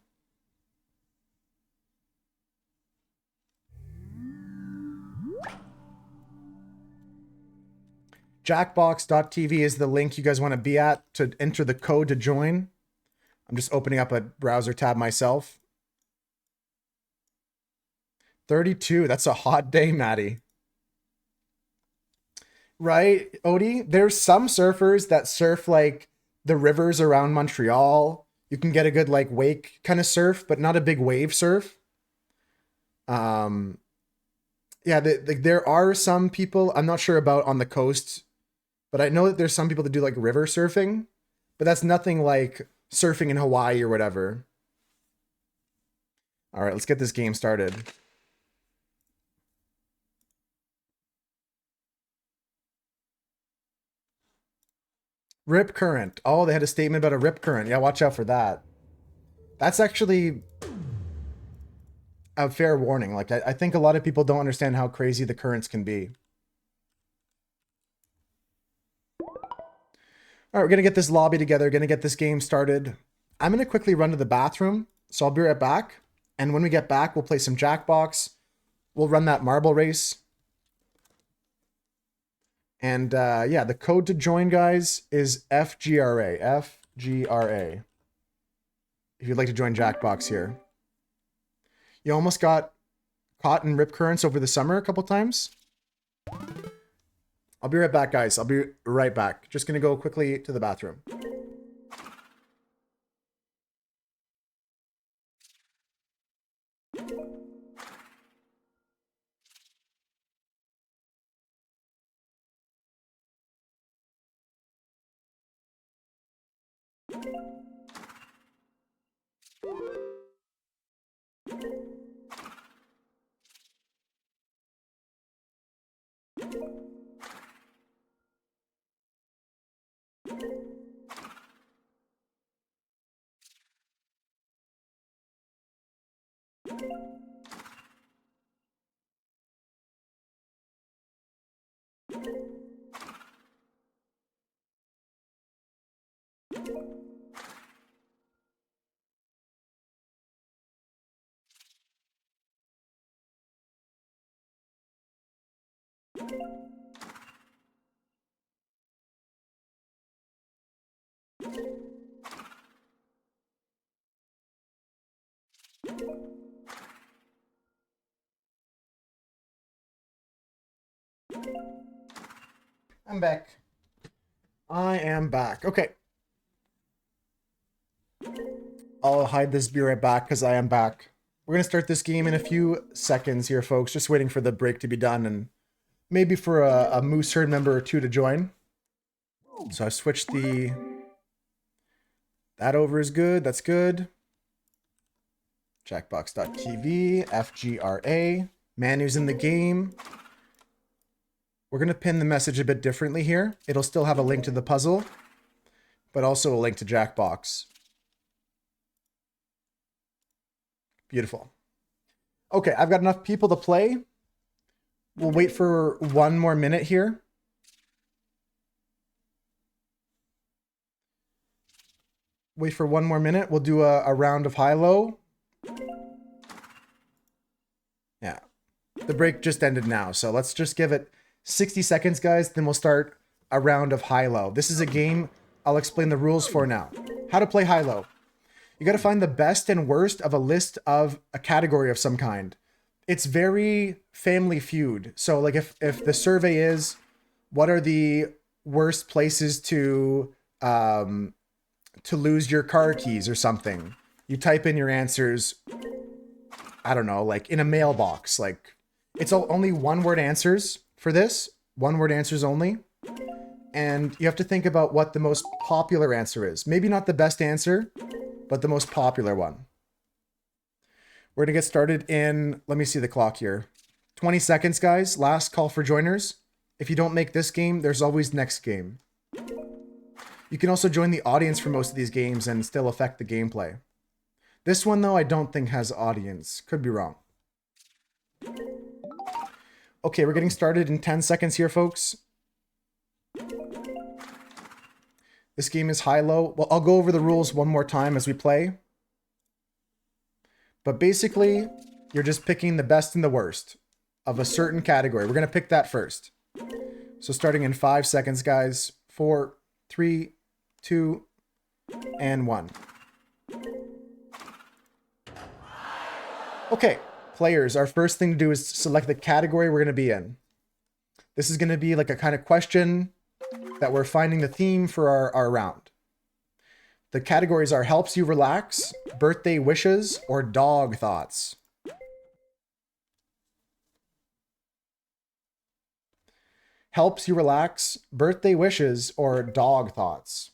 Speaker 1: Jackbox.tv is the link you guys want to be at to enter the code to join. I'm just opening up a browser tab myself. 32, that's a hot day, Maddie. Right, Odie? There's some surfers that surf like the rivers around Montreal. You can get a good like wake kind of surf, but not a big wave surf. Yeah, there are some people, I'm not sure about on the coast, but I know that there's some people that do like river surfing, but that's nothing like surfing in Hawaii or whatever. All right, let's get this game started. Rip current. Oh, they had a statement about a rip current. Yeah, watch out for that. That's actually a fair warning. Like, I think a lot of people don't understand how crazy the currents can be. All right, we're going to get this lobby together, going to get this game started. I'm going to quickly run to the bathroom, so I'll be right back. And when we get back, we'll play some Jackbox. We'll run that marble race. And yeah, the code to join, guys, is FGRA. FGRA. If you'd like to join Jackbox here. You almost got caught in rip currents over the summer a couple times. I'll be right back, guys. I'll be right back. Just going to go quickly to the bathroom. I'm back. I am back. Okay. I'll hide this, be right back, because I am back. We're going to start this game in a few seconds here, folks. Just waiting for the break to be done and maybe for a Moose Herd member or two to join. So I switched the... That over is good. That's good. Jackbox.tv, FGRA. Manu's in the game. We're going to pin the message a bit differently here. It'll still have a link to the puzzle, but also a link to Jackbox. Beautiful. Okay, I've got enough people to play. We'll wait for one more minute here. Wait for one more minute. We'll do a round of high-low. Yeah. The break just ended now, so let's just give it 60 seconds, guys. Then we'll start a round of high-low. This is a game I'll explain the rules for now. How to play high-low. You got to find the best and worst of a list of a category of some kind. It's very Family Feud. So like if the survey is what are the worst places to lose your car keys or something, you type in your answers, I don't know, like in a mailbox. Like it's only one-word answers for this. One-word answers only. And you have to think about what the most popular answer is. Maybe not the best answer, but the most popular one. We're going to get started in, let me see the clock here. 20 seconds, guys. Last call for joiners. If you don't make this game, there's always next game. You can also join the audience for most of these games and still affect the gameplay. This one, though, I don't think has audience. Could be wrong. Okay, we're getting started in 10 seconds here, folks. This game is high-low. Well, I'll go over the rules one more time as we play. But basically, you're just picking the best and the worst of a certain category. We're going to pick that first. So starting in 5 seconds, guys. 4, 3, 2, and 1. Okay, players, our first thing to do is select the category we're going to be in. This is going to be like a kind of question that we're finding the theme for our round. The categories are helps you relax, birthday wishes, or dog thoughts. Helps you relax, birthday wishes, or dog thoughts.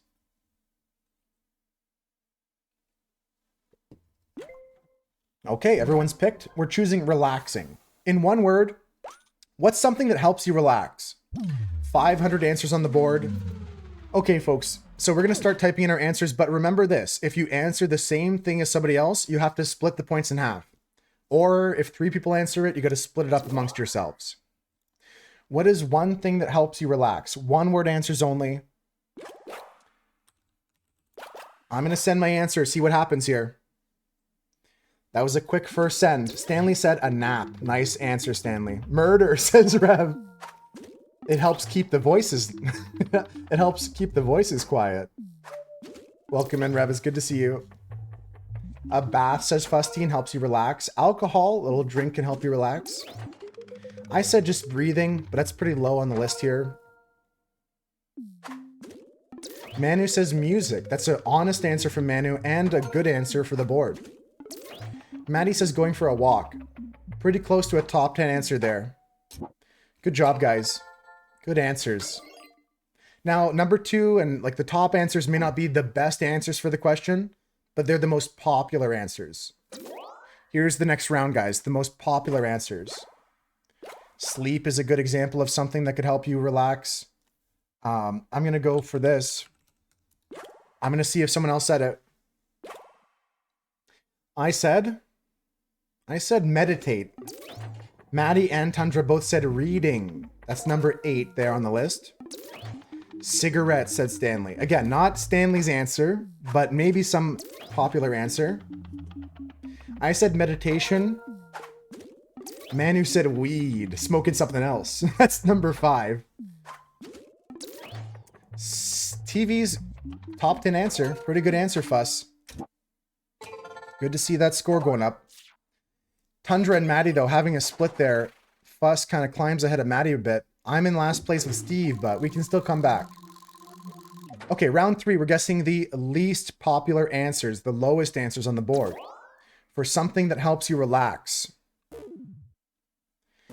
Speaker 1: Okay, everyone's picked. We're choosing relaxing. In one word, what's something that helps you relax? 500 answers on the board. Okay, folks. So we're going to start typing in our answers, but remember this. If you answer the same thing as somebody else, you have to split the points in half. Or if 3 people answer it, you got to split it up amongst yourselves. What is one thing that helps you relax? 1-word answers only. I'm going to send my answer, see what happens here. That was a quick first send. Stanley said a nap. Nice answer, Stanley. Murder, says Rev. It helps keep the voices. It helps keep the voices quiet. Welcome in, Rev. It's good to see you. A bath, says Fustine, helps you relax. Alcohol, a little drink can help you relax. I said just breathing, but that's pretty low on the list here. Manu says music. That's an honest answer from Manu and a good answer for the board. Maddie says going for a walk. Pretty close to a top 10 answer there. Good job, guys. Good answers. Now, number 2 and like the top answers may not be the best answers for the question, but they're the most popular answers. Here's the next round, guys. The most popular answers. Sleep is a good example of something that could help you relax. I'm going to go for this. I'm going to see if someone else said it. I said meditate. Maddie and Tundra both said reading. That's number 8 there on the list. Cigarettes, said Stanley. Again, not Stanley's answer, but maybe some popular answer. I said meditation. Manu said weed. Smoking something else. That's number 5. TV's top 10 answer. Pretty good answer, Fuss. Good to see that score going up. Tundra and Maddie, though, having a split there. Fuss kind of climbs ahead of Maddie a bit. I'm in last place with Steve, but we can still come back. Okay, round 3, we're guessing the least popular answers, the lowest answers on the board. For something that helps you relax.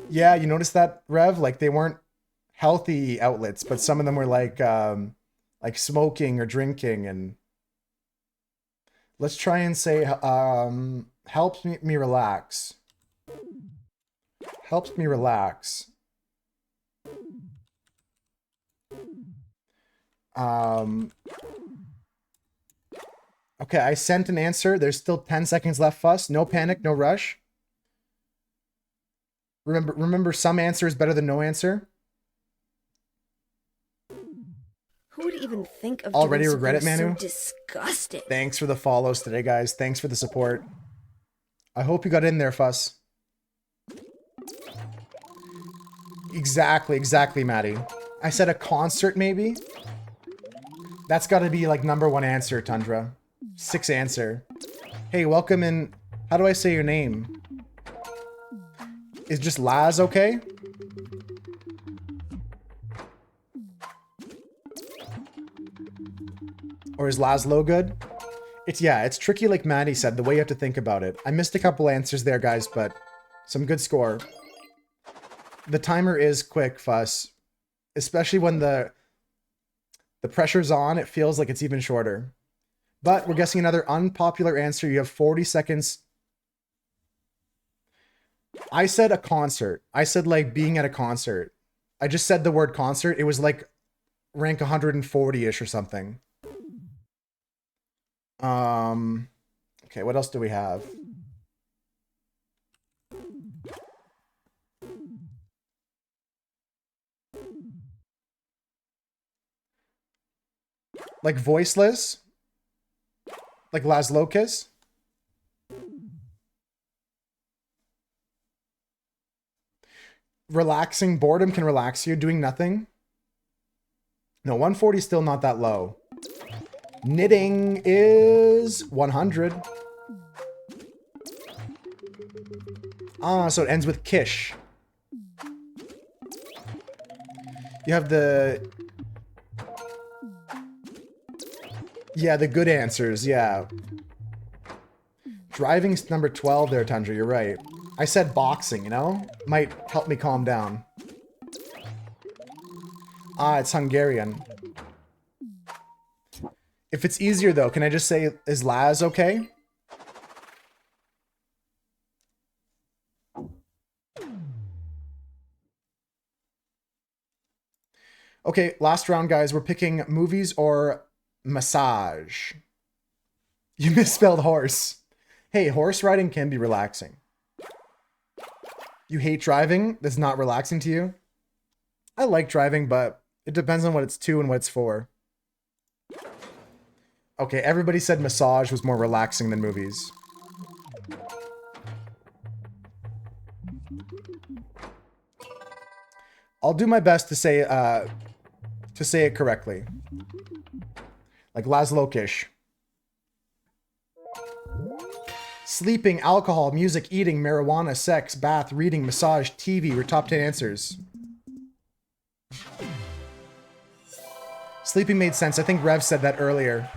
Speaker 1: Yeah, you noticed that, Rev? Like, they weren't healthy outlets, but some of them were like smoking or drinking. And let's try and say, helps me relax. Helps me relax. Okay, I sent an answer. There's still 10 seconds left, Fuss. No panic, no rush. Remember, some answer is better than no answer.
Speaker 5: Who would even think of
Speaker 1: Already
Speaker 5: doing
Speaker 1: regret it,
Speaker 5: something
Speaker 1: Manu?
Speaker 5: so disgusting?
Speaker 1: Thanks for the follows today, guys. Thanks for the support. I hope you got in there, Fuss. Exactly, Maddie. I said a concert, maybe? That's got to be like number 1 answer, Tundra. 6 answer. Hey, welcome in. How do I say your name? Is just Laz okay? Or is Laszlo good? It's tricky like Maddie said, the way you have to think about it. I missed a couple answers there, guys, but some good score. The timer is quick, Fuss. Especially when the pressure's on, it feels like it's even shorter. But we're guessing another unpopular answer. You have 40 seconds. I said a concert. I said like being at a concert. I just said the word concert. It was like rank 140-ish or something. Okay, what else do we have? Like voiceless? Like Laszlokus? Relaxing, boredom can relax you, doing nothing. No, 140 is still not that low. Knitting is 100. Ah, so it ends with Kish. You have the... Yeah, the good answers, yeah. Driving's number 12 there, Tundra, you're right. I said boxing, you know? Might help me calm down. Ah, it's Hungarian. If it's easier, though, can I just say, is Laz okay? Okay, last round, guys. We're picking movies or massage. You misspelled horse. Hey, horse riding can be relaxing. You hate driving? That's not relaxing to you? I like driving, but it depends on what it's to and what it's for. Okay, everybody said massage was more relaxing than movies. I'll do my best to say it correctly. Like Laszlo-kish. Sleeping, alcohol, music, eating, marijuana, sex, bath, reading, massage, TV were top 10 answers. Sleeping made sense. I think Rev said that earlier.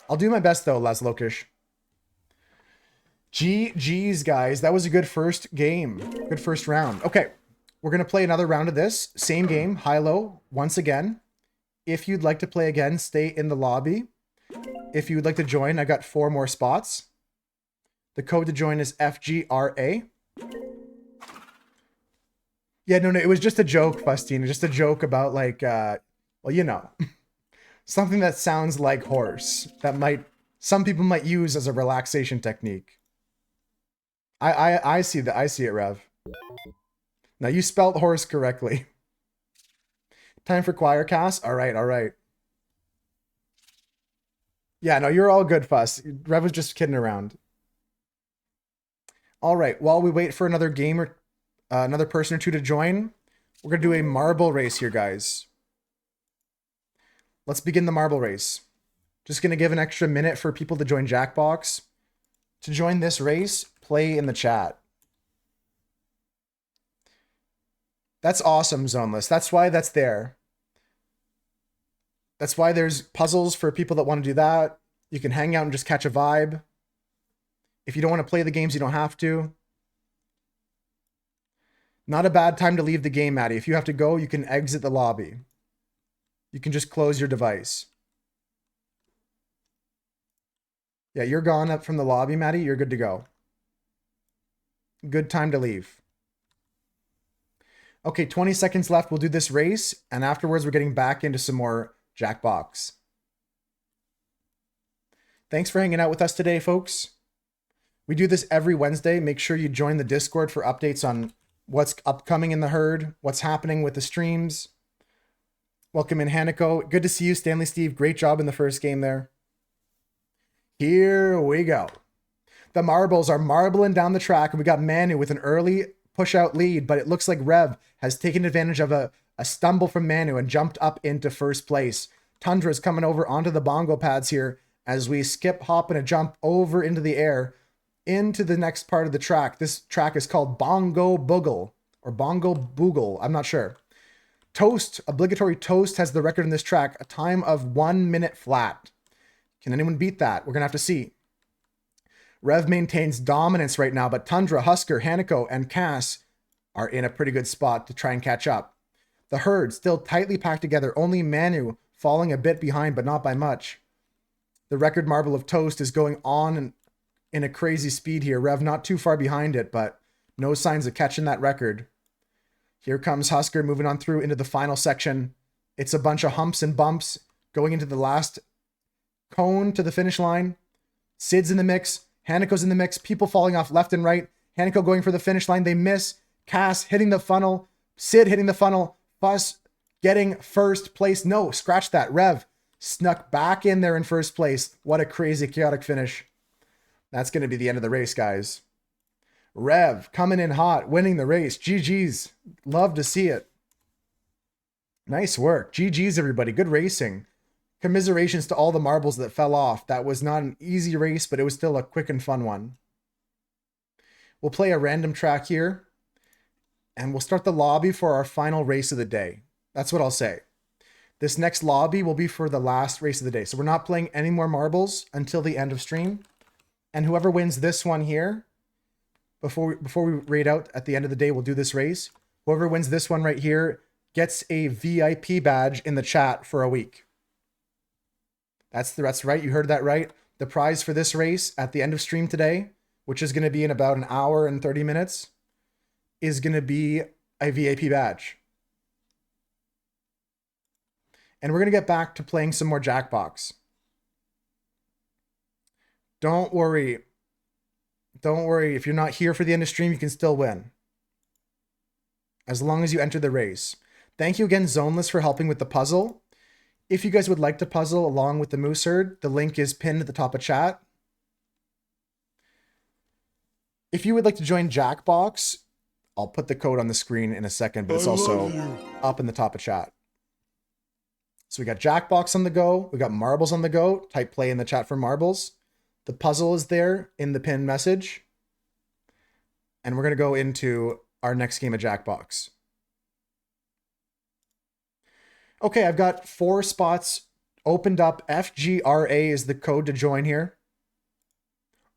Speaker 1: I'll do my best though, Laszlo-kish. GG's, guys. That was a good first game. Good first round. Okay. We're going to play another round of this. Same game, high-low, once again. If you'd like to play again, stay in the lobby. If you would like to join, I got 4 more spots. The code to join is FGRA. Yeah, no, it was just a joke, Fustine. Just a joke about, like, well, you know. Something that sounds like horse. That some people might use as a relaxation technique. I see that. I see it, Rev. Now, you spelled horse correctly. Time for choir cast? All right, all right. Yeah, no, you're all good, Fuss. Rev was just kidding around. All right, while we wait for another game or another person or two to join, we're going to do a marble race here, guys. Let's begin the marble race. Just going to give an extra minute for people to join Jackbox. To join this race, play in the chat. That's awesome, Zoneless. That's why that's there. That's why there's puzzles for people that want to do that. You can hang out and just catch a vibe. If you don't want to play the games, you don't have to. Not a bad time to leave the game, Maddie. If you have to go, you can exit the lobby. You can just close your device. Yeah, you're gone up from the lobby, Maddie. You're good to go. Good time to leave. Okay, 20 seconds left. We'll do this race, and afterwards we're getting back into some more Jackbox. Thanks for hanging out with us today, folks. We do this every Wednesday. Make sure you join the Discord for updates on what's upcoming in the herd, what's happening with the streams. Welcome in, Hanako. Good to see you, Stanley Steve. Great job in the first game there. Here we go. The marbles are marbling down the track, and we got Manu with an early push-out lead, but it looks like Rev has taken advantage of a stumble from Manu and jumped up into first place. Tundra's coming over onto the bongo pads here as we skip, hop, and a jump over into the air into the next part of the track. This track is called Bongo Boogle or Bongo Boogle. I'm not sure. Toast, obligatory Toast, has the record in this track, a time of 1 minute flat. Can anyone beat that? We're going to have to see. Rev maintains dominance right now, but Tundra, Husker, Hanako, and Cass are in a pretty good spot to try and catch up. The herd still tightly packed together, only Manu falling a bit behind, but not by much. The record marble of Toast is going on in a crazy speed here. Rev not too far behind it, but no signs of catching that record. Here comes Husker moving on through into the final section. It's a bunch of humps and bumps going into the last cone to the finish line. Sid's in the mix. Hanako's in the mix. People falling off left and right. Hanako going for the finish line. They miss. Cass hitting the funnel. Sid hitting the funnel. Fuss getting first place. No, scratch that. Rev snuck back in there in first place. What a crazy, chaotic finish. That's going to be the end of the race, guys. Rev coming in hot, winning the race. GG's. Love to see it. Nice work. GG's, everybody. Good racing. Commiserations to all the marbles that fell off. That was not an easy race, but it was still a quick and fun one. We'll play a random track here, and we'll start the lobby for our final race of the day. That's what I'll say. This next lobby will be for the last race of the day. So we're not playing any more marbles until the end of stream. And whoever wins this one here, before we raid out at the end of the day, we'll do this race. Whoever wins this one right here gets a VIP badge in the chat for a week. That's right. You heard that right. The prize for this race at the end of stream today, which is going to be in about an hour and 30 minutes, is going to be a VIP badge. and we're going to get back to playing some more Jackbox. Don't worry. Don't worry. If you're not here for the end of stream, you can still win. As long as you enter the race. Thank you again, Zoneless, for helping with the puzzle. If you guys would like to puzzle along with the Moose Herd, the link is pinned at the top of chat. If you would like to join Jackbox, I'll put the code on the screen in a second, but it's also up in the top of chat. So we got Jackbox on the go. We got marbles on the go. Type play in the chat for marbles. The puzzle is there in the pinned message. And we're going to go into our next game of Jackbox. Okay, I've got 4 spots opened up. FGRA is the code to join here.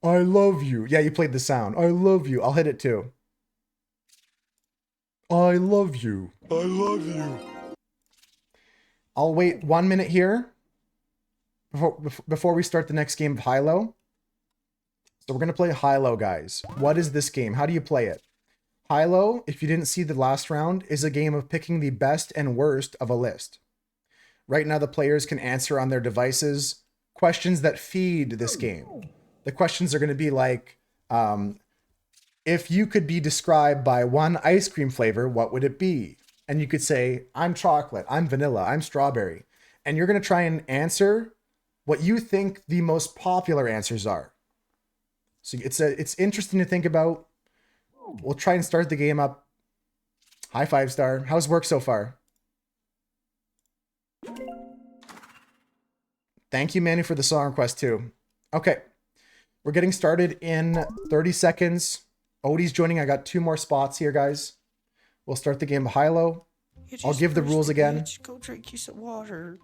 Speaker 1: I love you. Yeah, you played the sound. I love you. I'll hit it too. I love you. I love you. I'll wait 1 minute here before we start the next game of High-Low. So we're going to play High-Low, guys. What is this game? How do you play it? High-Low, if you didn't see the last round, is a game of picking the best and worst of a list. Right now, the players can answer on their devices questions that feed this game. The questions are going to be like, if you could be described by one ice cream flavor, what would it be? And you could say, I'm chocolate, I'm vanilla, I'm strawberry. And you're going to try and answer what you think the most popular answers are. So it's interesting to think about. We'll try and start the game up. High 5-star. How's work so far? Thank you, Manny, for the song request too. Okay. We're getting started in 30 seconds. Odie's joining. I got 2 more spots here, guys. We'll start the game of High-Low. I'll give the rules again.
Speaker 3: Go drink you some water.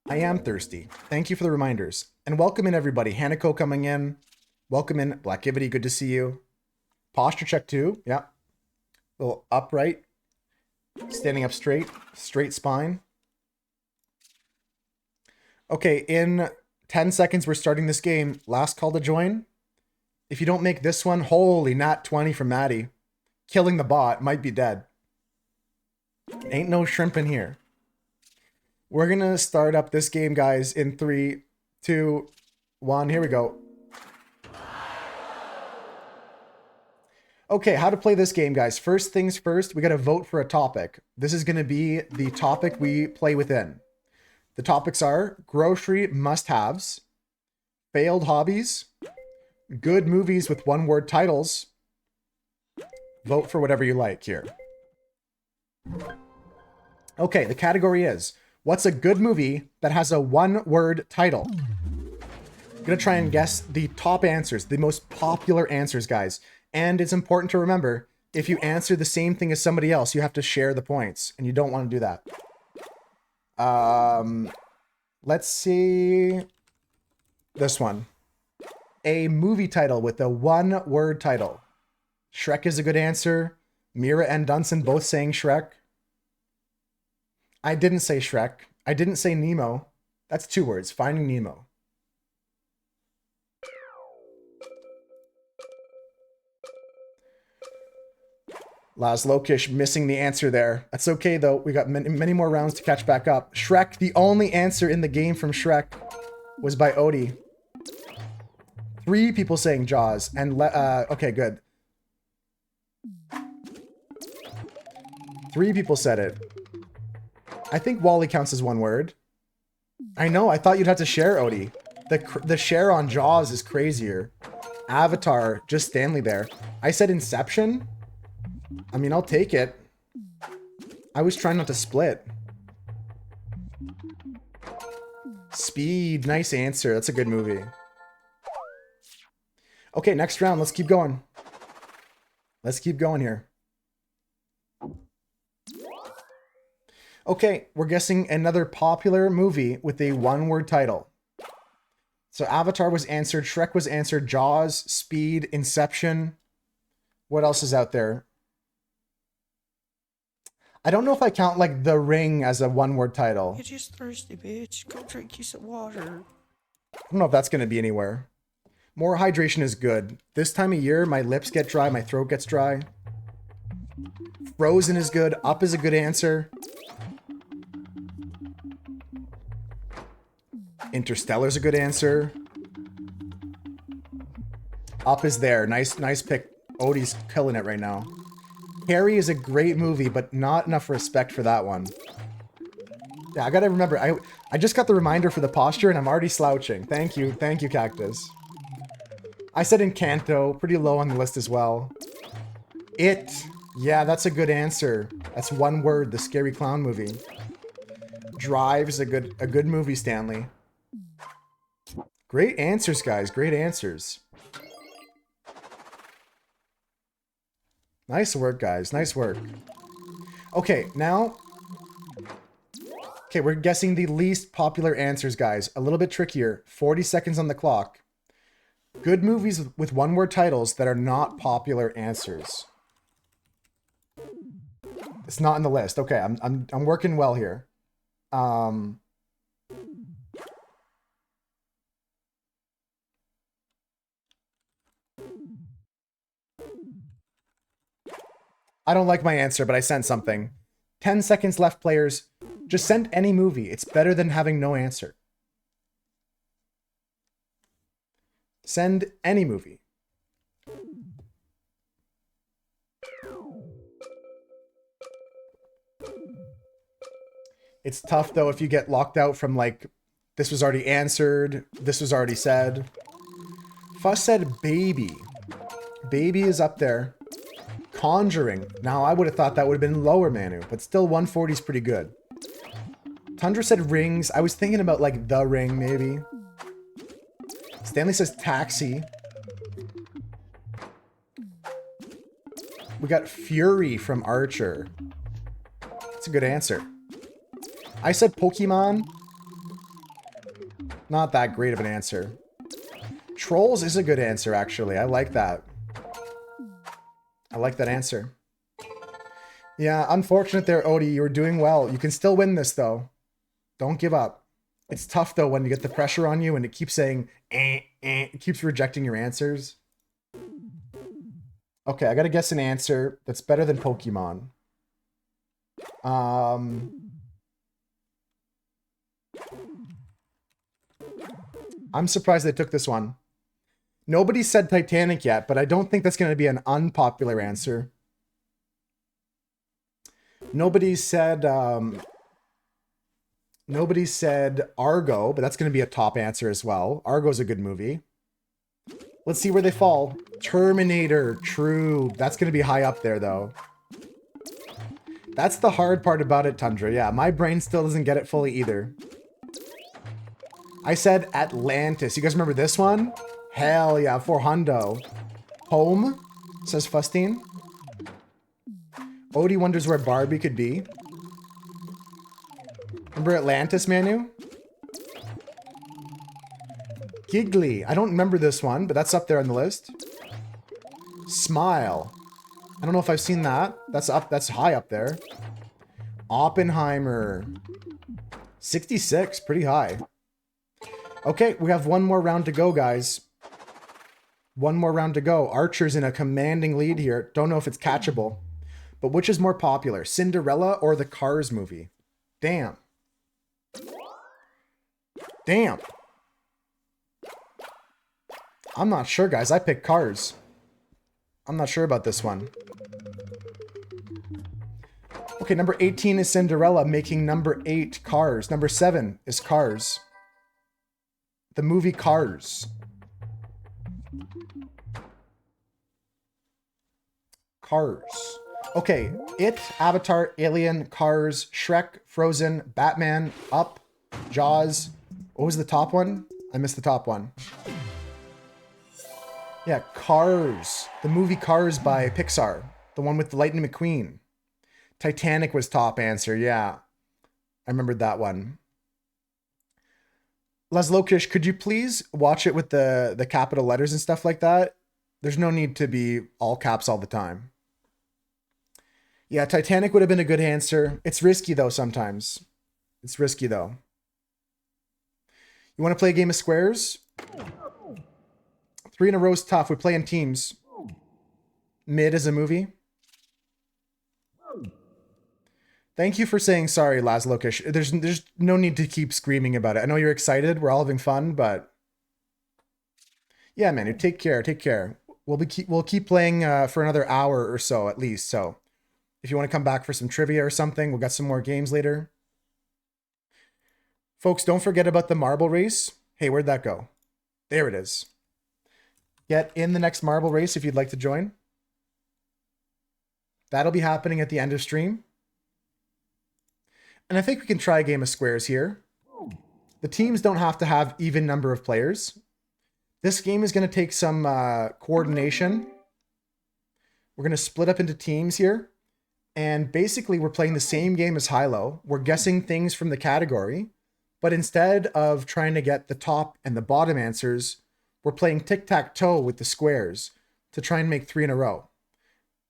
Speaker 1: I am thirsty. Thank you for the reminders. And welcome in, everybody. Hanako coming in. Welcome in. Blackivity, good to see you. Posture check too. Yeah. A little upright. Standing up straight. Straight spine. Okay, in 10 seconds, we're starting this game. Last call to join. If you don't make this one, holy nat 20 from Maddie. Killing the bot. Might be dead. Ain't no shrimp in here. We're going to start up this game, guys, in 3, 2, 1. Here we go. Okay, how to play this game, guys. First things first, we got to vote for a topic. This is going to be the topic we play within. The topics are grocery must-haves, failed hobbies, good movies with one-word titles. Vote for whatever you like here. Okay, the category is, what's a good movie that has a one-word title? I'm gonna try and guess the top answers, the most popular answers, guys. And it's important to remember, if you answer the same thing as somebody else, you have to share the points, and you don't want to do that. Let's see this one. A movie title with a one-word title. Shrek is a good answer. Mira and Dunson both saying Shrek. I didn't say Shrek. I didn't say Nemo. That's 2 words. Finding Nemo. Laz Lokish missing the answer there. That's okay, though. We got many more rounds to catch back up. Shrek, the only answer in the game from Shrek was by Odie. 3 people saying Jaws. And, okay, good. 3 people said it. I think Wall-E counts as one word. I know, I thought you'd have to share, Odie. The share on Jaws is crazier. Avatar, just Stanley there. I said Inception. I mean, I'll take it. I was trying not to split. Speed, nice answer. That's a good movie. Okay, next round. Let's keep going. Let's keep going here. Okay, we're guessing another popular movie with a one-word title. So Avatar was answered, Shrek was answered, Jaws, Speed, Inception. What else is out there? I don't know if I count like The Ring as a one-word title.
Speaker 3: You're just thirsty, bitch. Go drink you some water.
Speaker 1: I don't know if that's going to be anywhere. More hydration is good. This time of year, my lips get dry, my throat gets dry. Frozen is good. Up is a good answer. Interstellar's a good answer. Up is there. Nice pick. Odie's killing it right now. Carrie is a great movie, but not enough respect for that one. Yeah, I gotta remember. I just got the reminder for the posture, and I'm already slouching. Thank you, Cactus. I said Encanto, pretty low on the list as well. It. Yeah, that's a good answer. That's one word, the scary clown movie. Drive is a good movie, Stanley. Great answers, guys. Great answers. Nice work, guys. Nice work. Okay, now... Okay, we're guessing the least popular answers, guys. A little bit trickier. 40 seconds on the clock. Good movies with one-word titles that are not popular answers. It's not in the list. Okay, I'm working well here. I don't like my answer, but I sent something. 10 seconds left, players. Just send any movie. It's better than having no answer. Send any movie. It's tough, though, if you get locked out from, like, this was already answered, this was already said. Fuss said Baby. Baby is up there. Conjuring. Now, I would have thought that would have been lower, Manu, but still 140 is pretty good. Tundra said Rings. I was thinking about, like, The Ring, maybe. Stanley says Taxi. We got Fury from Archer. That's a good answer. I said Pokemon. Not that great of an answer. Trolls is a good answer, actually. I like that. I like that answer. Yeah, unfortunate there, Odie. You were doing well. You can still win this, though. Don't give up. It's tough, though, when you get the pressure on you and it keeps saying, it keeps rejecting your answers. Okay, I gotta guess an answer that's better than Pokemon. I'm surprised they took this one. Nobody said Titanic yet, but I don't think that's going to be an unpopular answer. Nobody said Argo, but that's going to be a top answer as well. Argo's a good movie. Let's see where they fall. Terminator, true. That's going to be high up there, though. That's the hard part about it, Tundra. Yeah, my brain still doesn't get it fully either. I said Atlantis. You guys remember this one? Hell yeah, for Hundo. Home, says Fustine. Odie wonders where Barbie could be. Remember Atlantis, Manu? Giggly. I don't remember this one, but that's up there on the list. Smile. I don't know if I've seen that. That's high up there. Oppenheimer. 66, pretty high. Okay, we have one more round to go, guys. One more round to go. Archer's in a commanding lead here. Don't know if it's catchable. But which is more popular, Cinderella or the Cars movie? Damn. Damn. I'm not sure, guys. I picked Cars. I'm not sure about this one. Okay, number 18 is Cinderella, making number 8 Cars. Number 7 is Cars. The movie Cars. Cars. Okay, It, Avatar, Alien, Cars, Shrek, Frozen, Batman, Up, Jaws. What was the top one? I missed the top one. Yeah, Cars. The movie Cars by Pixar. The one with the Lightning McQueen. Titanic was top answer, yeah. I remembered that one. Laszlokish, could you please watch it with the capital letters and stuff like that? There's no need to be all caps all the time. Yeah, Titanic would have been a good answer. It's risky, though, sometimes. It's risky, though. You want to play a game of squares? 3 in a row is tough. We play in teams. Mid is a movie. Thank you for saying sorry, Laszlo. There's no need to keep screaming about it. I know you're excited. We're all having fun, but yeah, man, you take care. Take care. We'll keep playing for another hour or so at least. So if you want to come back for some trivia or something, we'll got some more games later. Folks, don't forget about the marble race. Hey, where'd that go? There it is. Get in the next marble race if you'd like to join. That'll be happening at the end of stream. And I think we can try a game of squares here. The teams don't have to have even number of players. This game is going to take some coordination. We're going to split up into teams here. And basically, we're playing the same game as Hilo. We're guessing things from the category. But instead of trying to get the top and the bottom answers, we're playing tic-tac-toe with the squares to try and make 3 in a row.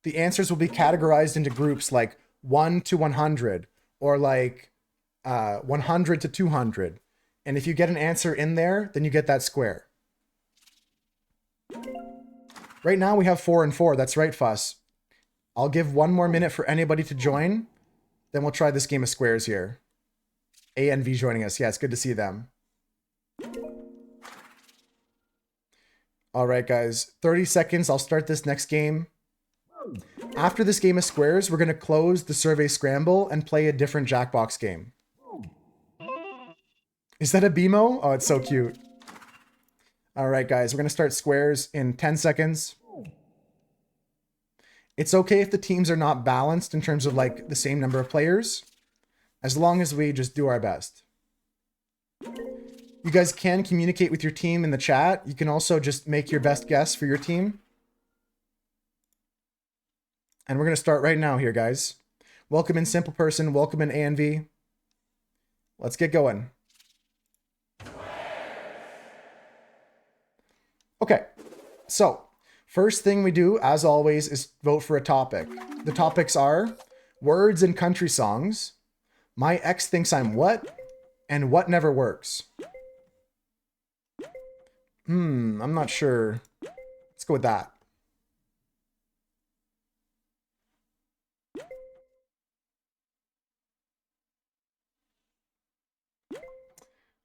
Speaker 1: The answers will be categorized into groups like 1 to 100 or like 100 to 200. And if you get an answer in there, then you get that square. Right now we have 4 and 4. That's right, Fuss. I'll give 1 more minute for anybody to join. Then we'll try this game of squares here. A and V joining us. Yeah, it's good to see them. All right, guys. 30 seconds. I'll start this next game. After this game of squares, we're going to close the survey scramble and play a different Jackbox game. Is that a BMO? Oh, it's so cute. All right, guys. We're going to start squares in 10 seconds. It's okay if the teams are not balanced in terms of like the same number of players, as long as we just do our best. You guys can communicate with your team in the chat. You can also just make your best guess for your team. And we're going to start right now here, guys. Welcome in Simple Person. Welcome in ANV. Let's get going. Okay, so first thing we do, as always, is vote for a topic. The topics are words and country songs, my ex thinks I'm what, and what never works. I'm not sure. Let's go with that.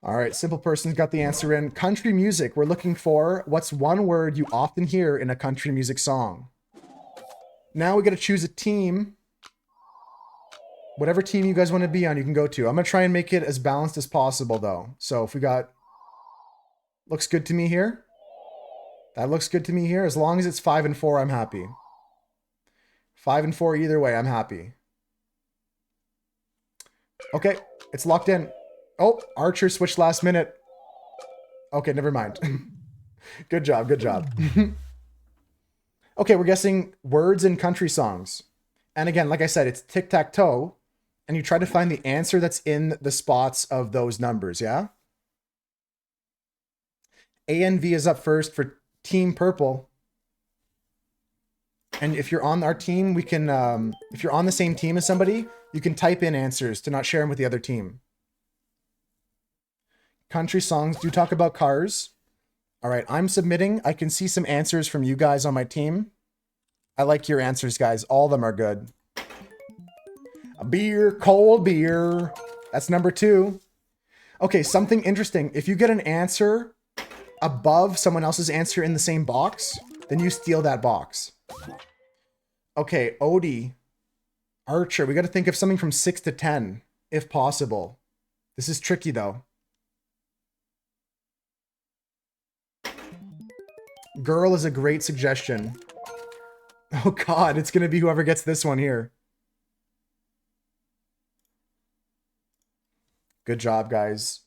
Speaker 1: All right, Simple Person's got the answer in. Country music, we're looking for what's one word you often hear in a country music song. Now we got to choose a team. Whatever team you guys want to be on, you can go to. I'm going to try and make it as balanced as possible, though. So if we got... Looks good to me here. That looks good to me here. As long as it's 5 and 4, I'm happy. 5 and 4 either way, I'm happy. Okay, it's locked in. Oh, Archer switched last minute. Okay, never mind. Good job, good job. Okay, we're guessing words in country songs. And again, like I said, it's tic-tac-toe. And you try to find the answer that's in the spots of those numbers, yeah? ANV is up first for Team Purple. And if you're on our team, we can, if you're on the same team as somebody, you can type in answers to not share them with the other team. Country songs do talk about cars. All right, I'm submitting. I can see some answers from you guys on my team. I like your answers, guys. All of them are good. A beer, cold beer. That's number 2. Okay, something interesting. If you get an answer above someone else's answer in the same box, then you steal that box. Okay, Odie. Archer, we got to think of something from 6 to 10, if possible. This is tricky, though. Girl is a great suggestion. Oh God, it's gonna be whoever gets this one here. Good job, guys.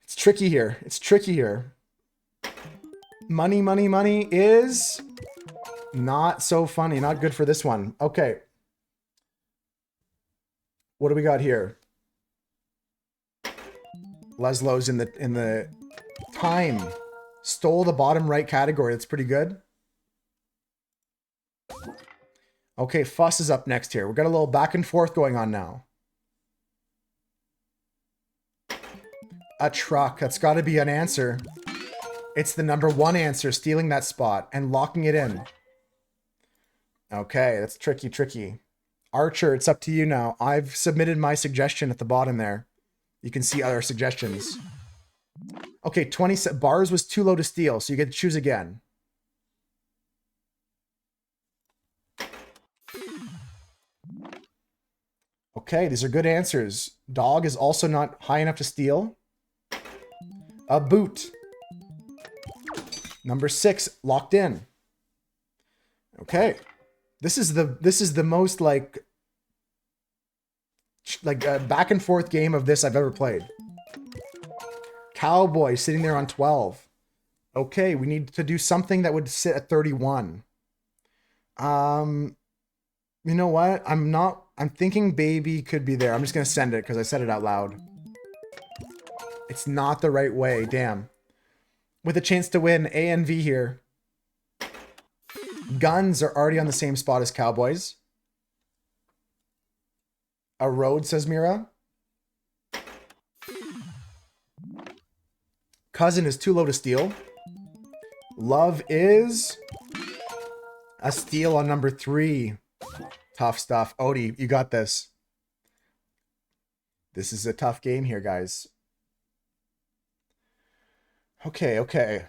Speaker 1: It's tricky here. It's tricky here. Money, money, money is not so funny. Not good for this one. Okay. What do we got here? Leslow's in the time. Stole the bottom right category. That's pretty good. Okay, Fuss is up next here. We've got a little back and forth going on now. A truck. That's got to be an answer. It's the number 1 answer, stealing that spot and locking it in. Okay, that's tricky. Archer, it's up to you now. I've submitted my suggestion at the bottom there. You can see other suggestions. Okay, 20 bars was too low to steal, so you get to choose again. Okay, these are good answers. Dog is also not high enough to steal. A boot. Number 6, locked in. Okay. This is the most like back and forth game of this I've ever played. Cowboy sitting there on 12. Okay, we need to do something that would sit at 31. You know what? I'm thinking baby could be there. I'm just going to send it because I said it out loud. It's not the right way. Damn. With a chance to win, A and V here. Guns are already on the same spot as cowboys. A road, says Mira. Cousin is too low to steal. Love is a steal on number 3. Tough stuff. Odie, you got this. This is a tough game here, guys. Okay.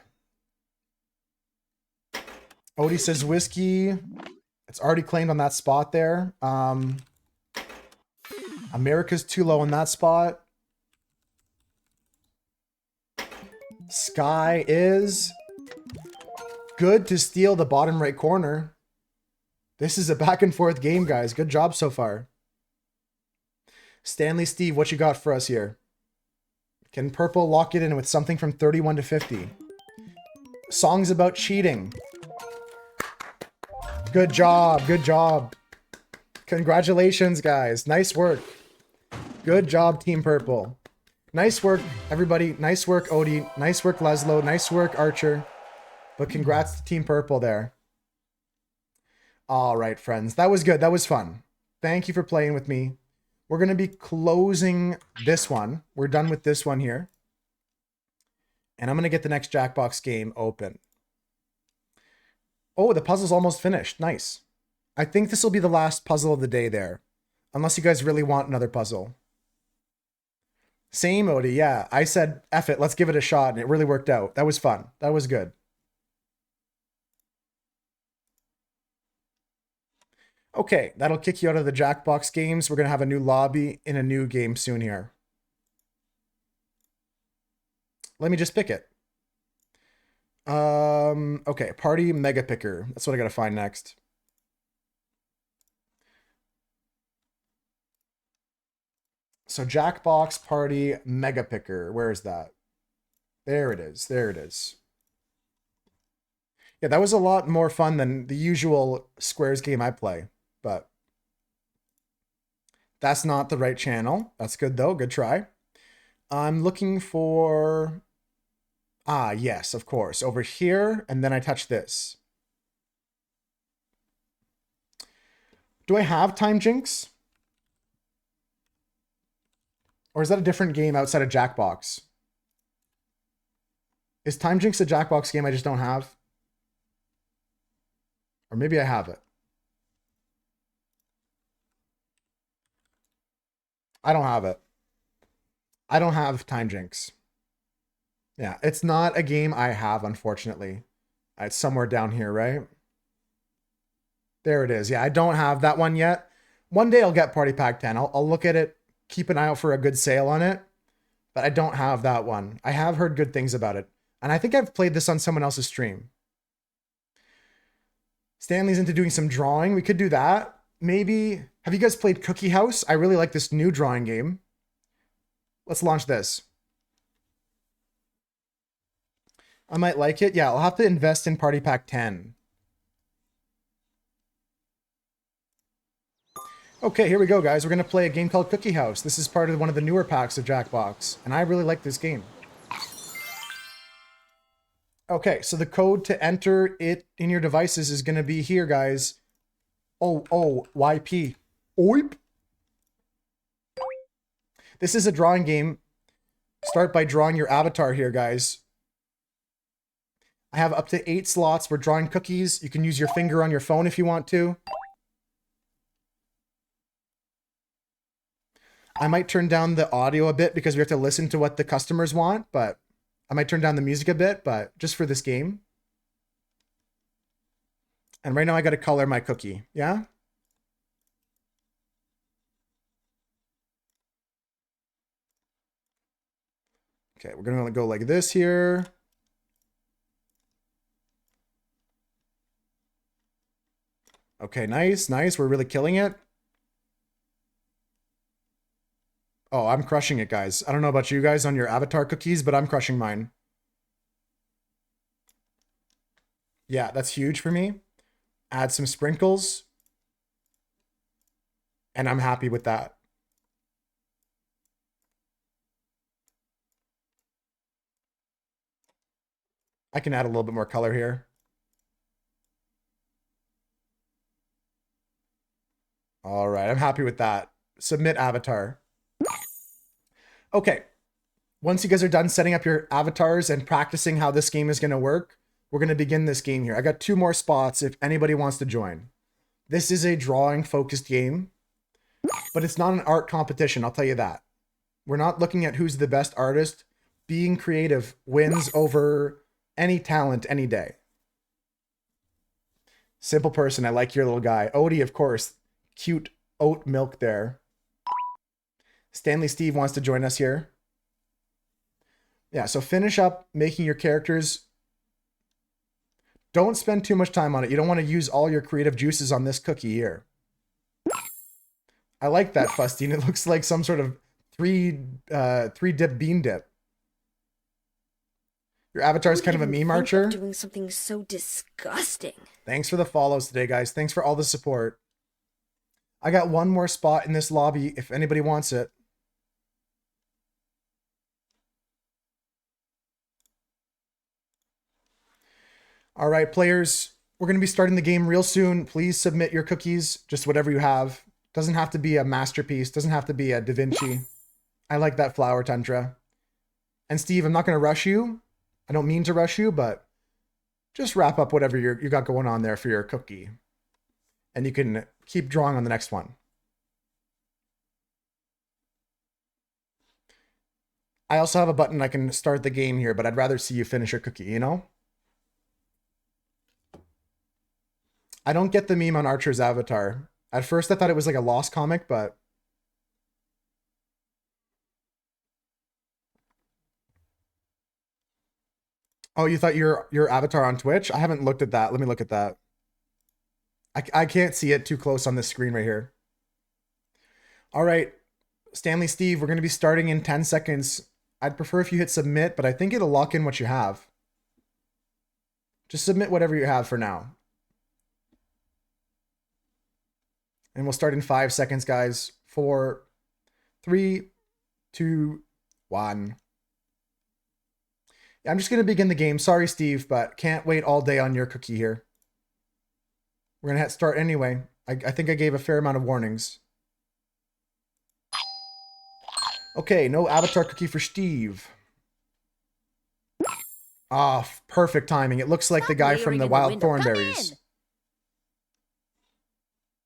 Speaker 1: Odie says whiskey. It's already claimed on that spot there. America's too low on that spot. Sky is good to steal the bottom right corner. This is a back and forth game, guys. Good job so far. Stanley Steve, what you got for us here? Can purple lock it in with something from 31 to 50? Songs about cheating. Good job. Congratulations, guys. Nice work. Good job, Team Purple. Nice work, everybody. Nice work, Odie. Nice work, Leslo. Nice work, Archer. But congrats to Team Purple there. All right, friends. That was good. That was fun. Thank you for playing with me. We're going to be closing this one. We're done with this one here. And I'm going to get the next Jackbox game open. Oh, the puzzle's almost finished. Nice. I think this will be the last puzzle of the day there. Unless you guys really want another puzzle. Same, Odie. Yeah, I said, F it, let's give it a shot. And it really worked out. That was fun. That was good. Okay, that'll kick you out of the Jackbox games. We're going to have a new lobby in a new game soon here. Let me just pick it. Okay, Party Mega Picker. That's what I got to find next. So Jackbox Party Mega Picker. Where is that? There it is. There it is. Yeah, that was a lot more fun than the usual Squares game I play. But that's not the right channel. That's good though. Good try. I'm looking for... Ah, yes, of course. Over here, and then I touch this. Do I have Time Jinx? Or is that a different game outside of Jackbox? Is Time Jinx a Jackbox game I just don't have? Or maybe I have it. I don't have it. I don't have Time Jinx. Yeah, it's not a game I have, unfortunately. It's somewhere down here, right? There it is. Yeah, I don't have that one yet. One day I'll get Party Pack 10. I'll look at it, keep an eye out for a good sale on it. But I don't have that one. I have heard good things about it. And I think I've played this on someone else's stream. Stanley's into doing some drawing. We could do that. Maybe... Have you guys played Cookie House? I really like this new drawing game. Let's launch this. I might like it. Yeah, I'll have to invest in Party Pack 10. Okay, here we go, guys. We're going to play a game called Cookie House. This is part of one of the newer packs of Jackbox, and I really like this game. Okay, so the code to enter it in your devices is going to be here, guys. YP. Oip. This is a drawing game. Start by drawing your avatar here, guys. I have up to 8 slots. We're drawing cookies. You can use your finger on your phone if you want to. I might turn down the audio a bit because we have to listen to what the customers want, but I might turn down the music a bit, but just for this game. And right now I got to color my cookie. Yeah? Okay, we're going to go like this here. Okay, nice, nice. We're really killing it. Oh, I'm crushing it, guys. I don't know about you guys on your avatar cookies, but I'm crushing mine. Yeah, that's huge for me. Add some sprinkles. And I'm happy with that. I can add a little bit more color here. All right, I'm happy with that. Submit avatar. Okay. Once you guys are done setting up your avatars and practicing how this game is going to work, we're going to begin this game here. I got 2 more spots if anybody wants to join. This is a drawing focused game, but it's not an art competition, I'll tell you that. We're not looking at who's the best artist. Being creative wins over any talent any day. Simple person, I like your little guy. Odie, of course. Cute oat milk there. Stanley Steve wants to join us here. Yeah, so finish up making your characters. Don't spend too much time on it. You don't want to use all your creative juices on this cookie here. I like that, Fustine. It looks like some sort of three dip bean dip. Your avatar is kind of a meme archer.
Speaker 5: Doing something so disgusting.
Speaker 1: Thanks for the follows today, guys. Thanks for all the support. I got 1 more spot in this lobby if anybody wants it. All right, players, we're going to be starting the game real soon. Please submit your cookies, just whatever you have. Doesn't have to be a masterpiece. Doesn't have to be a Da Vinci. I like that flower, Tundra. And Steve, I'm not going to rush you. I don't mean to rush you, but just wrap up whatever you got going on there for your cookie. And you can keep drawing on the next one. I also have a button I can start the game here, but I'd rather see you finish your cookie, you know? I don't get the meme on Archer's avatar. At first I thought it was like a Lost comic, but... Oh, you thought your avatar on Twitch? I haven't looked at that. Let me look at that. I can't see it too close on this screen right here. All right, Stanley Steve, we're going to be starting in 10 seconds. I'd prefer if you hit submit, but I think it'll lock in what you have. Just submit whatever you have for now. And we'll start in 5 seconds, guys. 4, 3, 2, 1. I'm just going to begin the game. Sorry, Steve, but can't wait all day on your cookie here. We're going to start anyway. I think I gave a fair amount of warnings. Okay, no avatar cookie for Steve. Ah, perfect timing. It looks like the guy from the Wild Thornberries.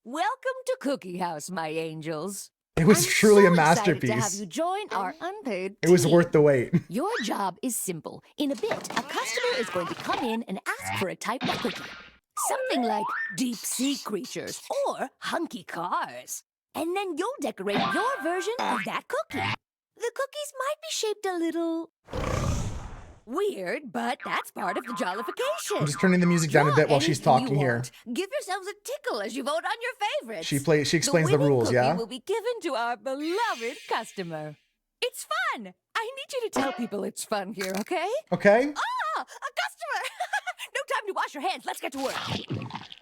Speaker 6: Welcome to Cookie House, my angels.
Speaker 1: It was truly a masterpiece.
Speaker 6: To have you join our unpaid
Speaker 1: It was
Speaker 6: team.
Speaker 1: worth the wait.
Speaker 6: Your job is simple. In a bit, a customer is going to come in and ask for a type of cookie. Something like deep sea creatures or hunky cars. And then you'll decorate your version of that cookie. The cookies might be shaped a little weird, but that's part of the jollification.
Speaker 1: I'm just turning the music down a bit while she's talking here.
Speaker 6: Give yourselves a tickle as you vote on your favorites.
Speaker 1: She explains the
Speaker 6: winning
Speaker 1: rules,
Speaker 6: cookie
Speaker 1: yeah?
Speaker 6: will be given to our beloved customer. It's fun. I need you to tell people it's fun here, okay?
Speaker 1: Okay.
Speaker 6: Ah, a customer. No time to wash your hands. Let's get to work.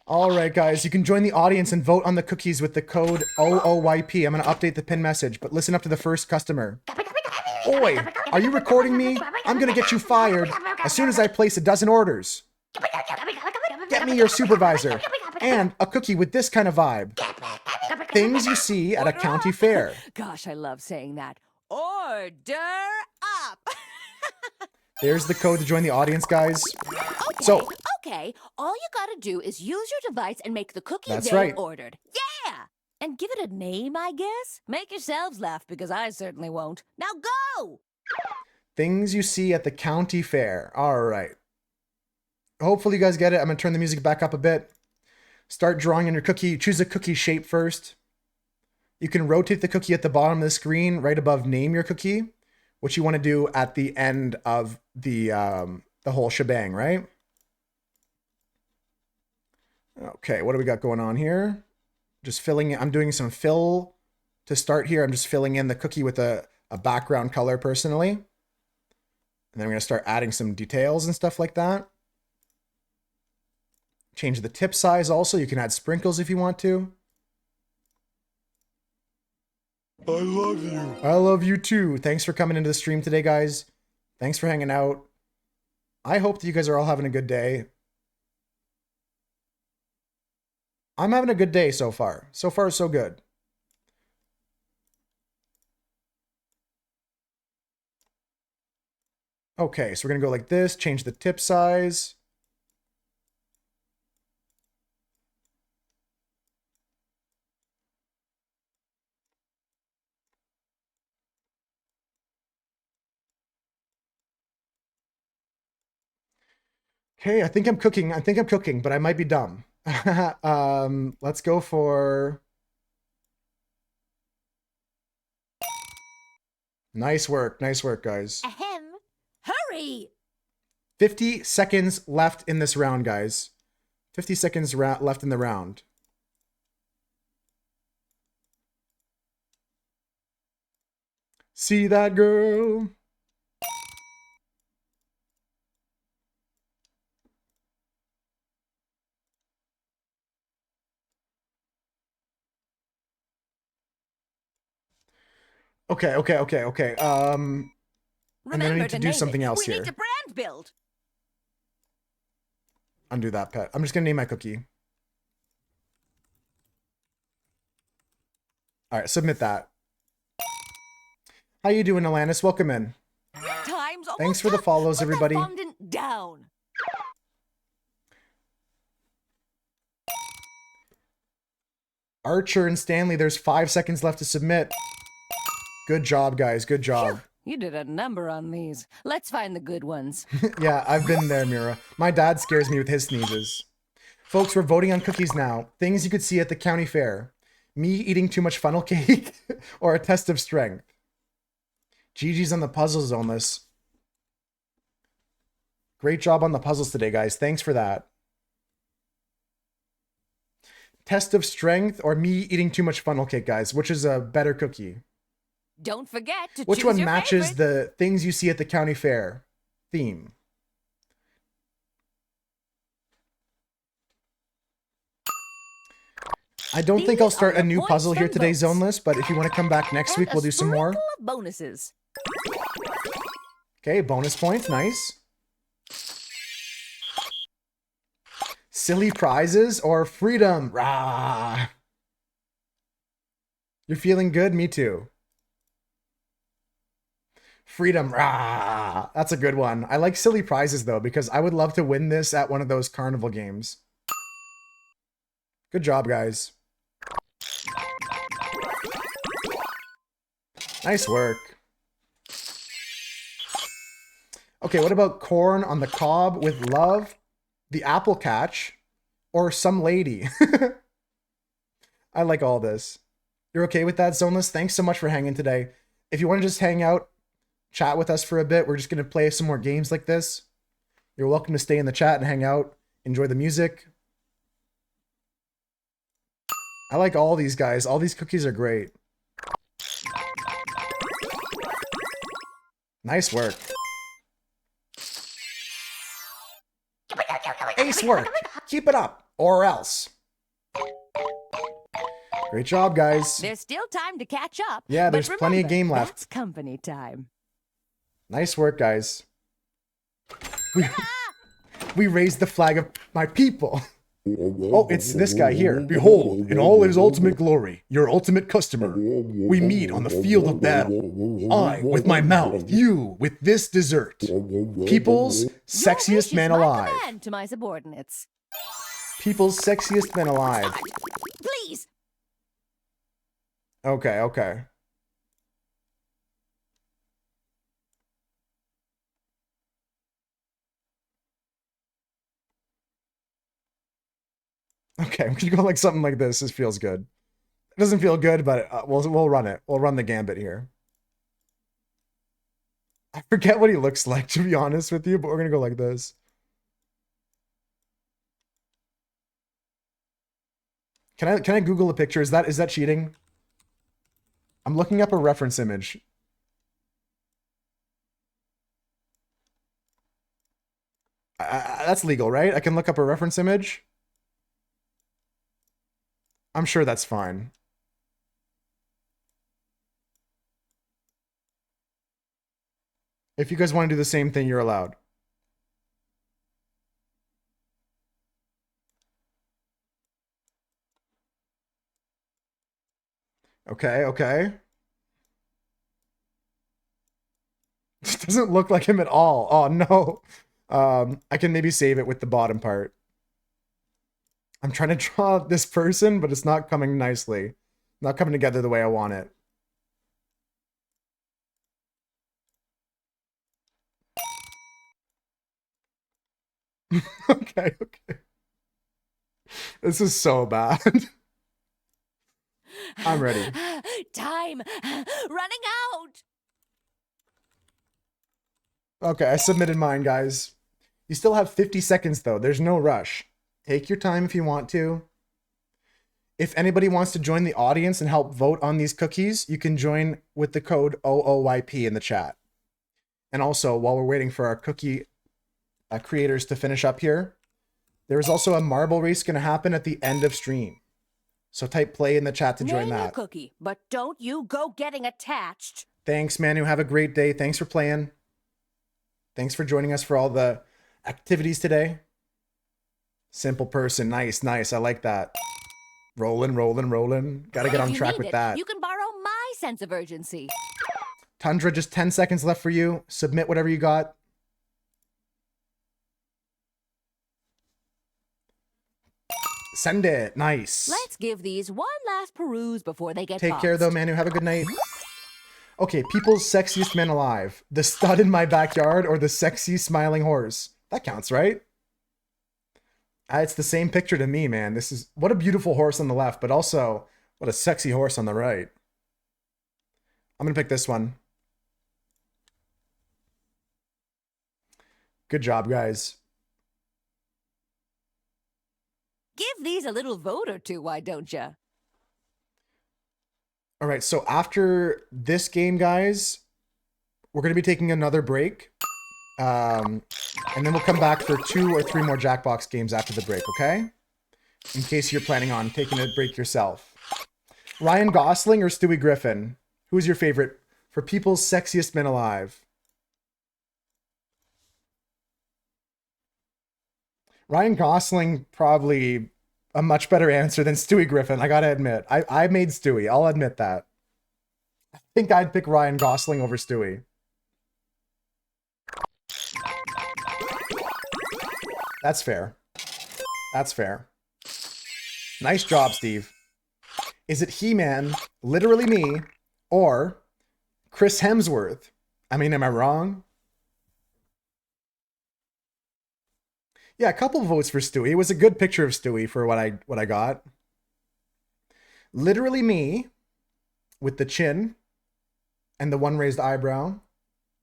Speaker 1: All right, guys. You can join the audience and vote on the cookies with the code OOYP. I'm going to update the pin message, but listen up to the first customer. Oi, are you recording me? I'm going to get you fired as soon as I place a dozen orders. Get me your supervisor and a cookie with this kind of vibe. Things you see at a county fair.
Speaker 6: Gosh, I love saying that. Order up.
Speaker 1: There's the code to join the audience, guys.
Speaker 6: Okay. All you gotta do is use your device and make the cookie
Speaker 1: That's
Speaker 6: they
Speaker 1: right.
Speaker 6: ordered. Yeah! And give it a name, I guess? Make yourselves laugh, because I certainly won't. Now go!
Speaker 1: Things you see at the county fair. All right. Hopefully you guys get it. I'm going to turn the music back up a bit. Start drawing on your cookie. Choose a cookie shape first. You can rotate the cookie at the bottom of the screen right above name your cookie, which you want to do at the end of the whole shebang, right? Okay, what do we got going on here? Just filling in. I'm doing some fill to start here. I'm just filling in the cookie with a background color personally. And then I'm going to start adding some details and stuff like that. Change the tip size also. You can add sprinkles if you want to.
Speaker 7: I love you.
Speaker 1: I love you too. Thanks for coming into the stream today, guys. Thanks for hanging out. I hope that you guys are all having a good day. I'm having a good day so far. So far, so good. Okay, so we're going to go like this. Change the tip size. Okay, I think I'm cooking, but I might be dumb. Let's go for... Nice work, guys.
Speaker 6: Ahem. Hurry!
Speaker 1: 50 seconds left in this round, guys. 50 seconds left in the round. See that girl? Okay. And then I need to do something else
Speaker 6: We
Speaker 1: here.
Speaker 6: need to brand build.
Speaker 1: Undo that, pet. I'm just gonna name my cookie. All right, submit that. How you doing, Alanis? Welcome in.
Speaker 6: Time's almost
Speaker 1: Thanks for the
Speaker 6: up.
Speaker 1: follows,
Speaker 6: Put that
Speaker 1: everybody.
Speaker 6: fondant down.
Speaker 1: Archer and Stanley, there's 5 seconds left to submit. Good job, guys. Good job.
Speaker 6: You did a number on these. Let's find the good ones.
Speaker 1: Yeah, I've been there, Mira. My dad scares me with his sneezes. Folks, we're voting on cookies now. Things you could see at the county fair. Me eating too much funnel cake or a test of strength. GG's on the puzzles on this. Great job on the puzzles today, guys. Thanks for that. Test of strength or me eating too much funnel cake, guys. Which is a better cookie?
Speaker 6: Don't forget to
Speaker 1: Which
Speaker 6: choose
Speaker 1: one
Speaker 6: your
Speaker 1: matches
Speaker 6: favorite.
Speaker 1: the things you see at the county fair theme? I don't think I'll
Speaker 6: These
Speaker 1: start
Speaker 6: are
Speaker 1: a
Speaker 6: the
Speaker 1: new
Speaker 6: points
Speaker 1: puzzle here
Speaker 6: from
Speaker 1: today,
Speaker 6: votes.
Speaker 1: Zoneless, but if you want to come back next
Speaker 6: And
Speaker 1: week,
Speaker 6: a
Speaker 1: we'll do some more.
Speaker 6: sprinkle of bonuses.
Speaker 1: Okay, bonus points, nice. Silly prizes or freedom? Rah! You're feeling good? Me too. Freedom, rah! That's a good one. I like silly prizes though, because I would love to win this at one of those carnival games. Good job, guys. Nice work. Okay, what about corn on the cob with love, the apple catch, or some lady? I like all this. You're okay with that, Zoneless? Thanks so much for hanging today. If you want to just hang out, chat with us for a bit, we're just going to play some more games like this. You're welcome to stay in the chat and hang out, enjoy the music. I like all these guys. All these cookies are great. Nice work. Ace work. Keep it up, or else. Great job, guys.
Speaker 6: There's still time to catch up.
Speaker 1: Yeah,
Speaker 6: but
Speaker 1: there's plenty of
Speaker 6: remember,
Speaker 1: game left.
Speaker 6: That's company time.
Speaker 1: Nice work, guys. We raised the flag of my people. Oh, it's this guy here. Behold, in all his ultimate glory, your ultimate customer. We meet on the field of battle. I with my mouth, you with this dessert. People's sexiest
Speaker 6: Your wish is
Speaker 1: man
Speaker 6: my
Speaker 1: alive.
Speaker 6: command to my subordinates.
Speaker 1: People's sexiest man alive.
Speaker 6: Please.
Speaker 1: Okay, okay. Okay, we can go like something like this. This feels good. It doesn't feel good, but we'll run it. We'll run the gambit here. I forget what he looks like, to be honest with you, but we're gonna go like this. Can I Google a picture? Is that cheating? I'm looking up a reference image. That's legal, right? I can look up a reference image. I'm sure that's fine. If you guys want to do the same thing, you're allowed. Okay, okay. This doesn't look like him at all. Oh, no. I can maybe save it with the bottom part. I'm trying to draw this person, but it's not coming nicely. Not coming together the way I want it. Okay, okay. This is so bad. I'm ready.
Speaker 6: Time running out.
Speaker 1: Okay, I submitted mine, guys. You still have 50 seconds, though. There's no rush. Take your time if you want to. If anybody wants to join the audience and help vote on these cookies, you can join with the code OOYP in the chat. And also, while we're waiting for our cookie creators to finish up here, there is also a marble race going to happen at the end of stream. So type play in the chat to join
Speaker 6: Name your
Speaker 1: that.
Speaker 6: cookie, but don't you go getting attached.
Speaker 1: Thanks, Manu. Have a great day. Thanks for playing. Thanks for joining us for all the activities today. Simple person. Nice, nice. I like that. Rolling, rolling, rolling. Got to get
Speaker 6: If
Speaker 1: on
Speaker 6: you
Speaker 1: track
Speaker 6: need
Speaker 1: with
Speaker 6: it,
Speaker 1: that.
Speaker 6: You can borrow my sense of urgency.
Speaker 1: Tundra, just 10 seconds left for you. Submit whatever you got. Send it. Nice.
Speaker 6: Let's give these one last peruse before they get
Speaker 1: Take care, though,
Speaker 6: boxed.
Speaker 1: Manu. Have a good night. Okay, people's sexiest men alive. The stud in my backyard or the sexy smiling horse. That counts, right? It's the same picture to me, man. This is what a beautiful horse on the left, but also what a sexy horse on the right. I'm going to pick this one. Good job, guys.
Speaker 6: Give these a little vote or two, why don't you?
Speaker 1: All right, so after this game, guys, we're going to be taking another break. And then we'll come back for 2 or 3 more Jackbox games after the break, okay? In case you're planning on taking a break yourself. Ryan Gosling or Stewie Griffin? Who's your favorite for people's sexiest men alive? Ryan Gosling, probably a much better answer than Stewie Griffin, I gotta admit. I made Stewie, I'll admit that. I think I'd pick Ryan Gosling over Stewie. That's fair. That's fair. Nice job, Steve. Is it He-Man, literally me, or Chris Hemsworth? I mean, am I wrong? Yeah, a couple votes for Stewie. It was a good picture of Stewie for what I got. Literally me, with the chin and the one raised eyebrow.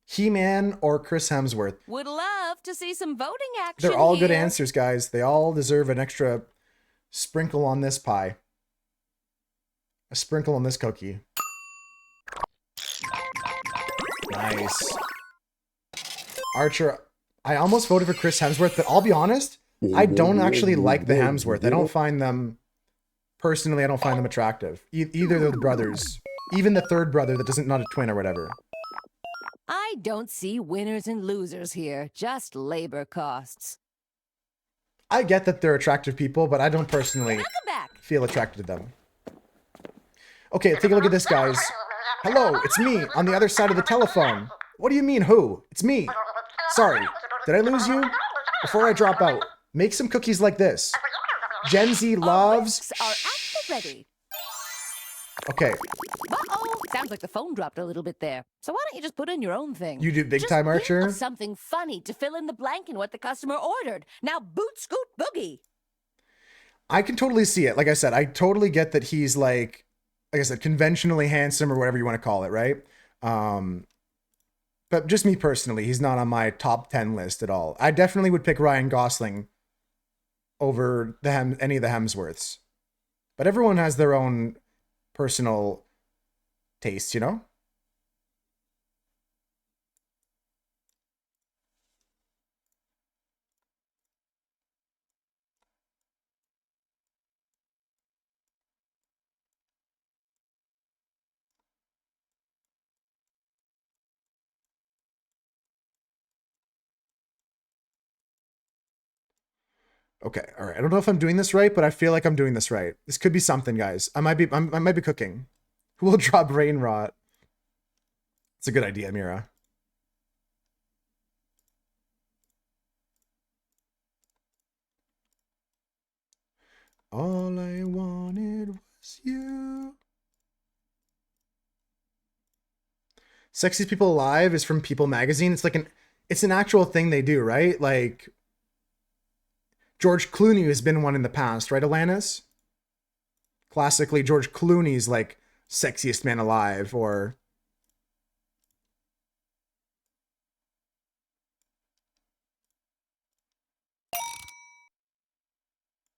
Speaker 1: He-Man or Chris Hemsworth?
Speaker 6: Would love to see some voting action.
Speaker 1: They're all good
Speaker 6: here.
Speaker 1: answers, guys. They all deserve an extra sprinkle on this pie. A sprinkle on this cookie. Nice. Archer, I almost voted for Chris Hemsworth, but I'll be honest, I don't actually like the Hemsworth. I don't find them, personally, I don't find them attractive. Either of the brothers. Even the third brother that doesn't, not a twin or whatever.
Speaker 6: I don't see winners and losers here, just labor costs.
Speaker 1: I get that they're attractive people, but I don't personally
Speaker 6: Welcome back.
Speaker 1: feel attracted to them. Okay, take a look at this, guys. Hello, it's me on the other side of the telephone. What do you mean, who? It's me. Sorry, did I lose you? Before I drop out, make some cookies like this. Gen Z loves...
Speaker 6: Our whisks are actually ready.
Speaker 1: Okay,
Speaker 6: Uh-oh. Sounds like the phone dropped a little bit there. So why don't you just put in your own thing?
Speaker 1: you do big
Speaker 6: Just
Speaker 1: time,
Speaker 6: think
Speaker 1: Archer?
Speaker 6: of something funny to fill in the blank in what the customer ordered. Now boot scoot boogie.
Speaker 1: I can totally see it. Like I said, I totally get that he's like I said, conventionally handsome or whatever you want to call it, right? But just me personally, he's not on my top 10 list at all. I definitely would pick Ryan Gosling over any of the Hemsworths. But everyone has their own personal tastes, you know? Okay, all right. I don't know if I'm doing this right, but I feel like I'm doing this right. This could be something, guys. I might be cooking. Who will draw brain rot? It's a good idea, Mira. All I wanted was you. Sexiest People Alive is from People magazine. It's an actual thing they do, right? Like George Clooney has been one in the past, right, Alanis? Classically, George Clooney's like sexiest man alive, or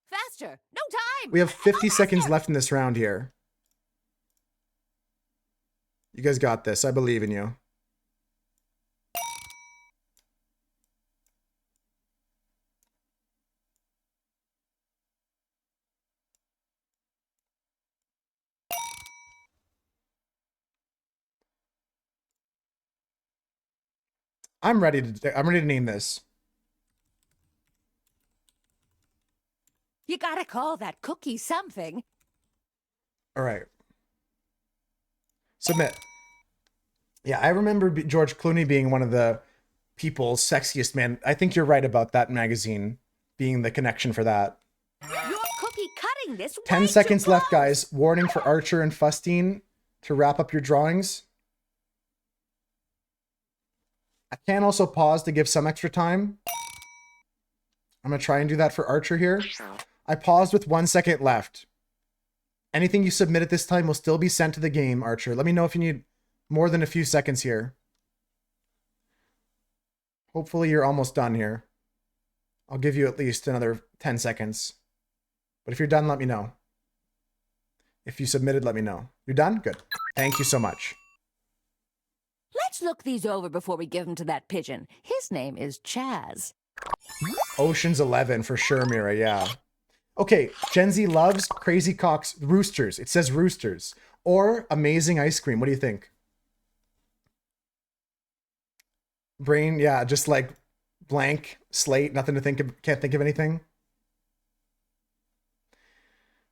Speaker 6: Faster. No time.
Speaker 1: we have 50 seconds left in this round here. You guys got this. I believe in you. I'm ready to name this.
Speaker 6: You gotta call that cookie something.
Speaker 1: All right. Submit. Yeah, I remember George Clooney being one of the People's sexiest man. I think you're right about that magazine being the connection for that.
Speaker 6: You're cookie cutting this.
Speaker 1: 10
Speaker 6: way
Speaker 1: seconds
Speaker 6: too
Speaker 1: left,
Speaker 6: close.
Speaker 1: guys. Warning for Archer and Fustine to wrap up your drawings. I can also pause to give some extra time. I'm going to try and do that for Archer here. I paused with 1 second left. Anything you submit at this time will still be sent to the game, Archer. Let me know if you need more than a few seconds here. Hopefully you're almost done here. I'll give you at least another 10 seconds. But if you're done, let me know. If you submitted, let me know. You're done? Good. Thank you so much.
Speaker 6: Let's look these over before we give them to that pigeon. His name is Chaz.
Speaker 1: Ocean's 11 for sure, Mira. Yeah. Okay. Gen Z loves Crazy Cocks Roosters. It says Roosters. Or Amazing Ice Cream. What do you think? Brain, yeah, just like blank slate. Nothing to think of. Can't think of anything.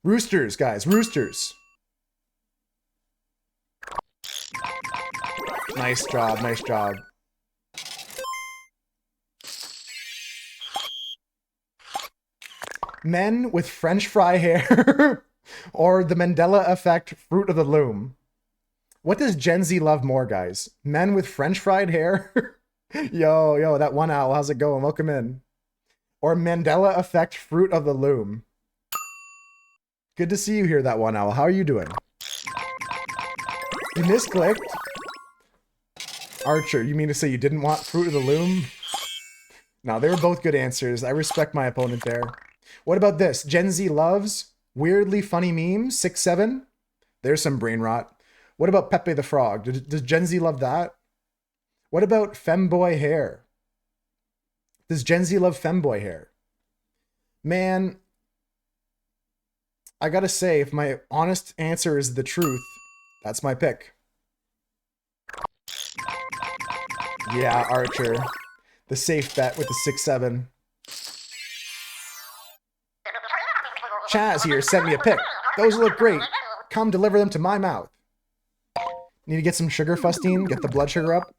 Speaker 1: Roosters, guys. Roosters. Nice job. Nice job. Men with French fry hair or the Mandela effect Fruit of the Loom. What does Gen Z love more, guys? Men with French fried hair? Yo, that one owl. How's it going? Welcome in. Or Mandela effect Fruit of the Loom. Good to see you here, that one owl. How are you doing? You misclicked. Archer, you mean to say you didn't want Fruit of the Loom? No, they were both good answers. I respect my opponent there. What about this? Gen Z loves weirdly funny memes, 6-7. There's some brain rot. What about Pepe the Frog? Does Gen Z love that? What about femboy hair? Does Gen Z love femboy hair? Man, I gotta say, if my honest answer is the truth, that's my pick. Yeah, Archer. The safe bet with the 6-7. Chaz here sent me a pic. Those look great. Come deliver them to my mouth. Need to get some sugar, Fustine? Get the blood sugar up?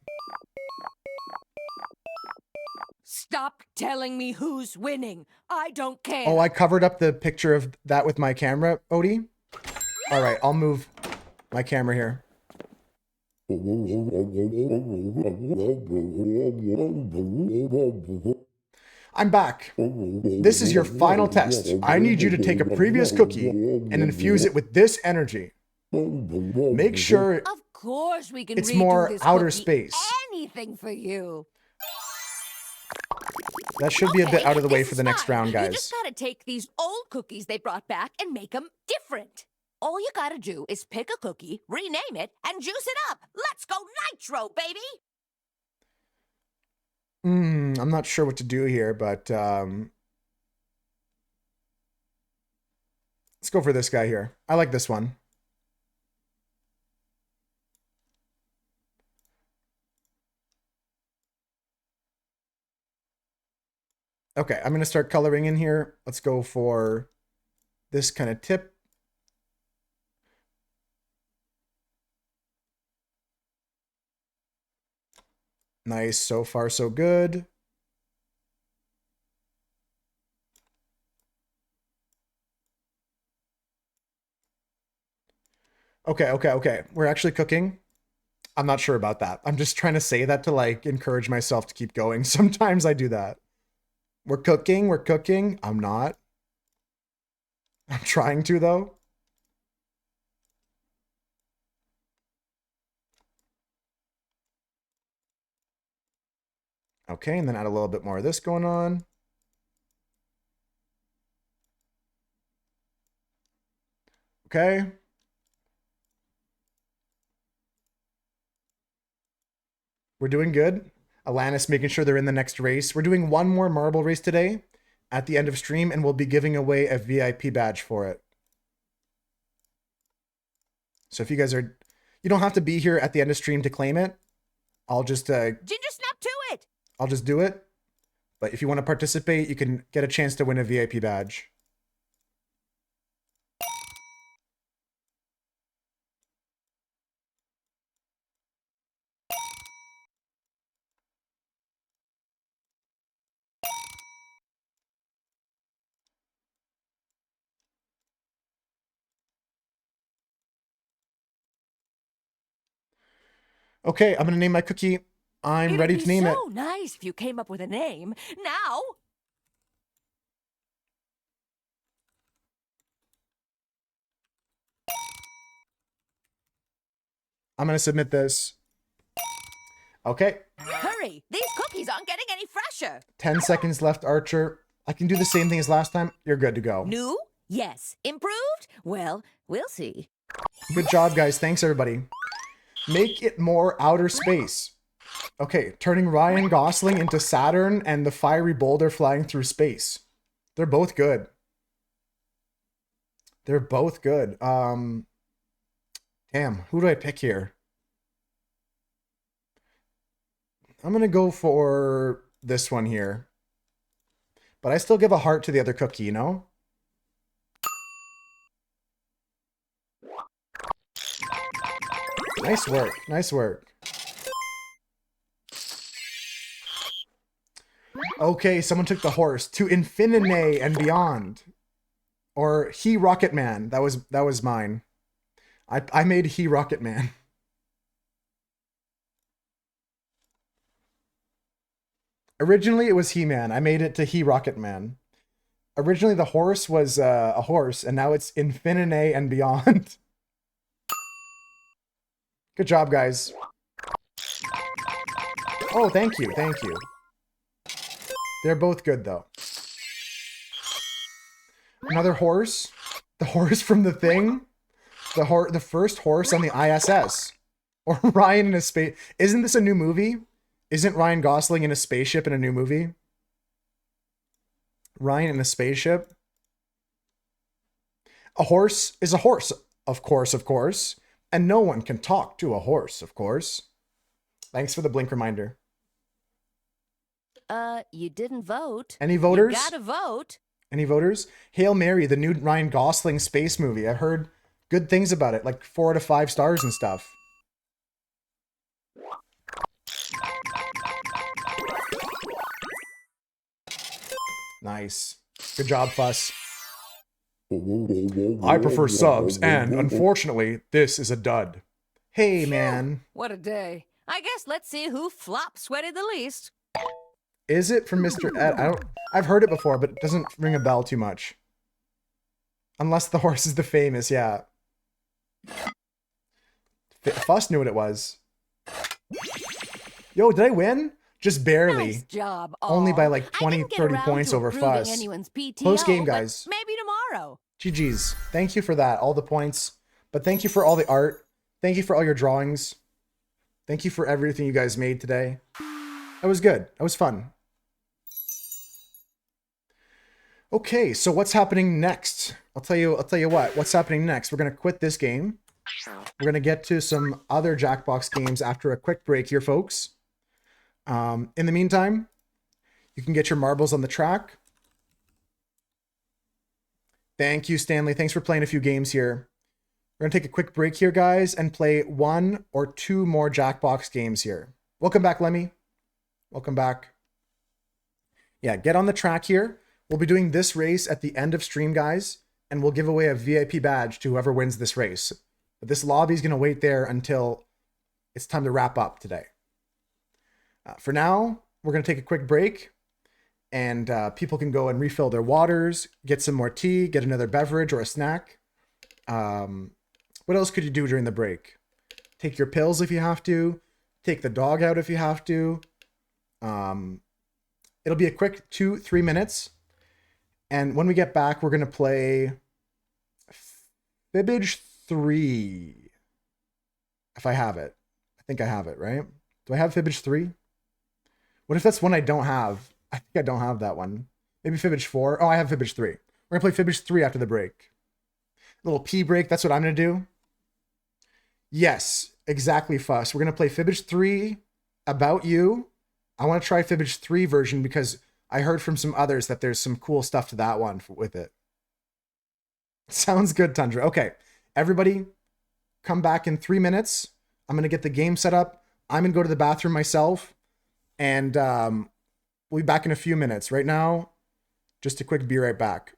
Speaker 6: Stop telling me who's winning. I don't care.
Speaker 1: Oh, I covered up the picture of that with my camera, Odie. All right, I'll move my camera here. I'm back. This is your final test. I need you to take a previous cookie and infuse it with this energy. Make sure
Speaker 6: Of course we can
Speaker 1: it's
Speaker 6: redo
Speaker 1: more
Speaker 6: this
Speaker 1: outer
Speaker 6: cookie.
Speaker 1: space.
Speaker 6: Anything for you.
Speaker 1: that should be a bit
Speaker 6: Okay,
Speaker 1: out of the way
Speaker 6: this
Speaker 1: for
Speaker 6: is
Speaker 1: the next
Speaker 6: fine.
Speaker 1: round,
Speaker 6: You
Speaker 1: guys.
Speaker 6: just gotta take these old cookies they brought back and make them different. All you gotta do is pick a cookie, rename it, and juice it up. Let's go nitro, baby!
Speaker 1: I'm not sure what to do here, but let's go for this guy here. I like this one. Okay, I'm going to start coloring in here. Let's go for this kind of tip. Nice, so far so good. Okay. We're actually cooking. I'm not sure about that. I'm just trying to say that to like encourage myself to keep going. Sometimes I do that. We're cooking. I'm not. I'm trying to though. Okay, and then add a little bit more of this going on. Okay. We're doing good. Alanis making sure they're in the next race. We're doing one more marble race today at the end of stream, and we'll be giving away a VIP badge for it. So if you guys are, you don't have to be here at the end of stream to claim it. I'll just
Speaker 6: Ginger snap to it!
Speaker 1: I'll just do it. But if you want to participate, you can get a chance to win a VIP badge. Okay, I'm gonna name my cookie. I'm ready to name it.
Speaker 6: It'd be so nice if you came up with a name. Now!
Speaker 1: I'm gonna submit this. Okay,
Speaker 6: Hurry! These cookies aren't getting any fresher!
Speaker 1: 10 seconds left, Archer. I can do the same thing as last time. You're good to go.
Speaker 6: New? Yes. Improved? Well, we'll see.
Speaker 1: Good job, guys. Thanks, everybody. Make it more outer space. Okay, turning Ryan Gosling into Saturn and the fiery boulder flying through space. They're both good. They're both good. Damn, who do I pick here? I'm gonna go for this one here. But I still give a heart to the other cookie, you know? Nice work. Nice work. Okay, someone took the horse to infinite and beyond. Or He Rocket Man. That was mine. I made He Rocket Man. Originally it was He-Man. I made it to He Rocket Man. Originally the horse was a horse, and now it's infinite and beyond. Good job, guys. Oh, thank you. Thank you. They're both good, though. Another horse. The horse from The Thing. The first horse on the ISS. Or Ryan in a space. Isn't this a new movie? Isn't Ryan Gosling in a spaceship in a new movie? Ryan in a spaceship? A horse is a horse. Of course. And no one can talk to a horse, of course. Thanks for the blink reminder.
Speaker 6: You didn't vote.
Speaker 1: Any voters?
Speaker 6: You gotta vote.
Speaker 1: Any voters? Hail Mary, the new Ryan Gosling space movie. I heard good things about it, like 4 out of 5 stars and stuff. Nice. Good job, Fuss. I prefer subs, and unfortunately, this is a dud. Hey, man.
Speaker 6: What a day. I guess let's see who flop sweated the least.
Speaker 1: Is it from Mr. Ed? I've heard it before, but it doesn't ring a bell too much. Unless the horse is the famous, yeah. Fuss knew what it was. Yo, did I win? Just barely.
Speaker 6: Nice job.
Speaker 1: Only by
Speaker 6: Aw.
Speaker 1: like
Speaker 6: I
Speaker 1: 20,
Speaker 6: didn't get
Speaker 1: 30
Speaker 6: around
Speaker 1: points
Speaker 6: to
Speaker 1: over
Speaker 6: approving
Speaker 1: Fuss.
Speaker 6: anyone's PTO,
Speaker 1: Close game,
Speaker 6: but
Speaker 1: guys.
Speaker 6: maybe tomorrow.
Speaker 1: GG's. Thank you for that. All the points. But thank you for all the art. Thank you for all your drawings. Thank you for everything you guys made today. That was good. That was fun. Okay, so what's happening next? I'll tell you what. What's happening next? We're gonna quit this game. We're gonna get to some other Jackbox games after a quick break here, folks. In the meantime, you can get your marbles on the track. Thank you, Stanley. Thanks for playing a few games here. We're gonna take a quick break here, guys, and play 1 or 2 more Jackbox games here. Welcome back, Lemmy. Welcome back. Yeah, get on the track here. We'll be doing this race at the end of stream, guys, and we'll give away a VIP badge to whoever wins this race. But this lobby is going to wait there until it's time to wrap up today. For now, we're going to take a quick break, and people can go and refill their waters, get some more tea, get another beverage or a snack. What else could you do during the break? Take your pills if you have to. Take the dog out if you have to. It'll be a quick 2-3 minutes. And when we get back, we're going to play Fibbage 3. If I have it. I think I have it, right? Do I have Fibbage 3? What if that's one I don't have? I think I don't have that one. Maybe Fibbage 4. Oh, I have Fibbage 3. We're going to play Fibbage 3 after the break. A little pee break. That's what I'm going to do. Yes, exactly, Fuss. We're going to play Fibbage 3 About You. I want to try Fibbage 3 version because I heard from some others that there's some cool stuff to that one with it. Sounds good, Tundra. Okay, everybody, come back in 3 minutes. I'm going to get the game set up. I'm going to go to the bathroom myself, and we'll be back in a few minutes. Right now, just a quick be right back.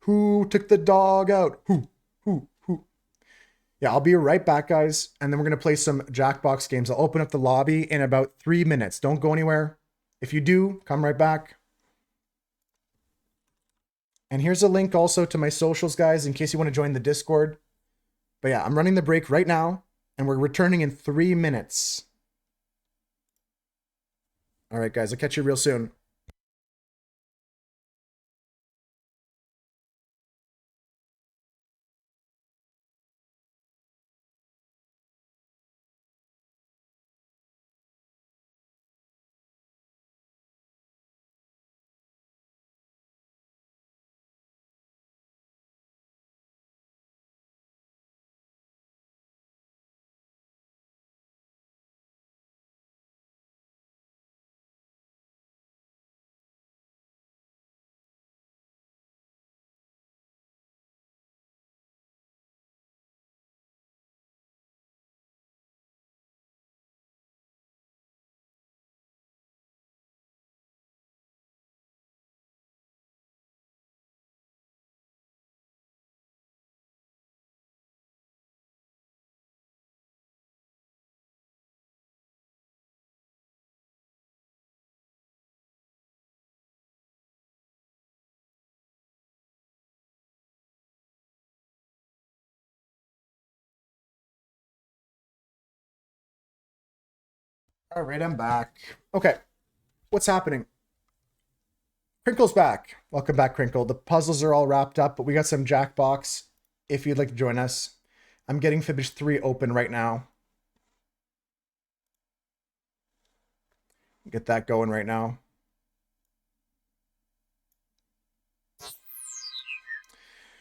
Speaker 1: Who took the dog out? Who? Yeah, I'll be right back, guys. And then we're going to play some Jackbox games. I'll open up the lobby in about 3 minutes. Don't go anywhere. If you do, come right back. And here's a link also to my socials, guys, in case you want to join the Discord. But yeah, I'm running the break right now, and we're returning in 3 minutes. All right, guys, I'll catch you real soon. All right, I'm back. Okay, what's happening? Crinkle's back. Welcome back, Crinkle. The puzzles are all wrapped up, but we got some Jackbox if you'd like to join us. I'm getting Fibbage 3 open right now. Get that going right now.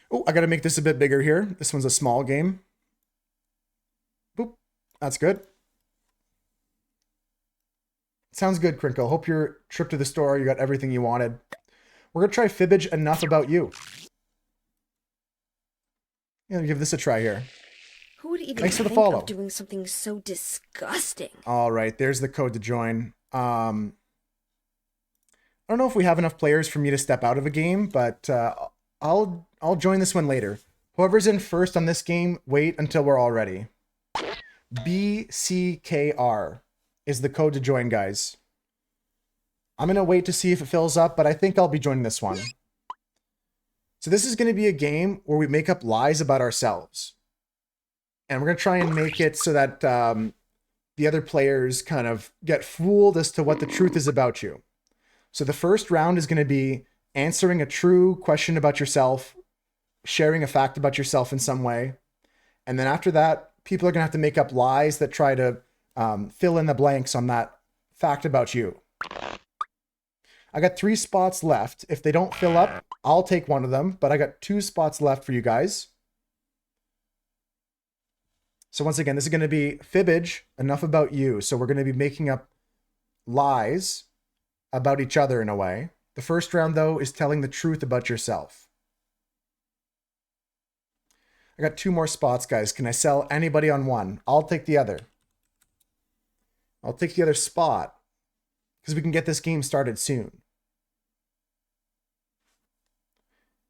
Speaker 1: Oh, I got to make this a bit bigger here. This one's a small game. Boop. That's good. Sounds good, Crinkle. Hope your trip to the store, you got everything you wanted. We're going to try Fibbage Enough About You. Yeah, give this a try here.
Speaker 5: Who would even
Speaker 1: Thanks for the
Speaker 5: think
Speaker 1: follow.
Speaker 5: of doing something so disgusting?
Speaker 1: All right, there's the code to join. I don't know if we have enough players for me to step out of a game, but I'll join this one later. Whoever's in first on this game, wait until we're all ready. BCKR is the code to join, guys. I'm gonna wait to see if it fills up, but I think I'll be joining this one. So this is gonna be a game where we make up lies about ourselves. And we're gonna try and make it so that the other players kind of get fooled as to what the truth is about you. So the first round is going to be answering a true question about yourself, sharing a fact about yourself in some way. And then after that, people are going to have to make up lies that try to fill in the blanks on that fact about you. I got 3 spots left. If they don't fill up, I'll take one of them, but I got 2 spots left for you guys. So once again, this is going to be Fibbage Enough About You. So we're going to be making up lies about each other in a way. The first round, though, is telling the truth about yourself. I got 2 more spots, guys. Can I sell anybody on one? I'll take the other. I'll take the other spot because we can get this game started soon.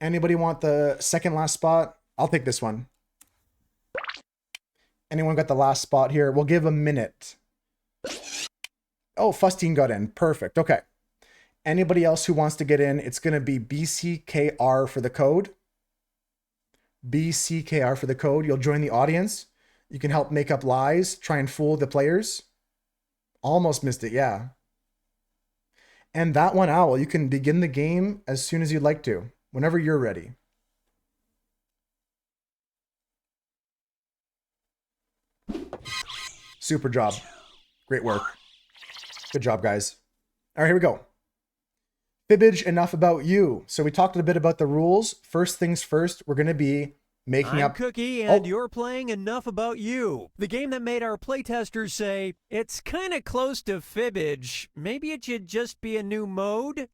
Speaker 1: Anybody want the second last spot? I'll take this one. Anyone got the last spot here? We'll give a minute. Oh, Fustine got in. Perfect. Okay. Anybody else who wants to get in, it's going to be BCKR for the code. BCKR for the code. You'll join the audience. You can help make up lies, try and fool the players. Almost missed it, yeah. And that one owl, you can begin the game as soon as you'd like to, whenever you're ready. Super job. Great work. Good job, guys. All right, here we go. Fibbage Enough About You. So we talked a bit about the rules. First things first, we're going to be making
Speaker 8: I'm
Speaker 1: up...
Speaker 8: Cookie, and
Speaker 1: Oh.
Speaker 8: you're playing Enough About You, the game that made our playtesters say, it's kind of close to Fibbage. Maybe it should just be a new mode?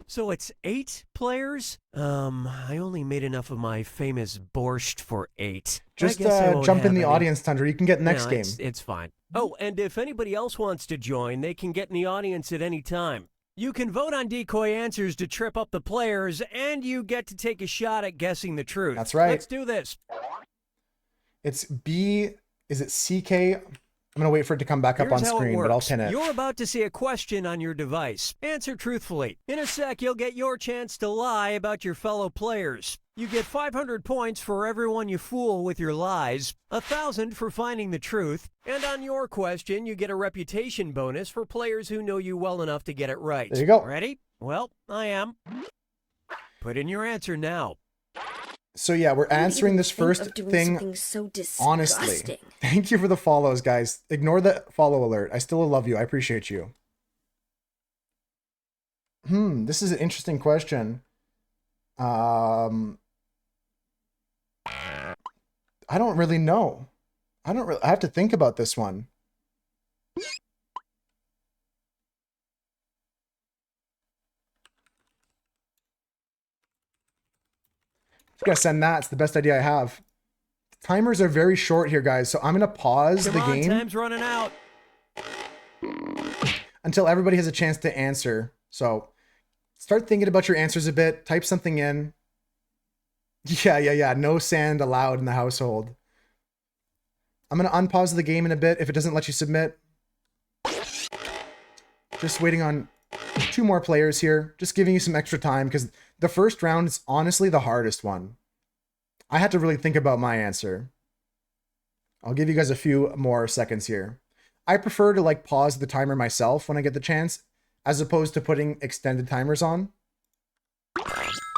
Speaker 8: So it's 8 players? I only made enough of my famous borscht for 8.
Speaker 1: Just
Speaker 8: I guess I won't
Speaker 1: jump in
Speaker 8: have
Speaker 1: the
Speaker 8: any.
Speaker 1: audience, Thunder. You can get next
Speaker 8: No,
Speaker 1: game.
Speaker 8: It's fine. Oh, and if anybody else wants to join, they can get in the audience at any time. You can vote on decoy answers to trip up the players, and you get to take a shot at guessing the truth.
Speaker 1: That's right.
Speaker 8: Let's do this.
Speaker 1: It's B... Is it CK? I'm going to wait for it to come back up
Speaker 8: Here's
Speaker 1: on
Speaker 8: how it
Speaker 1: screen, but I'll
Speaker 8: works.
Speaker 1: pin it.
Speaker 8: You're about to see a question on your device. Answer truthfully. In a sec, you'll get your chance to lie about your fellow players. You get 500 points for everyone you fool with your lies, 1,000 for finding the truth, and on your question, you get a reputation bonus for players who know you well enough to get it right.
Speaker 1: There you go.
Speaker 8: Ready? Well, I am. Put in your answer now.
Speaker 1: So yeah, we're
Speaker 5: Who would
Speaker 1: answering
Speaker 5: even
Speaker 1: this
Speaker 5: think
Speaker 1: first
Speaker 5: of doing
Speaker 1: thing
Speaker 5: something so disgusting?
Speaker 1: honestly. Thank you for the follows, guys. Ignore the follow alert. I still love you. I appreciate you. This is an interesting question. I don't really know. I have to think about this one. You gotta send that. It's the best idea I have. Timers are very short here, guys, so I'm gonna pause
Speaker 8: Come
Speaker 1: the
Speaker 8: on,
Speaker 1: game
Speaker 8: time's running out.
Speaker 1: until everybody has a chance to answer. So start thinking about your answers a bit. Type something in. Yeah. No sand allowed in the household. I'm gonna unpause the game in a bit if it doesn't let you submit. Just waiting on 2 more players here. Just giving you some extra time because the first round is honestly the hardest one. I had to really think about my answer. I'll give you guys a few more seconds here. I prefer to like pause the timer myself when I get the chance, as opposed to putting extended timers on.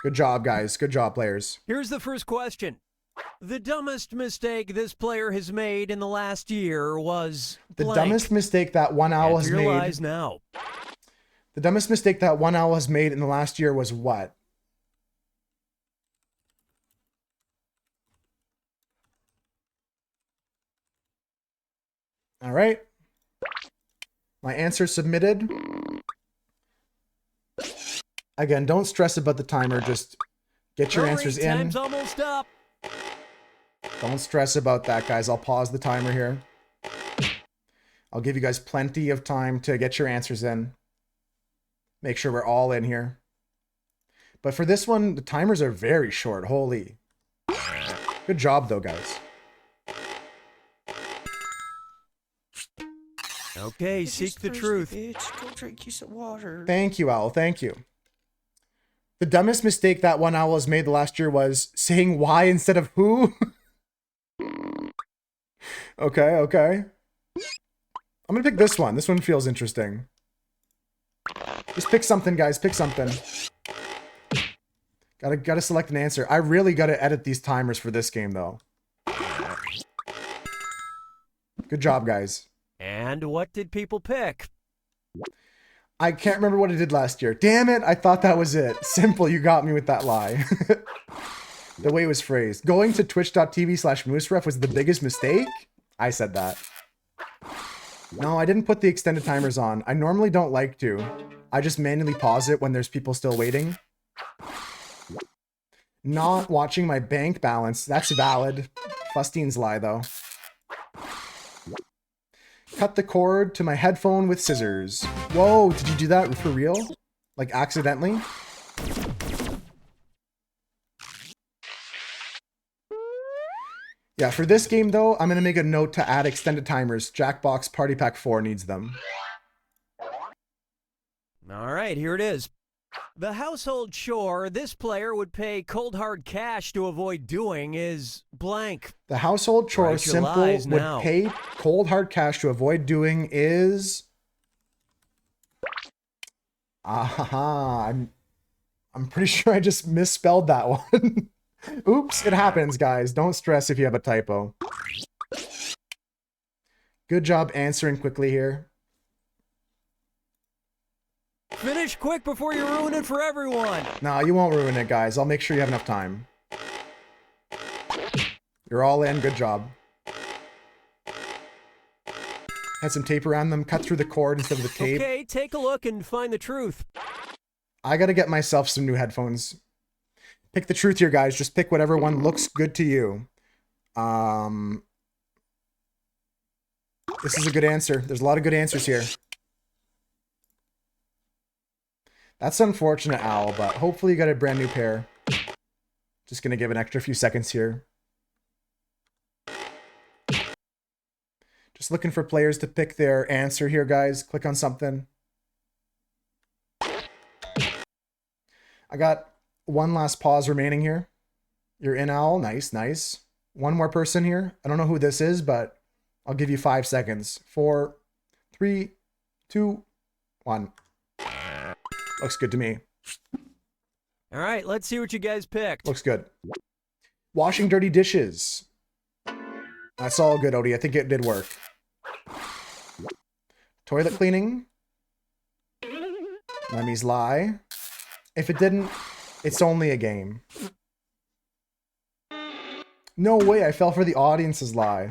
Speaker 1: Good job, guys. Good job, players.
Speaker 8: Here's the first question. The dumbest mistake this player has made in the last year was
Speaker 1: The
Speaker 8: blank.
Speaker 1: dumbest mistake that one owl has
Speaker 8: Answer your
Speaker 1: made.
Speaker 8: lies now.
Speaker 1: The dumbest mistake that one owl has made in the last year was what? All right. My answer submitted. Again, don't stress about the timer. Just get your
Speaker 8: Hurry,
Speaker 1: answers in.
Speaker 8: time's almost up.
Speaker 1: Don't stress about that, guys. I'll pause the timer here. I'll give you guys plenty of time to get your answers in. Make sure we're all in here. But for this one, the timers are very short. Holy. Good job, though, guys.
Speaker 8: Okay,
Speaker 3: It's
Speaker 8: seek
Speaker 3: just
Speaker 8: the
Speaker 3: thirsty,
Speaker 8: truth.
Speaker 3: Bitch, go drink you some water.
Speaker 1: Thank you, Owl. Thank you. The dumbest mistake that one Owl has made the last year was saying why instead of who. Okay, okay. I'm gonna pick this one. This one feels interesting. Just pick something, guys. Pick something. Gotta select an answer. I really gotta edit these timers for this game, though. Good job, guys.
Speaker 8: And what did people pick?
Speaker 1: I can't remember what I did last year. Damn it, I thought that was it. Simple, you got me with that lie. The way it was phrased. Going to twitch.tv/mooseref was the biggest mistake? I said that. No, I didn't put the extended timers on. I normally don't like to. I just manually pause it when there's people still waiting. Not watching my bank balance. That's valid. Fustine's lie, though. Cut the cord to my headphone with scissors. Whoa, did you do that for real? Like, accidentally? Yeah, for this game, though, I'm going to make a note to add extended timers. Jackbox Party Pack 4 needs them.
Speaker 8: All right, here it is. The household chore this player would pay cold hard cash to avoid doing is blank.
Speaker 1: The household chore
Speaker 8: Write your
Speaker 1: Simple
Speaker 8: lies
Speaker 1: would
Speaker 8: now.
Speaker 1: pay cold hard cash to avoid doing is... I'm pretty sure I just misspelled that one. Oops, it happens, guys. Don't stress if you have a typo. Good job answering quickly here.
Speaker 8: Finish quick before you ruin it for everyone.
Speaker 1: No, you won't ruin it, guys. I'll make sure you have enough time. You're all in. Good job. Had some tape around them. Cut through the cord instead of the tape.
Speaker 8: Okay, take a look and find the truth.
Speaker 1: I gotta get myself some new headphones. Pick the truth here, guys. Just pick whatever one looks good to you. This is a good answer. There's a lot of good answers here. That's unfortunate, Owl, but hopefully you got a brand new pair. Just gonna give an extra few seconds here. Just looking for players to pick their answer here, guys. Click on something. I got one last pause remaining here. You're in, Owl. Nice, nice. One more person here. I don't know who this is, but I'll give you 5 seconds. 4, 3, 2, 1. Looks good to me.
Speaker 8: All right, let's see what you guys picked.
Speaker 1: Looks good. Washing dirty dishes. That's all good, Odie. I think it did work. Toilet cleaning. Lemmy's lie. If it didn't, it's only a game. No way, I fell for the audience's lie.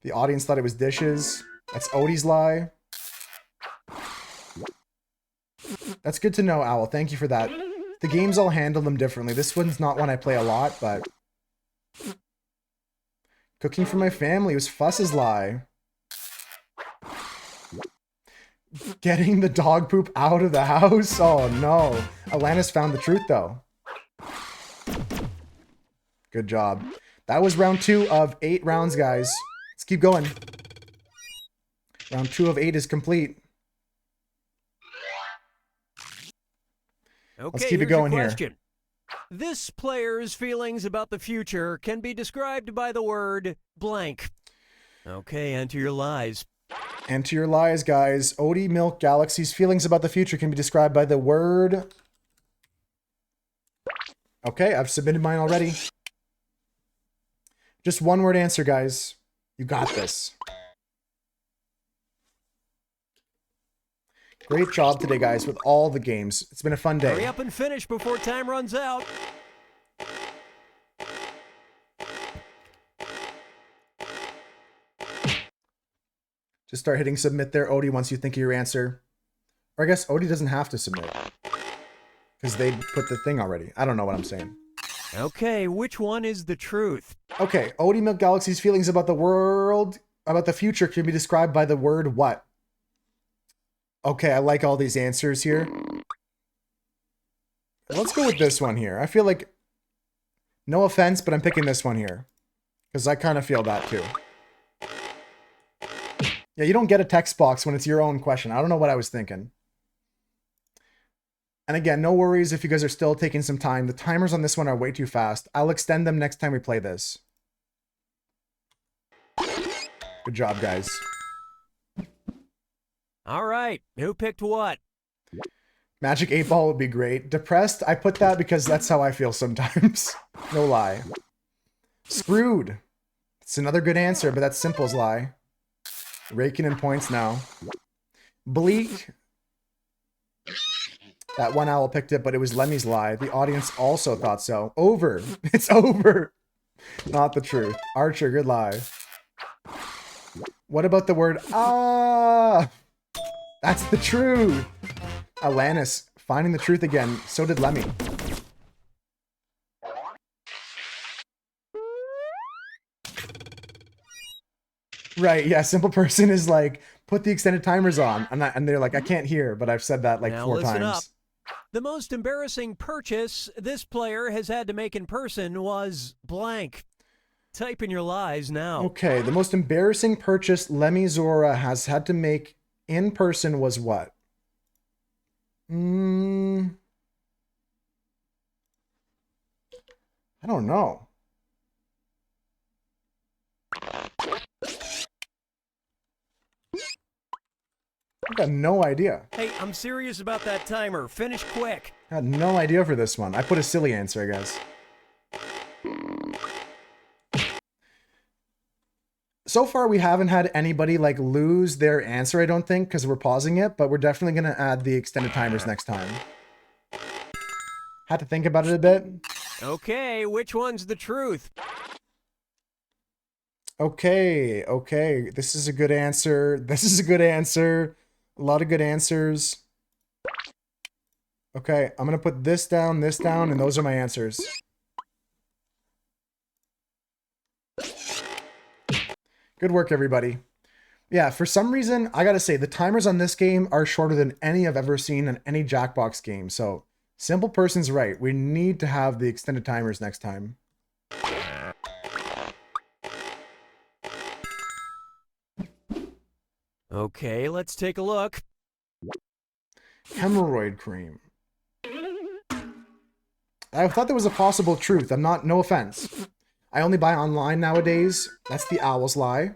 Speaker 1: The audience thought it was dishes. That's Odie's lie. That's good to know, Owl. Thank you for that. The games all handle them differently. This one's not one I play a lot, but... Cooking for my family was Fuss's lie. Getting the dog poop out of the house? Oh no. Alanis found the truth though. Good job. That was round 2 of 8 rounds, guys. Let's keep going. Round 2 of 8 is complete.
Speaker 8: Okay,
Speaker 1: Let's keep it
Speaker 8: here's your
Speaker 1: going here.
Speaker 8: question. This player's feelings about the future can be described by the word blank. Okay, enter your lies.
Speaker 1: Enter your lies, guys. Odie Milk Galaxy's feelings about the future can be described by the word... Okay, I've submitted mine already. Just one word answer, guys. You got this. Great job today, guys, with all the games. It's been a fun
Speaker 8: Hurry
Speaker 1: day.
Speaker 8: up and finish before time runs out.
Speaker 1: Just start hitting submit there, Odie, once you think of your answer. Or I guess Odie doesn't have to submit. Because they put the thing already. I don't know what I'm saying.
Speaker 8: Okay, which one is the truth?
Speaker 1: Okay, Odie Milk Galaxy's feelings about the world, about the future can be described by the word what? Okay, I like all these answers here. Let's go with this one here. I feel like, no offense, but I'm picking this one here. Because I kind of feel that too. Yeah, you don't get a text box when it's your own question. I don't know what I was thinking. And again, no worries if you guys are still taking some time. The timers on this one are way too fast. I'll extend them next time we play this. Good job, guys.
Speaker 8: All right, who picked what?
Speaker 1: Magic 8 Ball would be great. Depressed, I put that because that's how I feel sometimes. No lie. Screwed. It's another good answer, but that's Simple's lie. Raking in points now. Bleak. That one owl picked it, but it was Lemmy's lie. The audience also thought so. Over. It's over. Not the truth. Archer, good lie. What about the word ah? That's the truth. Alanis, finding the truth again. So did Lemmy. Right, yeah, simple person is like, put the extended timers on. And they're like, I can't hear, but I've said that like
Speaker 8: Now
Speaker 1: 4
Speaker 8: listen
Speaker 1: times.
Speaker 8: up. The most embarrassing purchase this player has had to make in person was blank. Type in your lies now.
Speaker 1: Okay, the most embarrassing purchase Lemmy Zora has had to make in person was what? I don't know. I got no idea.
Speaker 8: Hey, I'm serious about that timer. Finish quick.
Speaker 1: I had no idea for this one. I put a silly answer, I guess. So far, we haven't had anybody like lose their answer, I don't think, because we're pausing it, but we're definitely going to add the extended timers next time. Had to think about it a bit.
Speaker 8: Okay, which one's the truth?
Speaker 1: Okay, okay. This is a good answer. This is a good answer. A lot of good answers. Okay, I'm going to put this down, and those are my answers. Good work, everybody. Yeah, for some reason, I gotta say, the timers on this game are shorter than any I've ever seen in any Jackbox game. So, Simple Person's right. We need to have the extended timers next time.
Speaker 8: Okay, let's take a look.
Speaker 1: Hemorrhoid cream. I thought there was a possible truth. No offense. I only buy online nowadays. That's the owl's lie.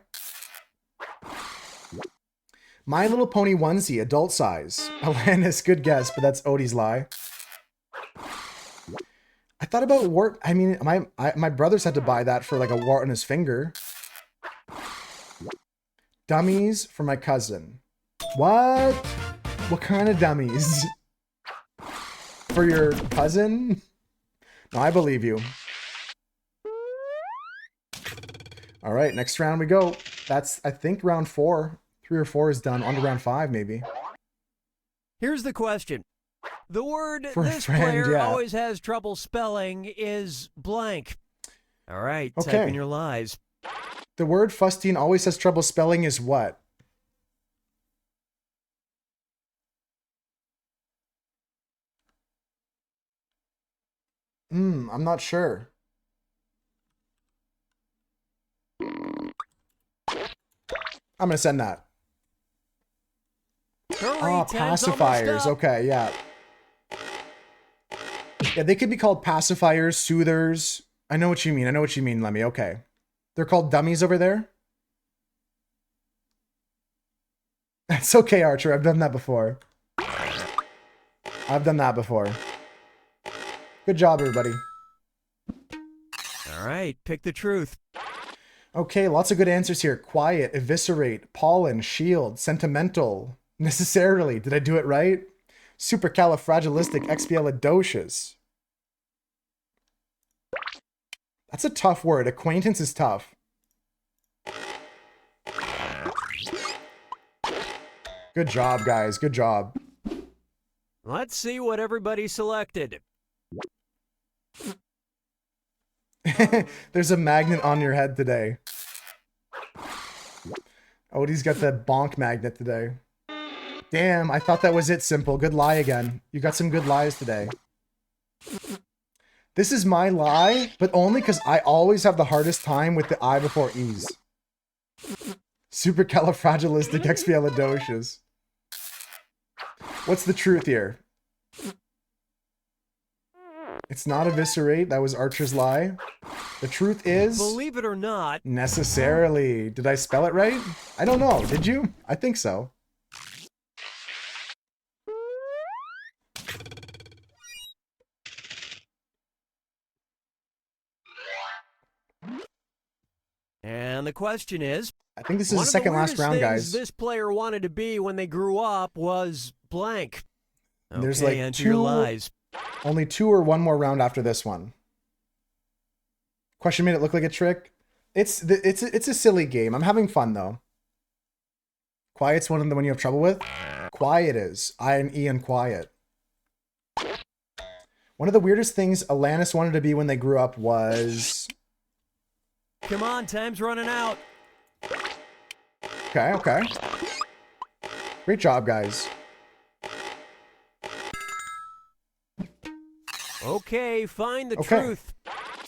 Speaker 1: My Little Pony onesie, adult size. Alanis, good guess, but that's Odie's lie. I thought about wart. I mean, my brothers had to buy that for like a wart on his finger. Dummies for my cousin. What? What kind of dummies? For your cousin? No, I believe you. All right, next round we go. That's, I think, round 4. 3 or 4 is done. On to round 5, maybe.
Speaker 8: Here's the question. The word
Speaker 1: For a
Speaker 8: this
Speaker 1: friend,
Speaker 8: player
Speaker 1: yeah.
Speaker 8: always has trouble spelling is blank. All right, type
Speaker 1: Okay.
Speaker 8: in your lies.
Speaker 1: The word Fustine always has trouble spelling is what? I'm not sure. I'm gonna send that.
Speaker 8: Hurry,
Speaker 1: Ah,
Speaker 8: time's almost
Speaker 1: pacifiers.
Speaker 8: up.
Speaker 1: Okay, yeah. Yeah, they could be called pacifiers, soothers. I know what you mean. I know what you mean, Lemmy. Okay. They're called dummies over there? That's okay, Archer. I've done that before. I've done that before. Good job, everybody.
Speaker 8: All right, pick the truth.
Speaker 1: Okay, lots of good answers here. Quiet, eviscerate, pollen, shield, sentimental, necessarily. Did I do it right? Supercalifragilisticexpialidocious. That's a tough word. Acquaintance is tough. Good job, guys. Good job.
Speaker 8: Let's see what everybody selected.
Speaker 1: There's a magnet on your head today. Odie's got the bonk magnet today. Damn, I thought that was it, Simple. Good lie again. You got some good lies today. This is my lie, but only because I always have the hardest time with the I before E's. Supercalifragilisticexpialidocious. What's the truth here? It's not eviscerate. That was Archer's lie. The truth is...
Speaker 8: Believe it or not...
Speaker 1: Necessarily. Did I spell it right? I don't know. Did you? I think so.
Speaker 8: And the question is...
Speaker 1: I think this is
Speaker 8: one
Speaker 1: the
Speaker 8: of
Speaker 1: second last
Speaker 8: weirdest
Speaker 1: round,
Speaker 8: things
Speaker 1: guys.
Speaker 8: this player wanted to be when they grew up was blank.
Speaker 1: And there's
Speaker 8: Okay,
Speaker 1: like
Speaker 8: answer your lies.
Speaker 1: only 2 or 1 more round after this one. Question made it look like a trick. It's a silly game. I'm having fun though. Quiet's one of the one you have trouble with. Quiet is I-N-E and quiet. One of the weirdest things Alanis wanted to be when they grew up was...
Speaker 8: Come on, time's running out.
Speaker 1: Okay, okay. Great job, guys.
Speaker 8: Okay, find the
Speaker 1: Okay.
Speaker 8: truth.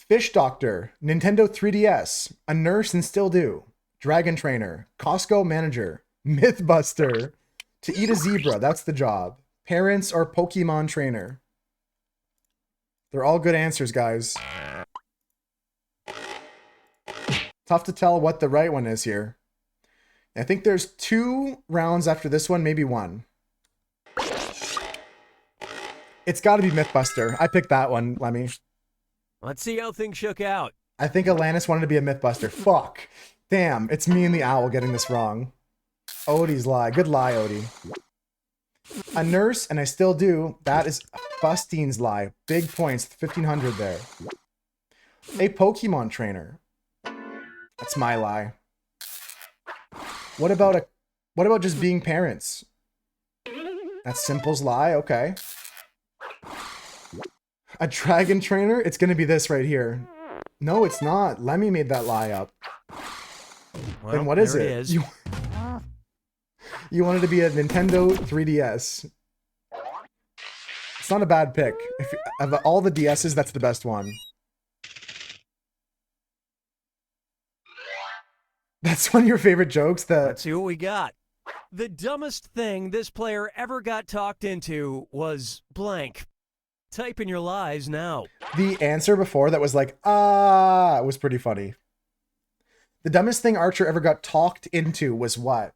Speaker 1: Fish Doctor, Nintendo 3DS, a nurse and still do, Dragon Trainer, Costco manager, Mythbuster, to eat a zebra, that's the job, parents or Pokemon trainer. They're all good answers, guys. Tough to tell what the right one is here. I think there's 2 rounds after this one, maybe 1. It's got to be Mythbuster. I picked that one, Lemmy.
Speaker 8: Let's see how things shook out.
Speaker 1: I think Alanis wanted to be a Mythbuster. Fuck. Damn, it's me and the owl getting this wrong. Odie's lie. Good lie, Odie. A nurse, and I still do. That is Bustein's lie. Big points. 1,500 there. A Pokemon trainer. That's my lie. What about just being parents? That's Simple's lie. Okay. A dragon trainer? It's gonna be this right here. No, it's not. Lemmy made that lie up.
Speaker 8: Well,
Speaker 1: Then what is
Speaker 8: there
Speaker 1: it?
Speaker 8: it is.
Speaker 1: You wanted to be a Nintendo 3DS. It's not a bad pick. Of all the DSs, that's the best one. That's one of your favorite jokes?
Speaker 8: Let's see what we got. The dumbest thing this player ever got talked into was blank. Type in your lies now.
Speaker 1: The answer before that was like, was pretty funny. The dumbest thing Archer ever got talked into was what?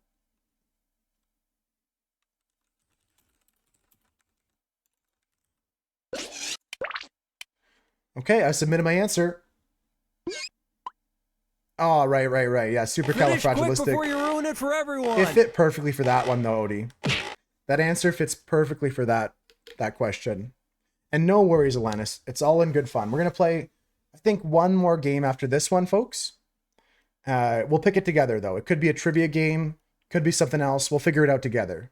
Speaker 1: Okay, I submitted my answer. Oh, right. Yeah,
Speaker 8: Finish quick before
Speaker 1: supercalifragilistic.
Speaker 8: you ruin it for everyone.
Speaker 1: It fit perfectly for that one, though, Odie. That answer fits perfectly for that question. And no worries, Alanis. It's all in good fun. We're going to play, I think, one more game after this one, folks. We'll pick it together, though. It could be a trivia game. Could be something else. We'll figure it out together.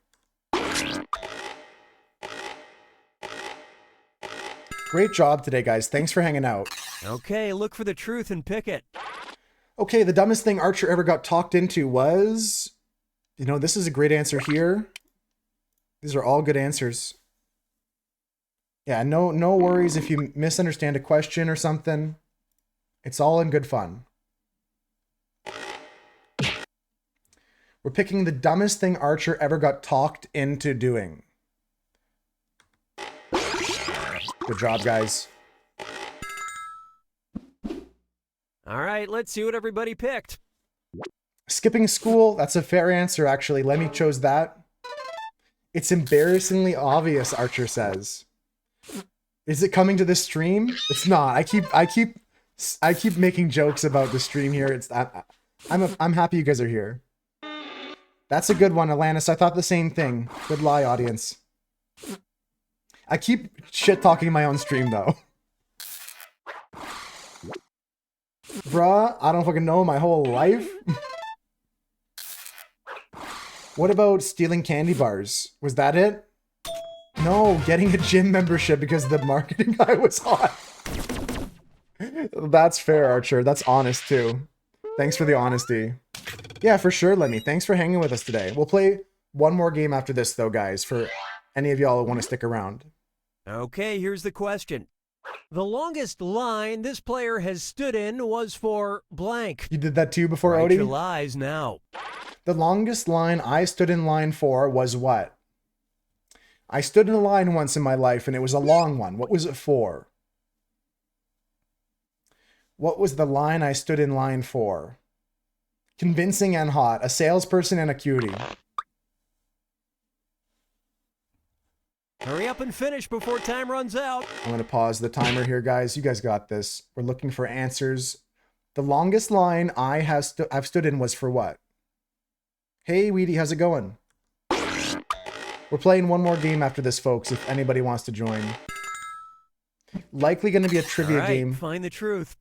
Speaker 1: Great job today, guys. Thanks for hanging out.
Speaker 8: Okay, look for the truth and pick it.
Speaker 1: Okay, the dumbest thing Archer ever got talked into was... You know, this is a great answer here. These are all good answers. Yeah, no worries if you misunderstand a question or something. It's all in good fun. We're picking the dumbest thing Archer ever got talked into doing. Good job, guys.
Speaker 8: All right, let's see what everybody picked.
Speaker 1: Skipping school, that's a fair answer, actually. Lemmy chose that. It's embarrassingly obvious, Archer says. Is it coming to the stream? It's not. I keep making jokes about the stream here. It's I'm happy you guys are here. That's a good one, Alanis. I thought the same thing. Good lie, audience. I keep shit talking my own stream though. Bruh, I don't fucking know my whole life. What about stealing candy bars? Was that it? No, getting a gym membership because the marketing guy was hot. That's fair, Archer. That's honest too. Thanks for the honesty. Yeah, for sure, Lemmy. Thanks for hanging with us today. We'll play one more game after this though, guys, for any of y'all who want to stick around.
Speaker 8: Okay, here's the question. The longest line this player has stood in was for blank.
Speaker 1: You did that too before,
Speaker 8: Write
Speaker 1: Odie?
Speaker 8: your lies now.
Speaker 1: The longest line I stood in line for was what? I stood in a line once in my life and it was a long one. What was it for? What was the line I stood in line for? Convincing and hot. A salesperson and a cutie.
Speaker 8: Hurry up and finish before time runs out.
Speaker 1: I'm going to pause the timer here, guys. You guys got this. We're looking for answers. The longest line I've stood in was for what? Hey, Weedy, how's it going? We're playing one more game after this, folks, if anybody wants to join. Likely going to be a trivia
Speaker 8: All right,
Speaker 1: game.
Speaker 8: find the truth.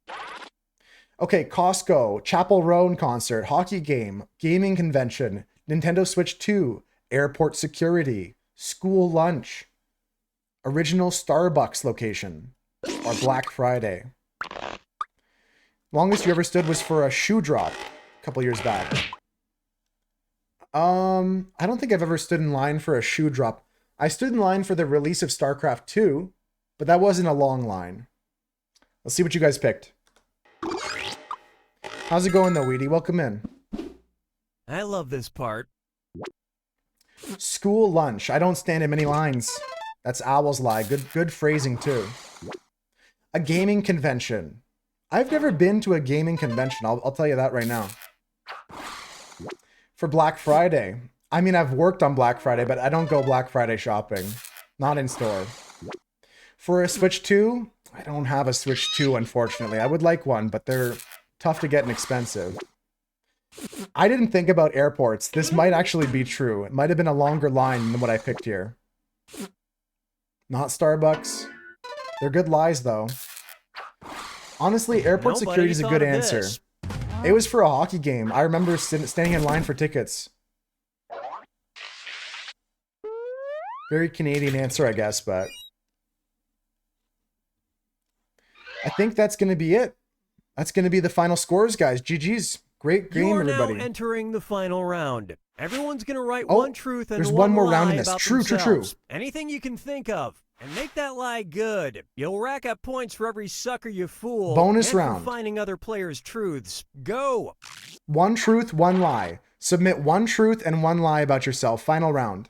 Speaker 1: Okay, Costco, Chapel Roan concert, hockey game, gaming convention, Nintendo Switch 2, airport security, school lunch, original Starbucks location, or Black Friday. Longest you ever stood was for a shoe drop a couple years back. I don't think I've ever stood in line for a shoe drop. I stood in line for the release of StarCraft 2, but that wasn't a long line. Let's see what you guys picked. How's it going though, Weedy? Welcome in.
Speaker 8: I love this part.
Speaker 1: School lunch. I don't stand in many lines. That's Owl's lie. Good phrasing too. A gaming convention. I've never been to a gaming convention. I'll tell you that right now. For Black Friday. I mean, I've worked on Black Friday, but I don't go Black Friday shopping. Not in store. For a Switch 2, I don't have a Switch 2, unfortunately. I would like one, but they're tough to get and expensive. I didn't think about airports. This might actually be true. It might have been a longer line than what I picked here. Not Starbucks. They're good lies, though. Honestly, airport security is a good answer. It was for a hockey game. I remember standing in line for tickets. Very Canadian answer, I guess, but I think that's going to be it. That's going to be the final scores, guys. GG's. Great game,
Speaker 8: You are
Speaker 1: everybody.
Speaker 8: now entering the final round. Everyone's going to write
Speaker 1: Oh,
Speaker 8: one truth and
Speaker 1: there's
Speaker 8: one
Speaker 1: one more
Speaker 8: lie
Speaker 1: round in this.
Speaker 8: about
Speaker 1: True.
Speaker 8: themselves. Anything you can think of. And make that lie good. You'll rack up points for every sucker you fool.
Speaker 1: Bonus
Speaker 8: and
Speaker 1: round.
Speaker 8: For finding other players' truths. Go.
Speaker 1: One truth, one lie. Submit one truth and one lie about yourself. Final round.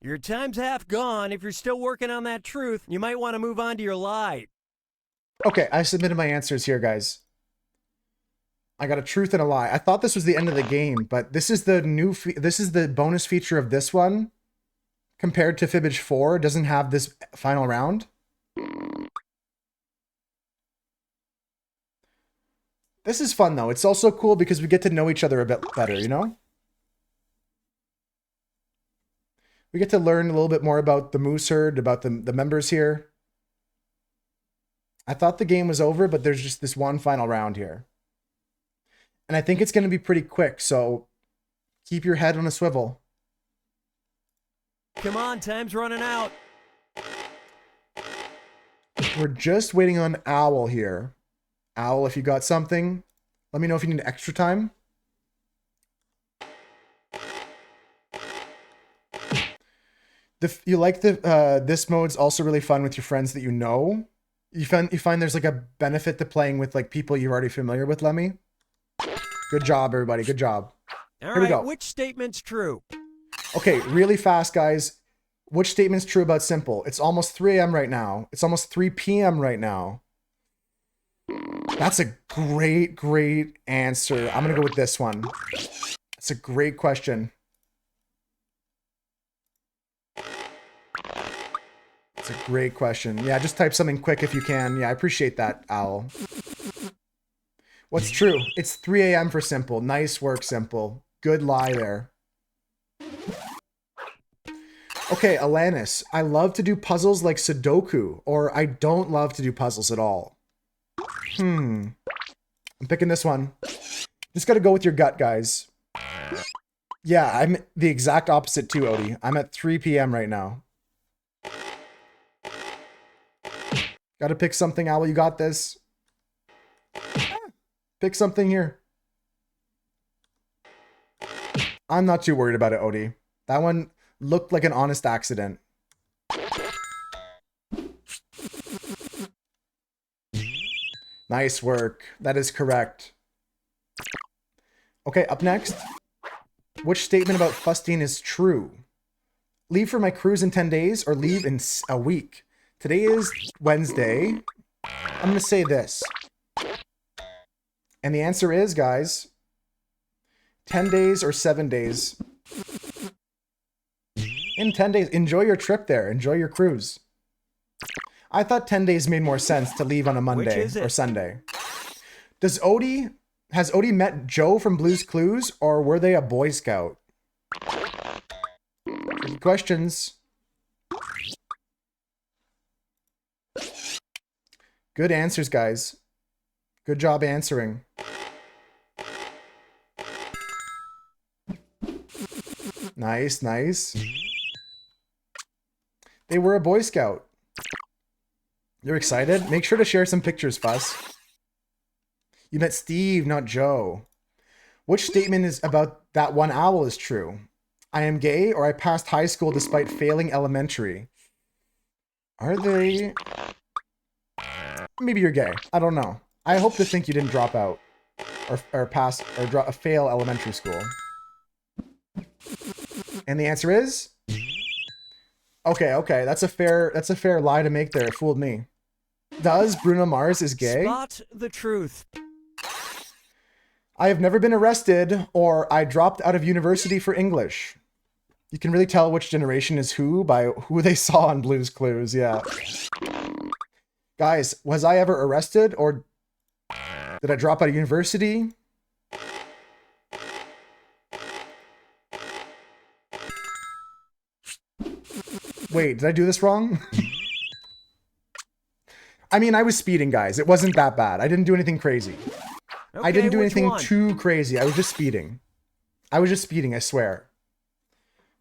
Speaker 8: Your time's half gone. If you're still working on that truth, you might want to move on to your lie.
Speaker 1: Okay, I submitted my answers here, guys. I got a truth and a lie. I thought this was the end of the game, but this is the this is the bonus feature of this one. Compared to Fibbage 4, doesn't have this final round. This is fun though. It's also cool because we get to know each other a bit better, you know? We get to learn a little bit more about the Moose Herd, about the members here. I thought the game was over, but there's just this one final round here. And I think it's going to be pretty quick, so keep your head on a swivel.
Speaker 8: Come on, time's running out.
Speaker 1: We're just waiting on Owl here. Owl, if you got something, let me know if you need extra time. You like this mode's also really fun with your friends that you know. You find there's like a benefit to playing with like people you're already familiar with, Lemmy. Good job, everybody. Good job.
Speaker 8: All
Speaker 1: Here we
Speaker 8: right,
Speaker 1: go.
Speaker 8: which statement's true?
Speaker 1: Okay, really fast, guys. Which statement's true about simple? It's almost 3 a.m. right now. It's almost 3 p.m. right now. That's a great, great answer. I'm going to go with this one. It's a great question. It's a great question. Yeah, just type something quick if you can. Yeah, I appreciate that, Owl. What's true? It's 3 a.m. for simple. Nice work, simple. Good lie there. Okay, Alanis. I love to do puzzles like Sudoku, or I don't love to do puzzles at all. I'm picking this one. Just gotta go with your gut, guys. Yeah, I'm the exact opposite too, Odie. I'm at 3 p.m. right now. Gotta pick something, Owl. You got this. Pick something here. I'm not too worried about it, Odie. That one looked like an honest accident. Nice work. That is correct. Okay, up next. Which statement about Fustine is true? Leave for my cruise in 10 days or leave in a week? Today is Wednesday. I'm going to say this. And the answer is, guys, 10 days or 7 days. In 10 days. Enjoy your trip there. Enjoy your cruise. I thought 10 days made more sense to leave on a Monday or Sunday. Has Odie met Joe from Blue's Clues, or were they a Boy Scout? Good questions. Good answers, guys. Good job answering. Nice, nice. They were a Boy Scout. You're excited? Make sure to share some pictures, Fuss. You met Steve, not Joe. Which statement is about that one owl is true? I am gay, or I passed high school despite failing elementary. Are they? Maybe you're gay. I don't know. I hope to think you didn't drop out or pass or fail elementary school. And the answer is? Okay. That's a fair lie to make there. It fooled me. Does Bruno Mars is gay?
Speaker 8: Spot the truth.
Speaker 1: I have never been arrested, or I dropped out of university for English. You can really tell which generation is who by who they saw on Blue's Clues, yeah. Guys, was I ever arrested, or did I drop out of university? Wait, did I do this wrong? I mean, I was speeding, guys. It wasn't that bad. I didn't do anything crazy.
Speaker 8: Okay,
Speaker 1: I didn't do
Speaker 8: which
Speaker 1: anything
Speaker 8: one?
Speaker 1: too crazy. I was just speeding. I swear.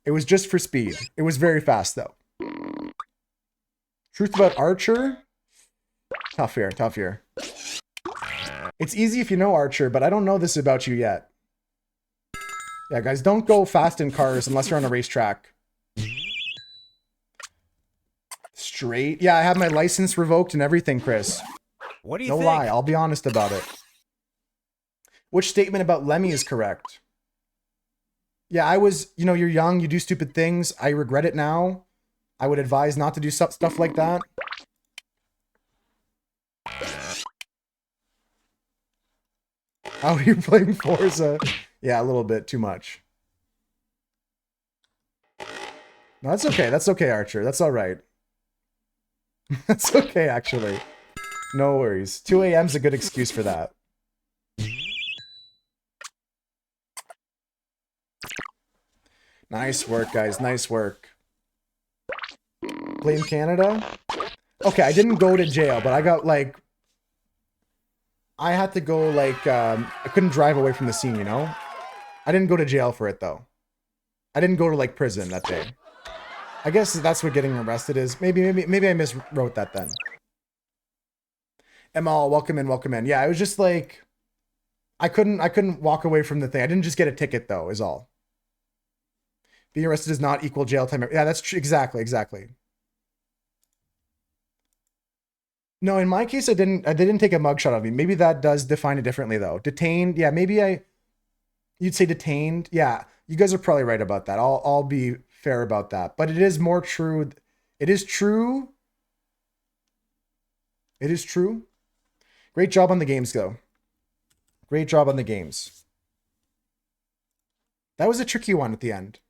Speaker 1: It was just for speed. It was very fast, though. Truth about Archer? Tough here. It's easy if you know Archer, but I don't know this about you yet. Yeah, guys, don't go fast in cars unless you're on a racetrack. Straight? Yeah, I have my license revoked and everything, Chris.
Speaker 8: What do you
Speaker 1: No
Speaker 8: think?
Speaker 1: lie, I'll be honest about it. Which statement about Lemmy is correct? Yeah, you're young, you do stupid things. I regret it now. I would advise not to do stuff like that. How are you playing Forza? Yeah, a little bit too much. No, that's okay. That's okay, Archer. That's all right. That's okay, actually. No worries. 2 a.m.'s a good excuse for that. Nice work, guys. Nice work. Blame Canada? Okay, I didn't go to jail, but I got, like... I had to go, like, I couldn't drive away from the scene, you know? I didn't go to jail for it, though. I didn't go to, like, prison that day. I guess that's what getting arrested is. Maybe I miswrote that then. Emal, welcome in. Yeah, it was just like... I couldn't walk away from the thing. I didn't just get a ticket, though, is all. Being arrested does not equal jail time. Yeah, that's true. Exactly. No, in my case, they didn't take a mugshot of me. Maybe that does define it differently, though. Detained, yeah, you'd say detained. Yeah, you guys are probably right about that. I'll be fair about that. But it is more true. It is true. It is true. Great job on the games, though. Great job on the games. That was a tricky one at the end.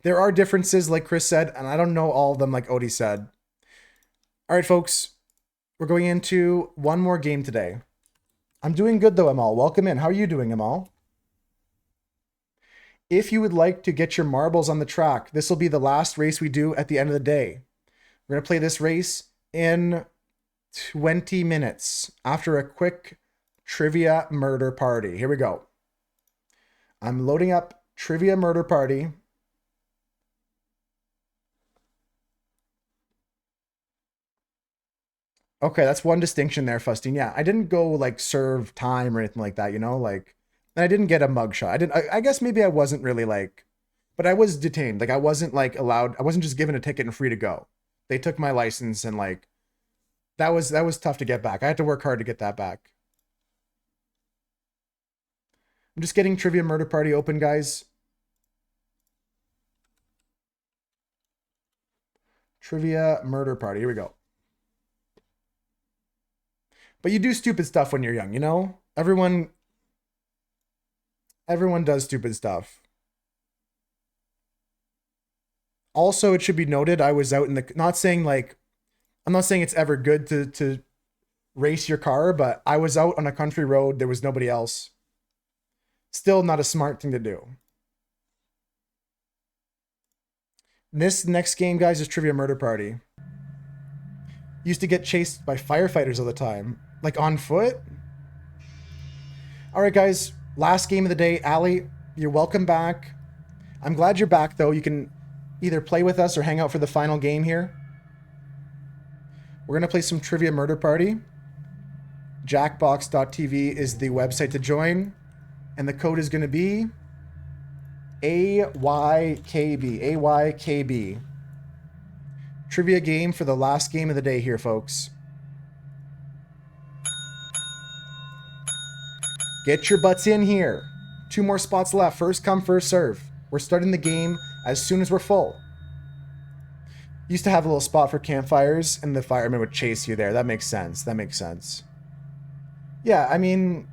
Speaker 1: There are differences, like Chris said, and I don't know all of them, like Odie said. All right, folks. We're going into one more game today. I'm doing good, though, Amal. Welcome in. How are you doing, Amal? If you would like to get your marbles on the track, this will be the last race we do at the end of the day. We're going to play this race in 20 minutes after a quick trivia murder party. Here we go. I'm loading up trivia murder party. Okay, that's one distinction there, Fustine. Yeah, I didn't go like serve time or anything like that, you know, like, and I didn't get a mugshot. I guess maybe I wasn't really like, but I was detained. Like I wasn't like allowed, I wasn't just given a ticket and free to go. They took my license and like, that was tough to get back. I had to work hard to get that back. I'm just getting Trivia Murder Party open, guys. Trivia Murder Party, here we go. But you do stupid stuff when you're young, you know? Everyone does stupid stuff. Also, it should be noted, I was out in the, I'm not saying it's ever good to race your car, but I was out on a country road. There was nobody else. Still not a smart thing to do. This next game, guys, is Trivia Murder Party. Used to get chased by firefighters all the time. Like on foot? All right, guys. Last game of the day. Ali, you're welcome back. I'm glad you're back, though. You can either play with us or hang out for the final game here. We're going to play some Trivia Murder Party. Jackbox.tv is the website to join. And the code is going to be AYKB. AYKB. Trivia game for the last game of the day here, folks. Get your butts in here. 2 more spots left. First come, first serve. We're starting the game as soon as we're full. Used to have a little spot for campfires, and the firemen would chase you there. That makes sense. That makes sense. Yeah, I mean,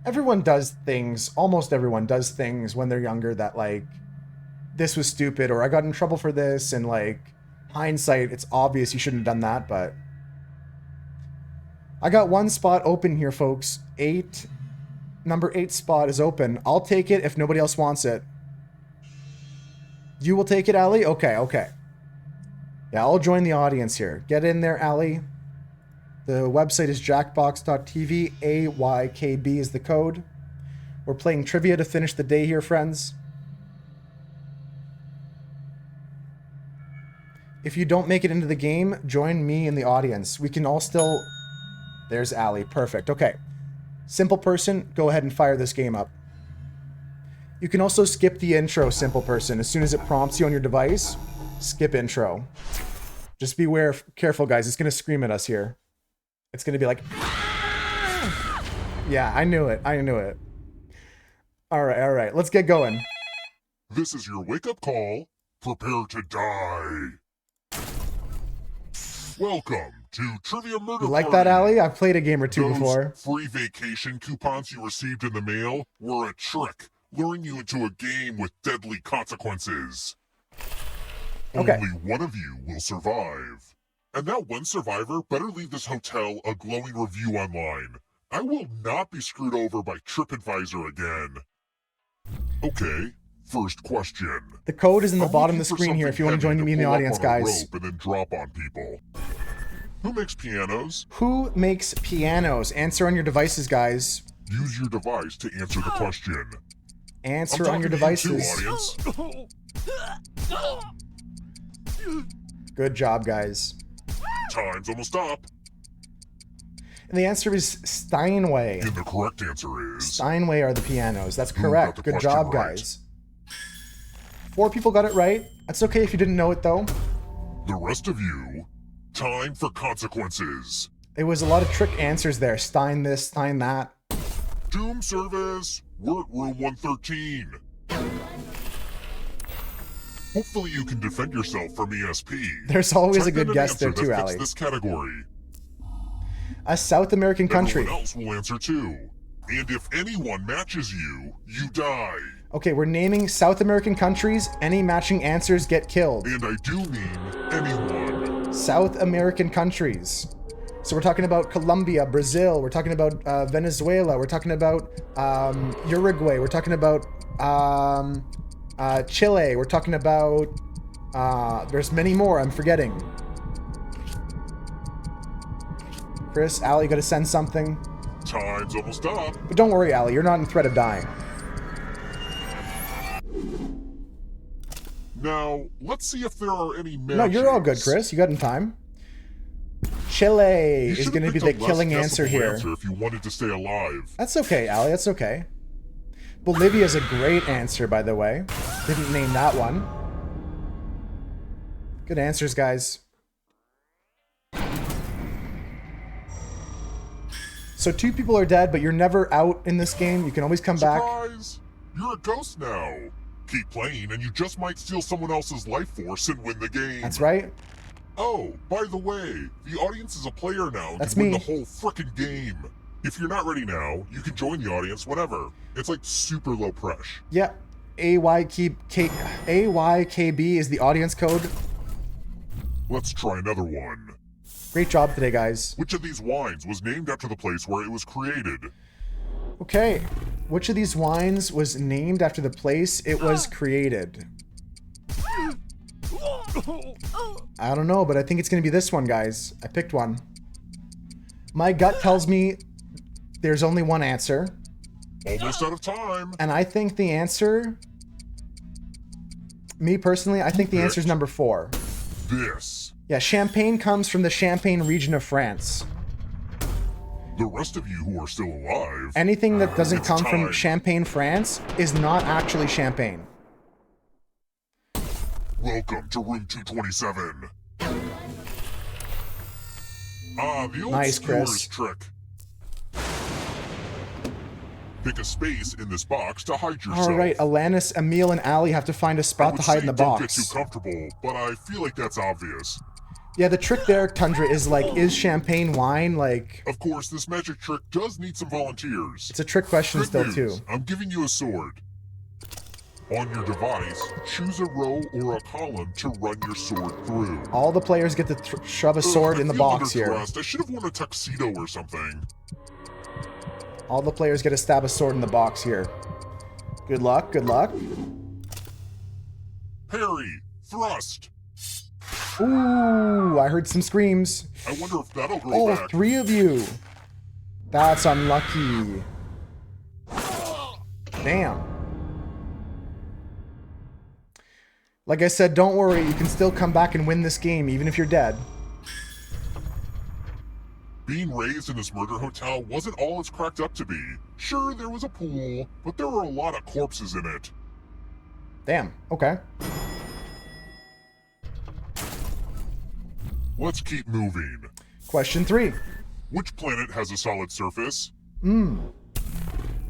Speaker 1: everyone does things, almost everyone does things when they're younger that, like, this was stupid, or I got in trouble for this, and, like, hindsight, it's obvious you shouldn't have done that, but I got 1 spot open here, folks. Number 8 spot is open. I'll take it if nobody else wants it. You will take it, Ali? Okay, okay. Yeah, I'll join the audience here. Get in there, Ali. The website is jackbox.tv. AYKB is the code. We're playing trivia to finish the day here, friends. If you don't make it into the game, join me in the audience. We can all still... There's Ali. Perfect. Okay. Simple person, go ahead and fire this game up. You can also skip the intro, simple person. As soon as it prompts you on your device, skip intro. Just beware, careful guys, it's gonna scream at us here. It's gonna be like, yeah, I knew it, I knew it. All right, let's get going.
Speaker 7: This is your wake-up call. Prepare to die. Welcome to Trivia Murder
Speaker 1: You like
Speaker 7: Party.
Speaker 1: that, Ali? I've played a game or two
Speaker 7: Those
Speaker 1: before.
Speaker 7: free vacation coupons you received in the mail were a trick, luring you into a game with deadly consequences.
Speaker 1: Okay.
Speaker 7: Only one of you will survive. And that one survivor better leave this hotel a glowing review online. I will not be screwed over by TripAdvisor again. Okay, first question.
Speaker 1: The code is in the
Speaker 7: I'm
Speaker 1: bottom of
Speaker 7: looking
Speaker 1: the
Speaker 7: for
Speaker 1: screen here if you want to
Speaker 7: something
Speaker 1: join
Speaker 7: heavy
Speaker 1: me in the
Speaker 7: pull up
Speaker 1: audience,
Speaker 7: on a
Speaker 1: guys.
Speaker 7: rope and then drop on people. Who makes pianos?
Speaker 1: Who makes pianos? Answer on your devices, guys.
Speaker 7: Use your device to answer the question.
Speaker 1: Answer
Speaker 7: I'm
Speaker 1: on your
Speaker 7: talking to you
Speaker 1: devices.
Speaker 7: too, audience.
Speaker 1: Good job, guys.
Speaker 7: Time's almost up.
Speaker 1: And the answer is Steinway.
Speaker 7: And the correct answer is...
Speaker 1: Steinway are the pianos. That's
Speaker 7: Who
Speaker 1: correct.
Speaker 7: got the
Speaker 1: Good
Speaker 7: question
Speaker 1: job,
Speaker 7: right?
Speaker 1: guys. 4 people got it right. That's okay if you didn't know it, though.
Speaker 7: The rest of you, time for consequences.
Speaker 1: It was a lot of trick answers there. Stein this, Stein that.
Speaker 7: Doom service. We're at room 113. Hopefully you can defend yourself from ESP.
Speaker 1: There's always a
Speaker 7: Type in
Speaker 1: good
Speaker 7: an
Speaker 1: guess there
Speaker 7: answer
Speaker 1: too,
Speaker 7: that fits
Speaker 1: Ali.
Speaker 7: this category.
Speaker 1: A South American country.
Speaker 7: Everyone else will answer too. And if anyone matches you, you die.
Speaker 1: Okay, we're naming South American countries. Any matching answers get killed.
Speaker 7: And I do mean anyone.
Speaker 1: South American countries. So we're talking about Colombia, Brazil. We're talking about Venezuela. We're talking about Uruguay. We're talking about Chile. We're talking about there's many more I'm forgetting. Chris, Ali, you gotta send something.
Speaker 7: Time's almost up.
Speaker 1: But don't worry, Ali, you're not in threat of dying.
Speaker 7: Now, let's see if there are any matches.
Speaker 1: No, you're all good, Chris. You got in time. Chile
Speaker 7: You
Speaker 1: is
Speaker 7: should've
Speaker 1: going to be
Speaker 7: picked
Speaker 1: the
Speaker 7: a less
Speaker 1: killing answer
Speaker 7: guessable
Speaker 1: here.
Speaker 7: answer if you wanted to stay alive.
Speaker 1: That's okay, Ali. That's okay. Bolivia's a great answer, by the way. Didn't name that one. Good answers, guys. So 2 people are dead, but you're never out in this game. You can always come back.
Speaker 7: Surprise! You're a ghost now. Keep playing, and you just might steal someone else's life force and win the game.
Speaker 1: That's right.
Speaker 7: Oh, by the way, the audience is a player now and
Speaker 1: That's
Speaker 7: can win
Speaker 1: me.
Speaker 7: the whole frickin' game. If you're not ready now, you can join the audience whenever. It's like super low pressure.
Speaker 1: Yeah. AYKB is the audience code.
Speaker 7: Let's try another one.
Speaker 1: Great job today, guys.
Speaker 7: Which of these wines was named after the place where it was created?
Speaker 1: Okay. Which of these wines was named after the place it was created? I don't know, but I think it's going to be this one, guys. I picked one. My gut tells me there's only one answer.
Speaker 7: Almost out of time.
Speaker 1: And I think the answer... Me personally, I think the answer is number 4.
Speaker 7: This.
Speaker 1: Yeah, Champagne comes from the Champagne region of France.
Speaker 7: The rest of you who are still alive.
Speaker 1: Anything that doesn't
Speaker 7: It's
Speaker 1: come from
Speaker 7: time.
Speaker 1: Champagne, France is not actually Champagne.
Speaker 7: Welcome to room 227. The old
Speaker 1: Nice,
Speaker 7: skewer's
Speaker 1: Chris.
Speaker 7: trick. Pick a space in this box to hide yourself.
Speaker 1: All right, Alanis, Emil, and Ali have to find a
Speaker 7: I
Speaker 1: spot
Speaker 7: would
Speaker 1: to hide
Speaker 7: say
Speaker 1: in the
Speaker 7: don't get
Speaker 1: box.
Speaker 7: too comfortable, but I feel like that's obvious.
Speaker 1: Yeah, the trick there, Tundra, is like, is champagne wine? Like,
Speaker 7: Of course, this magic trick does need some volunteers.
Speaker 1: it's a trick question
Speaker 7: Good
Speaker 1: still,
Speaker 7: news,
Speaker 1: too.
Speaker 7: I'm giving you a sword. On your device, choose a row or a column to run your sword through.
Speaker 1: All the players get to shove a sword
Speaker 7: I
Speaker 1: in the
Speaker 7: feel
Speaker 1: box here.
Speaker 7: underdressed. I should have worn a tuxedo or something.
Speaker 1: All the players get to stab a sword in the box here. Good luck, good luck.
Speaker 7: Parry, thrust.
Speaker 1: Ooh, I heard some screams.
Speaker 7: I wonder if that'll grow
Speaker 1: Oh,
Speaker 7: back.
Speaker 1: 3 of you. That's unlucky. Damn. Like I said, don't worry. You can still come back and win this game, even if you're dead.
Speaker 7: Being raised in this murder hotel wasn't all it's cracked up to be. Sure, there was a pool, but there were a lot of corpses in it.
Speaker 1: Damn. Okay.
Speaker 7: Let's keep moving.
Speaker 1: Question 3.
Speaker 7: Which planet has a solid surface?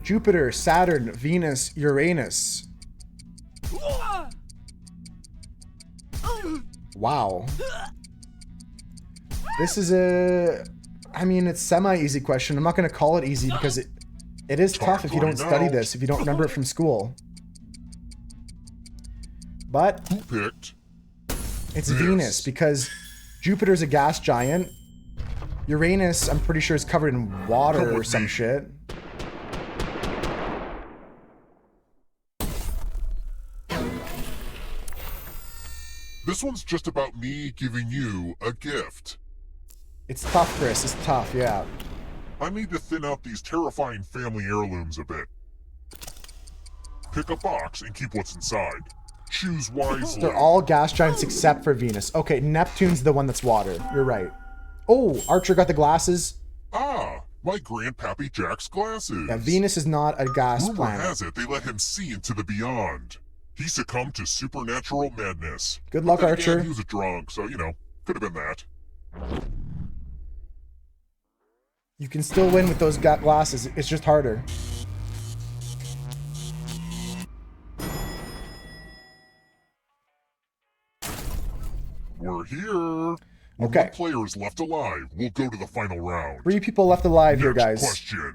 Speaker 1: Jupiter, Saturn, Venus, Uranus. Wow. This is a... I mean, it's semi-easy question. I'm not going to call it easy because it is tough if you don't study this, if you don't remember it from school. But
Speaker 7: Who picked?
Speaker 1: it's
Speaker 7: Yes.
Speaker 1: Venus because Jupiter's a gas giant. Uranus, I'm pretty sure, is covered in water
Speaker 7: Come
Speaker 1: or
Speaker 7: with
Speaker 1: some
Speaker 7: me.
Speaker 1: shit.
Speaker 7: This one's just about me giving you a gift.
Speaker 1: It's tough, Chris. It's tough, yeah.
Speaker 7: I need to thin out these terrifying family heirlooms a bit. Pick a box and keep what's inside. Choose wisely.
Speaker 1: They're all gas giants except for Venus. Okay, Neptune's the one that's water. You're right. Oh, Archer got the glasses.
Speaker 7: Ah, my grandpappy Jack's glasses.
Speaker 1: Yeah, Venus is not a gas
Speaker 7: Rumor
Speaker 1: planet.
Speaker 7: has it they let him see into the beyond. He succumbed to supernatural madness.
Speaker 1: Good luck,
Speaker 7: But then
Speaker 1: Archer.
Speaker 7: again, he was a drunk, so, could have been that.
Speaker 1: You can still win with those glasses. It's just harder.
Speaker 7: We're here. When
Speaker 1: Okay.
Speaker 7: one player is left alive, we'll go to the final round.
Speaker 1: 3 people left alive here,
Speaker 7: Next
Speaker 1: guys.
Speaker 7: question.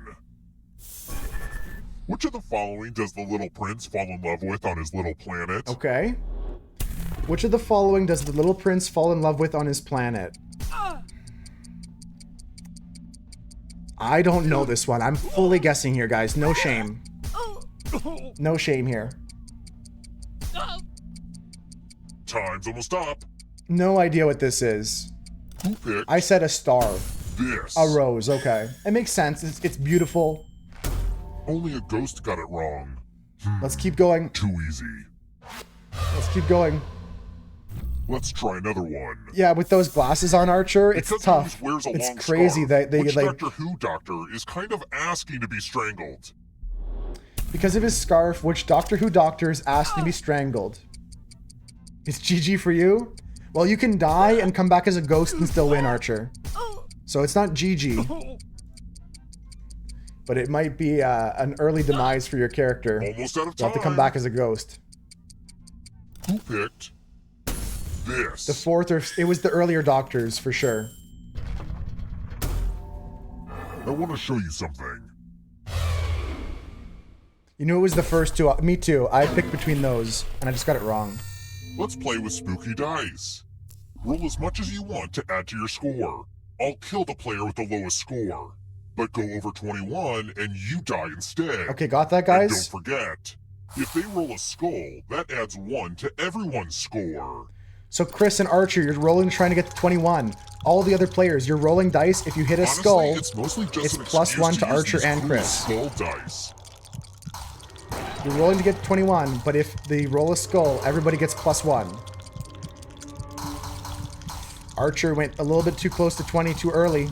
Speaker 7: Which of the following does the little prince fall in love with on his little planet?
Speaker 1: Okay. Which of the following does the little prince fall in love with on his planet? I don't know this one. I'm fully guessing here, guys. No shame. No shame here.
Speaker 7: Time's almost up.
Speaker 1: No idea what this is.
Speaker 7: Who picked
Speaker 1: I said a star.
Speaker 7: this?
Speaker 1: A rose, okay. It makes sense. It's beautiful.
Speaker 7: Only a ghost got it wrong.
Speaker 1: Let's keep going.
Speaker 7: Too easy.
Speaker 1: Let's keep going.
Speaker 7: Let's try another one.
Speaker 1: Yeah, with those glasses on, Archer, it's
Speaker 7: Because
Speaker 1: tough.
Speaker 7: he wears a
Speaker 1: It's
Speaker 7: long
Speaker 1: crazy
Speaker 7: scarf,
Speaker 1: that they
Speaker 7: which
Speaker 1: like
Speaker 7: Doctor Who doctor is kind of asking to be strangled.
Speaker 1: because of his scarf, which Doctor Who doctor is asked to be strangled. It's GG for you? Well, you can die and come back as a ghost and still win, Archer. So it's not GG. But it might be an early demise for your character.
Speaker 7: Almost out of
Speaker 1: You'll
Speaker 7: time.
Speaker 1: have to come back as a ghost.
Speaker 7: Who picked this?
Speaker 1: The fourth, or it was the earlier doctors for sure.
Speaker 7: I want to show you something.
Speaker 1: You knew it was the first two. Me too. I picked between those, and I just got it wrong.
Speaker 7: Let's play with spooky dice. Roll as much as you want to add to your score. I'll kill the player with the lowest score. But go over 21 and you die instead.
Speaker 1: Okay, got that,
Speaker 7: And
Speaker 1: guys?
Speaker 7: don't forget, if they roll a skull, that adds 1 to everyone's score.
Speaker 1: So Chris and Archer, you're rolling trying to get to 21. All the other players, you're rolling dice. If you hit a
Speaker 7: Honestly,
Speaker 1: skull,
Speaker 7: it's mostly just
Speaker 1: it's
Speaker 7: an
Speaker 1: plus
Speaker 7: excuse
Speaker 1: 1 to
Speaker 7: use
Speaker 1: Archer
Speaker 7: these
Speaker 1: and
Speaker 7: cool
Speaker 1: Chris.
Speaker 7: Skull dice.
Speaker 1: You're rolling to get 21, but if they roll a skull, everybody gets plus 1. Archer went a little bit too close to 20 too early.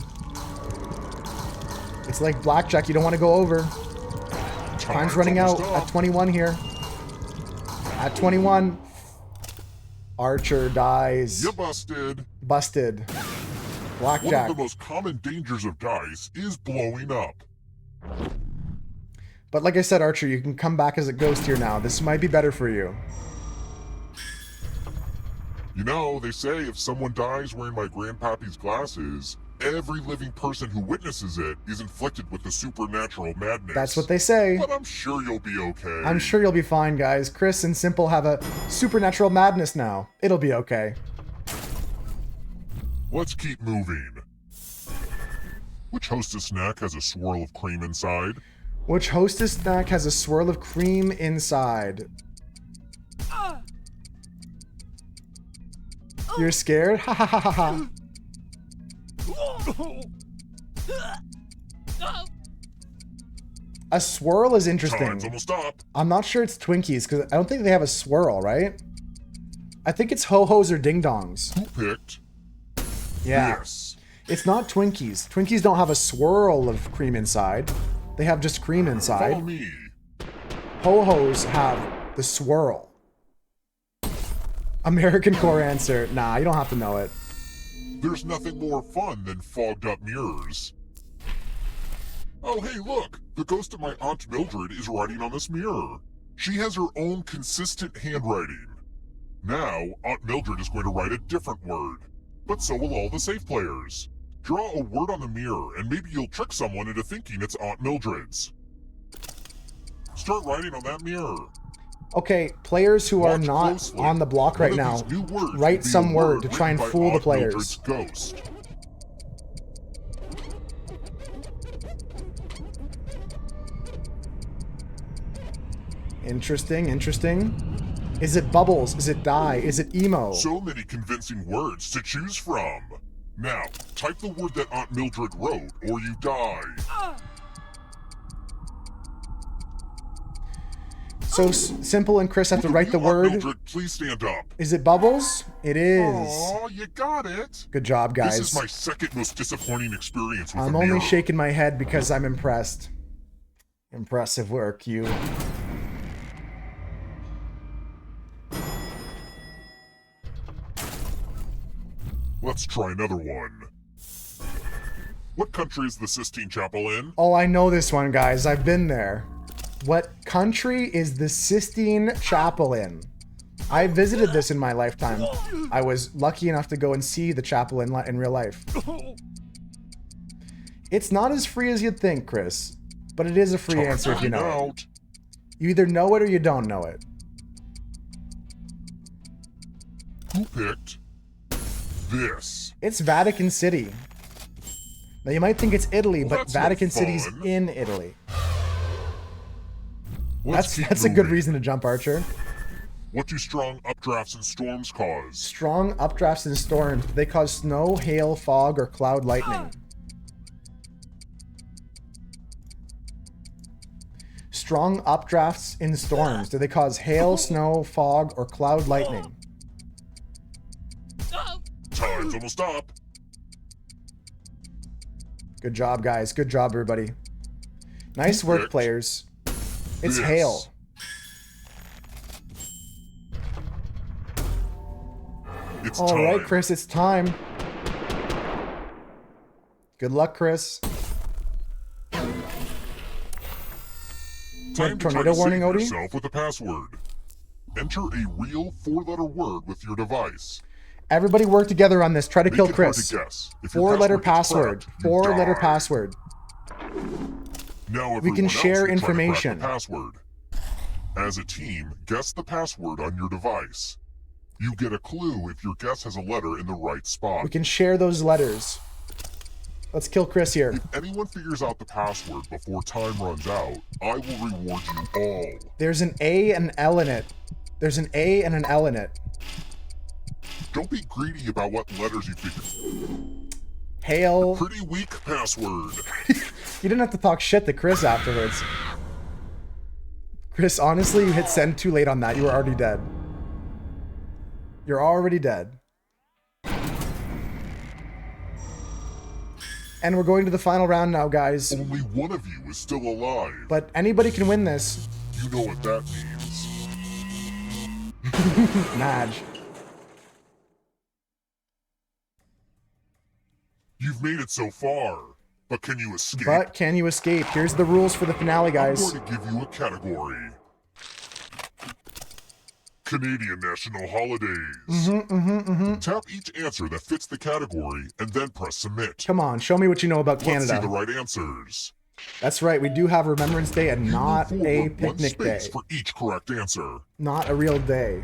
Speaker 1: It's like blackjack, you don't want to go over. Time's running out
Speaker 7: almost
Speaker 1: at
Speaker 7: up.
Speaker 1: 21 here. At 21, Archer dies.
Speaker 7: You busted.
Speaker 1: Busted.
Speaker 7: One of
Speaker 1: Blackjack.
Speaker 7: the most common dangers of dice is blowing up.
Speaker 1: But like I said, Archer, you can come back as a ghost here now. This might be better for you.
Speaker 7: You know, they say if someone dies wearing my grandpappy's glasses, every living person who witnesses it is inflicted with the supernatural madness.
Speaker 1: That's what they say.
Speaker 7: But I'm sure you'll be okay.
Speaker 1: I'm sure you'll be fine, guys. Chris and Simple have a supernatural madness now. It'll be okay.
Speaker 7: Let's keep moving. Which Hostess snack has a swirl of cream inside?
Speaker 1: Which Hostess snack has a swirl of cream inside? You're scared? Ha ha ha ha ha. A swirl is interesting.
Speaker 7: Time's almost up.
Speaker 1: I'm not sure it's Twinkies because I don't think they have a swirl, right? I think it's Ho-Hos or Ding Dongs.
Speaker 7: Who picked
Speaker 1: Yeah.
Speaker 7: this?
Speaker 1: It's not Twinkies. Twinkies don't have a swirl of cream inside. They have just cream
Speaker 7: Follow
Speaker 1: inside.
Speaker 7: me.
Speaker 1: Ho-Hos have the swirl. American core answer. Nah, you don't have to know it.
Speaker 7: There's nothing more fun than fogged up mirrors. Oh, hey, look! The ghost of my Aunt Mildred is writing on this mirror. She has her own consistent handwriting. Now, Aunt Mildred is going to write a different word. But so will all the safe players. Draw a word on the mirror, and maybe you'll trick someone into thinking it's Aunt Mildred's. Start writing on that mirror.
Speaker 1: Okay, players who are
Speaker 7: Watch
Speaker 1: not
Speaker 7: closely.
Speaker 1: on the block
Speaker 7: One
Speaker 1: right
Speaker 7: of
Speaker 1: now,
Speaker 7: these new words will
Speaker 1: write
Speaker 7: be a
Speaker 1: some word to try and
Speaker 7: written by
Speaker 1: fool the
Speaker 7: Aunt
Speaker 1: players.
Speaker 7: Mildred's ghost.
Speaker 1: Interesting, interesting. Is it bubbles? Is it die? Is it emo?
Speaker 7: So many convincing words to choose from. Now, type the word that Aunt Mildred wrote, or you die.
Speaker 1: So Simple and Chris have to
Speaker 7: Look at
Speaker 1: write the
Speaker 7: you, Aunt
Speaker 1: word.
Speaker 7: Mildred, please stand up.
Speaker 1: Is it bubbles? It is.
Speaker 7: Aw, you got it.
Speaker 1: Good job,
Speaker 7: This
Speaker 1: guys.
Speaker 7: is my second most disappointing experience with
Speaker 1: I'm
Speaker 7: a
Speaker 1: only
Speaker 7: mirror.
Speaker 1: shaking my head because I'm impressed. Impressive work, you.
Speaker 7: Let's try another one. What country is the Sistine Chapel in?
Speaker 1: Oh, I know this one, guys. I've been there. What country is the Sistine Chapel in? I visited this in my lifetime. I was lucky enough to go and see the chapel in real life. It's not as free as you'd think, Chris, but it is a free answer if you know it. You either know it or you don't know it.
Speaker 7: Who picked this?
Speaker 1: It's Vatican City. Now you might think it's Italy,
Speaker 7: Well,
Speaker 1: but
Speaker 7: that's no
Speaker 1: Vatican City's
Speaker 7: fun.
Speaker 1: in Italy.
Speaker 7: Let's keep
Speaker 1: That's a good
Speaker 7: moving.
Speaker 1: reason to jump, Archer.
Speaker 7: What do strong updrafts and storms cause?
Speaker 1: Strong updrafts and storms. They cause snow, hail, fog, or cloud lightning. Strong updrafts in storms. Do they cause hail, snow, fog, or cloud lightning?
Speaker 7: Time's almost up.
Speaker 1: Good job, guys. Good job, everybody. Nice work,
Speaker 7: picked
Speaker 1: players. It's
Speaker 7: this?
Speaker 1: hail.
Speaker 7: It's
Speaker 1: All
Speaker 7: time.
Speaker 1: right, Chris, it's time. Good luck, Chris.
Speaker 7: Time to try
Speaker 1: Tornado
Speaker 7: to
Speaker 1: warning,
Speaker 7: save
Speaker 1: Odie?
Speaker 7: yourself with a password. Enter a real 4-letter word with your device.
Speaker 1: Everybody work together on this. Try to
Speaker 7: Make
Speaker 1: kill
Speaker 7: it hard
Speaker 1: Chris.
Speaker 7: to guess. If your
Speaker 1: 4-letter
Speaker 7: gets
Speaker 1: password.
Speaker 7: cracked, you
Speaker 1: 4-letter
Speaker 7: die.
Speaker 1: password.
Speaker 7: Now
Speaker 1: We can
Speaker 7: everyone else
Speaker 1: share
Speaker 7: will try to crack
Speaker 1: information.
Speaker 7: the password. As a team, guess the password on your device. You get a clue if your guess has a letter in the right spot.
Speaker 1: We can share those letters. Let's kill Chris here.
Speaker 7: If anyone figures out the password before time runs out, I will reward you all.
Speaker 1: There's an A and an L in it. There's an A and an L in it.
Speaker 7: Don't be greedy about what letters you figure.
Speaker 1: Hail.
Speaker 7: Pretty weak password.
Speaker 1: You didn't have to talk shit to Chris afterwards. Chris, honestly, you hit send too late on that. You were already dead. You're already dead. And we're going to the final round now, guys.
Speaker 7: Only one of you is still alive.
Speaker 1: But anybody can win this.
Speaker 7: You know what that means.
Speaker 1: Madge.
Speaker 7: You've made it so far, but can you escape?
Speaker 1: But can you escape? Here's the rules for the finale,
Speaker 7: I'm
Speaker 1: guys.
Speaker 7: going to give you a category. Canadian national holidays. Tap each answer that fits the category and then press submit.
Speaker 1: Come on, show me what you know about
Speaker 7: Let's see the
Speaker 1: Canada.
Speaker 7: right answers.
Speaker 1: That's right, we do have Remembrance Day and
Speaker 7: You
Speaker 1: not
Speaker 7: move
Speaker 1: a
Speaker 7: forward one
Speaker 1: picnic day.
Speaker 7: space for each correct answer.
Speaker 1: Not a real day.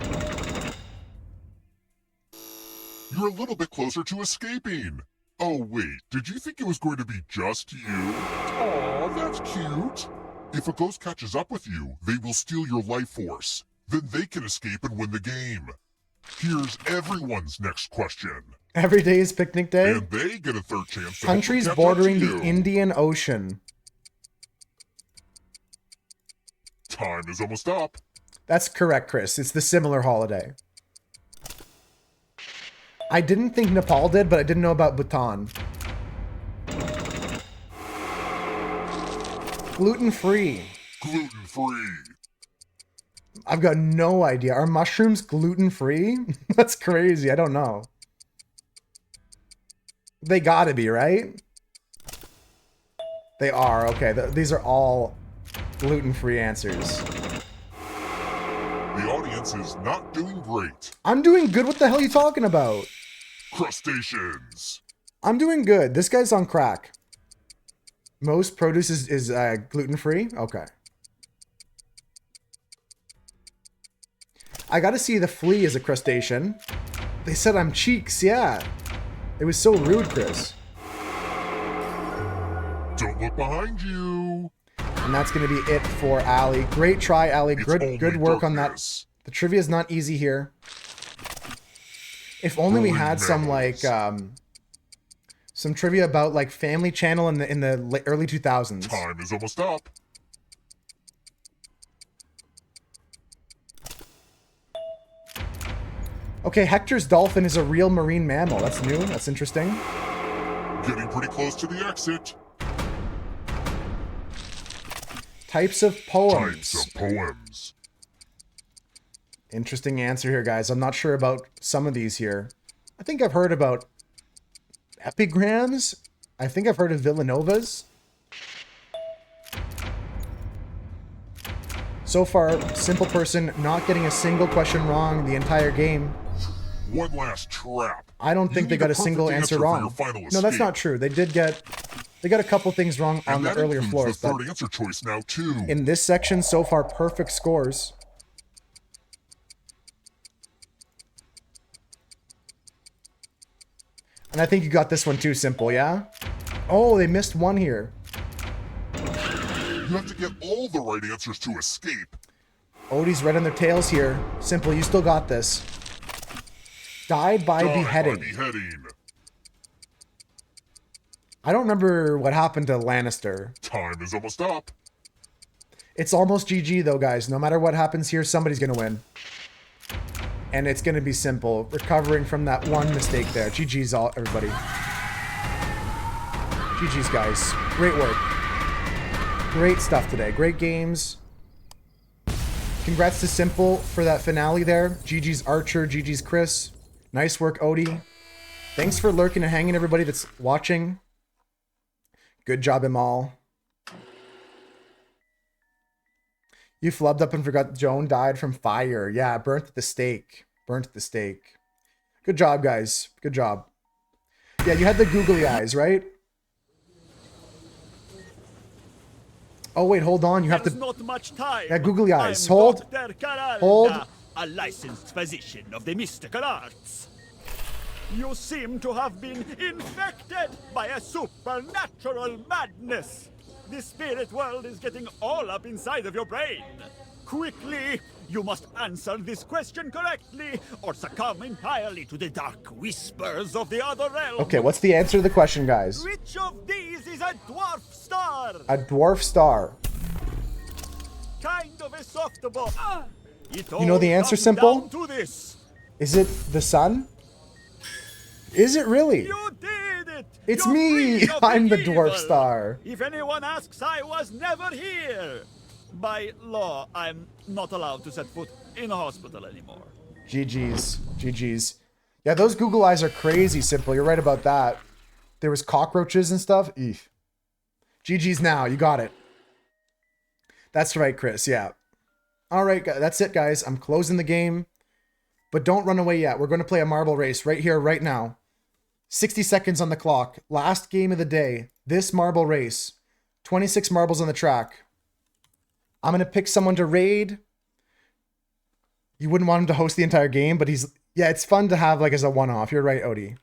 Speaker 7: You're a little bit closer to escaping. Oh wait, did you think it was going to be just you? Aw, that's cute. If a ghost catches up with you, they will steal your life force. Then they can escape and win the game. Here's everyone's next question.
Speaker 1: Every day is picnic day.
Speaker 7: And they get a third chance to help
Speaker 1: Countries
Speaker 7: catch up
Speaker 1: bordering
Speaker 7: to
Speaker 1: the
Speaker 7: you.
Speaker 1: Indian Ocean.
Speaker 7: Time is almost up.
Speaker 1: That's correct, Chris. It's the similar holiday. I didn't think Nepal did, but I didn't know about Bhutan. Gluten-free.
Speaker 7: Gluten-free.
Speaker 1: I've got no idea. Are mushrooms gluten-free? That's crazy. I don't know. They gotta be, right? They are. Okay, these are all gluten-free answers.
Speaker 7: The audience is not doing great.
Speaker 1: I'm doing good. What the hell are you talking about?
Speaker 7: Crustaceans.
Speaker 1: I'm doing good. This guy's on crack. Most produce is gluten-free? Okay. I gotta see the flea as a crustacean. They said I'm cheeks, yeah. It was so rude, Chris.
Speaker 7: Don't look behind you.
Speaker 1: And that's gonna be it for Allie. Great try, Allie.
Speaker 7: It's
Speaker 1: Good
Speaker 7: only
Speaker 1: work on that.
Speaker 7: darkness.
Speaker 1: The trivia is not easy here. If only we had some like some trivia about like Family Channel in the early 2000s.
Speaker 7: Time is almost up.
Speaker 1: Okay, Hector's dolphin is a real marine mammal. That's new. That's interesting.
Speaker 7: Getting pretty close to the exit.
Speaker 1: Types of poems.
Speaker 7: Types of poems.
Speaker 1: Interesting answer here, guys. I'm not sure about some of these here. I think I've heard about epigrams. I think I've heard of Villanovas. So far, Simple Person not getting a single question wrong the entire game.
Speaker 7: One last trap.
Speaker 1: I don't think
Speaker 7: You
Speaker 1: they
Speaker 7: need
Speaker 1: got
Speaker 7: a
Speaker 1: a single
Speaker 7: perfect
Speaker 1: answer
Speaker 7: answer for
Speaker 1: wrong.
Speaker 7: your final
Speaker 1: No, that's
Speaker 7: escape.
Speaker 1: not true. They got a couple things wrong on
Speaker 7: And
Speaker 1: the
Speaker 7: that
Speaker 1: earlier
Speaker 7: includes
Speaker 1: floors,
Speaker 7: the
Speaker 1: but
Speaker 7: third answer choice now too.
Speaker 1: in this section so far, perfect scores. And I think you got this one too, Simple, yeah? Oh, they missed one here.
Speaker 7: You have to get all the right answers to escape.
Speaker 1: Odie's right on their tails here. Simple, you still got this. Died by
Speaker 7: Die
Speaker 1: beheading.
Speaker 7: By beheading.
Speaker 1: I don't remember what happened to Lannister.
Speaker 7: Time is almost up.
Speaker 1: It's almost GG though, guys. No matter what happens here, somebody's gonna win. And it's gonna be Simple, recovering from that one mistake there. GG's all everybody. GG's guys. Great work. Great stuff today. Great games. Congrats to Simple for that finale there. GG's Archer, GG's Chris. Nice work, Odie. Thanks for lurking and hanging, everybody that's watching. Good job, Imal. You flubbed up and forgot Joan died from fire. Yeah, burnt at the stake. Burnt at the stake. Good job, guys. Good job. Yeah, you had the googly eyes, right? Oh, wait, hold on. You have to...
Speaker 9: Not much time.
Speaker 1: Yeah, googly eyes.
Speaker 9: I'm
Speaker 1: Hold.
Speaker 9: Dr. Caralda,
Speaker 1: Hold.
Speaker 9: a licensed physician of the mystical arts. You seem to have been infected by a supernatural madness. The spirit world is getting all up inside of your brain. Quickly, you must answer this question correctly or succumb entirely to the dark whispers of the other realm.
Speaker 1: Okay, what's the answer to the question, guys?
Speaker 9: Which of these is a dwarf star?
Speaker 1: A dwarf star.
Speaker 9: Kind of a softball.
Speaker 1: You know the answer, Simple?
Speaker 9: Down to this.
Speaker 1: Is it the sun? Is it really?
Speaker 9: You did it!
Speaker 1: It's
Speaker 9: You're
Speaker 1: me!
Speaker 9: free of
Speaker 1: I'm the dwarf
Speaker 9: evil.
Speaker 1: star.
Speaker 9: If anyone asks, I was never here. By law, I'm not allowed to set foot in a hospital anymore.
Speaker 1: GG's. GG's. Yeah, those Google eyes are crazy, Simple. You're right about that. There was cockroaches and stuff. Eef. GG's now. You got it. That's right, Chris. Yeah. All right, that's it, guys. I'm closing the game. But don't run away yet. We're going to play a marble race right here, right now. 60 seconds on the clock. Last game of the day. This marble race. 26 marbles on the track. I'm going to pick someone to raid. You wouldn't want him to host the entire game, but he's... Yeah, it's fun to have like as a one-off. You're right, Odie.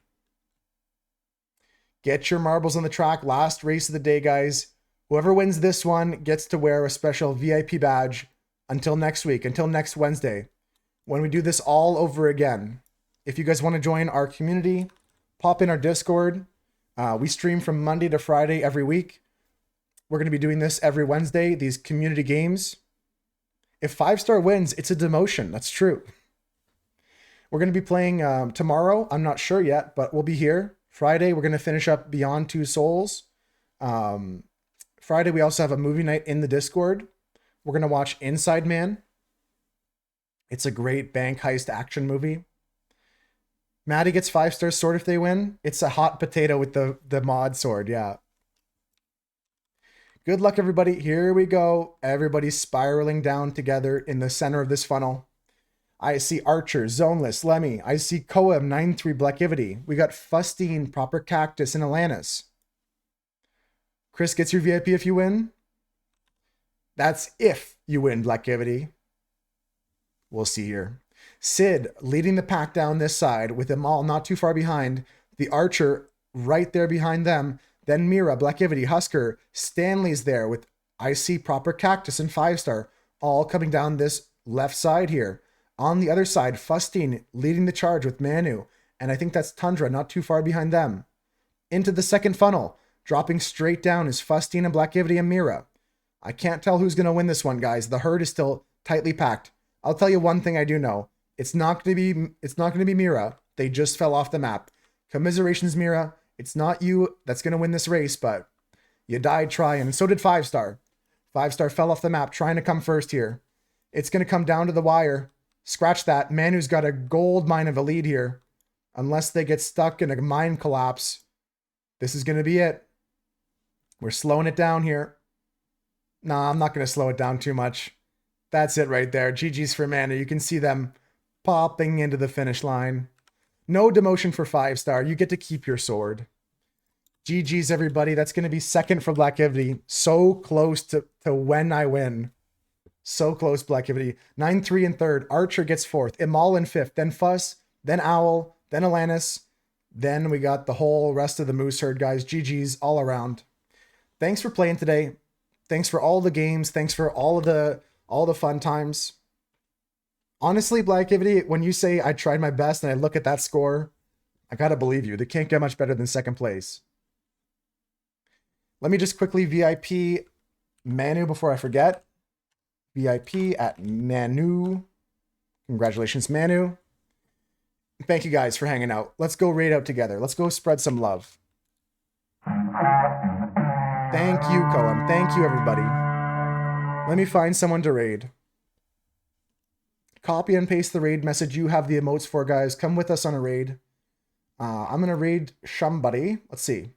Speaker 1: Get your marbles on the track. Last race of the day, guys. Whoever wins this one gets to wear a special VIP badge until next week, until next Wednesday, when we do this all over again. If you guys want to join our community, pop in our Discord. We stream from Monday to Friday every week. We're going to be doing this every Wednesday, these community games. If 5-star wins, it's a demotion. That's true. We're going to be playing tomorrow. I'm not sure yet, but we'll be here. Friday, we're going to finish up Beyond Two Souls. Friday, we also have a movie night in the Discord. We're going to watch Inside Man. It's a great bank heist action movie. Maddie gets 5-star sword if they win. It's a hot potato with the mod sword, yeah. Good luck, everybody. Here we go. Everybody's spiraling down together in the center of this funnel. I see Archer, Zoneless, Lemmy. I see Koem, 93 Blackivity. We got Fustine, Proper Cactus, and Alanis. Chris gets your VIP if you win. That's if you win, Blackivity. We'll see here. Sid leading the pack down this side with them all not too far behind. The Archer right there behind them. Then Mira, Blackivity, Husker. Stanley's there with IC, Proper Cactus, and 5-star. All coming down this left side here. On the other side, Fustine leading the charge with Manu. And I think that's Tundra not too far behind them. Into the second funnel. Dropping straight down is Fustine and Blackivity and Mira. I can't tell who's going to win this one, guys. The herd is still tightly packed. I'll tell you one thing I do know. It's not going to be Mira. They just fell off the map. Commiserations, Mira. It's not you that's going to win this race, but you died trying. And so did 5-star. 5-star fell off the map trying to come first here. It's going to come down to the wire. Scratch that. Manu's got a gold mine of a lead here. Unless they get stuck in a mine collapse. This is going to be it. We're slowing it down here. Nah, I'm not going to slow it down too much. That's it right there. GG's for Manu. You can see them popping into the finish line. No demotion for 5-star. You get to keep your sword. GG's, everybody. That's going to be second for Blackivity. So close to when I win. So close, Blackivity. 9-3 in third. Archer gets fourth. Imal in fifth. Then Fuss. Then Owl. Then Alanis. Then we got the whole rest of the Moose Herd guys. GG's all around. Thanks for playing today. Thanks for all the games. Thanks for all the fun times. Honestly, Blackivity, when you say I tried my best and I look at that score, I gotta believe you. They can't get much better than second place. Let me just quickly VIP Manu before I forget. VIP at Manu. Congratulations, Manu. Thank you guys for hanging out. Let's go raid out together. Let's go spread some love. Thank you, Koem. Thank you, everybody. Let me find someone to raid. Copy and paste the raid message you have the emotes for, guys. Come with us on a raid. I'm going to raid somebody. Let's see.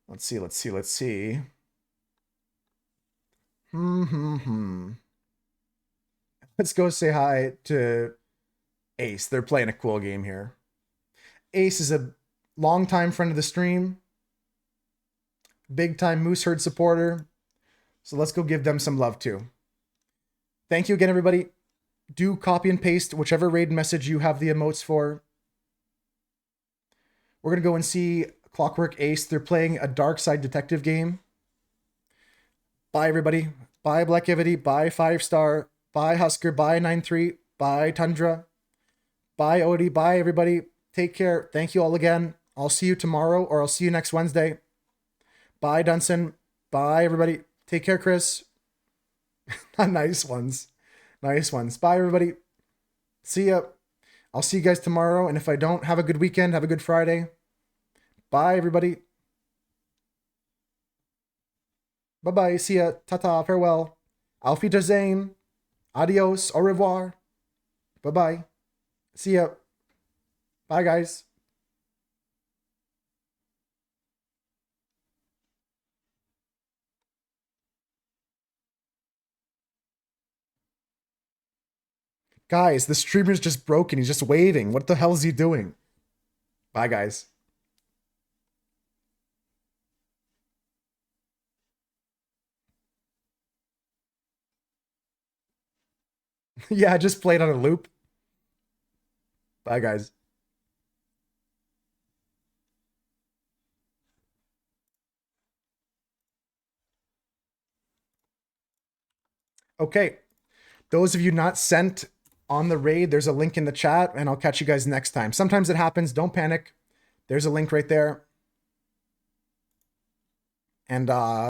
Speaker 1: Let's see. Let's go say hi to Ace. They're playing a cool game here. Ace is a longtime friend of the stream. Big time Moose Herd supporter. So let's go give them some love too. Thank you again, everybody. Do copy and paste whichever raid message you have the emotes for. We're going to go and see Clockwork Ace. They're playing a Dark Side Detective game. Bye, everybody. Bye, Blackivity. Bye, 5-star. Bye, Husker. Bye, 9-3. Bye, Tundra. Bye, Odie. Bye, everybody. Take care. Thank you all again. I'll see you tomorrow, or I'll see you next Wednesday. Bye, Dunson. Bye, everybody. Take care, Chris. Nice ones. Nice ones. Bye, everybody. See ya. I'll see you guys tomorrow. And if I don't, have a good weekend. Have a good Friday. Bye, everybody. Bye-bye. See ya. Ta-ta. Farewell. Auf Wiedersehen. Adios. Au revoir. Bye-bye. See ya. Bye, guys. Guys, the streamer's just broken. He's just waving. What the hell is he doing? Bye, guys. Yeah, just played on a loop. Bye, guys. Okay. Those of you not sent on the raid, there's a link in the chat, and I'll catch you guys next time. Sometimes it happens. Don't panic. There's a link right there. And